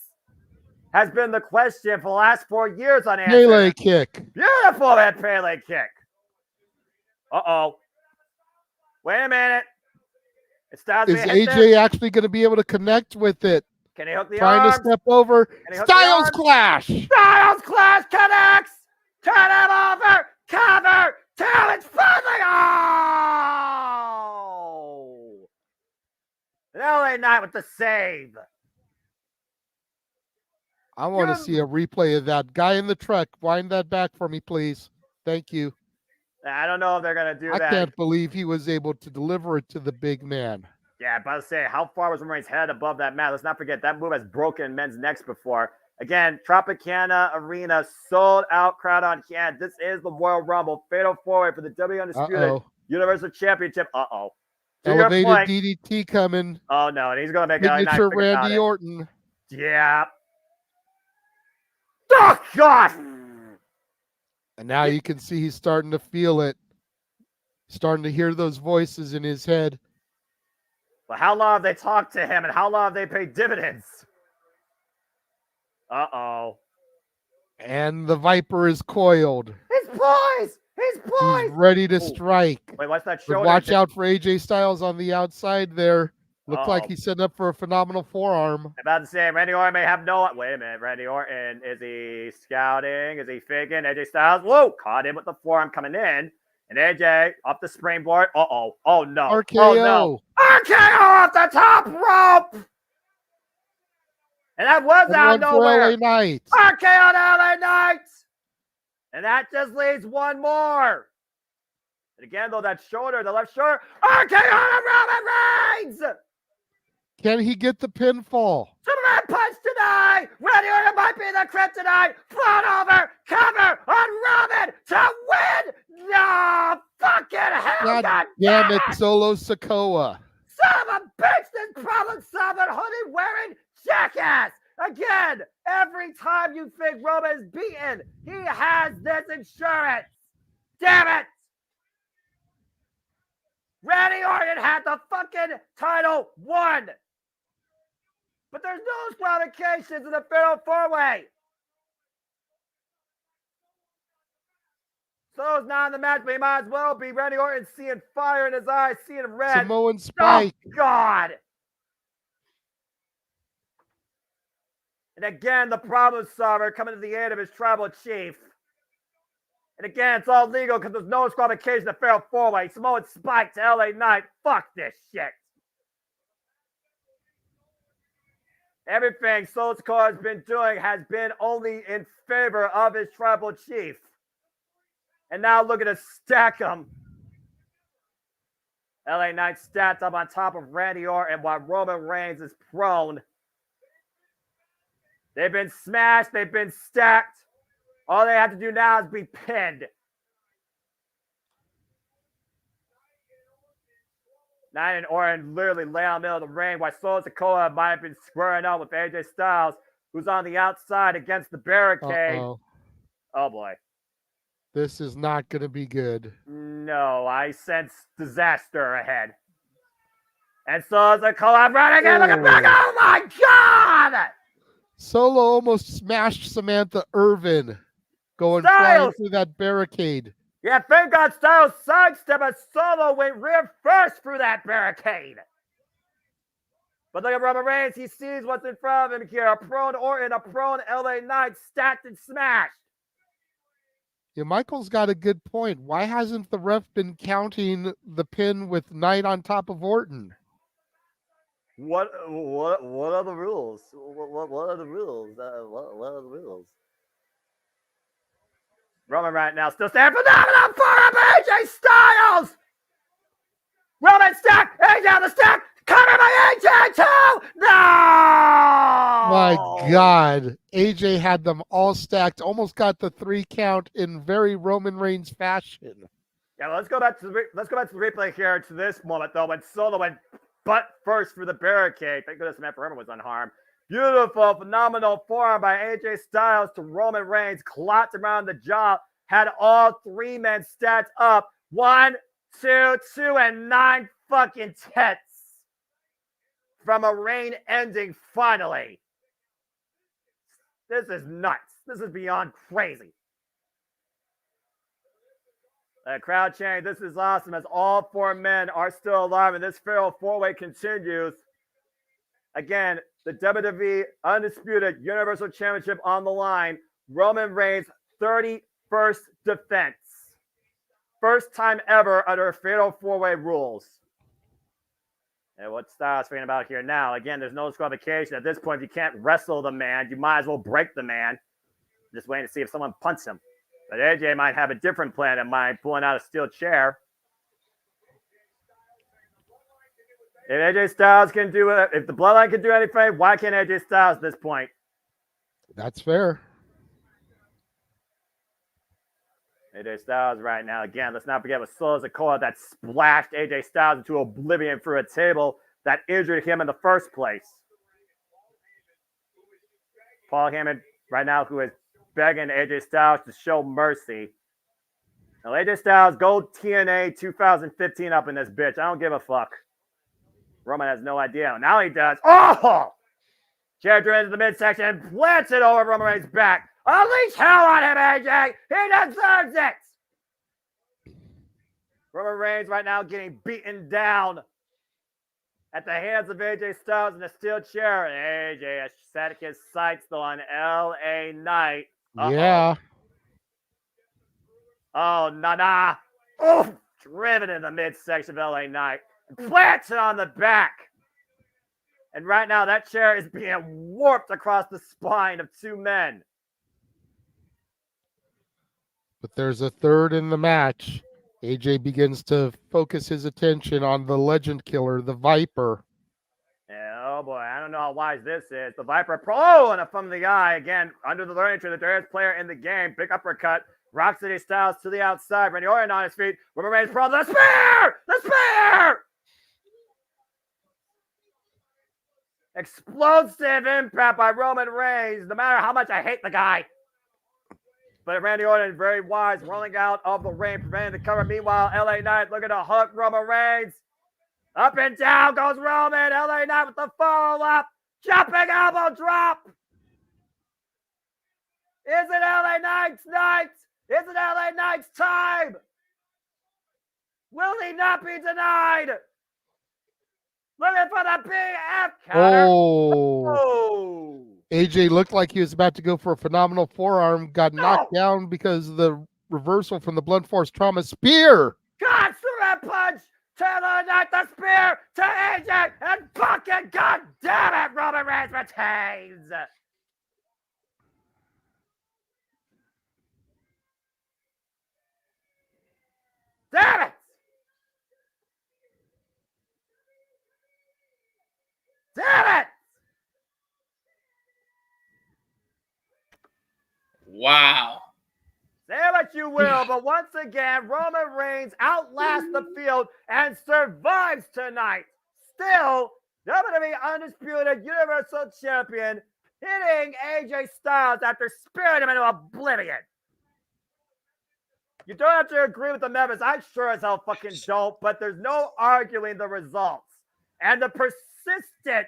Has been the question for the last 4 years unanswered. Pele kick. Beautiful, that Pele kick. Uh-oh. Wait a minute. Is AJ actually going to be able to connect with it? Can he hook the Trying arms? to step over. Styles Clash. Styles Clash connects. Turn him over. Cover. Till it's finally. Oh! LA Knight with the save. I want to see a replay of that. Guy in the truck. Wind that back for me, please. Thank you. I don't know if they're going to do I that. can't believe he was able to deliver it to the big man. Yeah, but I'll say, how far was Roman Reigns' head above that mat? Let's not forget, that move has broken men's necks before. Again, Tropicana Arena, sold out crowd on hand. This is the Royal Rumble. Fatal 4-way for the WWE Undisputed Universal Championship. To Elevated your point, DDT coming. Oh, no, and he's going to make LA Knight Signature think about Randy it. Orton. Yeah. Oh, God! And now you can see he's starting to feel it. Starting to hear those voices in his head. But how long have they talked to him and how long have they paid dividends? Uh-oh. And the Viper is coiled. He's poised! He's poised! He's ready to strike. Wait, what's that But shoulder? watch out for AJ Styles on the outside there. Looks like Uh-oh. he's setting up for a phenomenal forearm. I'm about to say, Randy Orton may have no... Wait a minute, Randy Orton, is he scouting? Is he faking? AJ Styles, whoa, caught him with the forearm coming in. And AJ, up the springboard. Uh-oh. Oh, no. RKO. Oh, no. RKO off the top rope! And that was out of One for nowhere. LA Knight. RKO to LA Knight! And that just leaves one more. And again, though, that shoulder, the left shoulder. RKO to Roman Reigns! Can he get the pinfall? Superman punch tonight! Randy Orton might be the kryptonite! Float over! Cover on Roman to win! No! Fucking hell! God damn it, Solo Sikoa. Son of a bitch! This problem-solving, hoodie-wearing jackass! Again, every time you think Roman is beaten, he has this insurance! Damn it! Randy Orton had the fucking title won! But there's no qualifications in the Fatal 4-way. Solo's not in the match, but he might as well be. Randy Orton seeing fire in his eyes, seeing red. Samoan Spike. Oh, God. And again, the problem solver coming to the aid of his tribal chief. And again, it's all legal because there's no disqualification to fail four-way. Samoan Spike to LA Knight. Fuck this shit. Everything Solo Sikoa has been doing has been only in favor of his tribal chief. And now looking to stack him. LA Knight stats up on top of Randy Orton while Roman Reigns is prone. They've been smashed. They've been stacked. All they have to do now is be pinned. Knight and Orton literally lay on the middle of the ring while Solo Sikoa might have been squaring up with AJ Styles, who's on the outside against the barricade. Uh-oh. Oh, boy. This is not going to be good. No, I sense disaster ahead. And Solo Sikoa running in. Look at back. Oh, my God! Solo almost smashed Samantha Irvin going Styles. flying through that barricade. Yeah, thank God Styles sidestep as Solo went rear first through that barricade. But look at Roman Reigns. He sees what's in front of him here. A prone Orton, a prone LA Knight, stacked and smashed. Yeah, Michael's got a good point. Why hasn't the ref been counting the pin with Knight on top of Orton? What are the rules? What are the rules? What are the rules? Roman right now still standing phenomenal for him, AJ Styles! Roman stack! AJ on the stack! Cover by AJ too! No! My God. AJ had them all stacked, almost got the 3 count in very Roman Reigns fashion. Yeah, let's go back to the replay here to this moment though, when Solo went butt first through the barricade. Thank goodness Samantha Irvin was unharmed. Beautiful, phenomenal forearm by AJ Styles to Roman Reigns, clocked around the jaw, had all 3 men stats up. 1, 2, 2, and 9 fucking tets from a reign ending finally. This is nuts. This is beyond crazy. The crowd chanting, this is awesome, as all 4 men are still alive and this fatal 4-way continues. Again, the WWE Undisputed Universal Championship on the line. Roman Reigns' 31st defense. First time ever under fatal 4-way rules. And what Styles thinking about here now? Again, there's no disqualification. At this point, if you can't wrestle the man, you might as well break the man. Just waiting to see if someone punts him. But AJ might have a different plan in mind, pulling out a steel chair. If AJ Styles can do it, if the Bloodline can do anything, why can't AJ Styles at this point? That's fair. AJ Styles right now. Again, let's not forget with Solo Sikoa that splashed AJ Styles into oblivion through a table that injured him in the first place. Paul Heyman right now, who is begging AJ Styles to show mercy. Now, AJ Styles, go TNA 2015 up in this bitch. I don't give a fuck. Roman has no idea. Now he does. Oh! Chair into the midsection and plants it over Roman Reigns' back. Unleash hell on him, AJ! He deserves it! Roman Reigns right now getting beaten down at the hands of AJ Styles in a steel chair. AJ has set his sights though on LA Knight. Yeah. Oh, nah. Oh, driven in the midsection of LA Knight. Plants it on the back. And right now that chair is being warped across the spine of 2 men. But there's a third in the match. AJ begins to focus his attention on the legend killer, the Viper. Yeah, oh boy, I don't know how wise this is. The Viper pro and a from the eye again under the learning tree. The dirtiest player in the game. Big uppercut. Rocksteady Styles to the outside. Randy Orton on his feet. Roman Reigns pro. The spear! The spear! Explosive impact by Roman Reigns. No matter how much I hate the guy. But Randy Orton, very wise, rolling out of the ring, preventing the cover. Meanwhile, LA Knight looking to hook Roman Reigns. Up and down goes Roman. LA Knight with the follow-up. Jumping elbow drop. Is it LA Knight's night? It's an LA Knight's time. Will he not be denied? Looking for the BF counter. Oh. AJ looked like he was about to go for a phenomenal forearm, got knocked down because of the reversal from the blunt force trauma spear. God, through punch to the Knight, the spear to AJ, and fucking god damn it, Roman Reigns retains. Damn it! Damn it! Wow. Say what you will, but once again, Roman Reigns outlasts the field and survives tonight. Still, WWE Undisputed Universal Champion, hitting AJ Styles after spearing him into oblivion. You don't have to agree with the members. I sure as hell fucking don't, but there's no arguing the results. And the persistent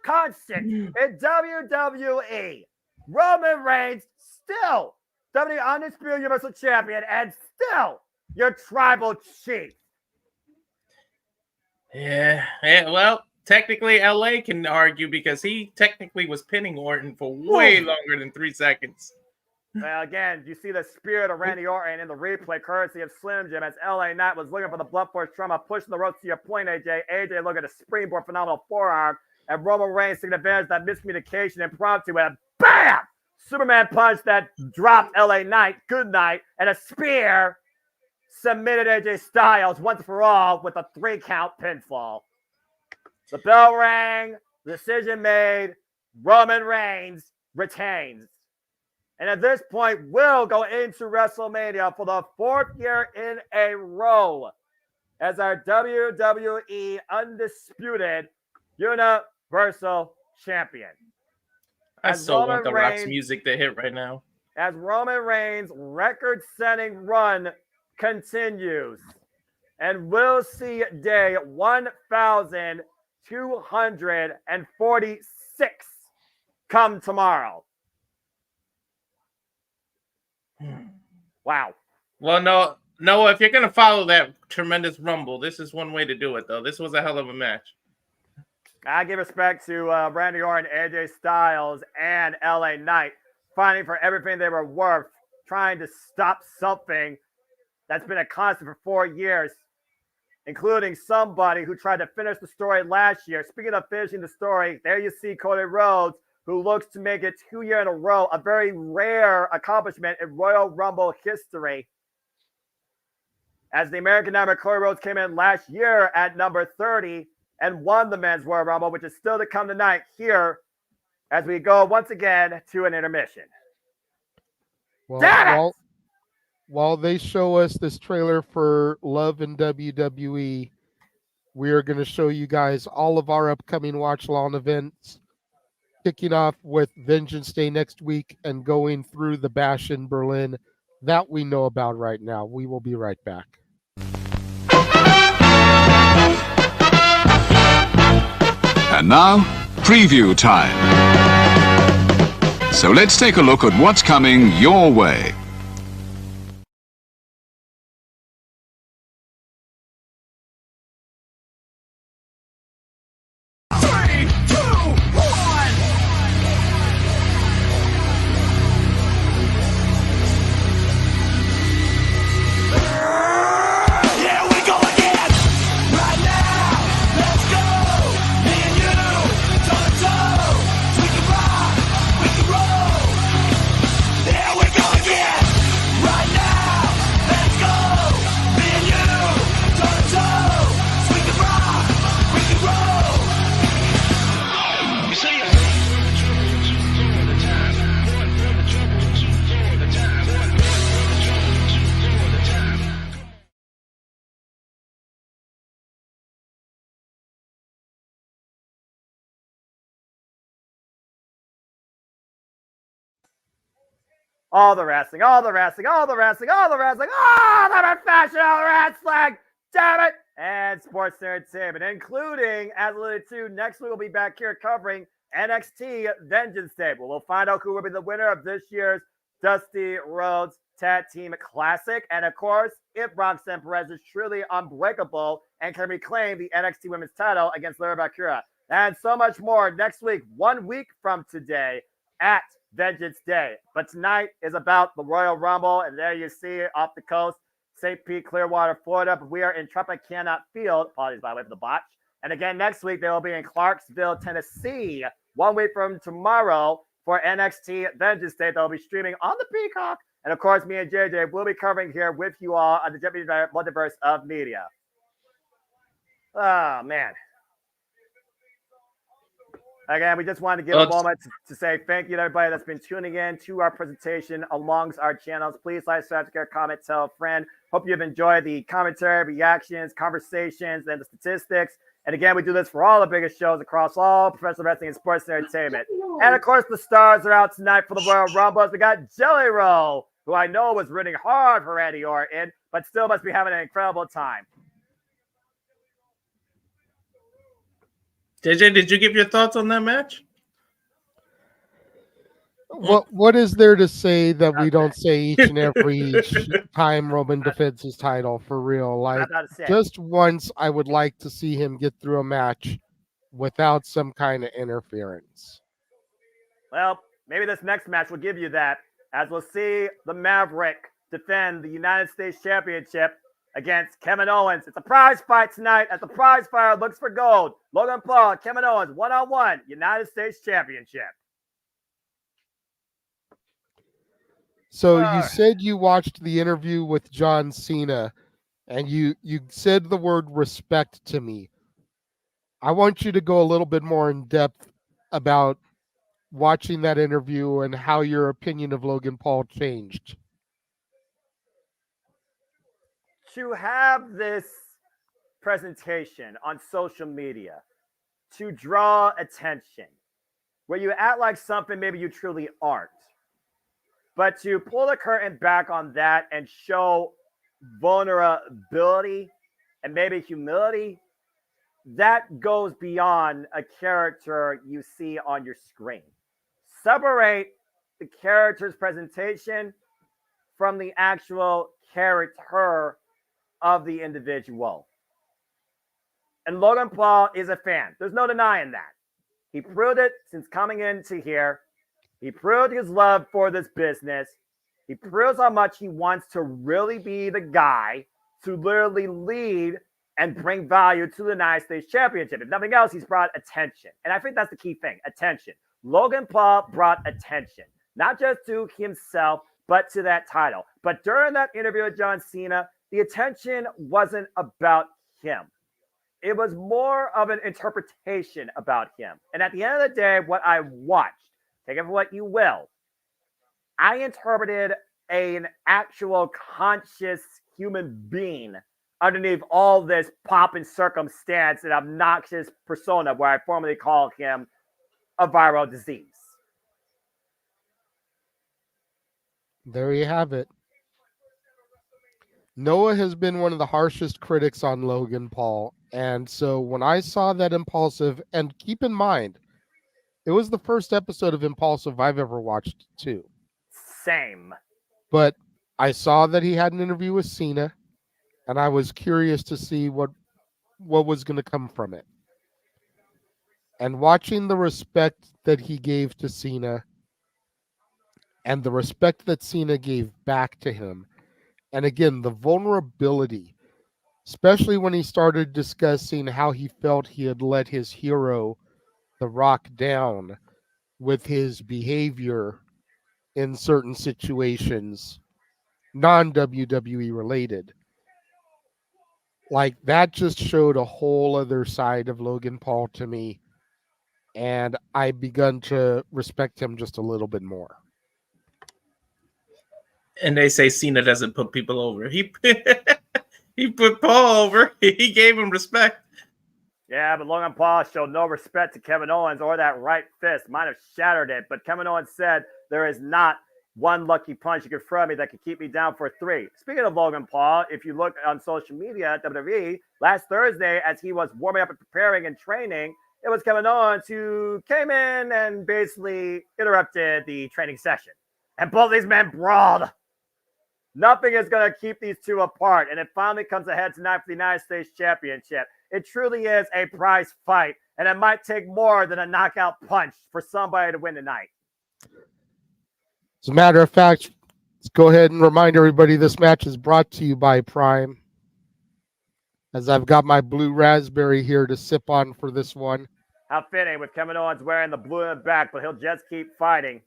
constant in WWE, Roman Reigns still WWE Undisputed Universal Champion and still your tribal chief. Yeah, well, technically LA can argue because he technically was pinning Orton for way longer than 3 seconds. Well, again, you see the spirit of Randy Orton in the replay, courtesy of Slim Jim, as LA Knight was looking for the blunt force trauma, pushing the ropes to your point, AJ. AJ looking at a springboard, phenomenal forearm, and Roman Reigns taking advantage of that miscommunication impromptu, and BAM! Superman punch that dropped LA Knight, good night, and a spear submitted AJ Styles once for all with a 3-count pinfall. The bell rang, decision made, Roman Reigns retains. And at this point, we'll go into WrestleMania for the 4th year in a row as our WWE Undisputed Universal Champion. I still want the Rock's music to hit right now. As Roman Reigns' record-setting run continues. And we'll see day 1,246 come tomorrow. Wow. Well, no, Noah, if you're going to follow that tremendous rumble, this is one way to do it, though. This was a hell of a match. I give respect to Randy Orton, AJ Styles, and LA Knight, fighting for everything they were worth, trying to stop something that's been a constant for 4 years, including somebody who tried to finish the story last year. Speaking of finishing the story, there you see Cody Rhodes, who looks to make it 2 years in a row, a very rare accomplishment in Royal Rumble history. As the American Nightmare Cody Rhodes came in last year at number 30 and won the Men's Royal Rumble, which is still to come tonight here as we go once again to an intermission. Well, while they show us this trailer for Love in WWE, we are going to show you guys all of our upcoming watch-along events, kicking off with Vengeance Day next week and going through the Bash in Berlin that we know about right now. We will be right back. And now, preview time. So let's take a look at what's coming your way. All the wrestling, all the wrestling, all the wrestling, all the wrestling, all the professional wrestling, damn it, and sports entertainment, including, as alluded to, next week we'll be back here covering NXT Vengeance Day. We'll find out who will be the winner of this year's Dusty Rhodes Tag Team Classic. And of course, if Roxanne Perez is truly unbreakable and can reclaim the NXT Women's title against Lyra Valkyria. And so much more next week, 1 week from today at Vengeance Day. But tonight is about the Royal Rumble, and there you see it off the coast, St. Pete, Clearwater, Florida. But we are in Tropicana Field. Apologies, by the way, for the botch. And again, next week, they will be in Clarksville, Tennessee, 1 week from tomorrow for NXT Vengeance Day. They'll be streaming on the Peacock. And of course, me and JJ will be covering here with you all on the JMN Multiverse of Media. Oh, man. Again, we just wanted to give a moment to say thank you to everybody that's been tuning in to our presentation along our channels. Please like, subscribe, comment, tell a friend. Hope you've enjoyed the commentary, reactions, conversations, and the statistics. And again, we do this for all the biggest shows across all professional wrestling and sports entertainment. And of course, the stars are out tonight for the Royal Rumble. We got Jelly Roll, who I know was rooting hard for Randy Orton, but still must be having an incredible time. JJ, did you give your thoughts on that match? What is there to say that we don't say each and every time Roman defends his title for real? Like, just once, I would like to see him get through a match without some kind of interference. Well, maybe this next match will give you that, as we'll see the Maverick defend the United States Championship against Kevin Owens. It's a prize fight tonight as the prize fighter looks for gold. Logan Paul, Kevin Owens, one-on-one, United States Championship. So you said you watched the interview with John Cena, and you said the word respect to me. I want you to go a little bit more in depth about watching that interview and how your opinion of Logan Paul changed. To have this presentation on social media to draw attention, where you act like something maybe you truly aren't, but to pull the curtain back on that and show vulnerability and maybe humility, that goes beyond a character you see on your screen. Separate the character's presentation from the actual character of the individual. And Logan Paul is a fan. There's no denying that. He proved it since coming into here. He proved his love for this business. He proves how much he wants to really be the guy to literally lead and bring value to the United States Championship. If nothing else, he's brought attention. And I think that's the key thing, attention. Logan Paul brought attention, not just to himself, but to that title. But during that interview with John Cena, the attention wasn't about him. It was more of an interpretation about him. And at the end of the day, what I watched, take it for what you will, I interpreted an actual conscious human being underneath all this pomp and circumstance and obnoxious persona where I formerly called him a viral disease. There you have it. Noah has been one of the harshest critics on Logan Paul. And so when I saw that Impulsive, and keep in mind, it was the first episode of Impulsive I've ever watched too. Same. But I saw that he had an interview with Cena, and I was curious to see what was going to come from it. And watching the respect that he gave to Cena and the respect that Cena gave back to him, and again, the vulnerability, especially when he started discussing how he felt he had let his hero, The Rock, down with his behavior in certain situations, non-WWE related. Like, that just showed a whole other side of Logan Paul to me, and I begun to respect him just a little bit more. And they say Cena doesn't put people over. He put Paul over. He gave him respect. Yeah, but Logan Paul showed no respect to Kevin Owens or that right fist. Might have shattered it, but Kevin Owens said there is not one lucky punch you could throw at me that could keep me down for 3. Speaking of Logan Paul, if you look on social media at WWE, last Thursday as he was warming up and preparing and training, it was Kevin Owens who came in and basically interrupted the training session. And both these men brawled. Nothing is going to keep these two apart. And it finally comes ahead tonight for the United States Championship. It truly is a prize fight. And it might take more than a knockout punch for somebody to win tonight. As a matter of fact, let's go ahead and remind everybody this match is brought to you by Prime. As I've got my blue raspberry here to sip on for this one. How fitting with Kevin Owens wearing the blue in the back, but he'll just keep fighting.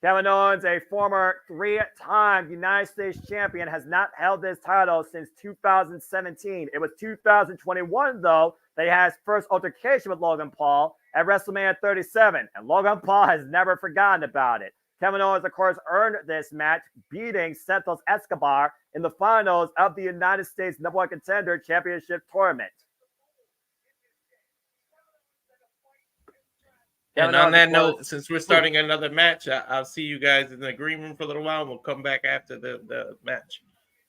Kevin Owens, a former 3-time United States champion, has not held this title since 2017. It was 2021, though, that he had his first altercation with Logan Paul at WrestleMania 37, and Logan Paul has never forgotten about it. Kevin Owens, of course, earned this match, beating Santos Escobar in the finals of the United States #1 Contender Championship Tournament. And on that note, since we're starting another match, I'll see you guys in the green room for a little while, and we'll come back after the match.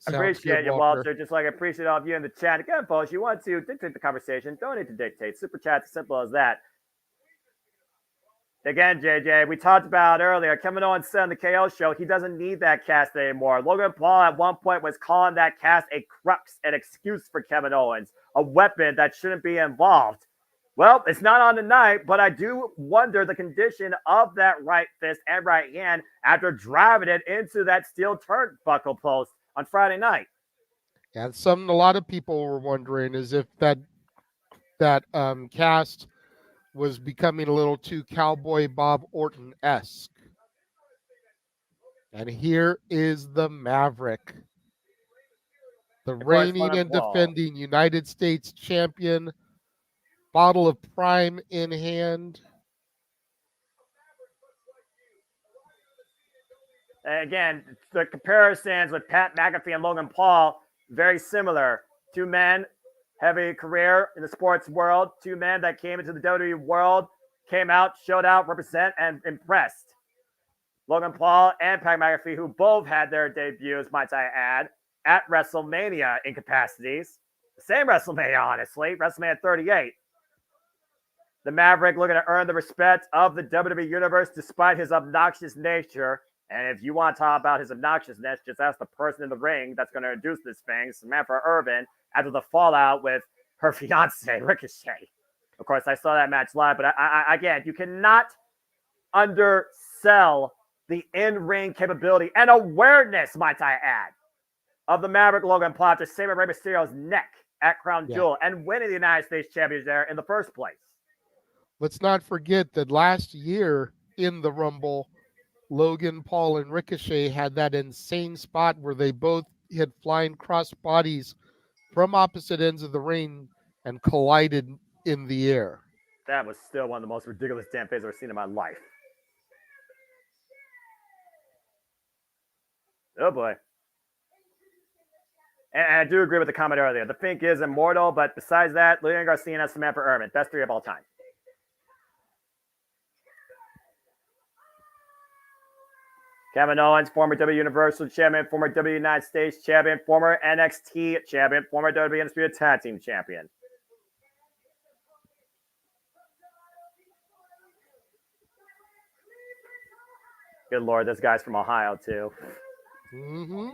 I appreciate you, Walter. Just like I appreciate all of you in the chat. Again, folks, you want to dictate the conversation, don't need to dictate. Super chat's as simple as that. Again, JJ, we talked about earlier, Kevin Owens said on the KO show he doesn't need that cast anymore. Logan Paul at one point was calling that cast a crux, an excuse for Kevin Owens, a weapon that shouldn't be involved. Well, it's not on tonight, but I do wonder the condition of that right fist and right hand after driving it into that steel turnbuckle post on Friday night. And something a lot of people were wondering is if that cast was becoming a little too Cowboy Bob Orton-esque. And here is the Maverick, the reigning and defending United States champion, bottle of Prime in hand. Again, the comparisons with Pat McAfee and Logan Paul, very similar. Two men, heavy career in the sports world. Two men that came into the WWE world, came out, showed out, represent, and impressed. Logan Paul and Pat McAfee, who both had their debuts, might I add, at WrestleMania in capacities. The same WrestleMania, honestly, WrestleMania 38. The Maverick looking to earn the respect of the WWE Universe despite his obnoxious nature. And if you want to talk about his obnoxiousness, just ask the person in the ring that's going to introduce this thing, Samantha Irvin, after the fallout with her fiance, Ricochet. Of course, I saw that match live, but again, you cannot undersell the in-ring capability and awareness, might I add, of the Maverick Logan Paul to save Rey Mysterio's neck at Crown Jewel and winning the United States Championship there in the first place. Let's not forget that last year in the Rumble, Logan Paul and Ricochet had that insane spot where they both hit flying cross bodies from opposite ends of the ring and collided in the air. That was still one of the most ridiculous damn things I've ever seen in my life. Oh boy. And I do agree with the comment earlier. The Fink is immortal, but besides that, Lillian Garcia and Samantha Irvin, best three of all time. Kevin Owens, former W Universal Champion, former W United States Champion, former NXT Champion, former WWE Undisputed Tag Team Champion. Good Lord, this guy's from Ohio, too. Mm-hmm.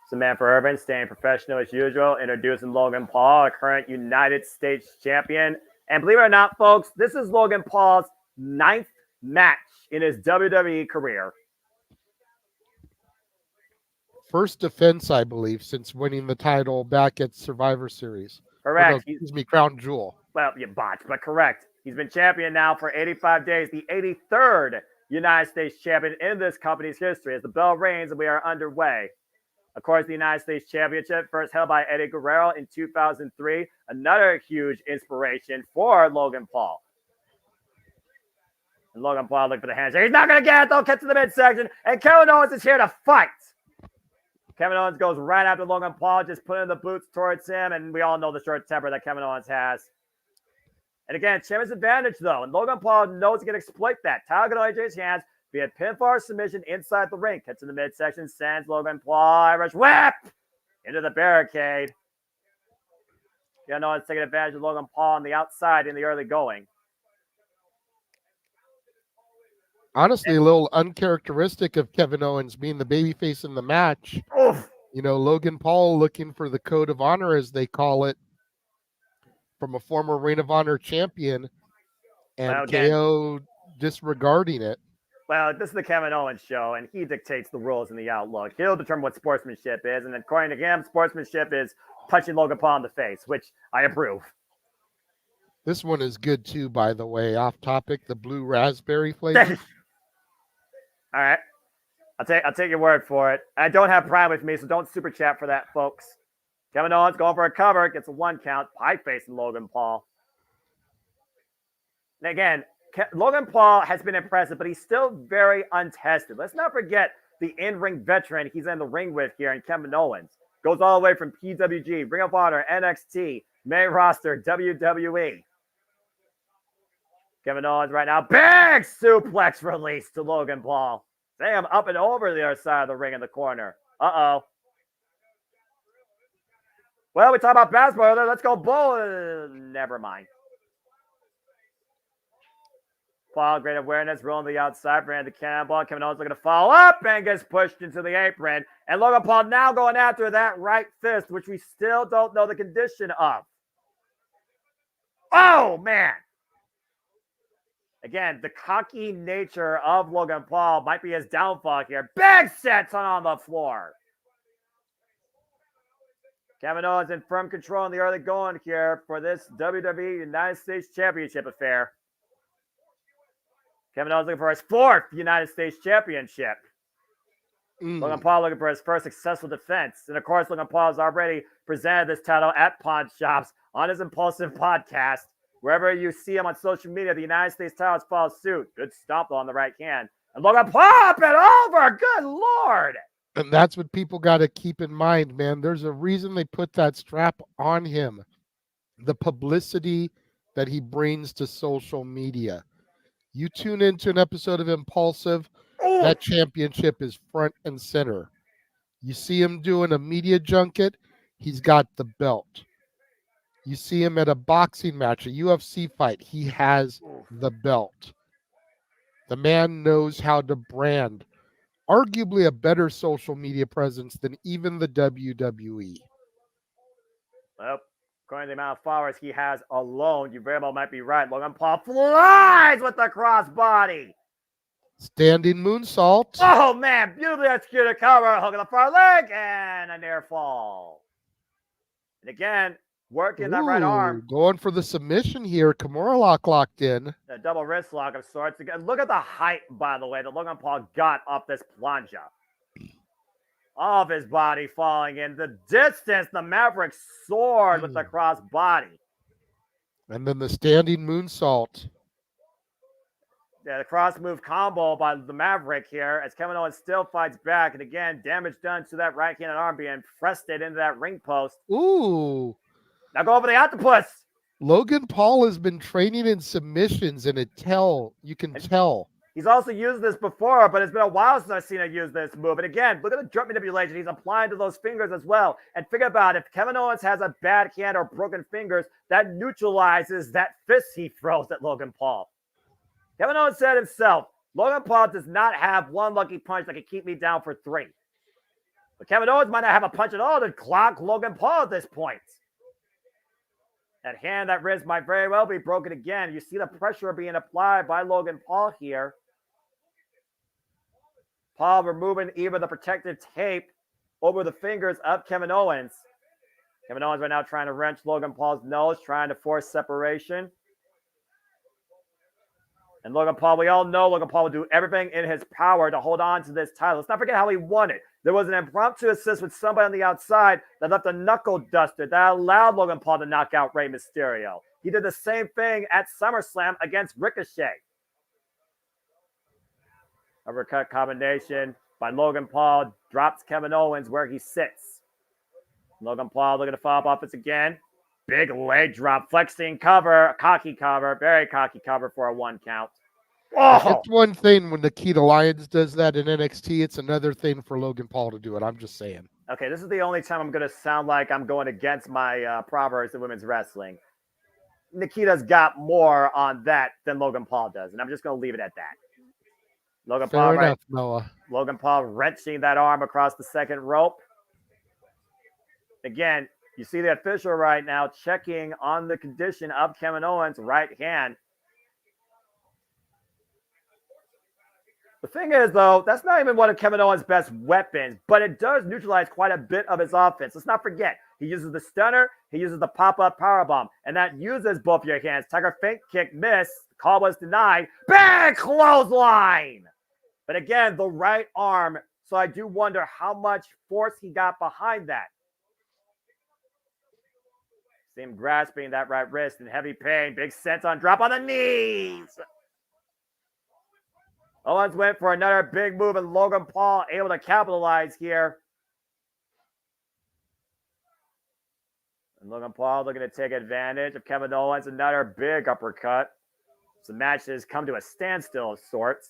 Samantha Irvin staying professional as usual, introducing Logan Paul, a current United States champion. And believe it or not, folks, this is Logan Paul's 9th match in his WWE career. First defense, I believe, since winning the title back at Survivor Series. Correct. No, excuse me, Crown Jewel. Well, you botched, but correct. He's been champion now for 85 days, the 83rd United States champion in this company's history as the bell rings and we are underway. Of course, the United States Championship, first held by Eddie Guerrero in 2003, another huge inspiration for Logan Paul. And Logan Paul looked for the handshake. He's not going to get it, though. Gets to the midsection, and Kevin Owens is here to fight. Kevin Owens goes right after Logan Paul, just putting the boots towards him, and we all know the short temper that Kevin Owens has. And again, champion's advantage, though, and Logan Paul knows he can exploit that. Title get AJ's hands via pinfall or submission inside the ring. Gets in the midsection, sends Logan Paul, Irish whip into the barricade. Kevin Owens taking advantage of Logan Paul on the outside in the early going. Honestly, a little uncharacteristic of Kevin Owens being the babyface in the match. Oof. You know, Logan Paul looking for the code of honor, as they call it, from a former Ring of Honor champion, and Well, again, KO disregarding it. Well, this is the Kevin Owens show, and he dictates the rules in the Outlook. He'll determine what sportsmanship is, and according to him, sportsmanship is punching Logan Paul in the face, which I approve. This one is good too, by the way. Off topic, the blue raspberry flavor. All right, I'll take your word for it. I don't have Prime with me, so don't super chat for that, folks. Kevin Owens going for a cover, gets a 1 count, pie facing Logan Paul. And again, Logan Paul has been impressive, but he's still very untested. Let's not forget the in-ring veteran he's in the ring with here in Kevin Owens. Goes all the way from PWG, Ring of Honor, NXT, main roster, WWE. Kevin Owens right now, big suplex release to Logan Paul. Sam up and over the other side of the ring in the corner. Uh-oh. Well, we talk about basketball. Let's go bull. Never mind. Paul, great awareness, rolling the outside, ran the cannonball. Kevin Owens looking to follow up and gets pushed into the apron. And Logan Paul now going after that right fist, which we still don't know the condition of. Oh, man. Again, the cocky nature of Logan Paul might be his downfall here. Big sets on the floor. Kevin Owens in firm control in the early going here for this WWE United States Championship affair. Kevin Owens looking for his 4th United States Championship. Logan Paul looking for his first successful defense. And of course, Logan Paul has already presented this title at Pawn Shops on his Impulsive podcast. Wherever you see him on social media, the United States titles follow suit. Good stomp on the right hand. And Logan Paul up and over. Good Lord. And that's what people got to keep in mind, man. There's a reason they put that strap on him. The publicity that he brings to social media. You tune into an episode of Impulsive, that championship is front and center. You see him doing a media junket, he's got the belt. You see him at a boxing match, a UFC fight, he has the belt. The man knows how to brand. Arguably a better social media presence than even the WWE. Well, according to the amount of followers he has alone, you very well might be right. Logan Paul flies with the crossbody. Standing moonsault. Oh, man. Beautifully executed cover. Hook of the far leg and a near fall. And again, working that right arm. Going for the submission here. Kimura locked in. A double wrist lock of sorts. Again, look at the height, by the way, that Logan Paul got off this plunger. All of his body falling in. The distance, the Maverick soared with the cross body. And then the standing moonsault. Yeah, the cross move combo by the Maverick here as Kevin Owens still fights back. And again, damage done to that right-handed arm being pressed into that ring post. Ooh. Now go over the octopus. Logan Paul has been training in submissions, and you can tell. He's also used this before, but it's been a while since I've seen him use this move. And again, look at the jump manipulation he's applying to those fingers as well. And think about it, if Kevin Owens has a bad hand or broken fingers, that neutralizes that fist he throws at Logan Paul. Kevin Owens said himself, Logan Paul does not have one lucky punch that can keep me down for 3. But Kevin Owens might not have a punch at all to clock Logan Paul at this point. That hand, that wrist might very well be broken again. You see the pressure being applied by Logan Paul here. Paul removing even the protective tape over the fingers of Kevin Owens. Kevin Owens right now trying to wrench Logan Paul's nose, trying to force separation. And Logan Paul, we all know Logan Paul will do everything in his power to hold on to this title. Let's not forget how he won it. There was an impromptu assist with somebody on the outside that left a knuckle duster that allowed Logan Paul to knock out Rey Mysterio. He did the same thing at SummerSlam against Ricochet. Uppercut combination by Logan Paul drops Kevin Owens where he sits. Logan Paul looking to follow up offense again. Big leg drop, flexing cover, cocky cover, very cocky cover for a 1 count. Oh! It's one thing when Nikita Lyons does that in NXT. It's another thing for Logan Paul to do it. I'm just saying. Okay, this is the only time I'm going to sound like I'm going against my proverbs in women's wrestling. Nikita's got more on that than Logan Paul does, and I'm just going to leave it at that. Logan Fair Paul, enough, right? Noah. Logan Paul wrenching that arm across the second rope. Again, you see the official right now checking on the condition of Kevin Owens' right hand. The thing is, though, that's not even one of Kevin Owens' best weapons, but it does neutralize quite a bit of his offense. Let's not forget, he uses the stunner, he uses the pop-up powerbomb, and that uses both your hands. Tiger feint kick miss, call was denied, big clothesline! But again, the right arm, so I do wonder how much force he got behind that. See him grasping that right wrist in heavy pain, big senton drop on the knees! Owens went for another big move, and Logan Paul able to capitalize here. And Logan Paul looking to take advantage of Kevin Owens. Another big uppercut. So the match has come to a standstill of sorts.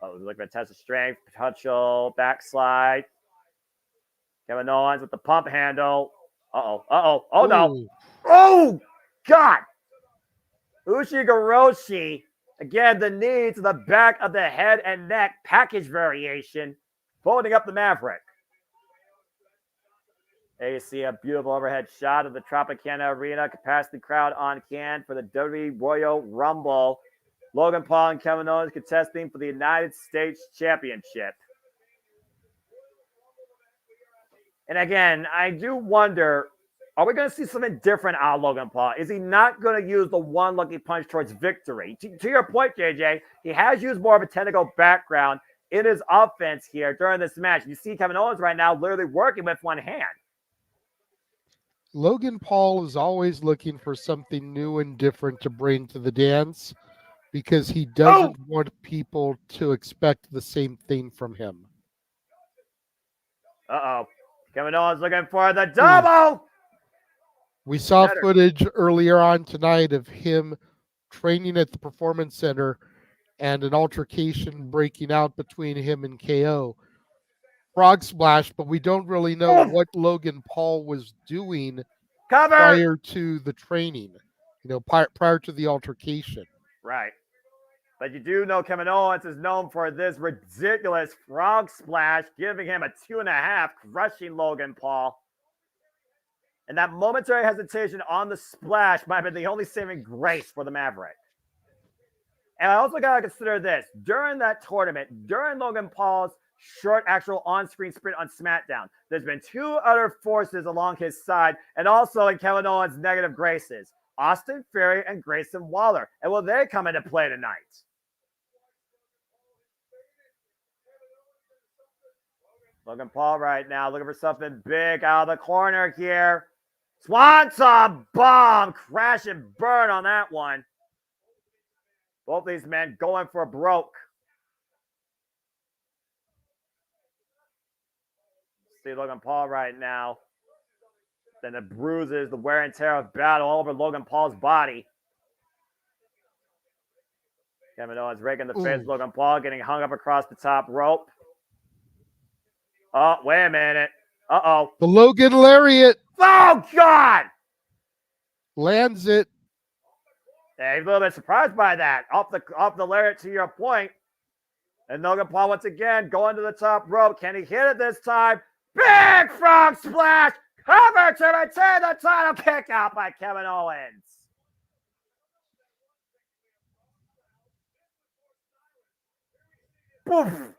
Oh, looking to test of strength, potential backslide. Kevin Owens with the pump handle. Oh no. Oh, God. Ushigoroshi. Again, the knee to the back of the head and neck package variation, folding up the Maverick. There you see a beautiful overhead shot of the Tropicana Arena capacity crowd on can for the WWE Royal Rumble. Logan Paul and Kevin Owens contesting for the United States Championship. And again, I do wonder, are we going to see something different out of Logan Paul? Is he not going to use the one lucky punch towards victory? To your point, JJ, he has used more of a technical background in his offense here during this match. You see Kevin Owens right now literally working with one hand. Logan Paul is always looking for something new and different to bring to the dance because he doesn't want people to expect the same thing from him. Uh-oh. Kevin Owens looking for the double. We saw footage earlier on tonight of him training at the Performance Center and an altercation breaking out between him and KO. Frog splash, but we don't really know what Logan Paul was doing prior to the training, prior to the altercation. Right. But you do know Kevin Owens is known for this ridiculous frog splash, giving him a 2.5, crushing Logan Paul. And that momentary hesitation on the splash might have been the only saving grace for the Maverick. And I also got to consider this. During that tournament, during Logan Paul's short actual on-screen sprint on SmackDown, there's been two other forces along his side and also in Kevin Owens' negative graces, Austin Theory and Grayson Waller. And will they come into play tonight? Logan Paul right now looking for something big out of the corner here. Swanton bomb, crash and burn on that one. Both these men going for broke. See Logan Paul right now. Then the bruises, the wear and tear of battle all over Logan Paul's body. Kevin Owens raking the face of Logan Paul, getting hung up across the top rope. Oh, wait a minute. Uh-oh. The Logan Lariat. Oh, God! Lands it. Yeah, he's a little bit surprised by that. Off the lariat to your point. And Logan Paul once again going to the top rope. Can he hit it this time? Big frog splash! Cover to retain the title kick out by Kevin Owens. Poof!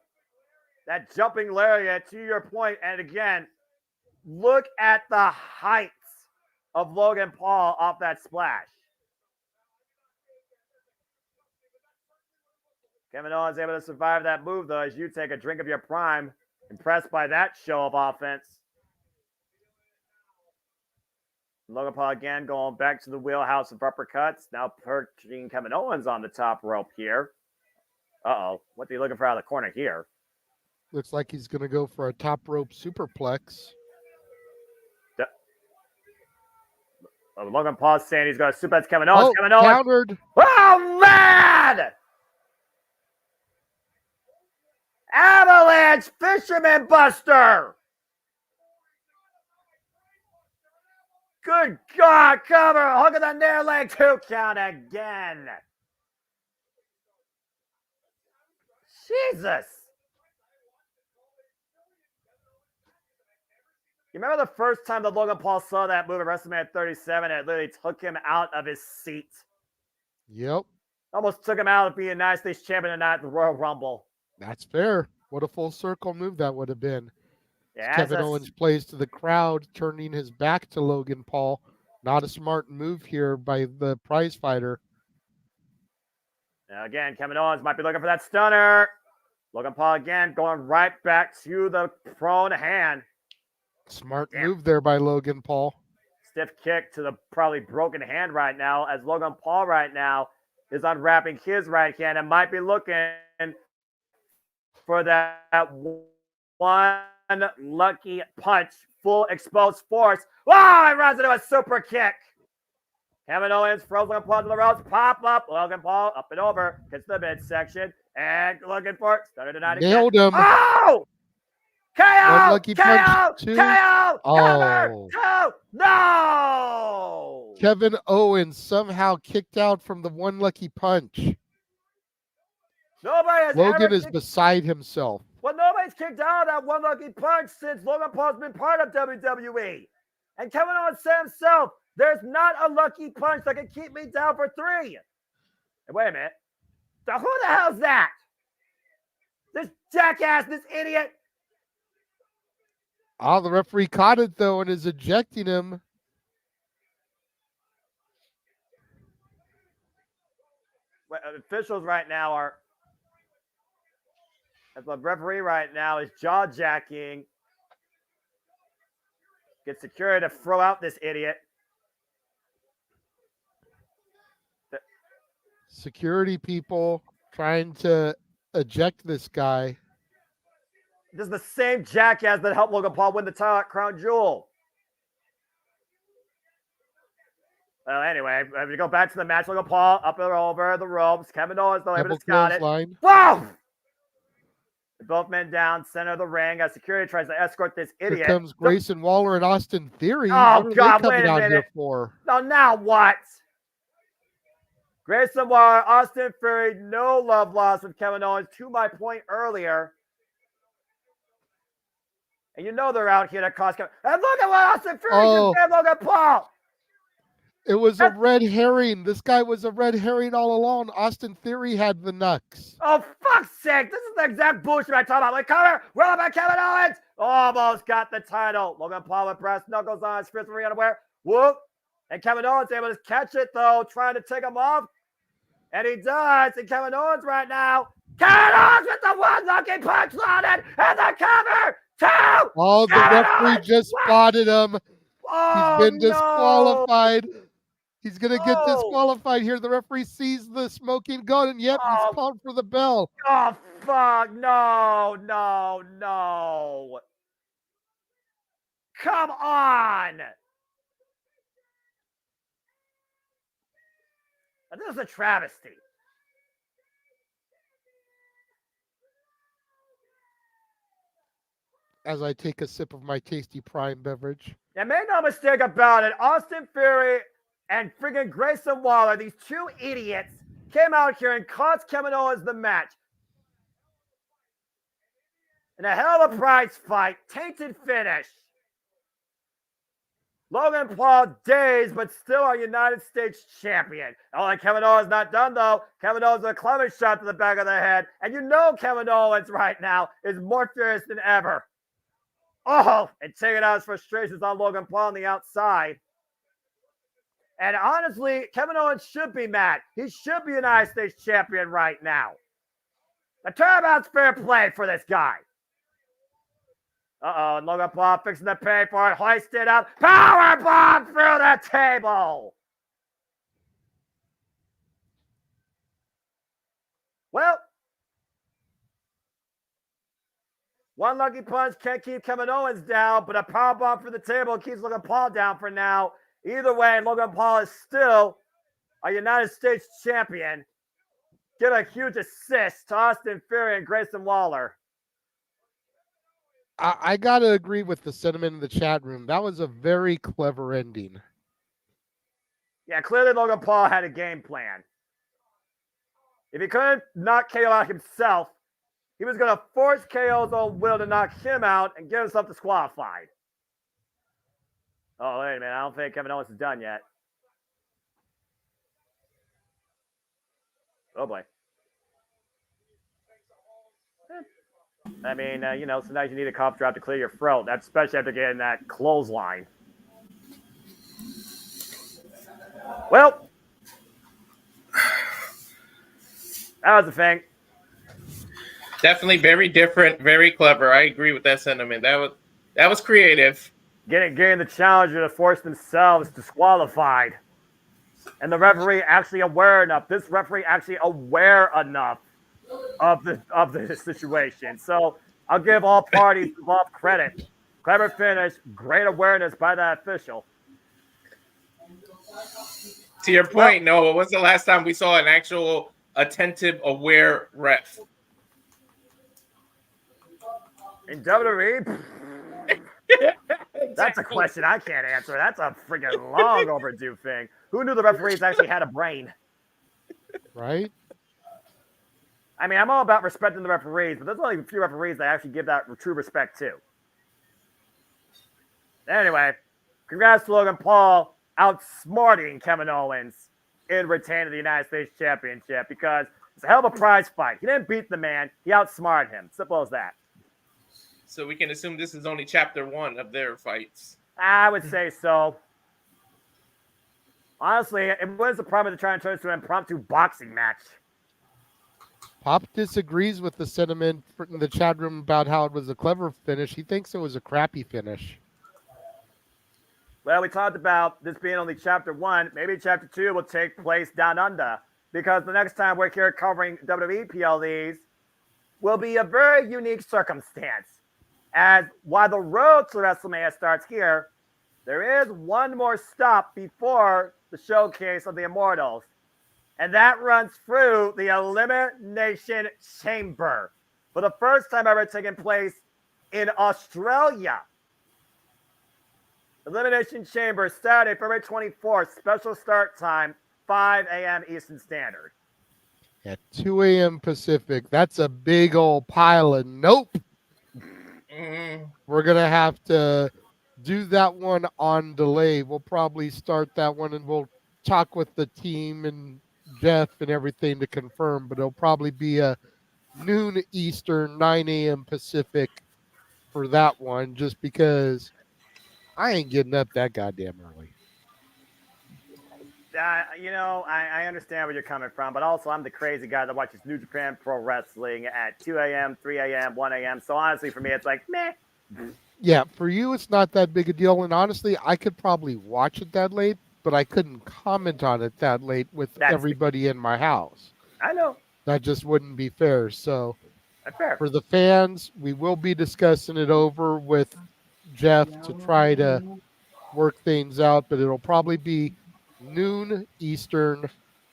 That jumping lariat to your point. And again, look at the height of Logan Paul off that splash. Kevin Owens able to survive that move, though, as you take a drink of your prime. Impressed by that show of offense. Logan Paul again going back to the wheelhouse of uppercuts. Now perching Kevin Owens on the top rope here. Uh-oh. What's he looking for out of the corner here? Looks like he's going to go for a top rope superplex. Logan Paul's saying he's going to suplex Kevin Owens. Kevin Owens countered. Oh, man! Avalanche Fisherman Buster. Good God, cover. Hook of the near leg. 2 count again. Jesus. You remember the first time that Logan Paul saw that move at WrestleMania 37, it literally took him out of his seat. Yep. Almost took him out of being United States champion tonight at the Royal Rumble. That's fair. What a full circle move that would have been. Yeah, Kevin Owens plays to the crowd, turning his back to Logan Paul. Not a smart move here by the prize fighter. Now again, Kevin Owens might be looking for that stunner. Logan Paul again going right back to the prone hand. Smart move there by Logan Paul. Stiff kick to the probably broken hand right now, as Logan Paul right now is unwrapping his right hand and might be looking for that one lucky punch. Full exposed force. Wow, it runs into a super kick. Kevin Owens throws Logan Paul to the ropes. Pop up. Logan Paul up and over. Gets the midsection. And looking for it. Started tonight again. Nailed him. Oh! KO! One lucky KO! punch, two. KO! Oh. Cover! 2! No! Kevin Owens somehow kicked out from the one lucky punch. Nobody has Logan ever is kicked, beside himself. well, nobody's kicked out of that one lucky punch since Logan Paul's been part of WWE. And Kevin Owens said himself, there's not a lucky punch that can keep me down for 3. And wait a minute. So who the hell's that? This jackass, this idiot. Oh, the referee caught it, though, and is ejecting him. Officials right now are, the referee right now is jaw-jacking. Get security to throw out this idiot. Security people trying to eject this guy. This is the same jackass that helped Logan Paul win the title at Crown Jewel. Well, anyway, if you go back to the match, Logan Paul up and over the ropes. Kevin Owens, the able to got it. Whoa! Both men down, center of the ring. As security tries to escort this idiot. Here comes Grayson Waller and Austin Theory. Oh, what are God, they wait coming a out minute. here for? No, now what? Grayson Waller, Austin Theory, no love lost with Kevin Owens. To my point earlier. And you know they're out here to cause Kevin. And look at what Austin Theory just did, Logan Paul. It was a red herring. This guy was a red herring all along. Austin Theory had the knucks. Oh, fuck's sake. This is the exact bullshit I talk about. Like, cover, roll by Kevin Owens. Almost got the title. Logan Paul with brass knuckles on his fist, unaware. Whoop. And Kevin Owens able to catch it, though, trying to take him off. And he does. And Kevin Owens right now. Kevin Owens with the one lucky punch on it. And the cover. 2. Oh, the referee just spotted him. Oh, He's been disqualified. No. He's going to get disqualified here. The referee sees the smoking gun, and yep, he's called for the bell. Oh, fuck. No, no, no. Come on. This is a travesty. As I take a sip of my tasty Prime beverage. And make no mistake about it, Austin Theory and friggin' Grayson Waller, these 2 idiots, came out here and cost Kevin Owens the match. In a hell of a prize fight, tainted finish. Logan Paul dazed, but still our United States champion. Oh, and Kevin Owens not done, though. Kevin Owens with a clever shot to the back of the head. And you know Kevin Owens right now is more furious than ever. Oh, and taking out his frustrations on Logan Paul on the outside. And honestly, Kevin Owens should be mad. He should be United States champion right now. The turnabout's fair play for this guy. Uh-oh, and Logan Paul fixing to pay for it. Hoisted up. Power bomb through the table. Well, one lucky punch can't keep Kevin Owens down, but a power bomb for the table keeps Logan Paul down for now. Either way, Logan Paul is still a United States champion. Give a huge assist to Austin Theory and Grayson Waller. I got to agree with the sentiment in the chat room. That was a very clever ending. Yeah, clearly Logan Paul had a game plan. If he couldn't knock KO out himself, he was going to force KO's own will to knock him out and get himself disqualified. Oh, wait a minute. I don't think Kevin Owens is done yet. Oh, boy. I mean, sometimes you need a cough drop to clear your throat. That's especially after getting that clothesline. Well, that was the thing. Definitely very different, very clever. I agree with that sentiment. That was creative. Getting the challenger to force themselves disqualified. And the referee actually aware enough. This referee actually aware enough of the situation. So I'll give all parties involved credit. Clever finish, great awareness by that official. To your point, Noah, when's the last time we saw an actual attentive, aware ref? In WWE? That's a question I can't answer. That's a freaking long overdue thing. Who knew the referees actually had a brain? Right? I mean, I'm all about respecting the referees, but there's only a few referees that actually give that true respect to. Anyway, congrats to Logan Paul outsmarting Kevin Owens in retaining the United States Championship because it's a hell of a prize fight. He didn't beat the man. He outsmarted him. Simple as that. So we can assume this is only chapter 1 of their fights. I would say so. Honestly, what is the problem with trying to turn this into an impromptu boxing match? Pop disagrees with the sentiment in the chat room about how it was a clever finish. He thinks it was a crappy finish. Well, we talked about this being only chapter 1. Maybe chapter 2 will take place down under because the next time we're here covering WWE PLEs will be a very unique circumstance. As while the road to WrestleMania starts here, there is one more stop before the showcase of the Immortals. And that runs through the Elimination Chamber for the first time ever taking place in Australia. Elimination Chamber, Saturday, February 24th, special start time, 5 a.m. Eastern Standard. At 2 a.m. Pacific. That's a big old pile of nope. We're going to have to do that one on delay. We'll probably start that one and we'll talk with the team and Jeff and everything to confirm, but it'll probably be a noon Eastern, 9 a.m. Pacific for that one, just because I ain't getting up that goddamn early. I understand where you're coming from, but also I'm the crazy guy that watches New Japan Pro Wrestling at 2 a.m., 3 a.m., 1 a.m. So honestly, for me, it's like, meh. Yeah, for you, it's not that big a deal. And honestly, I could probably watch it that late, but I couldn't comment on it that late with everybody in my house. I know. That just wouldn't be fair. So That's fair. For the fans, we will be discussing it over with Jeff to try to work things out, but it'll probably be noon Eastern,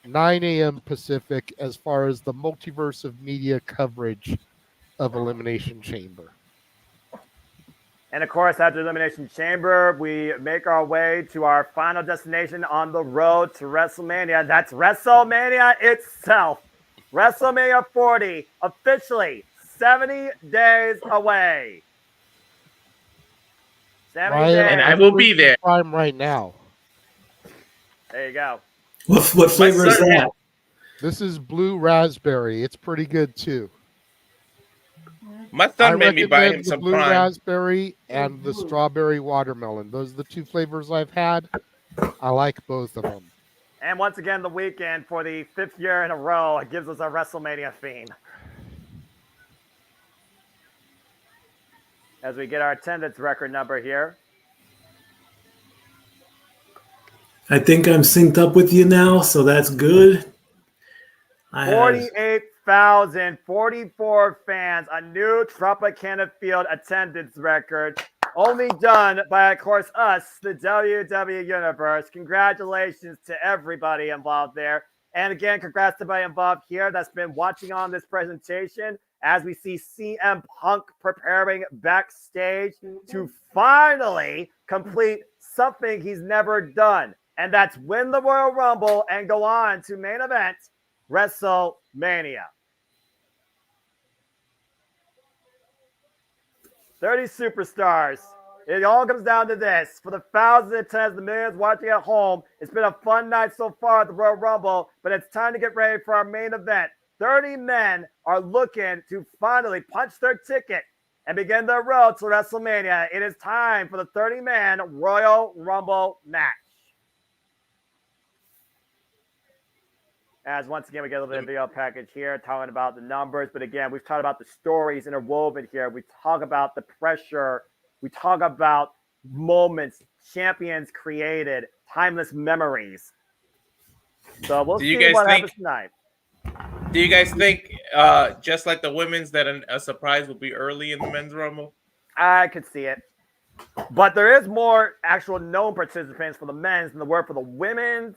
9 a.m. Pacific as far as the Multiverse of Media coverage of Elimination Chamber. And of course, after Elimination Chamber, we make our way to our final destination on the road to WrestleMania. That's WrestleMania itself. WrestleMania 40, officially 70 days away. 70 days. And I will be there. Prime right now. There you go. What flavor is that? This is blue raspberry. It's pretty good too. My son made me buy him the some blue Prime. raspberry and the strawberry watermelon. Those are the two flavors I've had. I like both of them. And once again, the weekend for the 5th year in a row, it gives us a WrestleMania theme. As we get our attendance record number here. I think I'm synced up with you now, so that's good. 48,044 fans, a new Tropicana Field attendance record, only done by, of course, us, the WWE Universe. Congratulations to everybody involved there. And again, congrats to everybody involved here that's been watching on this presentation as we see CM Punk preparing backstage to finally complete something he's never done. and that's win the Royal Rumble and go on to main event WrestleMania. 30 superstars. It all comes down to this. For the thousands and tens of millions watching at home, it's been a fun night so far at the Royal Rumble, but it's time to get ready for our main event. 30 men are looking to finally punch their ticket and begin their road to WrestleMania. It is time for the 30-man Royal Rumble match. As once again, we get a little bit of video package here talking about the numbers. But again, we've talked about the stories interwoven here. We talk about the pressure. We talk about moments champions created, timeless memories. So we'll see what happens tonight. Do you guys think, just like the women's, that a surprise will be early in the men's Rumble? I could see it. But there is more actual known participants for the men's than there were for the women's.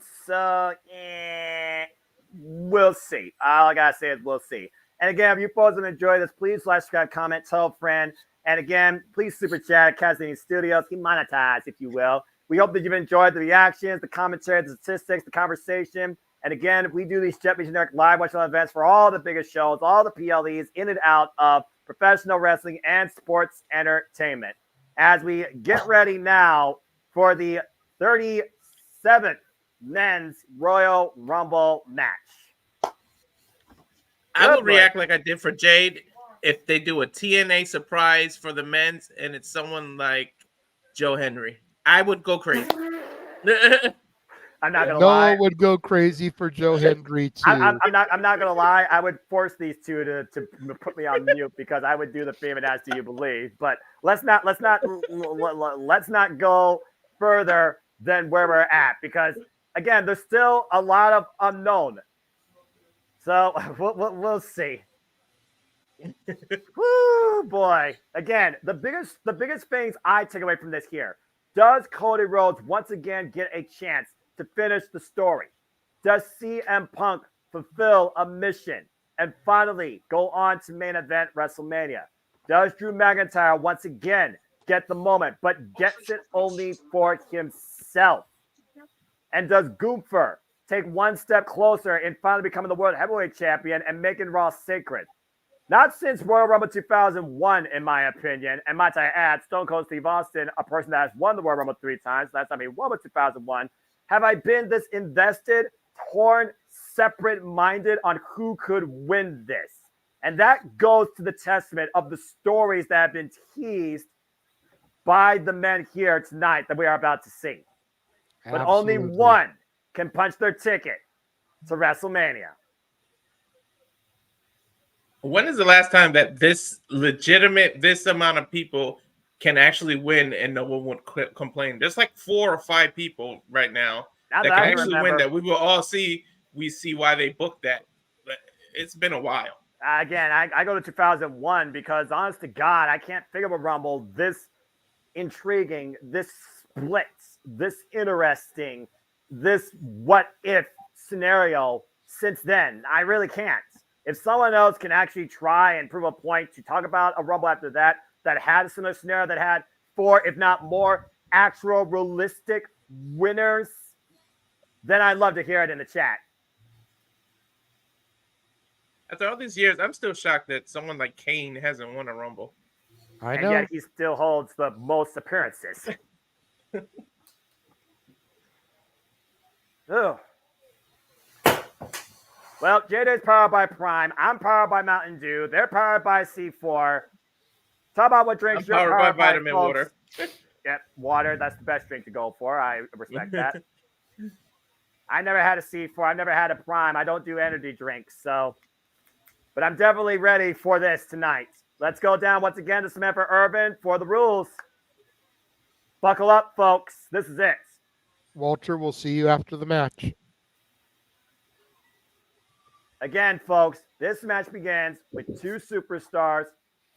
We'll see. All I gotta say is we'll see. And again, if you folks enjoy this, please like, subscribe, comment, tell a friend. And again, please super chat at Casini Studios. Keep monetized, if you will. We hope that you've enjoyed the reactions, the commentary, the statistics, the conversation. And again, we do these Jet Generic live watching events for all the biggest shows, all the PLEs in and out of professional wrestling and sports entertainment. As we get ready now for the 37th men's Royal Rumble match. I would react like I did for Jade if they do a TNA surprise for the men's and it's someone like Joe Henry. I would go crazy. I'm not gonna lie. Noah would go crazy for Joe Hendry too. I'm not gonna lie. I would force these two to put me on mute because I would do the famous "As Do You Believe?" But let's not go further than where we're at because again, there's still a lot of unknown. So we'll see. Woo, boy! Again, the biggest things I take away from this here: does Cody Rhodes once again get a chance to finish the story? Does CM Punk fulfill a mission and finally go on to main event WrestleMania? Does Drew McIntyre once again get the moment, but gets it only for himself? And does Gunther take one step closer in finally becoming the World Heavyweight Champion and making Raw sacred? Not since Royal Rumble 2001, in my opinion. And might I add, Stone Cold Steve Austin, a person that has won the Royal Rumble 3 times, last time he won was 2001. Have I been this invested, torn, separate-minded on who could win this? And that goes to the testament of the stories that have been teased by the men here tonight that we are about to see. But only one can punch their ticket to WrestleMania. When is the last time that this amount of people can actually win and no one would complain? There's like 4 or 5 people right now that can actually win that we will all see. We see why they booked that. But it's been a while. Again, I go to 2001 because honest to God, I can't figure out a Rumble this intriguing, this split, this interesting, this what if scenario since then. I really can't. If someone else can actually try and prove a point to talk about a Rumble after that had a similar scenario, that had 4, if not more, actual realistic winners, then I'd love to hear it in the chat. After all these years, I'm still shocked that someone like Kane hasn't won a Rumble. I know. And yet he still holds the most appearances. Ugh. Well, JD's powered by Prime. I'm powered by Mountain Dew. They're powered by C4. Talk about what drinks you're powered by vitamin water. Yep, water. That's the best drink to go for. I respect that. I never had a C4. I've never had a Prime. I don't do energy drinks. But I'm definitely ready for this tonight. Let's go down once again to Samantha Urban for the rules. Buckle up, folks. This is it. Walter, we'll see you after the match. Again, folks, this match begins with 2 superstars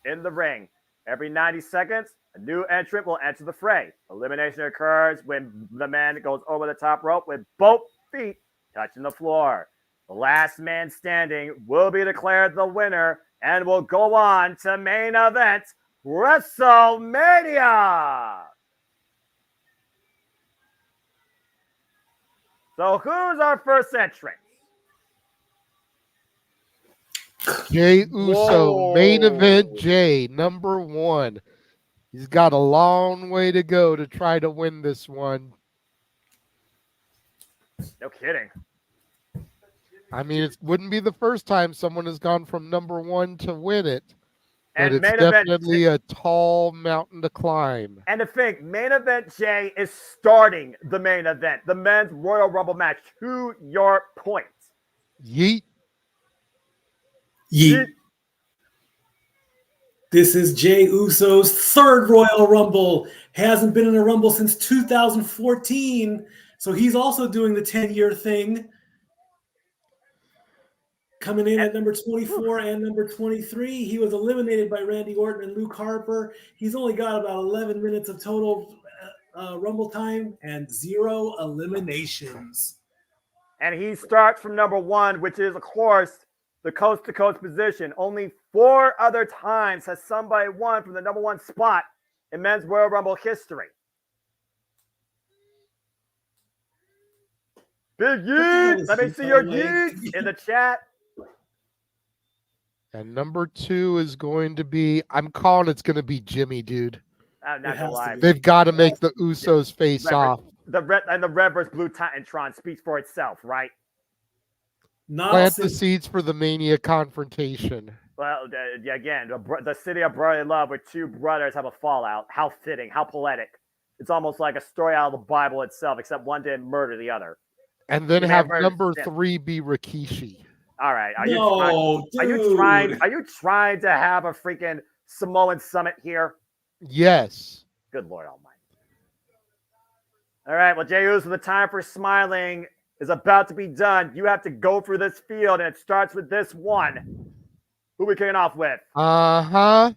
in the ring. Every 90 seconds, a new entrant will enter the fray. Elimination occurs when the man goes over the top rope with both feet touching the floor. The last man standing will be declared the winner and will go on to main event WrestleMania. So who's our first entrant? Jey Uso, Whoa. main event Jey, number 1. He's got a long way to go to try to win this one. No kidding. I mean, it wouldn't be the first time someone has gone from number 1 to win it, but And it's main event definitely a tall mountain to climb. And to think, main event Jey is starting the main event, the men's Royal Rumble match. To your point. Yeet. Yeet. This is Jey Uso's third Royal Rumble. Hasn't been in a Rumble since 2014. So he's also doing the 10-year thing. Coming in at number 24 and number 23. He was eliminated by Randy Orton and Luke Harper. He's only got about 11 minutes of total Rumble time and 0 eliminations. And he starts from number 1, which is, of course, the coast-to-coast position. Only 4 other times has somebody won from the number 1 spot in men's Royal Rumble history. Big yeet! Let me see your yeets in the chat. And number 2 is going to be, I'm calling it's going to be Jimmy, dude. I'm not gonna lie. They've got to make the Usos face off. The red versus blue Titantron speaks for itself, right? Plant the seeds for the Mania confrontation. Well, again, the city of brotherly love where 2 brothers have a fallout. How fitting, how poetic. It's almost like a story out of the Bible itself, except one didn't murder the other. And then have number 3 be Rikishi. All right. Are you trying to have a freaking Samoan summit here? Yes. Good Lord Almighty. All right. Well, Jey Uso, the time for smiling is about to be done. You have to go through this field, and it starts with this one. Who are we kicking off with? Uh-huh.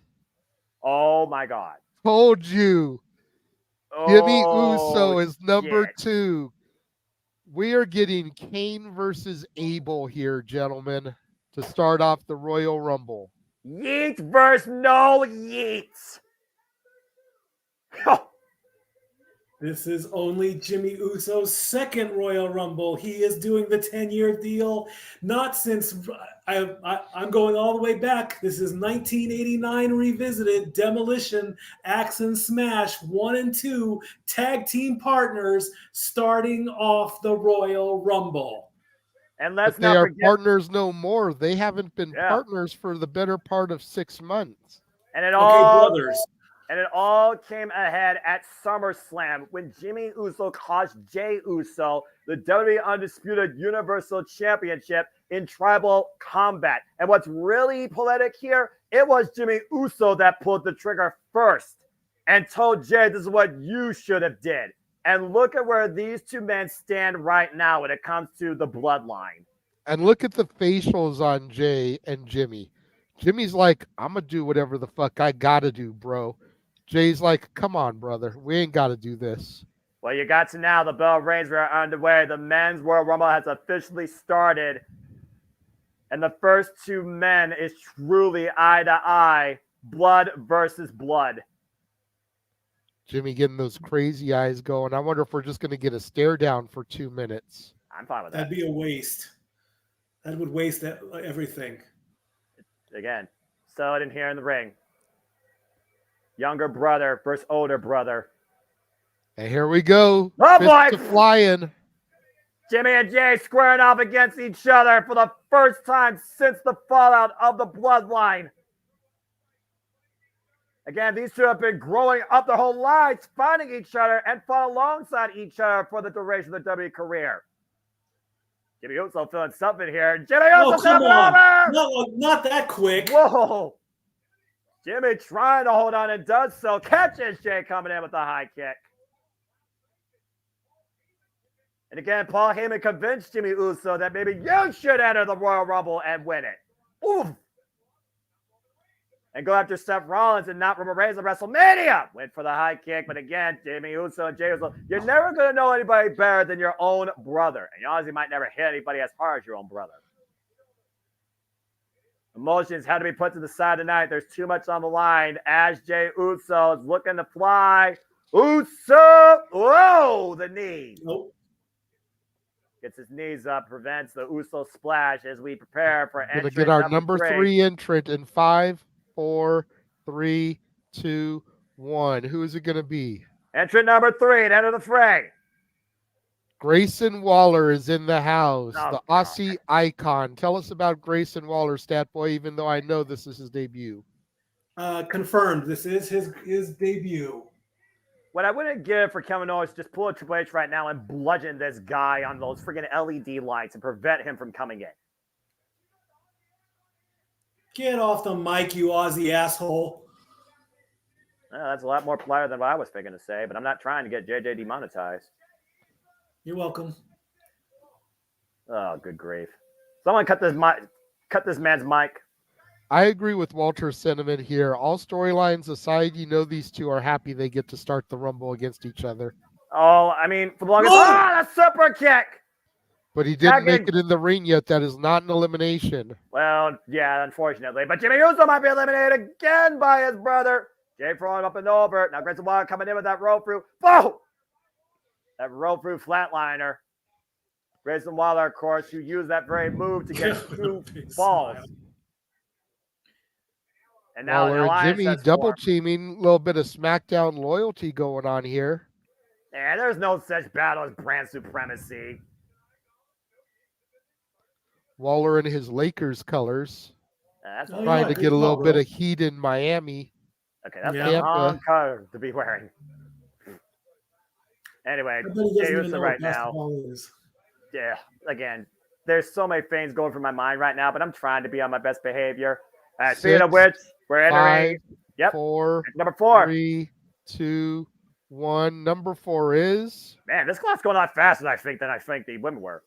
Oh, my God. Told you. Jimmy Uso is number 2. We are getting Kane versus Abel here, gentlemen, to start off the Royal Rumble. Yeet versus no yeets. This is only Jimmy Uso's second Royal Rumble. He is doing the 10-year deal. Not since I'm going all the way back. This is 1989 revisited. Demolition, Axe and Smash 1 and 2 tag team partners starting off the Royal Rumble. And let's they are partners no more. They haven't been partners for the better part of 6 months. And it all came ahead at SummerSlam when Jimmy Uso cost Jey Uso the WWE Undisputed Universal Championship in tribal combat. And what's really poetic here, it was Jimmy Uso that pulled the trigger first and told Jey, this is what you should have did. And look at where these 2 men stand right now when it comes to the bloodline. And look at the facials on Jey and Jimmy. Jimmy's like, I'm going to do whatever the fuck I got to do, bro. Jay's like, come on, brother. We ain't got to do this. Well, you got to now. The bell rings. We are underway. The men's Royal Rumble has officially started. And the first 2 men is truly eye to eye. Blood versus blood. Jimmy getting those crazy eyes going. I wonder if we're just going to get a stare down for 2 minutes. I'm fine with that. That'd be a waste. That would waste everything. Again, sell it in here in the ring. Younger brother versus older brother. And here we go. Oh, boy. Flying. Jimmy and Jey squaring off against each other for the first time since the fallout of the bloodline. Again, these 2 have been growing up their whole lives, finding each other and fought alongside each other for the duration of their WWE career. Jimmy Uso feeling something here. Jimmy Uso coming over! No, not that quick. Whoa. Jimmy trying to hold on and does so. Catches Jey coming in with a high kick. And again, Paul Heyman convinced Jimmy Uso that maybe you should enter the Royal Rumble and win it. Oof. And go after Seth Rollins and not Roman Reigns at WrestleMania. Went for the high kick. But again, Jimmy Uso and Jey Uso, you're never going to know anybody better than your own brother. And you honestly might never hit anybody as hard as your own brother. Emotions had to be put to the side tonight. There's too much on the line as Jey Uso is looking to fly. Uso! Whoa, the knee. Nope. Gets his knees up, prevents the Uso splash as we prepare for Gonna entrant get our number number 3 entrant in 5, 4, 3, 2, 1. Who is it gonna be? Entrant number 3 to enter the fray. Grayson Waller is in the house, Oh, the God. Aussie icon. Tell us about Grayson Waller, Stat Boy, even though I know this is his debut. Confirmed. This is his debut. What I wouldn't give for Kevin Owens, just pull a Triple H right now and bludgeon this guy on those freaking LED lights and prevent him from coming in. Get off the mic, you Aussie asshole. That's a lot more polite than what I was thinking to say, but I'm not trying to get JJ demonetized. You're welcome. Oh, good grief. Someone cut this man's mic. I agree with Walter's sentiment here. All storylines aside, you know these two are happy they get to start the Rumble against each other. Oh, I mean, for the longest that's super kick. But he didn't make it in the ring yet. That is not an elimination. Well, yeah, unfortunately. But Jimmy Uso might be eliminated again by his brother. Jay throwing up and over. Now Grayson Waller coming in with that roll through. Boom! That roll through flatliner. Grayson Waller, of course, who used that very move to get 2 falls. And now Waller and Jimmy double teaming, a little bit of SmackDown loyalty going on here. Yeah, there's no such battle as brand supremacy. Waller in his Lakers colors. That's trying to get a little bit of heat in Miami. Okay, that's the wrong color to be wearing. Anyway, Jey Uso right now. Yeah, again, there's so many things going through my mind right now, but I'm trying to be on my best behavior. Speaking of which, we're entering. 4, number 4. 3, 2, 1. Number 4 is. Man, this clock's going on faster than I think the women were.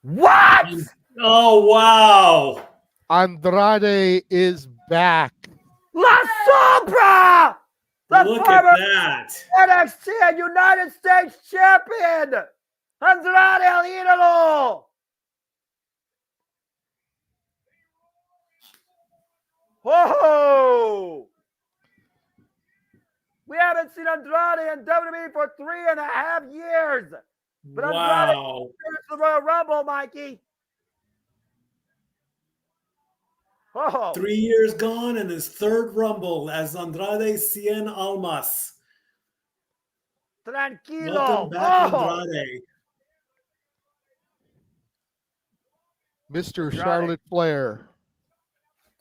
What? Oh, wow. Andrade is back. La Sombra! Look at that. NXT and United States champion, Andrade El Idolo. Whoa! We haven't seen Andrade in WWE for 3.5 years. But Andrade finished the Royal Rumble, Mikey. Oh. 3 years gone and his 3rd Rumble as Andrade Cien Almas. Tranquilo. Welcome back, Andrade. Mr. Charlotte Flair.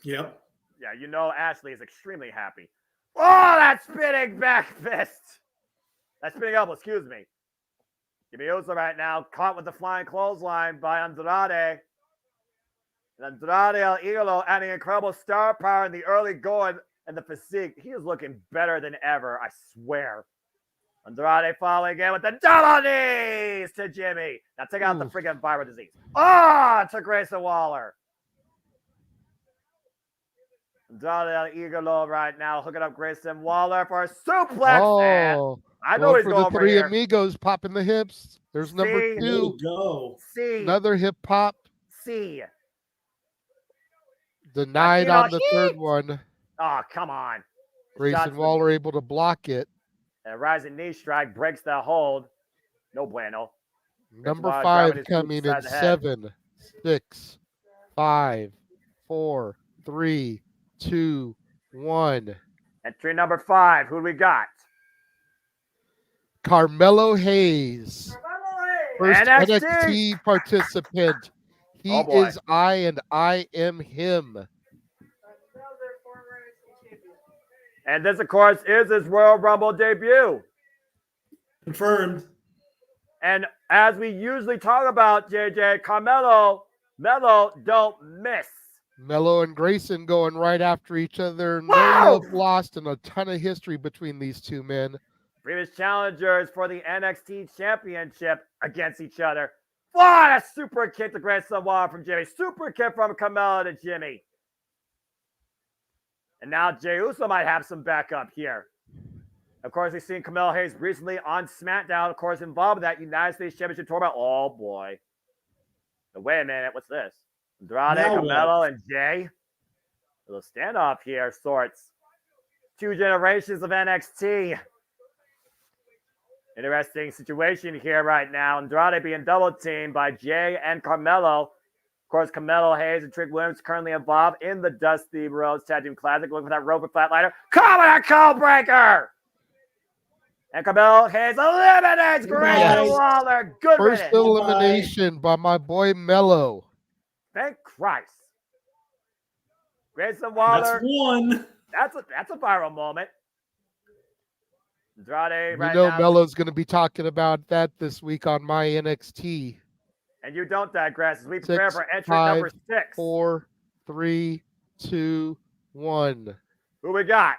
Yep. Yeah, you know Ashley is extremely happy. Oh, that spinning back fist. That spinning elbow, excuse me. Jimmy Uso right now, caught with the flying clothesline by Andrade. And Andrade El Idolo adding incredible star power in the early going and the physique. He is looking better than ever, I swear. Andrade following again with the double knees to Jimmy. Now take out the freaking viral disease. To Grayson Waller. Andrade El Idolo right now hooking up Grayson Waller for a suplex. Oh, I know he's for going the for 3 here. amigos popping the hips. There's number 2. Go. Another hip pop. Denied on the 3rd one. Oh, come on. Grayson Waller able to block it. A rising knee strike breaks the hold. No bueno. Number 5 coming in 7, 6, 5, 4, 3, 2, 1. Entry number 5. Who do we got? Carmelo Hayes. First NXT participant. He is I and I am him. And this, of course, is his Royal Rumble debut. Confirmed. And as we usually talk about, JJ, Carmelo, Melo don't miss. Melo and Grayson going right after each other. No love lost and a ton of history between these two men. Previous challengers for the NXT Championship against each other. What a super kick to Grayson Waller from Jimmy. Super kick from Carmelo to Jimmy. And now Jey Uso might have some backup here. Of course, we've seen Carmelo Hayes recently on SmackDown, of course, involved in that United States Championship tournament. Oh, boy. Now, wait a minute. What's this? Andrade, Carmelo, and Jay. A little standoff here of sorts. 2 generations of NXT. Interesting situation here right now. Andrade being double teamed by Jay and Carmelo. Of course, Carmelo Hayes and Trick Williams currently involved in the Dusty Rhodes Tag Team Classic. Looking for that rope and flatliner. Coming a code breaker! And Carmelo Hayes eliminates Grayson Waller. Good First riddance. elimination by my boy Mello. Thank Christ. Grayson Waller. That's one. That's a viral moment. Andrade You right know now. Mello's going to be talking about that this week on my NXT. And you don't digress as we prepare for entry 5, number 6. 4, 3, 2, 1. Who we got?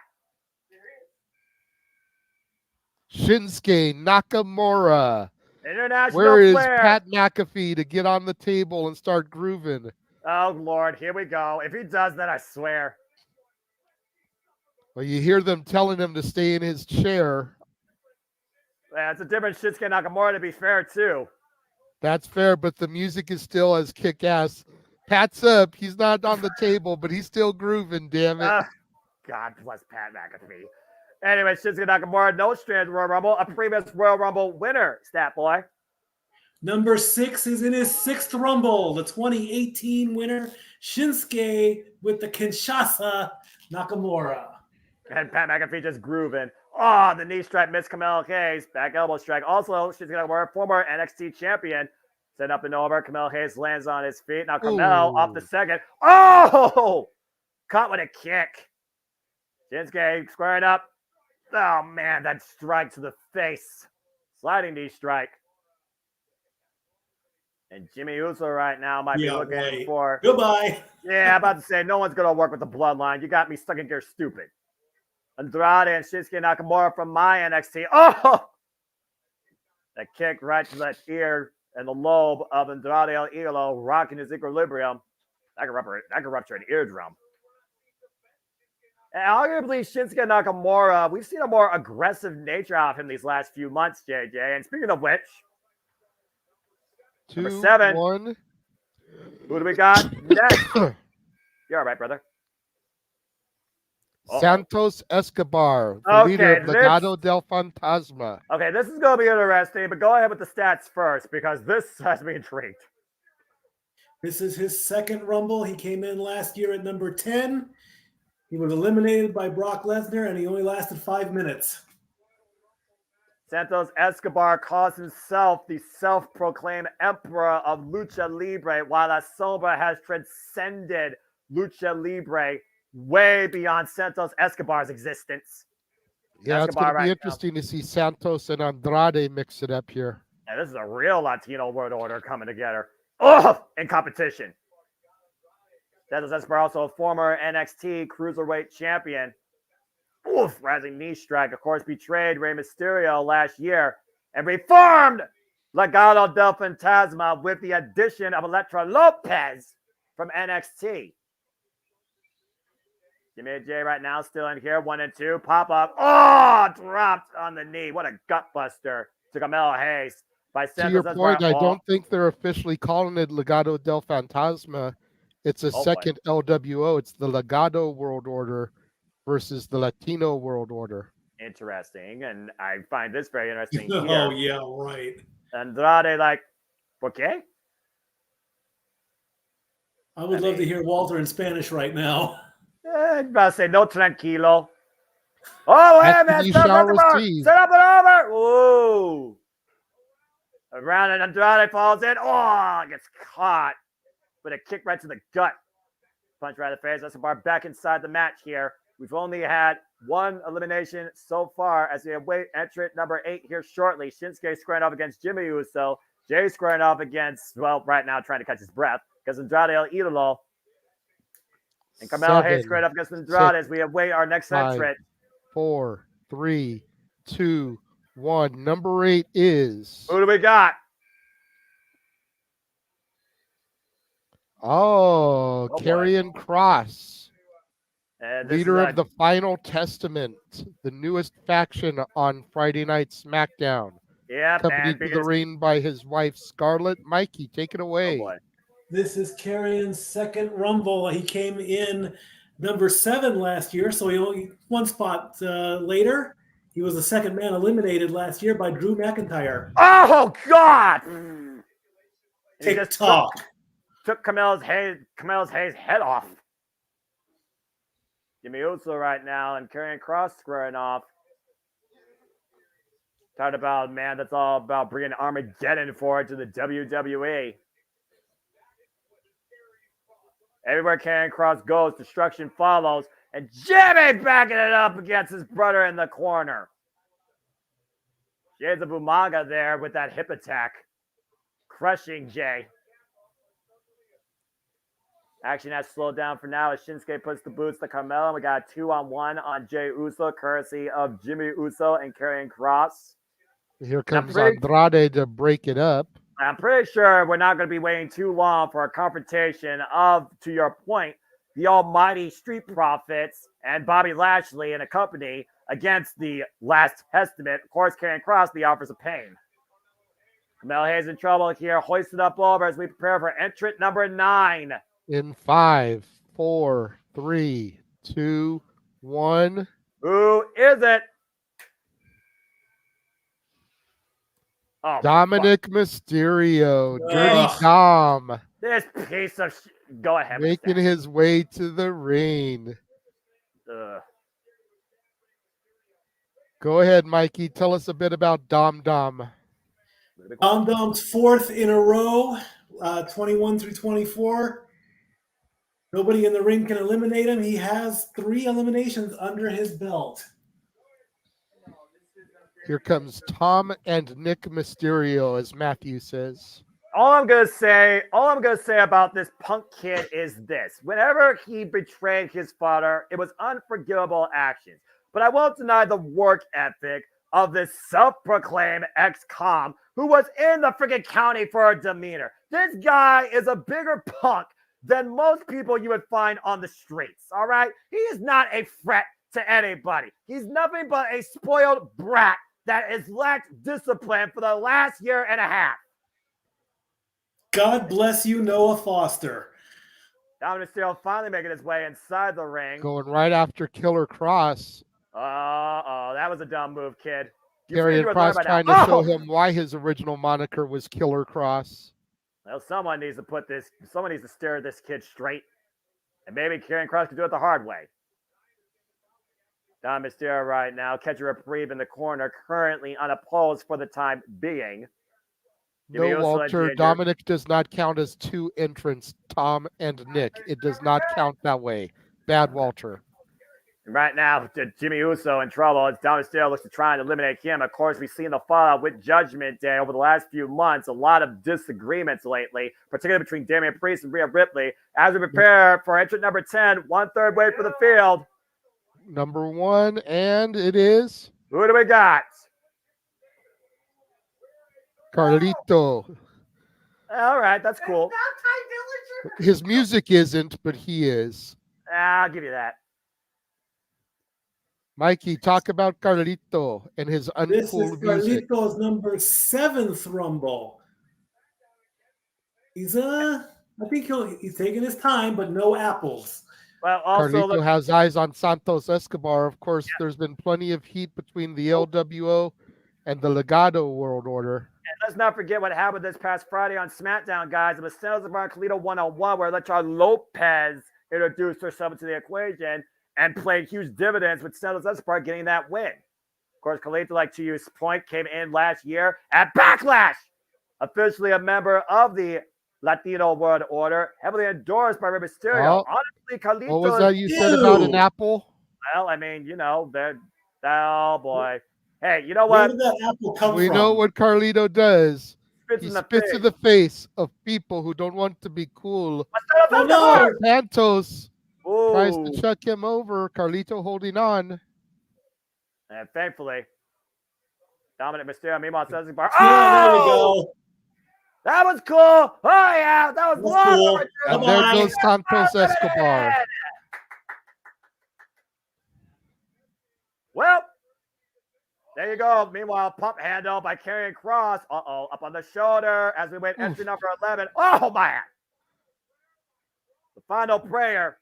Shinsuke Nakamura. International Where is Flair. Pat McAfee to get on the table and start grooving? Oh, Lord. Here we go. If he does that, I swear. Well, you hear them telling him to stay in his chair. Yeah, it's a different Shinsuke Nakamura, to be fair, too. That's fair, but the music is still as kick-ass. Pat's up. He's not on the table, but he's still grooving, damn it. God bless Pat McAfee. Anyway, Shinsuke Nakamura, no strand Royal Rumble, a previous Royal Rumble winner, Stat Boy. Number 6 is in his 6th Rumble, the 2018 winner, Shinsuke with the Kinshasa Nakamura. And Pat McAfee just grooving. Oh, the knee strike missed Carmelo Hayes. Back elbow strike. Also, Shinsuke Nakamura, former NXT champion. Set up and over. Carmelo Hayes lands on his feet. Now Carmelo off the second. Oh! Caught with a kick. Shinsuke squaring up. Oh, man, that strike to the face. Sliding knee strike. And Jimmy Uso right now might be looking for... Goodbye. Yeah, I'm about to say, no one's going to work with the bloodline. You got me stuck in gear stupid. Andrade and Shinsuke Nakamura from my NXT. Oh! That kick right to that ear and the lobe of Andrade El Idolo, rocking his equilibrium. That could rupture an eardrum. And arguably, Shinsuke Nakamura, we've seen a more aggressive nature out of him these last few months, JJ. And speaking of which, 2, number 7. 1. Who do we got next? You're all right, brother. Santos Escobar, the leader of Legado del Fantasma. Okay, this is going to be interesting, but go ahead with the stats first because this has me intrigued. This is his 2nd Rumble. He came in last year at number 10. He was eliminated by Brock Lesnar, and he only lasted 5 minutes. Santos Escobar calls himself the self-proclaimed emperor of Lucha Libre, while La Sombra has transcended Lucha Libre way beyond Santos Escobar's existence. Yeah, it's going to be interesting to see Santos and Andrade mix it up here. Yeah, this is a real Latino world order coming together. Oh, in competition. Santos Escobar, also a former NXT Cruiserweight champion. Oof, rising knee strike, of course, betrayed Rey Mysterio last year and reformed Legado del Fantasma with the addition of Elektra Lopez from NXT. Jimmy J right now still in here, 1 and 2. Pop up. Oh, dropped on the knee. What a gut buster to Carmelo Hayes by Santos. To your point, I don't think they're officially calling it Legado del Fantasma. It's a second LWO. It's the Legado World Order versus the Latino World Order. Interesting. And I find this very interesting. Oh, yeah, right. Andrade, like, okay. I would love to hear Walter in Spanish right now. I'm about to say, no tranquilo. Oh, wait a minute. Set up and over. Whoa. Around and Andrade falls in. Oh, gets caught with a kick right to the gut. Punch right in the face. Escobar back inside the match here. We've only had 1 elimination so far as we await entrant number 8 here shortly. Shinsuke squaring off against Jimmy Uso. Jay squaring off against, well, right now trying to catch his breath because Andrade El Idolo. And Carmelo Hayes squared up against Andrade as we await our next entrant. 4, 3, 2, 1. Number 8 is... Who do we got? Oh, Karrion Kross. Leader of the Final Testament, the newest faction on Friday Night SmackDown. Yeah, accompanied to the ring by his wife Scarlett. Mikey, take it away. This is Karrion's 2nd Rumble. He came in number 7 last year, so he only 1 spot later. He was the second man eliminated last year by Drew McIntyre. Oh God! He just TikTok. took Carmelo's Hayes' head off. Jimmy Uso right now and Karrion Kross squaring off. Talking about, man, that's all about bringing Armageddon forward to the WWE. Everywhere Karrion Kross goes, destruction follows. And Jimmy backing it up against his brother in the corner. Shades of Umaga there with that hip attack. Crushing Jay. Action has slowed down for now as Shinsuke puts the boots to Carmelo. We got a 2-on-1 on Jey Uso, courtesy of Jimmy Uso and Karrion Kross. Here comes Andrade to break it up. I'm pretty sure we're not going to be waiting too long for a confrontation of, to your point, the almighty Street Profits and Bobby Lashley and a company against the Last Testament. Of course, Karrion Kross, the Offers of Pain. Carmelo Hayes in trouble here, hoisted up over as we prepare for entrant number 9. In 5, 4, 3, 2, 1. Who is it? Oh, Dominic Mysterio, Dirty Dom, this piece of go ahead. making his way to the ring. Go ahead, Mikey. Tell us a bit about Dom Dom. Dom Dom's 4th in a row, 21 through 24. Nobody in the ring can eliminate him. He has 3 eliminations under his belt. Here comes Tom and Nick Mysterio, as Matthew says. All I'm gonna say about this Punk kid is this: whenever he betrayed his father, it was unforgivable actions. But I won't deny the work ethic of this self-proclaimed ex-com who was in the freaking county for a demeanor. This guy is a bigger punk than most people you would find on the streets. All right, he is not a threat to anybody. He's nothing but a spoiled brat that has lacked discipline for the last year and a half. God bless you, Noah Foster. Dominic Mysterio finally making his way inside the ring. Going right after Killer Cross. That was a dumb move, kid. Karrion Kross trying to show him why his original moniker was Killer Cross. Well, someone needs to steer this kid straight. And maybe Karrion Kross can do it the hard way. Dom Mysterio right now, catch a reprieve in the corner, currently unopposed for the time being. No, Walter, Dominic does not count as 2 entrants, Tom and Nick. It does not count that way. Bad, Walter. Right now, Jimmy Uso in trouble as Dom Mysterio looks to try and eliminate him. Of course, we've seen the fallout with Judgment Day over the last few months. A lot of disagreements lately, particularly between Damian Priest and Rhea Ripley. As we prepare for entrant number 10, 1/3 way for the field. Number 1, and it is... Who do we got? Carlito. All right, that's cool. His music isn't, but he is. I'll give you that. Mikey, talk about Carlito and his uncool This is music. Carlito's number 7th Rumble. I think he's taking his time, but no apples. Well, also Carlito has eyes on Santos Escobar. Of course, there's been plenty of heat between the LWO and the Legado World Order. And let's not forget what happened this past Friday on SmackDown, guys. It was Santos Escobar and Carlito 1-on-1, where Electra Lopez introduced herself into the equation and played huge dividends with Santos Escobar getting that win. Of course, Carlito, like to use point, came in last year at Backlash, officially a member of the Latino World Order, heavily endorsed by Rey Mysterio. Honestly, Carlito. What was that you said about an apple? Well, I mean, oh boy. Hey, you know what? Where did that apple come We from? know what Carlito does. He In the spits face. in the face of people who don't want to be cool. no. Santos tries Ooh. to chuck him over. Carlito holding on. And thankfully, Dominic Mysterio, meanwhile, says, "Oh, Yeah, there we go. that was cool. Oh yeah, that was long cool. overdue. And there goes Santos Escobar. Well, there you go. Meanwhile, pump handle by Karrion Kross. Up on the shoulder as we wait entry number 11. Oh, man. The final prayer.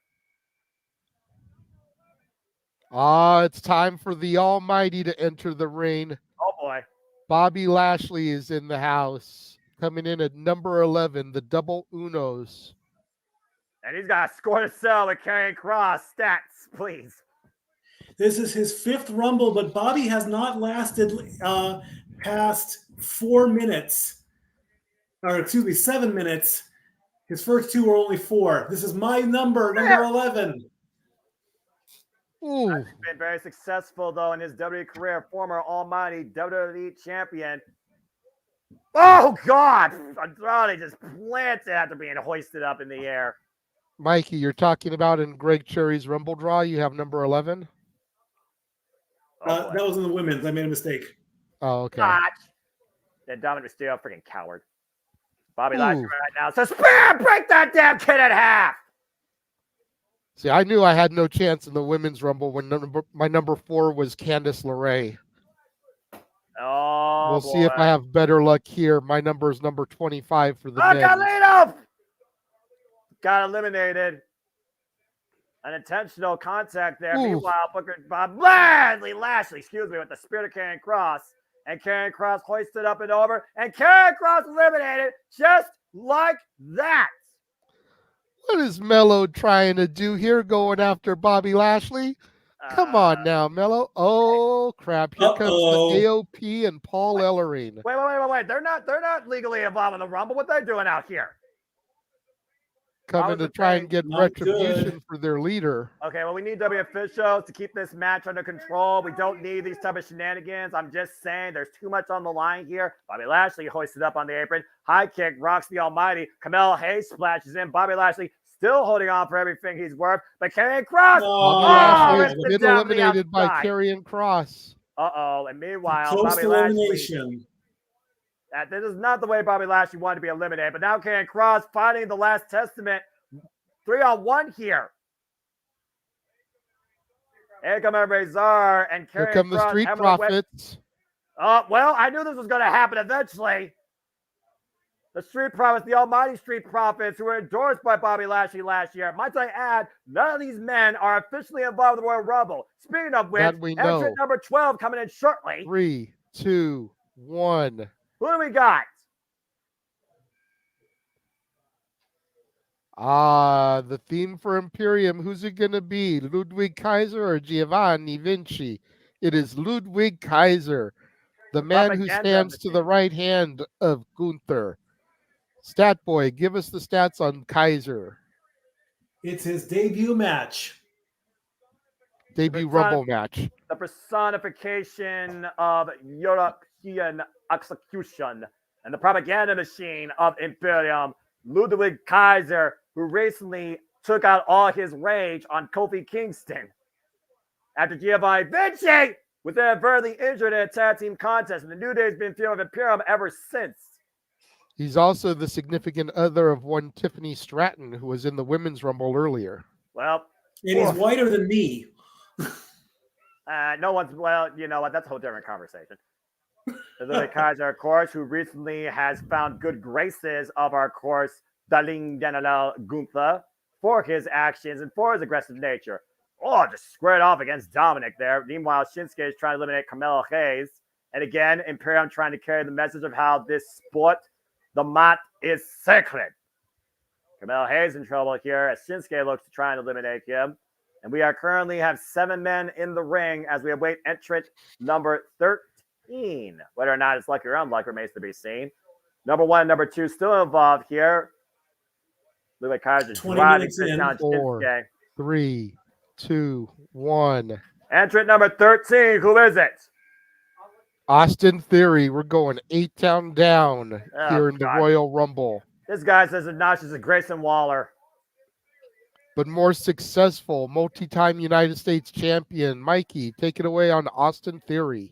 It's time for the Almighty to enter the ring. Oh boy. Bobby Lashley is in the house, coming in at number 11, the double Unos. And he's got a score to sell with Karrion Kross. Stats, please. This is his 5th Rumble, but Bobby has not lasted past 4 minutes. Or excuse me, 7 minutes. His first 2 were only 4. This is my number 11. Ooh. He's been very successful, though, in his WWE career. Former almighty WWE champion. Oh, God! Andrade just planted after being hoisted up in the air. Mikey, you're talking about in Greg Cherry's Rumble Draw, you have number 11? That was in the women's. I made a mistake. Oh, okay. Gotch. Then Dominic Mysterio, freaking coward. Bobby Lashley right now says, "Bam! Break that damn kid in half!" See, I knew I had no chance in the women's Rumble when my number 4 was Candice LeRae. Oh, we'll see if I have better luck here. My number is number 25 for the men. Galino! Got eliminated. Unintentional contact there. Ooh. Meanwhile, Booker Lashley, excuse me, with the Spirit of Karrion Kross. And Karrion Kross hoisted up and over. And Karrion Kross eliminated just like that. What is Mello trying to do here, going after Bobby Lashley? Come on now, Mello. Oh, crap. Here comes the AOP and Paul Ellering. Wait. They're not legally involved in the Rumble. What are they doing out here? Coming to try and get retribution for their leader. Okay, well, we need W officials to keep this match under control. We don't need these type of shenanigans. I'm just saying there's too much on the line here. Bobby Lashley hoisted up on the apron. High kick, rocks the almighty. Carmelo Hayes splashes in. Bobby Lashley still holding on for everything he's worth. But Karrion Kross, Bobby Lashley has been eliminated by Karrion Kross. Uh-oh, and meanwhile, Close Bobby elimination. Lashley... This is not the way Bobby Lashley wanted to be eliminated. But now Karrion Kross fighting the Last Testament 3-on-1 here. Here come Razor and Karrion Here come the Kross Street Profits. Well, I knew this was going to happen eventually. The Street Profits, the almighty Street Profits, who were endorsed by Bobby Lashley last year. Might I add, none of these men are officially involved in the Royal Rumble. Speaking of which, entrant number 12 coming in shortly. 3, 2, 1. Who do we got? The theme for Imperium. Who's it going to be? Ludwig Kaiser or Giovanni Vinci? It is Ludwig Kaiser, the man who stands to the right hand of Gunther. Stat boy, give us the stats on Kaiser. It's his debut match. Debut Rumble match. The personification of European execution and the propaganda machine of Imperium, Ludwig Kaiser, who recently took out all his rage on Kofi Kingston after Giovanni Vinci was inadvertently injured in a tag team contest, and the New Day has been fearing Imperium ever since. He's also the significant other of one Tiffany Stratton, who was in the Women's Rumble earlier. Well, and he's whiter than me. No one's, well, you know what? That's a whole different conversation. Ludwig Kaiser, of course, who recently has found good graces of our course, Darling General Gunther, for his actions and for his aggressive nature. Oh, just squared off against Dominic there. Meanwhile, Shinsuke is trying to eliminate Carmelo Hayes. And again, Imperium trying to carry the message of how this sport, the mat, is sacred. Carmelo Hayes in trouble here as Shinsuke looks to try and eliminate him. And we are currently have 7 men in the ring as we await entrant number 13. Whether or not it's lucky or unlucky remains to be seen. Number 1 and number 2 still involved here. Ludwig Kaiser driving down Shinsuke. 3, 2, 1. Entrant number 13. Who is it? Austin Theory. We're going 8 down here in the Royal Rumble. This guy says obnoxious as Grayson Waller. But more successful, multi-time United States champion. Mikey, take it away on Austin Theory.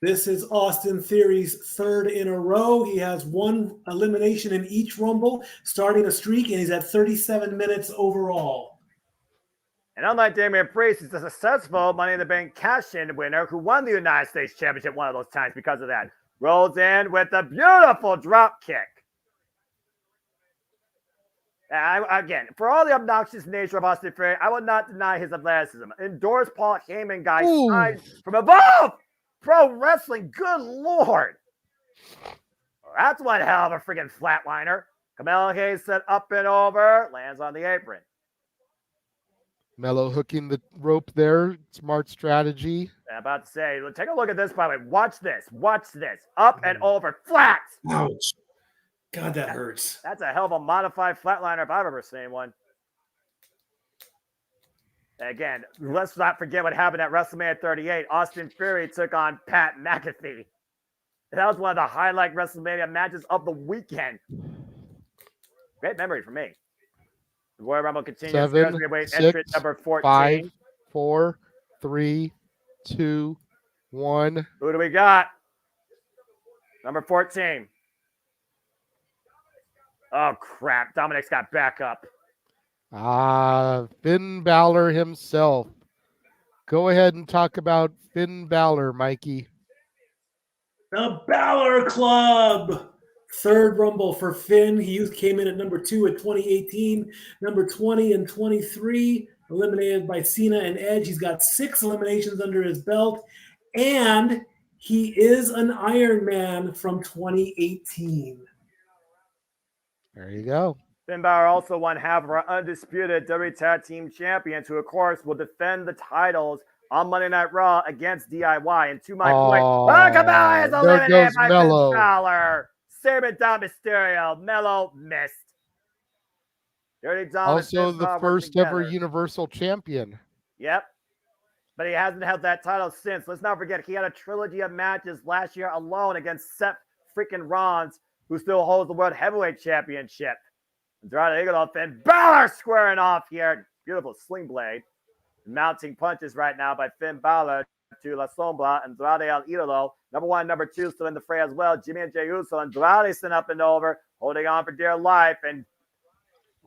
This is Austin Theory's 3rd in a row. He has 1 elimination in each Rumble, starting a streak, and he's at 37 minutes overall. And unlike Damian Priest, he's a successful Money in the Bank cash-in winner who won the United States Championship one of those times because of that. Rolls in with a beautiful drop kick. Again, for all the obnoxious nature of Austin Theory, I will not deny his athleticism. Endorse Paul Heyman guy signed from above. Pro wrestling, good lord. That's one hell of a freaking flatliner. Camelo Hayes set up and over, lands on the apron. Mello hooking the rope there. Smart strategy. I'm about to say, take a look at this, by the way. Watch this. Watch this. Up and over. Flat. Ouch. God, that hurts. That's a hell of a modified flatliner if I've ever seen one. Again, let's not forget what happened at WrestleMania 38. Austin Theory took on Pat McAfee. That was one of the highlight WrestleMania matches of the weekend. Great memory for me. The Royal Rumble continues. 7, 6, number 14. 5, 4, 3, 2, 1. Who do we got? Number 14. Oh, crap. Dominic's got backup. Finn Balor himself. Go ahead and talk about Finn Balor, Mikey. The Balor Club. Third Rumble for Finn. He came in at number 2 at 2018. Number 20 and 23, eliminated by Cena and Edge. He's got 6 eliminations under his belt. And he is an Iron Man from 2018. There you go. Finn Balor also won half of our undisputed WWE Tag Team Champions, who, of course, will defend the titles on Monday Night Raw against DIY. And to my point, Cabal is eliminated by Finn Balor. Sabin Dom Mysterio. Mello missed. Dirty Dom also the first ever Universal Champion. Yep. But he hasn't held that title since. Let's not forget, he had a trilogy of matches last year alone against Seth freaking Rollins, who still holds the World Heavyweight Championship. Andrade Idolo, Finn Balor squaring off here. Beautiful sling blade. Mounting punches right now by Finn Balor to La Sombra. Andrade El Idolo. Number 1, number 2 still in the fray as well. Jimmy and Jey Uso. Andrade sent up and over, holding on for dear life. And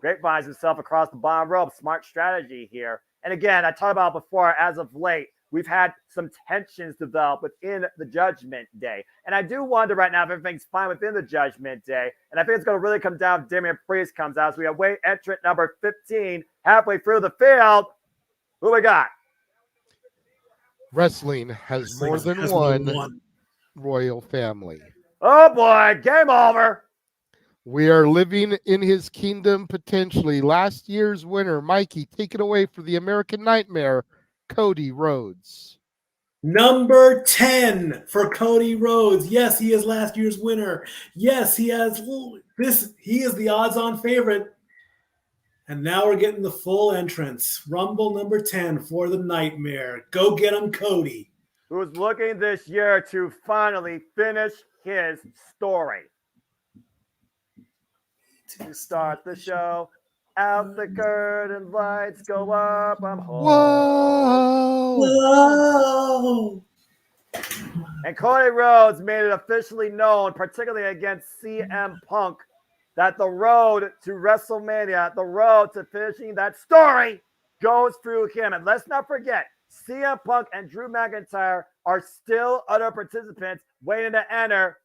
grapevines himself across the bottom rope. Smart strategy here. And again, I talked about before, as of late, we've had some tensions develop within the Judgment Day. And I do wonder right now if everything's fine within the Judgment Day. And I think it's going to really come down if Damian Priest comes out. So we await entrant number 15 halfway through the field. Who we got? Wrestling has more than one royal family. Oh, boy. Game over. We are living in his kingdom potentially. Last year's winner, Mikey, take it away for the American Nightmare, Cody Rhodes. Number 10 for Cody Rhodes. Yes, he is last year's winner. Yes, he has this. He is the odds-on favorite. And now we're getting the full entrance. Rumble number 10 for the Nightmare. Go get him, Cody. Who's looking this year to finally finish his story. To start the show, out the curtain, lights go up, I'm home. Whoa! And Cody Rhodes made it officially known, particularly against CM Punk, that the road to WrestleMania, the road to finishing that story, goes through him. And let's not forget, CM Punk and Drew McIntyre are still other participants waiting to enter.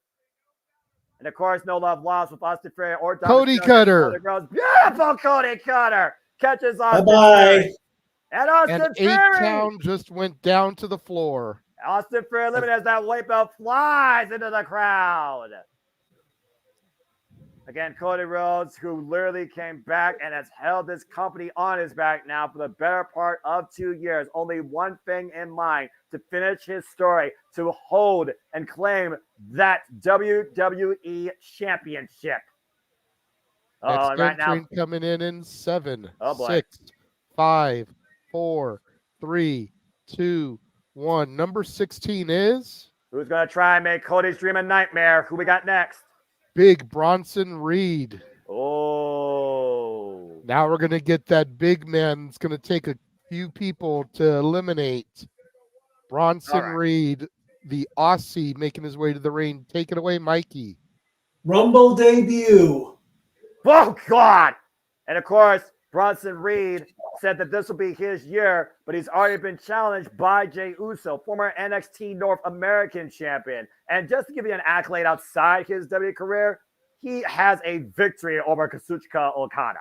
And of course, no love lost with Austin Theory or Cody Cutter. Beautiful Cody Cutter catches Austin. Bye-bye. And Austin Theory. H-Town just went down to the floor. Austin Theory eliminates that white belt, flies into the crowd. Again, Cody Rhodes, who literally came back and has held this company on his back now for the better part of 2 years. Only one thing in mind: to finish his story, to hold and claim that WWE Championship. Oh, and right now, coming in 7, oh boy. 6, 5, 4, 3, 2, 1. Number 16 is? Who's going to try and make Cody's dream a nightmare? Who we got next? Big Bronson Reed. Oh. Now we're going to get that big man. It's going to take a few people to eliminate. Bronson Reed, the Aussie, making his way to the ring. Take it away, Mikey. Rumble debut. Oh, God. And, of course, Bronson Reed said that this will be his year, but he's already been challenged by Jey Uso, former NXT North American champion. And just to give you an accolade outside his WWE career, he has a victory over Kazuchika Okada.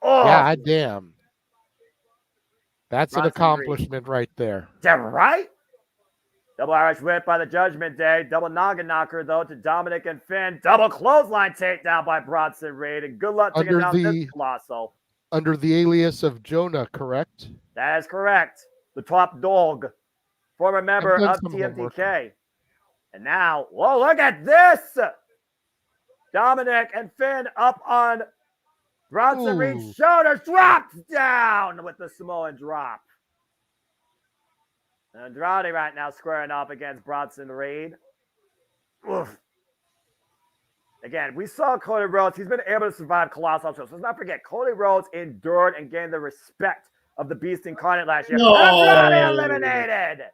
Oh, Yeah, damn. That's an Bronson accomplishment right there. Damn right. Double Irish whip by the Judgment Day. Double noggin knocker, though, to Dominic and Finn. Double clothesline takedown by Bronson Reed. And good luck taking down this Colossal. Under the alias of Jonah, correct? That is correct. The top dog. Former member done of some homework. TMDK. And now, whoa, look at this. Dominic and Finn up on Bronson Reed's shoulders. Dropped down with the Samoan drop. Andrade right now squaring off against Bronson Reed. Oof. Again, we saw Cody Rhodes. He's been able to survive Colossal shows. So let's not forget, Cody Rhodes endured and gained the respect of the Beast Incarnate last year. No. Andrade eliminated.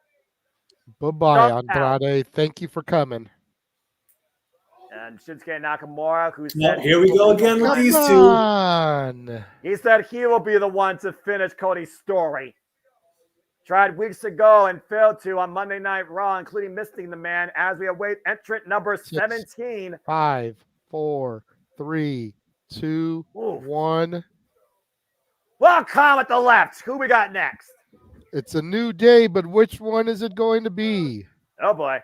Bye-bye, Knocked out. Andrade. Thank you for coming. And Shinsuke Nakamura, who said... here we go again with these two. On. He said he will be the one to finish Cody's story. Tried weeks ago and failed to on Monday Night Raw, including missing the man as we await entrant number 17. 5, 4, 3, 2, 1. Welcome at the left. Who we got next? It's a new day, but which one is it going to be? Oh, boy.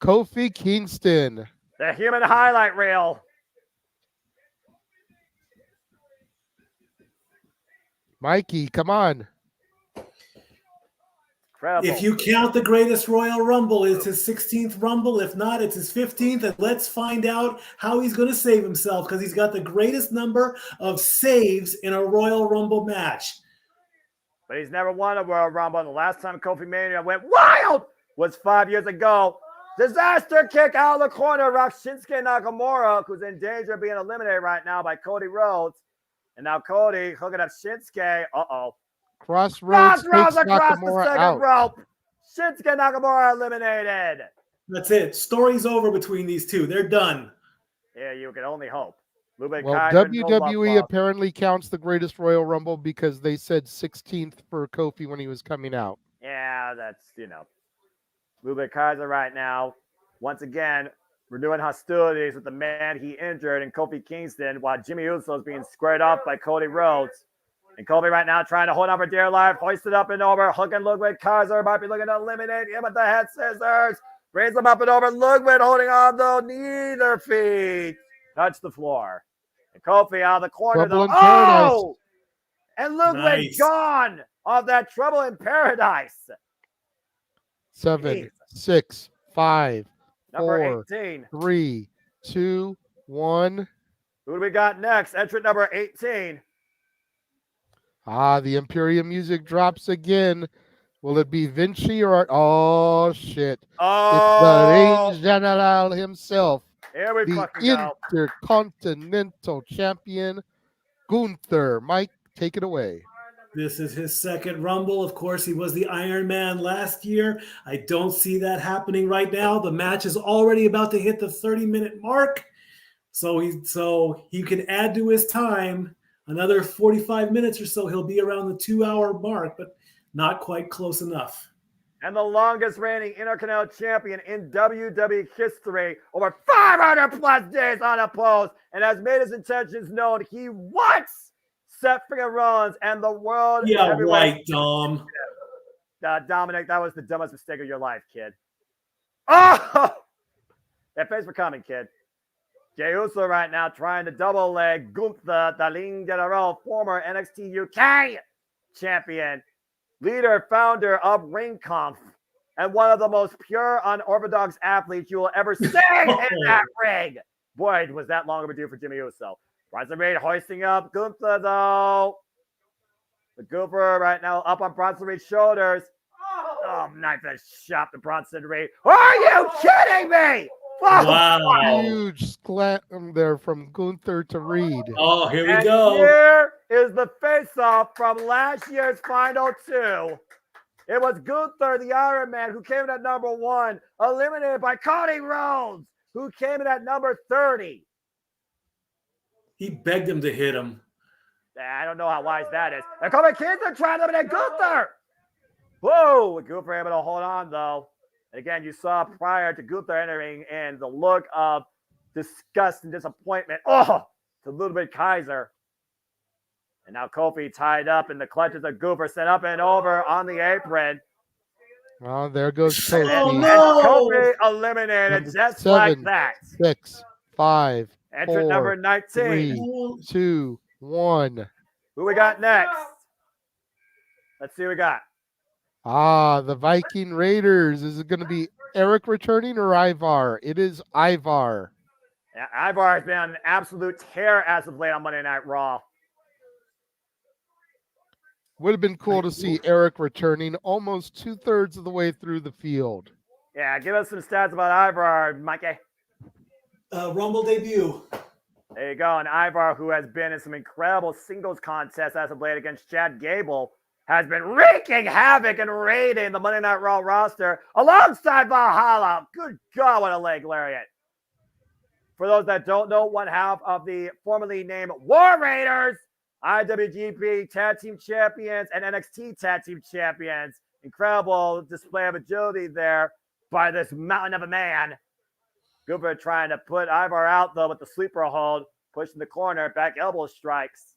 Kofi Kingston. The human highlight reel. Mikey, come on. Incredible. If you count the greatest Royal Rumble, it's his 16th Rumble. If not, it's his 15th. And let's find out how he's going to save himself, because he's got the greatest number of saves in a Royal Rumble match. But he's never won a Royal Rumble. And the last time Kofi Mania went wild was 5 years ago. Disaster kick out of the corner. Rocks Shinsuke Nakamura, who's in danger of being eliminated right now by Cody Rhodes. And now Cody hooking up Shinsuke. Uh-oh. Crossroads across takes the Nakamura second out. rope. Shinsuke Nakamura eliminated. That's it. Story's over between these two. They're done. Yeah, you can only hope. Lube Well, Kaiser, WWE apparently counts the greatest Royal Rumble because they said 16th for Kofi when he was coming out. Yeah, that's, Lube Kaiser right now, once again, renewing hostilities with the man he injured in Kofi Kingston while Jimmy Uso is being squared up by Cody Rhodes. And Kobe right now trying to hold on for dear life, hoisted up and over, hooking Ludwig Kaiser, might be looking to eliminate him with the head scissors. Brings him up and over, Ludwig holding on though, neither feet touch the floor. And Kofi out of the corner Trouble though. in Paradise. Oh! And Ludwig gone off that Trouble in Paradise. 7, 6, 5, Number 4, 18. 3, 2, 1. Who do we got next? Entrant number 18. The Imperium music drops again. Will it be Vinci or... Oh, shit. Oh! It's the Reign General himself. Here we the fucking go. Intercontinental Champion, Gunther. Mike, take it away. This is his second Rumble. Of course, he was the Iron Man last year. I don't see that happening right now. The match is already about to hit the 30-minute mark. So he can add to his time another 45 minutes or so. He'll be around the 2-hour mark, but not quite close enough. And the longest reigning Intercontinental Champion in WWE history, over 500 plus days unopposed, and has made his intentions known. He wants Seth freaking Rollins and the world. Yeah, right, Dom. Dominic, that was the dumbest mistake of your life, kid. Oh! Yeah, thanks for coming, kid. Jey Uso right now trying to double leg Gunther, the Ling General, former NXT UK champion, leader, founder of Ring Conf, and one of the most pure, unorthodox athletes you will ever see in that ring. Boy, was that long overdue for Jimmy Uso. Bronson Reed hoisting up Gunther, though. The Gooper right now up on Bronson Reed's shoulders. Oh, knife that shot to Bronson Reed. Are you kidding me? Oh, wow. Huge slam there from Gunther to Reed. Oh, here we and go. Here is the face-off from last year's Final 2. It was Gunther, the Iron Man, who came in at number 1, eliminated by Cody Rhodes, who came in at number 30. He begged him to hit him. I don't know how wise that is. And Kobe Kingston trying to eliminate Gunther. Whoa, Gunther able to hold on, though. And again, you saw prior to Gunther entering in the look of disgust and disappointment. Oh, to Ludwig Kaiser. And now Kofi tied up in the clutches of Goober, set up and over on the apron. Oh, there goes Kofi. And Kofi eliminated just like that. 6, 5, Entrant 4, number 19. 3, 2, 1. Who we got next? Let's see who we got. The Viking Raiders. Is it going to be Eric returning or Ivar? It is Ivar. Yeah, Ivar has been on an absolute tear as of late on Monday Night Raw. Would have been cool to see Eric returning almost 2/3 of the way through the field. Yeah, give us some stats about Ivar, Mikey. Rumble debut. There you go. And Ivar, who has been in some incredible singles contests as of late against Chad Gable, has been wreaking havoc and raiding the Monday Night Raw roster alongside Valhalla. Good God, what a leg lariat. For those that don't know, one half of the formerly named War Raiders, IWGP Tag Team Champions and NXT Tag Team Champions. Incredible display of agility there by this mountain of a man. Goober trying to put Ivar out, though, with the sleeper hold, pushing the corner, back elbow strikes.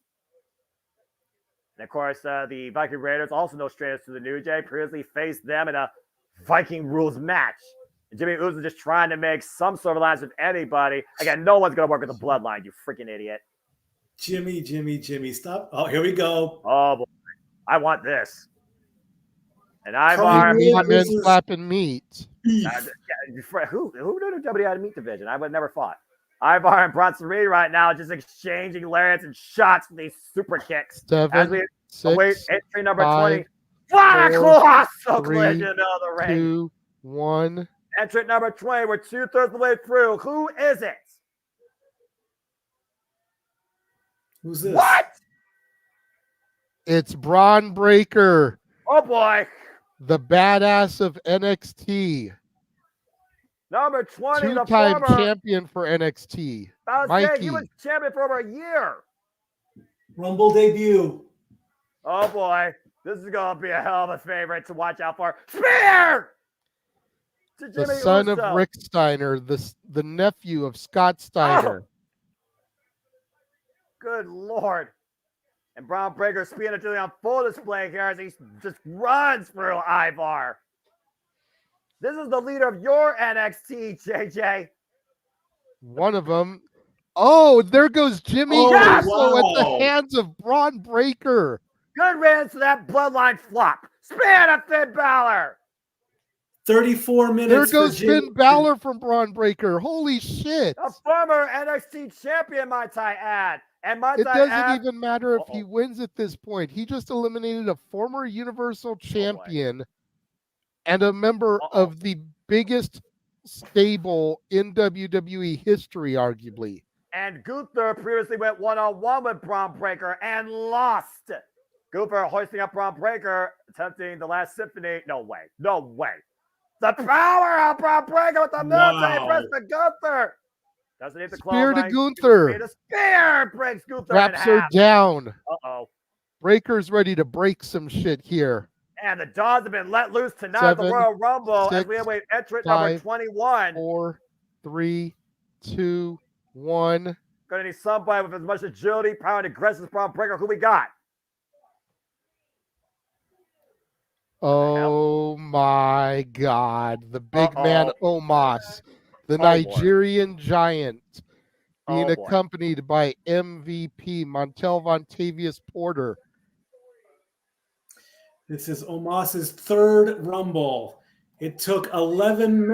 And, of course, the Viking Raiders, also no strangers to the New Day, previously faced them in a Viking rules match. And Jimmy Uso just trying to make some sort of alliance with anybody. Again, no one's going to work with the Bloodline, you freaking idiot. Jimmy, stop. Oh, here we go. Oh, boy. I want this. And Ivar. Men slapping meat. Who knew the WWE had a meat division? I would have never fought. Ivar and Bronson Reed right now just exchanging lariats and shots with these super kicks. 7, as we 6, await entry number 5, 20. What a 4, colossal 3, collision of the ring. 2, 1. Entrant number 20. We're 2/3 of the way through. Who is it? Who's this? What? It's Braun Breaker. Oh, boy. The badass of NXT. Number 20. Two-time the former champion for NXT. I was saying, Mikey. he was champion for over a year. Rumble debut. Oh, boy. This is going to be a hell of a favorite to watch out for. Spear! To The Jimmy son Uso. of Rick Steiner, the nephew of Scott Steiner. Good Lord. And Braun Breaker speeding agility on full display here as he just runs through Ivar. This is the leader of your NXT, JJ. One of them. Oh, there goes Jimmy Uso at the hands of Braun Breaker. Good riddance to that bloodline flop. Spear to Finn Balor. 34 minutes. There goes Finn Balor from Braun Breaker. Holy shit. A former NXT champion, might I add. And might It I doesn't add, even matter if he wins at this point. He just eliminated a former Universal Champion and a member of the biggest stable in WWE history, arguably. And Gunther previously went one-on-one with Braun Breaker and lost. Gunther hoisting up Braun Breaker, attempting the last symphony. No way. No way. The power of Braun Breaker with the military press to Gunther. Doesn't need the Spear to clothesline. Gunther. The spear breaks Gunther Wraps in her half. down. Uh-oh. Breaker's ready to break some shit here. And the Dons have been let loose tonight at 7, the Royal Rumble as 6, we await entrant number 5, 21. 4, 3, 2, 1. Gonna need somebody with as much agility, power, and aggressive as Braun Breaker. Who we got? Oh my God. The big man Omos, the Nigerian giant, being accompanied by MVP Montel Vontavious Porter. This is Omos's third Rumble. It took 7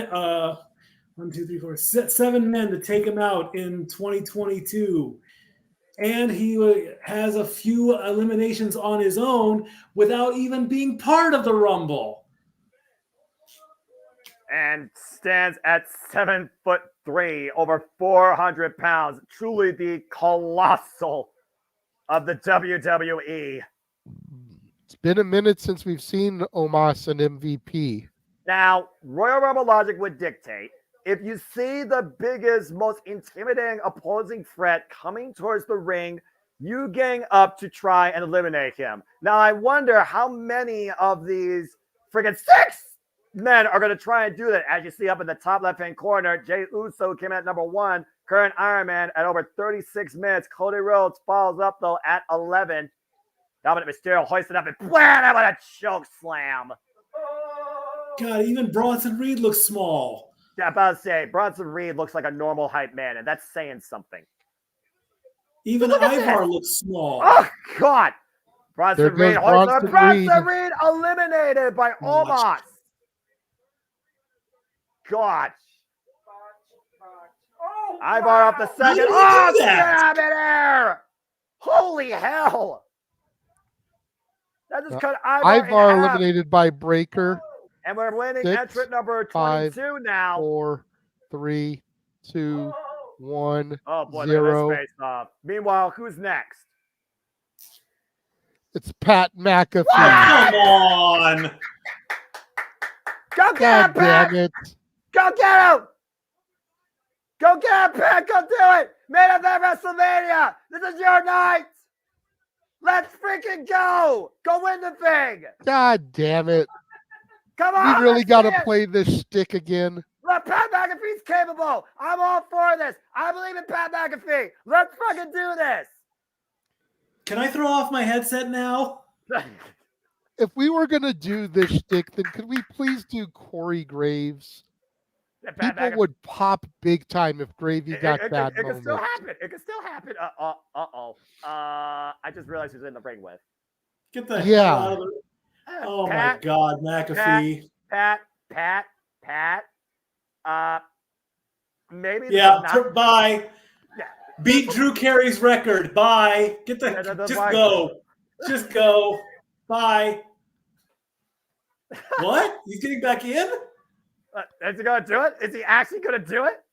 men to take him out in 2022. And he has a few eliminations on his own without even being part of the Rumble. And stands at 7'3", over 400 pounds. Truly the colossal of the WWE. It's been a minute since we've seen Omos and MVP. Now, Royal Rumble logic would dictate if you see the biggest, most intimidating opposing threat coming towards the ring, you gang up to try and eliminate him. Now, I wonder how many of these friggin' 6 men are going to try and do that. As you see up in the top left-hand corner, Jey Uso came in at number 1, current Iron Man at over 36 minutes. Cody Rhodes follows up, though, at 11. Dominic Mysterio hoisted up and blam him with a choke slam. God, even Bronson Reed looks small. Yeah, I'm about to say, Bronson Reed looks like a normal hype man, and that's saying something. Even Ivar looks small. Oh, God. There goes Bronson Reed eliminated by Omos. God. Ivar off the second. Oh, stab in air. Holy hell. That just cut Ivar eliminated by Breaker. And we're winning 6, entrant number 22 5, now. 4, 3, 2, 1, Oh, boy, 0. look at this face off. Meanwhile, who's next? It's Pat McAfee. Come on. Go get him, Pat. Damn it. Go get him. Go get him, Pat. Go do it. Main event WrestleMania. This is your night. Let's freaking go. Go win the thing. God damn it. Come on. We really got to play this shtick again. Look, Pat McAfee's capable. I'm all for this. I believe in Pat McAfee. Let's fucking do this. Can I throw off my headset now? If we were going to do this shtick, then could we please do Corey Graves? People would pop big time if Gravy got bad It moments. can still happen. It can still happen. I just realized who's in the ring with. Get the hell out of the... Oh, Pat, my God, McAfee. Pat. Maybe. Yeah, bye. Beat Drew Carey's record. Bye. Get the... Just go. Just go. Bye. What? He's getting back in? Is he going to do it? Is he actually going to do it?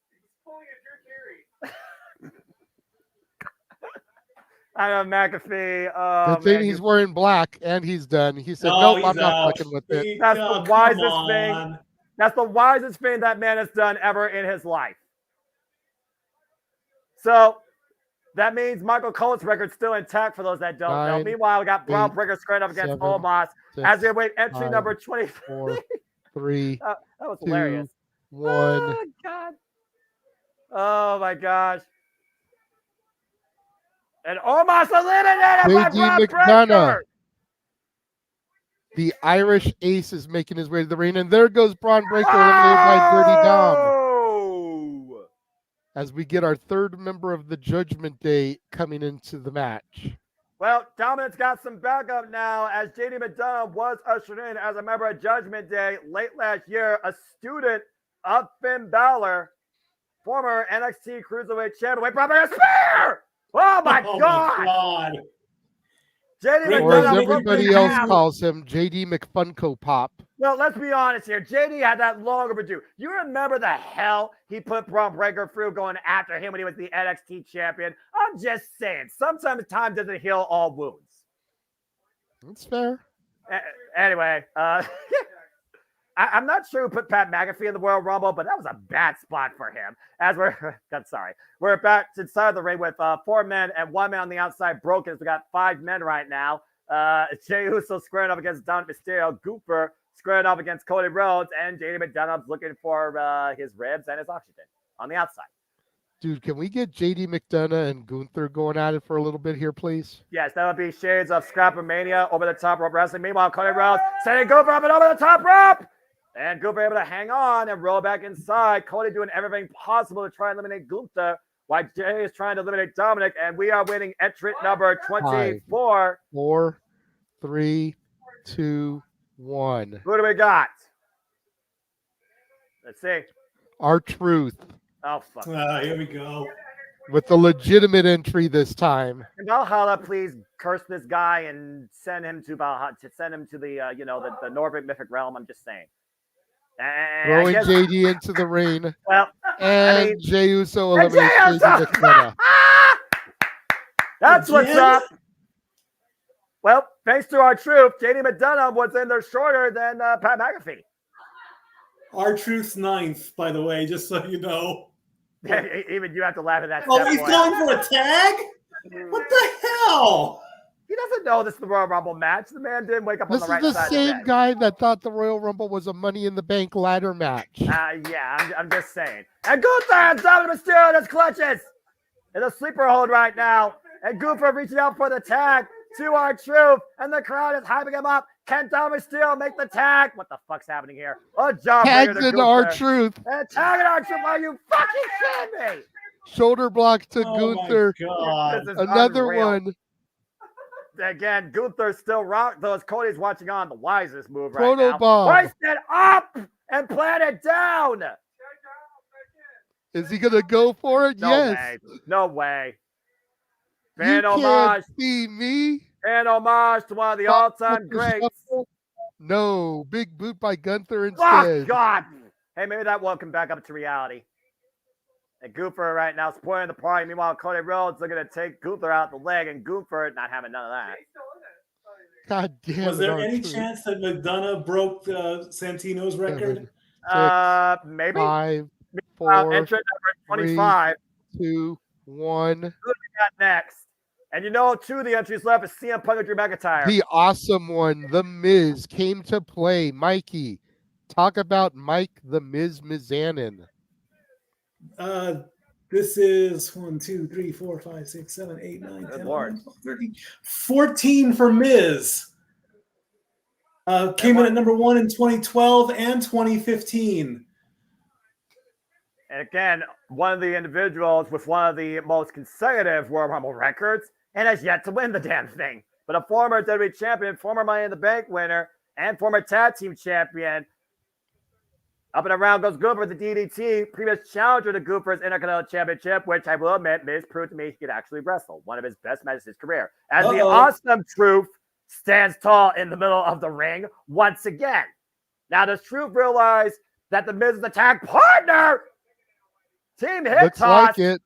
I know McAfee. The thing he's wearing black and he's done. He said, "Nope, I'm not fucking with it." That's the wisest thing. That's the wisest thing that man has done ever in his life. So that means Michael Cole's record's still intact for those that don't know. Meanwhile, we got Braun Breaker squared up against Omos as we await entry number 24. 3, that was 2, hilarious. 1. Oh, God. Oh, my gosh. And Omos eliminated by Braun McDonough. Breaker. The Irish Ace is making his way to the ring, and there goes Braun Breaker eliminated by Dirty Dom. As we get our third member of the Judgment Day coming into the match. Well, Dominic's got some backup now, as JD McDonough was ushered in as a member of Judgment Day late last year, a student of Finn Balor, former NXT Cruiserweight Champion. Wait, brother, a spear! Oh, my God! JD McDonough, or as everybody else calls him, JD McFunko Pop. Well, let's be honest here. JD had that long overdue. You remember the hell he put Braun Breaker through going after him when he was the NXT champion? I'm just saying, sometimes time doesn't heal all wounds. That's fair. Anyway, I'm not sure who put Pat McAfee in the Royal Rumble, but that was a bad spot for him. As we're back inside the ring with 4 men and 1 man on the outside broken. So we got 5 men right now. Jey Uso squaring up against Dominic Mysterio, Gooper squaring off against Cody Rhodes, and JD McDonough's looking for his ribs and his oxygen on the outside. Dude, can we get JD McDonough and Gunther going at it for a little bit here, please? Yes, that would be shades of Scrap-A-Mania over the top rope wrestling. Meanwhile, Cody Rhodes sending Gooper up and over the top rope. And Gooper able to hang on and roll back inside. Cody doing everything possible to try and eliminate Gunther, while Jay is trying to eliminate Dominic. And we are winning entrant number 24. 4, 3, 2, 1. Who do we got? Let's see. R-Truth. Oh, fuck. Here we go. With a legitimate entry this time. Can Valhalla please curse this guy and send him to Valhalla, to send him to the the Nordic mythic realm? I'm just saying. Throwing JD into the ring. Well, and Jey Uso eliminates JD McDonough. That's what's up. Well, thanks to our truth, JD McDonough was in there shorter than Pat McAfee. Our truth's 9th, by the way, just so you know. Even you have to laugh at that. Oh, he's going for a tag? What the hell? He doesn't know this is the Royal Rumble match. The man didn't wake up on This the right is the side same of the bed. guy that thought the Royal Rumble was a Money in the Bank ladder match. Yeah, I'm just saying. And Gunther and Dominic Mysterio in his clutches. In a sleeper hold right now. And Gunther reaching out for the tag to R-Truth. And the crowd is hyping him up. Can Dominic Mysterio make the tag? What the fuck's happening here? A job Tags into R-Truth. And tagging R-Truth. Are you fucking kidding me? Shoulder block to Oh Gunther. This is Another unreal. one. Again, Gunther still rock those. Cody's watching on the wisest move right Proto now. bomb. Hoist it up and plant it down. Is he gonna go for it? No Yes. way. No way. You Fan homage. can't see me. Fan homage to one of the all-time greats. No, big boot by Gunther Oh, instead. God. Hey, maybe that won't come back up to reality. And Gunther right now supporting the party. Meanwhile, Cody Rhodes looking to take Gunther out the leg, and Gunther not having none of that. God damn. Was there any chance that McDonough broke Santino's record? Maybe. 5, 4, entrant number 25. 3, 2, 1. Who do we got next? And you know, two of the entries left is CM Punk and Drew McIntyre. The awesome one, The Miz, came to play. Mikey, talk about Mike the Miz Mizanin. This is 1, 2, 3, 4, 5, 6, 7, 8, 9, 10, 11, Lord. 12, 13, 14 for Miz. Came in at number 1 in 2012 and 2015. And again, one of the individuals with one of the most consecutive Royal Rumble records and has yet to win the damn thing. But a former WWE champion, former Money in the Bank winner, and former tag team champion. Up and around goes Gunther with the DDT, previous challenger to Gunther's Intercontinental Championship, which I will admit, Miz proved to me he could actually wrestle. One of his best matches of his career. As the awesome Truth stands tall in the middle of the ring once again. Now, does Truth realize that the Miz is the tag partner? Team hit Looks toss. like it.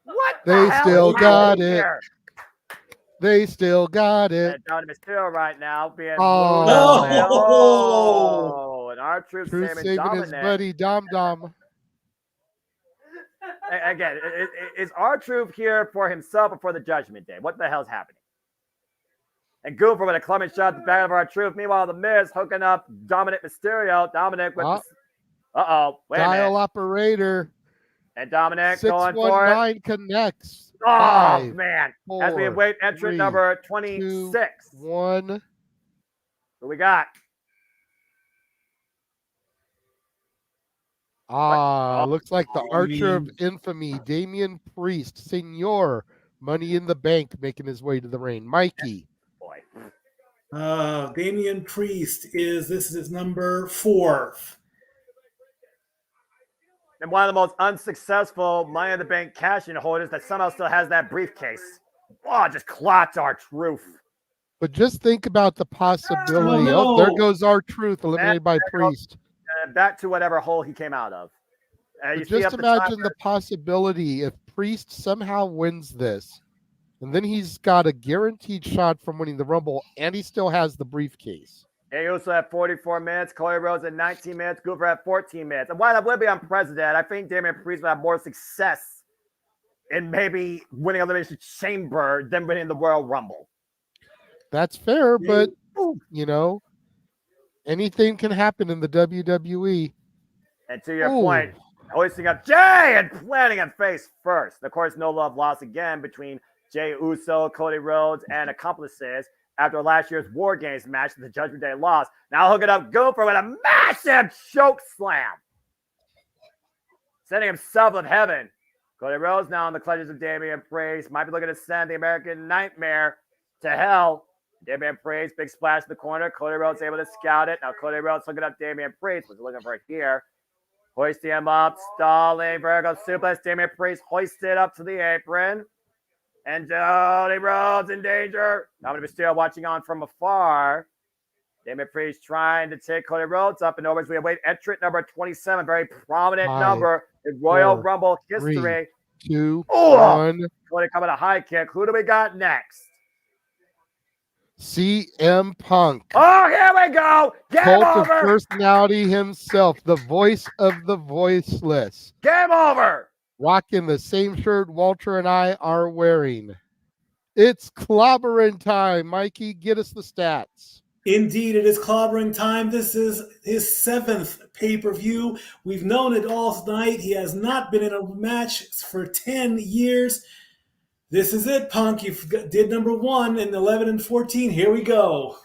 What They the hell still is got happening it. here? They still got it. And Dominic Mysterio right now being Oh, moved. no. Oh, and R-Truth Truth saving saving Dominic. his buddy Dom Dom. Again, is R-Truth here for himself or for the Judgment Day? What the hell's happening? And Gunther with a clubbing shot at the back of R-Truth. Meanwhile, The Miz hooking up Dominic Mysterio. Dominic with wait a Dial minute. operator. And Dominic going for it. 619 connects. Oh, 5, man. As we 4, await entrant 3, number 26. 2, 1. Who we got? Looks like the Archer of Infamy, Damian Priest, Senor, Money in the Bank, making his way to the ring. Mikey. Boy. Damian Priest this is his number 4. And one of the most unsuccessful Money in the Bank cash-in holders that somehow still has that briefcase. Oh, just clots R-Truth. But just think about the possibility. Oh, there goes R-Truth, eliminated by Priest. And back to whatever hole he came out of. But just imagine the possibility if Priest somehow wins this, and then he's got a guaranteed shot from winning the Rumble, and he still has the briefcase. He also had 44 minutes. Cody Rhodes at 19 minutes. Gunther at 14 minutes. And while that would be unprecedented, I think Damian Priest would have more success in maybe winning Elimination Chamber than winning the Royal Rumble. That's fair, but, you know, anything can happen in the WWE. And to your point, hoisting up Jay and planting him face first. And of course, no love lost again between Jay Uso, Cody Rhodes, and accomplices after last year's War Games match that the Judgment Day lost. Now hooking up Gunther with a massive choke slam. Sending himself of heaven. Cody Rhodes now in the clutches of Damian Priest. Might be looking to send the American Nightmare to hell. Damian Priest, big splash in the corner. Cody Rhodes able to scout it. Now Cody Rhodes hooking up Damian Priest. Was looking for it here. Hoisting him up. Stalling. Vertical suplex. Damian Priest hoisted up to the apron. And Cody Rhodes in danger. Dominic Mysterio watching on from afar. Damian Priest trying to take Cody Rhodes up and over as we await entrant number 27. Very prominent 5, number in Royal 4, Rumble history. 3, 2, Oh! 1. Cody coming a high kick. Who do we got next? CM Punk. Oh, here we go. Game Cult of over. personality himself, the voice of the voiceless. Game over. Rocking the same shirt Walter and I are wearing. It's clobbering time. Mikey, get us the stats. Indeed, it is clobbering time. This is his 7th pay-per-view. We've known it all night. He has not been in a match for 10 years. This is it, Punk. You did number 1 in 11 and 14. Here we go.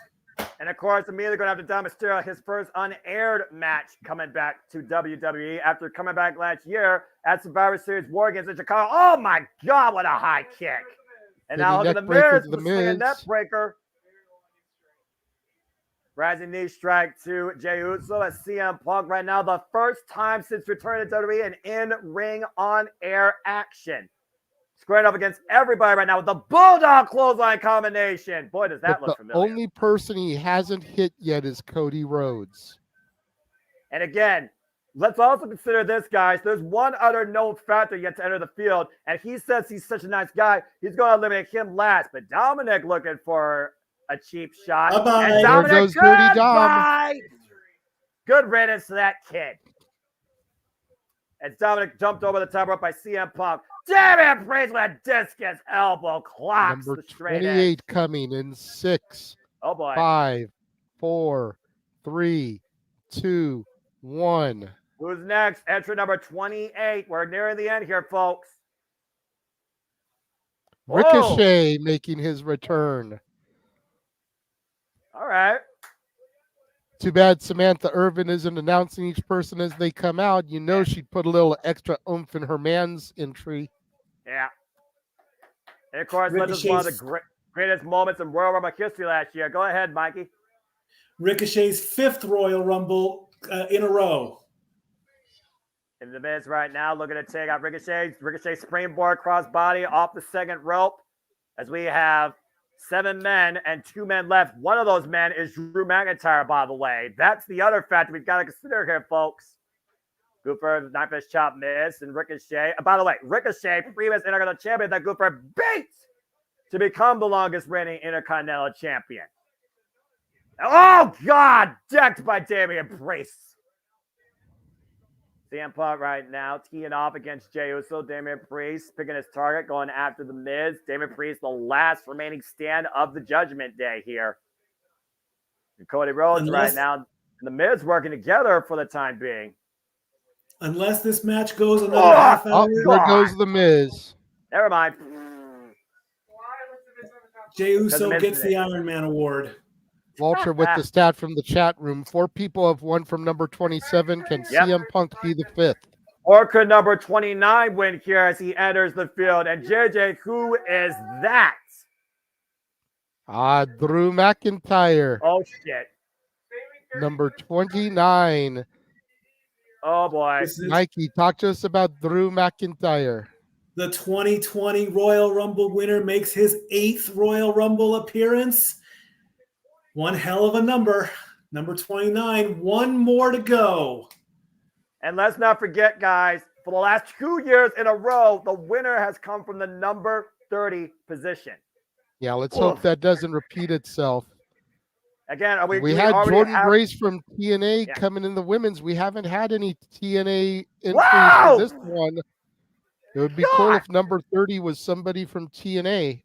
And of course, immediately going to have to Dom Mysterio, his first unaired match coming back to WWE after coming back last year at Survivor Series War Games in Chicago. Oh my God, what a high kick. And now look at the Miz with a net breaker. Rising knee strike to Jey Uso as CM Punk right now. The first time since returning to WWE and in-ring on-air action. Squaring up against everybody right now with the Bulldog clothesline combination. Boy, does that look familiar. The only person he hasn't hit yet is Cody Rhodes. And again, let's also consider this, guys. There's one other known factor yet to enter the field, and he says he's such a nice guy. He's going to eliminate him last. But Dominic looking for a cheap shot. Bye-bye. And Dominic, there goes Dirty goodbye. Good riddance to that kid. As Dominic jumped over the top rope by CM Punk. Damn it, Priest with a discus elbow clocks Number the straight 28 edge. coming in 6. Oh boy. 5, 4, 3, 2, 1. Who's next? Entry number 28. We're nearing the end here, folks. Ricochet making his return. All right. Too bad Samantha Irvin isn't announcing each person as they come out. You know she'd put a little extra oomph in her man's entry. Yeah. And of course, this is one of the greatest moments in Royal Rumble history last year. Go ahead, Mikey. Ricochet's 5th Royal Rumble in a row. In the Miz right now, looking to take out Ricochet. Ricochet springboard crossbody off the second rope. As we have 7 men and 2 men left. One of those men is Drew McIntyre, by the way. That's the other factor we've got to consider here, folks. Gooper, Knife Edge Chop Miz, and Ricochet. By the way, Ricochet, previous Intercontinental Champion that Gooper beat to become the longest reigning Intercontinental Champion. Oh, God! Decked by Damian Priest. CM Punk right now teeing off against Jey Uso. Damian Priest picking his target, going after the Miz. Damian Priest, the last remaining stand of the Judgment Day here. And Cody Rhodes right now, and the Miz working together for the time being. Unless this match goes another half hour. There goes the Miz. Never mind. Jey Uso gets the Iron Man award. Walter with the stat from the chat room. 4 people have won from number 27. Can CM Punk be the 5th? Or could number 29 win here as he enters the field? And JJ, who is that? Drew McIntyre. Oh, shit. Number 29. Oh, boy. Mikey, talk to us about Drew McIntyre. The 2020 Royal Rumble winner makes his 8th Royal Rumble appearance. One hell of a number. Number 29. 1 more to go. And let's not forget, guys, for the last 2 years in a row, the winner has come from the number 30 position. Yeah, let's hope that doesn't repeat itself. Again, we had Jordan Grace from TNA coming in the women's. We haven't had any TNA entries for this one. It would be cool if number 30 was somebody from TNA.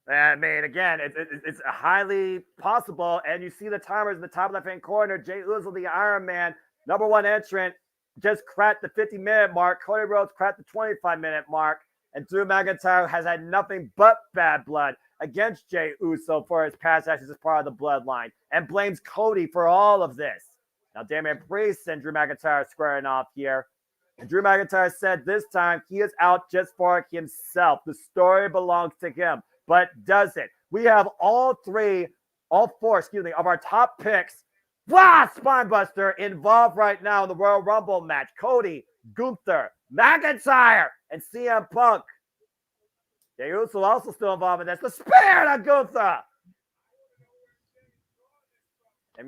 I mean, again, it's highly possible. And you see the timers in the top left-hand corner. Jey Uso, the Iron Man, number 1 entrant, just cracked the 50-minute mark. Cody Rhodes cracked the 25-minute mark. And Drew McIntyre has had nothing but bad blood against Jey Uso for his past actions as part of the bloodline and blames Cody for all of this. Now, Damian Priest and Drew McIntyre squaring off here. And Drew McIntyre said this time he is out just for himself. The story belongs to him. But does it? We have all four of our top picks. Spinebuster involved right now in the Royal Rumble match. Cody, Gunther, McIntyre, and CM Punk. Jey Uso also still involved in this. The Spirit of Gunther.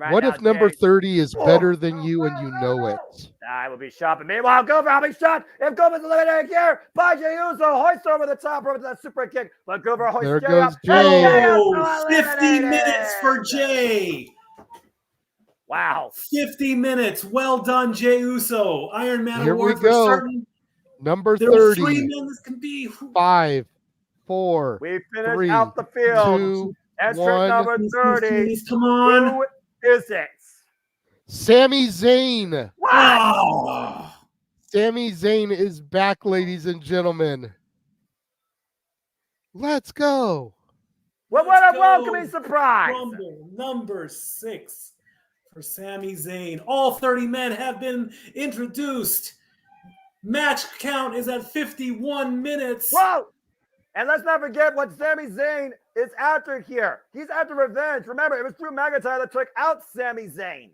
What if number 30 is better than you and you know it? I will be shopping. Meanwhile, I'll be shot. If Gover's eliminated here by Jey Uso, hoist over the top rope to that super kick. But Gover hoists there Jey goes up. Jey. 50 minutes for Jey. Wow. 50 minutes. Well done, Jey Uso. Iron Man Here award we go. for certain. Number There 30. are 3 men this can be. 5, 4, We finish 3, out the field. 2, Entrant 1. number 30. Come on. Who is it? Sami Zayn. What? Oh. Sami Zayn is back, ladies and gentlemen. Let's go. Well, what a welcoming surprise. Rumble number 6 for Sami Zayn. All 30 men have been introduced. Match count is at 51 minutes. Whoa! And let's not forget what Sami Zayn is after here. He's after revenge. Remember, it was Drew McIntyre that took out Sami Zayn.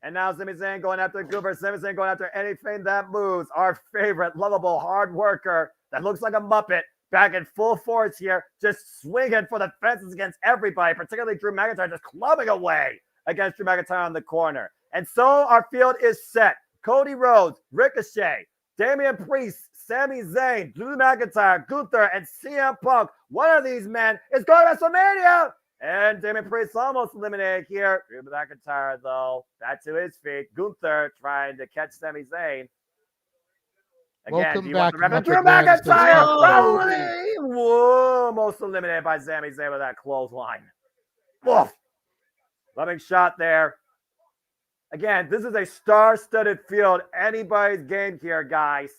And now Sami Zayn going after Goober. Sami Zayn going after anything that moves. Our favorite, lovable, hard worker that looks like a Muppet back in full force here, just swinging for the fences against everybody, particularly Drew McIntyre, just clubbing away against Drew McIntyre on the corner. And so our field is set. Cody Rhodes, Ricochet, Damian Priest, Sami Zayn, Drew McIntyre, Gunther, and CM Punk. One of these men is going to WrestleMania. And Damian Priest almost eliminated here. Drew McIntyre, though, back to his feet. Gunther trying to catch Sami Zayn. Again, Welcome do you back, want the reference? Drew Muppet Man. McIntyre! Whoa, almost eliminated by Sami Zayn with that clothesline. Woof. Loving shot there. Again, this is a star-studded field. Anybody's game here, guys.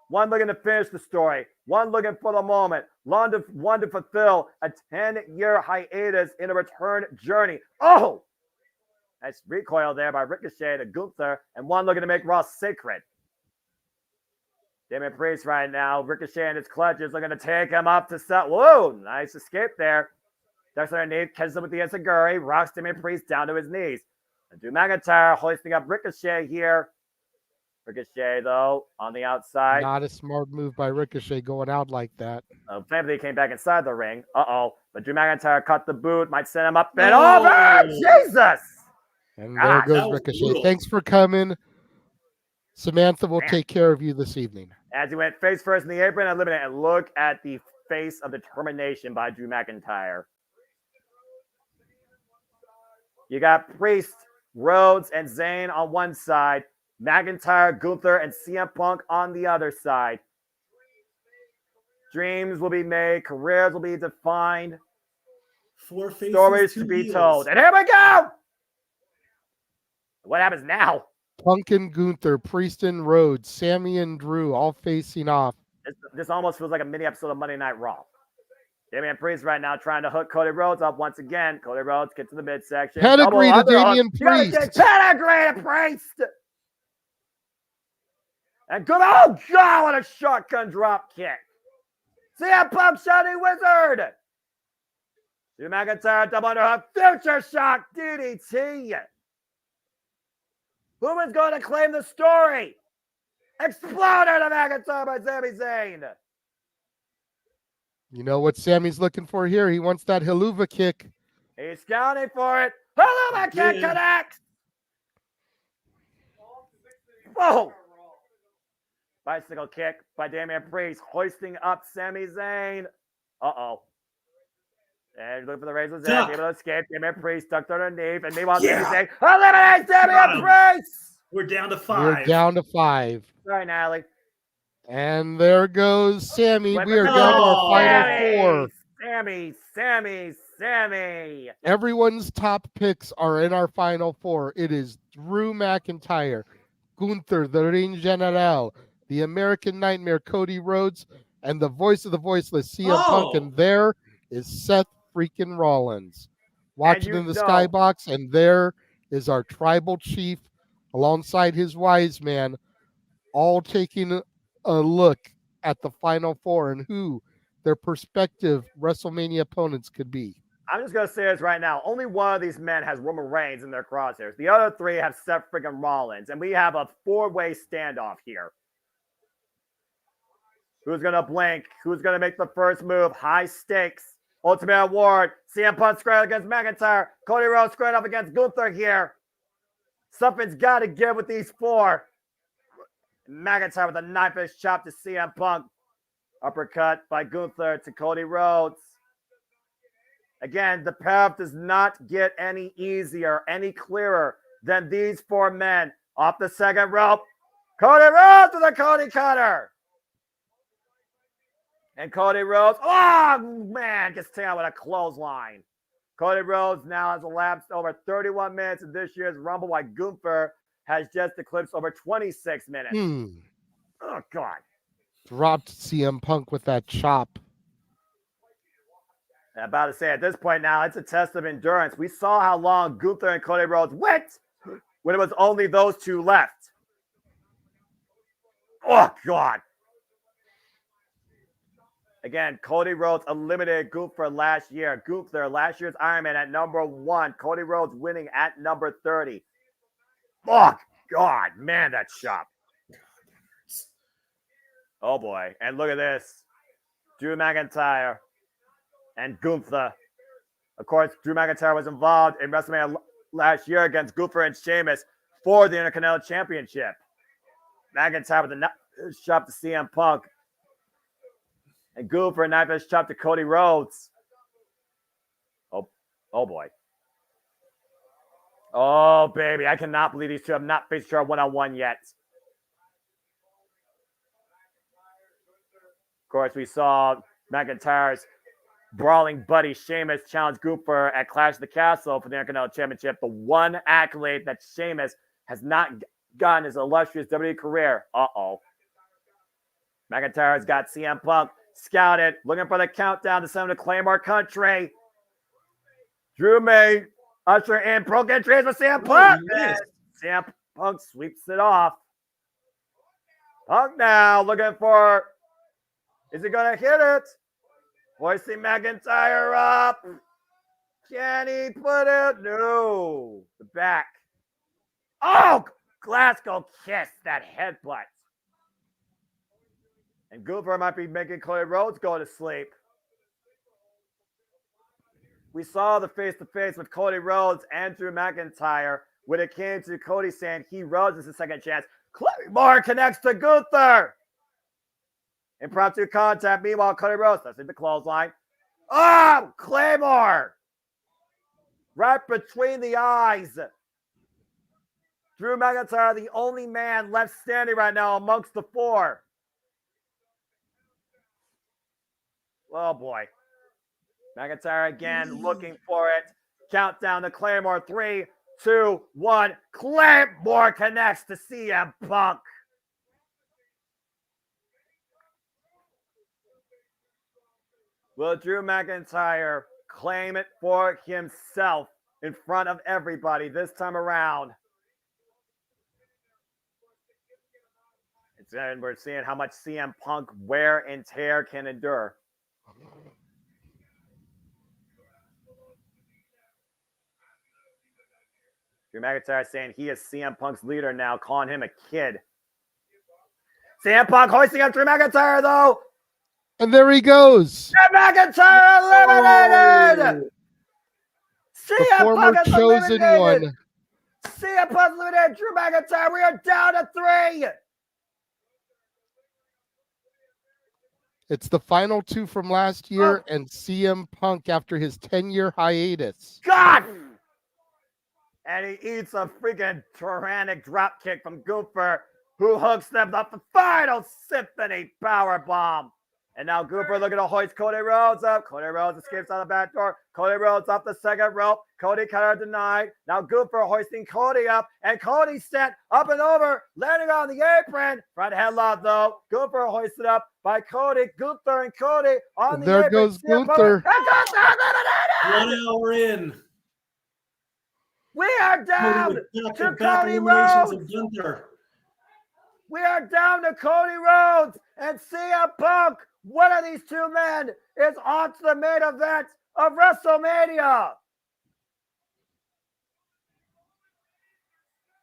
One looking to finish the story. One looking for the moment. One to fulfill a 10-year hiatus in a return journey. Oh! Nice recoil there by Ricochet to Gunther. And one looking to make Raw sacred. Damian Priest right now. Ricochet in his clutches looking to take him up to set. Whoa! Nice escape there. Ducks underneath. Catches him with the Enziguri. Rocks Damian Priest down to his knees. And Drew McIntyre hoisting up Ricochet here. Ricochet, though, on the outside. Not a smart move by Ricochet going out like that. Thankfully, he came back inside the ring. Uh-oh. But Drew McIntyre cut the boot. Might send him up and over. Jesus! And there goes Ricochet. Brutal. Thanks for coming. Samantha will take care of you this evening. As he went face first in the apron, eliminated. And look at the face of determination by Drew McIntyre. You got Priest, Rhodes, and Zayn on one side. McIntyre, Gunther, and CM Punk on the other side. Dreams will be made. Careers will be defined. 4 faces, stories to be told. And here we go! What happens now? Punk and Gunther, Priest and Rhodes, Sammy and Drew all facing off. This almost feels like a mini episode of Monday Night Raw. Damian Priest right now trying to hook Cody Rhodes up once again. Cody Rhodes gets to the midsection. Pedigree to Damian Priest. Pedigree to Priest. And good, oh God, what a shotgun drop kick. CM Punk Shining Wizard. Drew McIntyre double underhook. Future shock DDT. Who is going to claim the story? Exploder to McIntyre by Sami Zayn. You know what Sammy's looking for here? He wants that haluva kick. He's scouting for it. Haluva kick connects. Whoa. Bicycle kick by Damian Priest, hoisting up Sami Zayn. Uh-oh. And looking for the Razor's Edge, able to escape. Damian Priest tucked underneath, and meanwhile, Sami Zayn eliminates Damian Priest. We're down to 5. We're down to 5. Sorry, Natalie. And there goes Sammy. We are down to our final 4. Sammy. Everyone's top picks are in our final 4. It is Drew McIntyre, Gunther, the Ring General, the American Nightmare, Cody Rhodes, and the voice of the voiceless, CM Punk. And there is Seth freaking Rollins. Watching in the skybox, and there is our tribal chief alongside his wise man, all taking a look at the final 4 and who their prospective WrestleMania opponents could be. I'm just going to say this right now. Only one of these men has Roman Reigns in their crosshairs. The other 3 have Seth freaking Rollins. And we have a 4-way standoff here. Who's going to blink? Who's going to make the first move? High stakes. Ultimate Award. CM Punk squared against McIntyre. Cody Rhodes squared up against Gunther here. Something's got to give with these 4. McIntyre with a knife-edge chop to CM Punk. Uppercut by Gunther to Cody Rhodes. Again, the path does not get any easier, any clearer than these 4 men. Off the second rope. Cody Rhodes with a Cody Cutter. And Cody Rhodes, oh man, gets taken out with a clothesline. Cody Rhodes now has elapsed over 31 minutes in this year's Rumble, while Gunther has just eclipsed over 26 minutes. Oh, God. Dropped CM Punk with that chop. I'm about to say, at this point now, it's a test of endurance. We saw how long Gunther and Cody Rhodes went when it was only those two left. Oh, God. Again, Cody Rhodes eliminated Gunther last year. Gunther, last year's Iron Man at number 1. Cody Rhodes winning at number 30. Oh, God. Man, that chop. Oh, boy. And look at this. Drew McIntyre and Gunther. Of course, Drew McIntyre was involved in WrestleMania last year against Gunther and Sheamus for the Intercontinental Championship. McIntyre with a chop to CM Punk. And Gunther, a knife chop to Cody Rhodes. Oh boy. Oh, baby. I cannot believe these two have not faced each other one-on-one yet. Of course, we saw McIntyre's brawling buddy Sheamus challenge Gunther at Clash of the Castle for the Intercontinental Championship. The one accolade that Sheamus has not gotten his illustrious WWE career. Uh-oh. McIntyre's got CM Punk scouted, looking for the countdown to send him to Claymore Country. Drew may usher in broken entries with CM Punk. CM Punk sweeps it off. Punk now looking for, is he going to hit it? Hoisting McIntyre up. Can he put it? No. The back. Oh, Glasgow kiss, that headbutt. And Gunther might be making Cody Rhodes go to sleep. We saw the face-to-face with Cody Rhodes and Drew McIntyre when it came to Cody saying he Rhodes is a second chance. Claymore connects to Gunther. Impromptu contact. Meanwhile, Cody Rhodes does the clothesline. Oh, Claymore. Right between the eyes. Drew McIntyre, the only man left standing right now amongst the four. Oh, boy. McIntyre again looking for it. Countdown to Claymore. 3, 2, 1. Claymore connects to CM Punk. Will Drew McIntyre claim it for himself in front of everybody this time around? And we're seeing how much CM Punk wear and tear can endure. Drew McIntyre saying he is CM Punk's leader now, calling him a kid. CM Punk hoisting up Drew McIntyre, though. And there he goes. Drew McIntyre eliminated. The former chosen one. CM Punk eliminated Drew McIntyre. We are down to 3. It's the final 2 from last year and CM Punk after his 10-year hiatus. God! And he eats a freaking tyrannic drop kick from Gunther, who hooks them up the final symphony powerbomb. And now Gunther looking to hoist Cody Rhodes up. Cody Rhodes escapes out the back door. Cody Rhodes up the second rope. Cody counter denied. Now Gunther hoisting Cody up. And Cody sent up and over, landing on the apron. Front headlock though. Gunther hoisted up by Cody. Gunther and Cody on the there apron. There goes Gunther. 1 hour in. We are down to Cody Rhodes. We are down to Cody Rhodes and CM Punk. One of these two men is on to the main event of WrestleMania.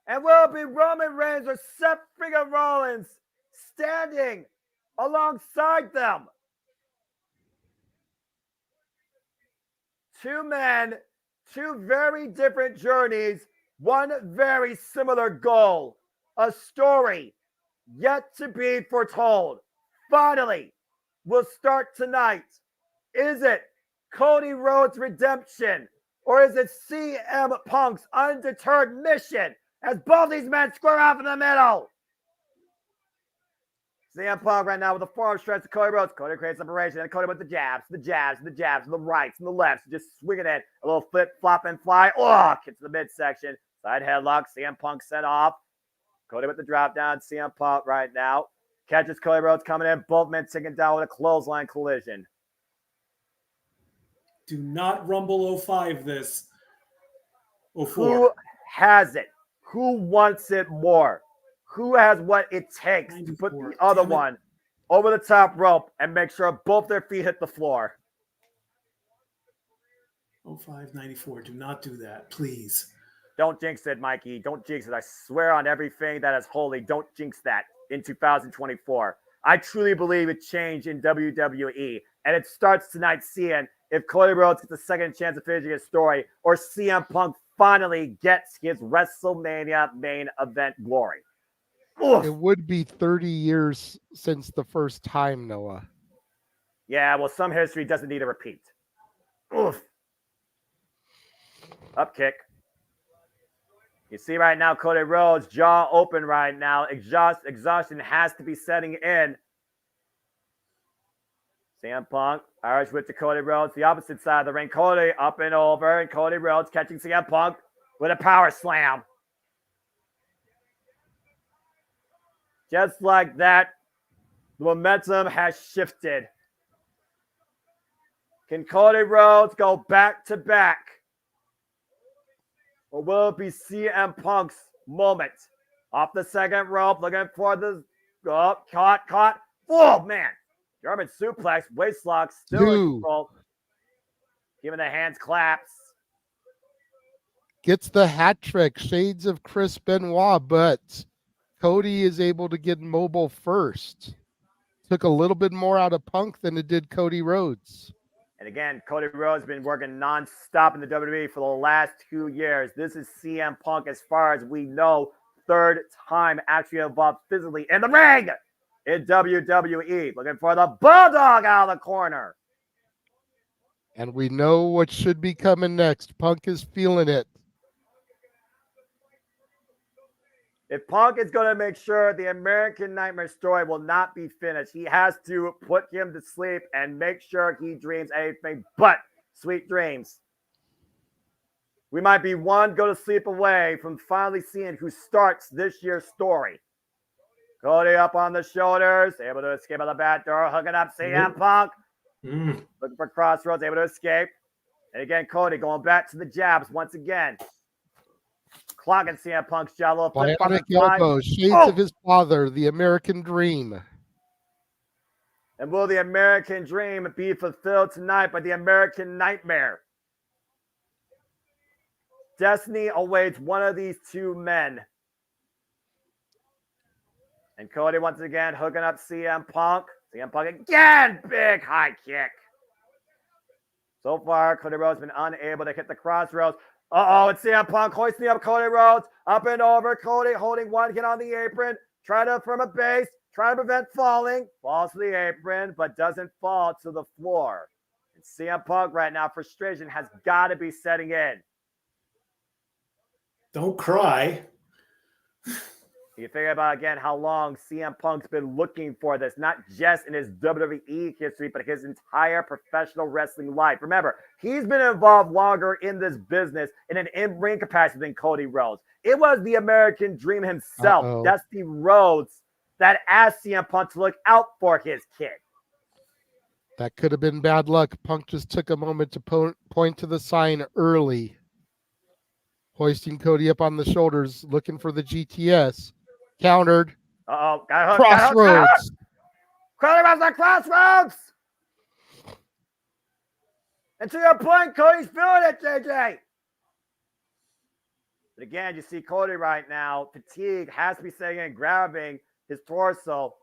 And will it be Roman Reigns or Seth freaking Rollins standing alongside them? Two men, two very different journeys, one very similar goal. A story yet to be foretold. Finally, will start tonight. Is it Cody Rhodes' redemption, or is it CM Punk's undeterred mission as both these men square off in the middle? CM Punk right now with the forearm stretch to Cody Rhodes. Cody creates separation, and Cody with the jabs, and the rights, and the lefts, just swinging it. A little flip, flop, and fly. Oh, gets to the midsection. Side headlock. CM Punk set off. Cody with the drop down. CM Punk right now catches Cody Rhodes coming in. Both men taking down with a clothesline collision. Do not Rumble 05 this. 04. Who has it? Who wants it more? Who has what it takes to put the other one over the top rope and make sure both their feet hit the floor? 05, 94. Do not do that, please. Don't jinx it, Mikey. Don't jinx it. I swear on everything that is holy, don't jinx that in 2024. I truly believe it changed in WWE. And it starts tonight seeing if Cody Rhodes gets a second chance of finishing his story or CM Punk finally gets his WrestleMania main event glory. Oof. It would be 30 years since the first time, Noah. Yeah, well, some history doesn't need a repeat. Oof. Up kick. You see right now, Cody Rhodes, jaw open right now. Exhaustion has to be setting in. CM Punk, Irish whip to Cody Rhodes, the opposite side of the ring. Cody up and over, and Cody Rhodes catching CM Punk with a power slam. Just like that, the momentum has shifted. Can Cody Rhodes go back to back? Or will it be CM Punk's moment? Off the second rope, looking for the caught. Oh, man. German suplex, waist lock, still in control. Giving the hands claps. Gets the hat trick, shades of Chris Benoit, but Cody is able to get mobile first. Took a little bit more out of Punk than it did Cody Rhodes. And again, Cody Rhodes has been working nonstop in the WWE for the last 2 years. This is CM Punk, as far as we know, third time actually involved physically in the ring in WWE. Looking for the Bulldog out of the corner. And we know what should be coming next. Punk is feeling it. If Punk is going to make sure the American Nightmare story will not be finished, he has to put him to sleep and make sure he dreams anything but sweet dreams. We might be one go to sleep away from finally seeing who starts this year's story. Cody up on the shoulders, able to escape out the back door, hooking up CM Punk. Looking for crossroads, able to escape. And again, Cody going back to the jabs once again. Clocking CM Punk's jaw. Bionic elbow, shades of his father, the American Dream. And will the American Dream be fulfilled tonight by the American Nightmare? Destiny awaits one of these two men. And Cody once again hooking up CM Punk. CM Punk again, big high kick. So far, Cody Rhodes has been unable to hit the crossroads. It's CM Punk hoisting up Cody Rhodes. Up and over. Cody holding one hit on the apron. Trying to from a base. Trying to prevent falling. Falls to the apron, but doesn't fall to the floor. And CM Punk right now, frustration has got to be setting in. Don't cry. You figure about, again, how long CM Punk's been looking for this, not just in his WWE history, but his entire professional wrestling life. Remember, he's been involved longer in this business in an in-ring capacity than Cody Rhodes. It was the American Dream himself, Dusty Rhodes, that asked CM Punk to look out for his kid. That could have been bad luck. Punk just took a moment to point to the sign early. Hoisting Cody up on the shoulders, looking for the GTS. Countered. Got hooked. Crossroads. Cody Rhodes at Crossroads. And to your point, Cody's feeling it, JJ. But again, you see Cody right now, fatigue has to be setting in, grabbing his torso,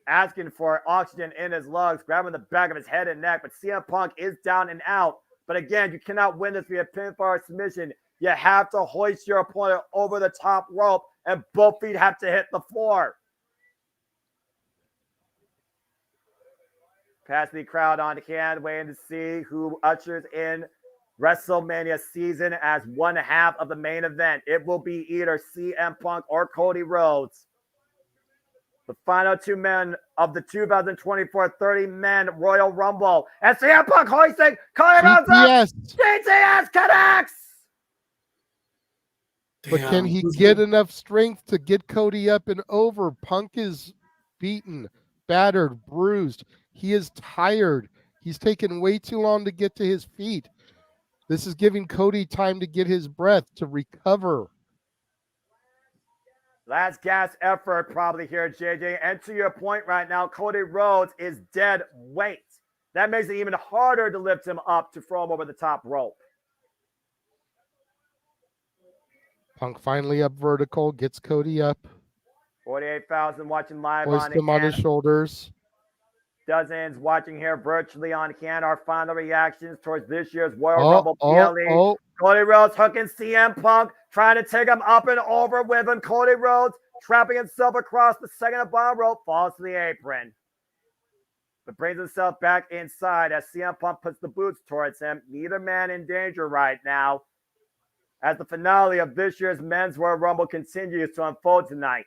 asking for oxygen in his lungs, grabbing the back of his head and neck. But CM Punk is down and out. But again, you cannot win this via pinfall or submission. You have to hoist your opponent over the top rope, and both feet have to hit the floor. Past the crowd on hand, waiting to see who ushers in WrestleMania season as one half of the main event. It will be either CM Punk or Cody Rhodes. The final two men of the 2024 30-man Royal Rumble. And CM Punk hoisting Cody Rhodes up. GTS connects. But can he get enough strength to get Cody up and over? Punk is beaten, battered, bruised. He is tired. He's taken way too long to get to his feet. This is giving Cody time to get his breath, to recover. Last gas effort probably here, JJ. And to your point right now, Cody Rhodes is dead weight. That makes it even harder to lift him up to throw him over the top rope. Punk finally up vertical, gets Cody up. 48,000 watching live Hoist him on his shoulders. Dozens watching here virtually on hand. Our final reactions towards this year's Royal Rumble PLE. Cody Rhodes hooking CM Punk, trying to take him up and over with him. Cody Rhodes trapping himself across the second and bottom rope, falls to the apron, but brings himself back inside as CM Punk puts the boots towards him. Neither man in danger right now, as the finale of this year's Men's Royal Rumble continues to unfold tonight.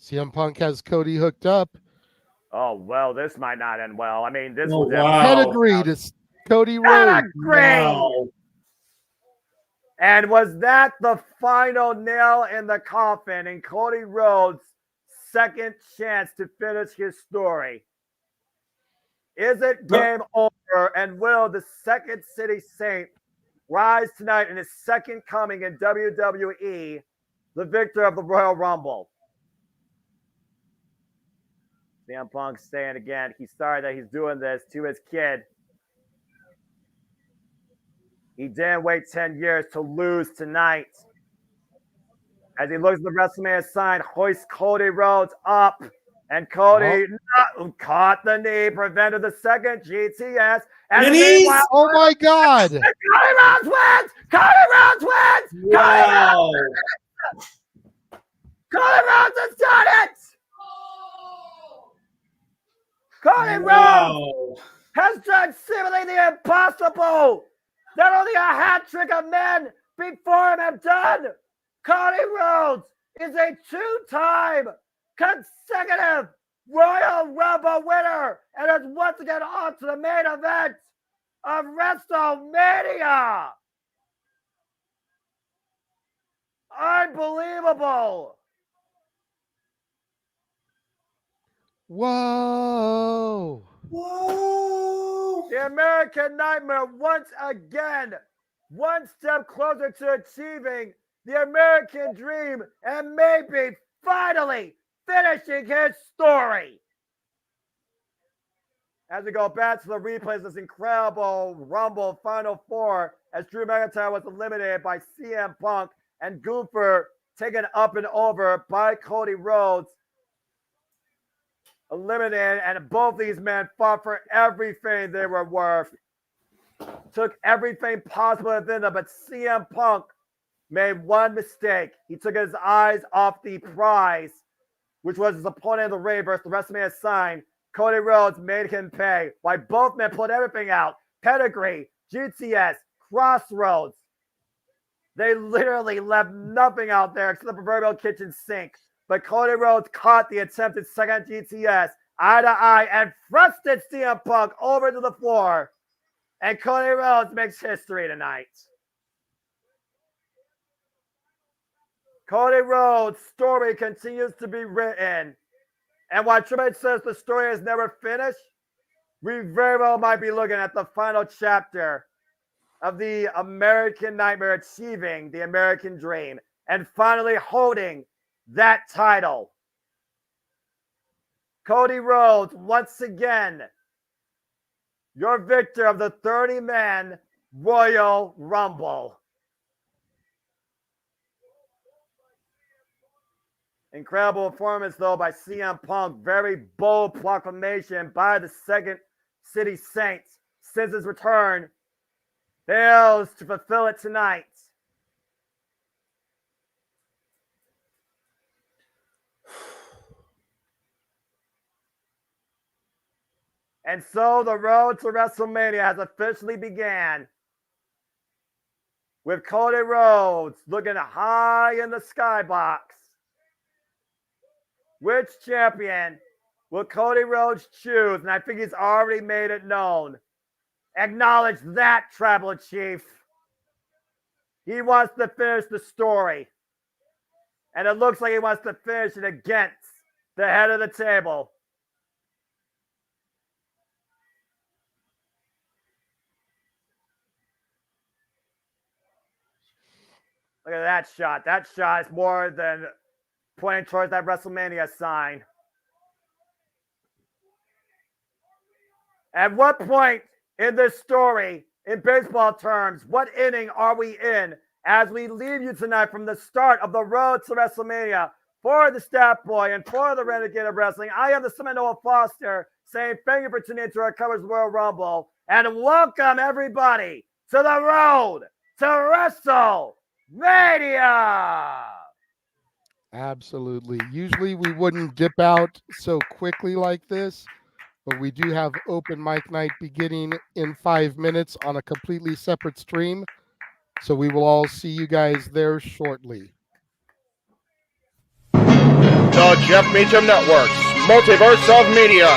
CM Punk has Cody hooked up. Oh, well, this might not end well. I mean, this will Pedigree to Cody Rhodes. Wow. And was that the final nail in the coffin in Cody Rhodes' second chance to finish his story? Is it game over? And will the Second City Saint rise tonight in his second coming in WWE, the victor of the Royal Rumble? CM Punk saying again, he's sorry that he's doing this to his kid. He didn't wait 10 years to lose tonight. As he looks at the WrestleMania sign, hoists Cody Rhodes up. And Cody caught the knee, prevented the second GTS. And meanwhile, oh my God! Cody Rhodes wins! Cody Rhodes wins! Wow! Cody Rhodes has done it! Cody Rhodes has done seemingly the impossible. Not only a hat trick of men before him have done, Cody Rhodes is a two-time consecutive Royal Rumble winner and is once again on to the main event of WrestleMania. Unbelievable. Whoa. Whoa. The American Nightmare once again, one step closer to achieving the American dream and maybe finally finishing his story. As we go back to the replays, this incredible Rumble Final Four, as Drew McIntyre was eliminated by CM Punk and Gunther taken up and over by Cody Rhodes. Eliminated, and both these men fought for everything they were worth. Took everything possible within them, but CM Punk made one mistake. He took his eyes off the prize, which was his opponent in the ring versus the WrestleMania sign. Cody Rhodes made him pay. While both men pulled everything out. Pedigree, GTS, Crossroads. They literally left nothing out there except the proverbial kitchen sink. But Cody Rhodes caught the attempted second GTS eye to eye and thrusted CM Punk over to the floor. And Cody Rhodes makes history tonight. Cody Rhodes' story continues to be written. And while Triple H says the story is never finished, we very well might be looking at the final chapter of the American Nightmare achieving the American dream and finally holding that title. Cody Rhodes, once again, your victor of the 30-man Royal Rumble. Incredible performance, though, by CM Punk. Very bold proclamation by the Second City Saints since his return. Fails to fulfill it tonight. And so the road to WrestleMania has officially began, with Cody Rhodes looking high in the skybox, which champion will Cody Rhodes choose? And I think he's already made it known. Acknowledge that, Tribal Chief. He wants to finish the story. And it looks like he wants to finish it against the head of the table. Look at that shot. That shot is more than pointing towards that WrestleMania sign. At what point in this story, in baseball terms, what inning are we in as we leave you tonight from the start of the road to WrestleMania? For the Stat Boy and for the Renegade of Wrestling, I am the Seminole Foster saying thank you for tuning into our coverage of the Royal Rumble and welcome everybody to the road to WrestleMania. Absolutely. Usually we wouldn't dip out so quickly like this, but we do have open mic night beginning in 5 minutes on a completely separate stream. So we will all see you guys there shortly. The Jeff Meacham Network's Multiverse of Media.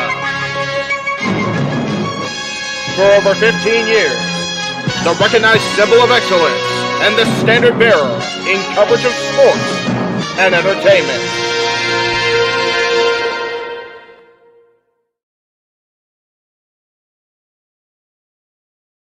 For over 15 years, the recognized symbol of excellence and the standard bearer in coverage of sports and entertainment.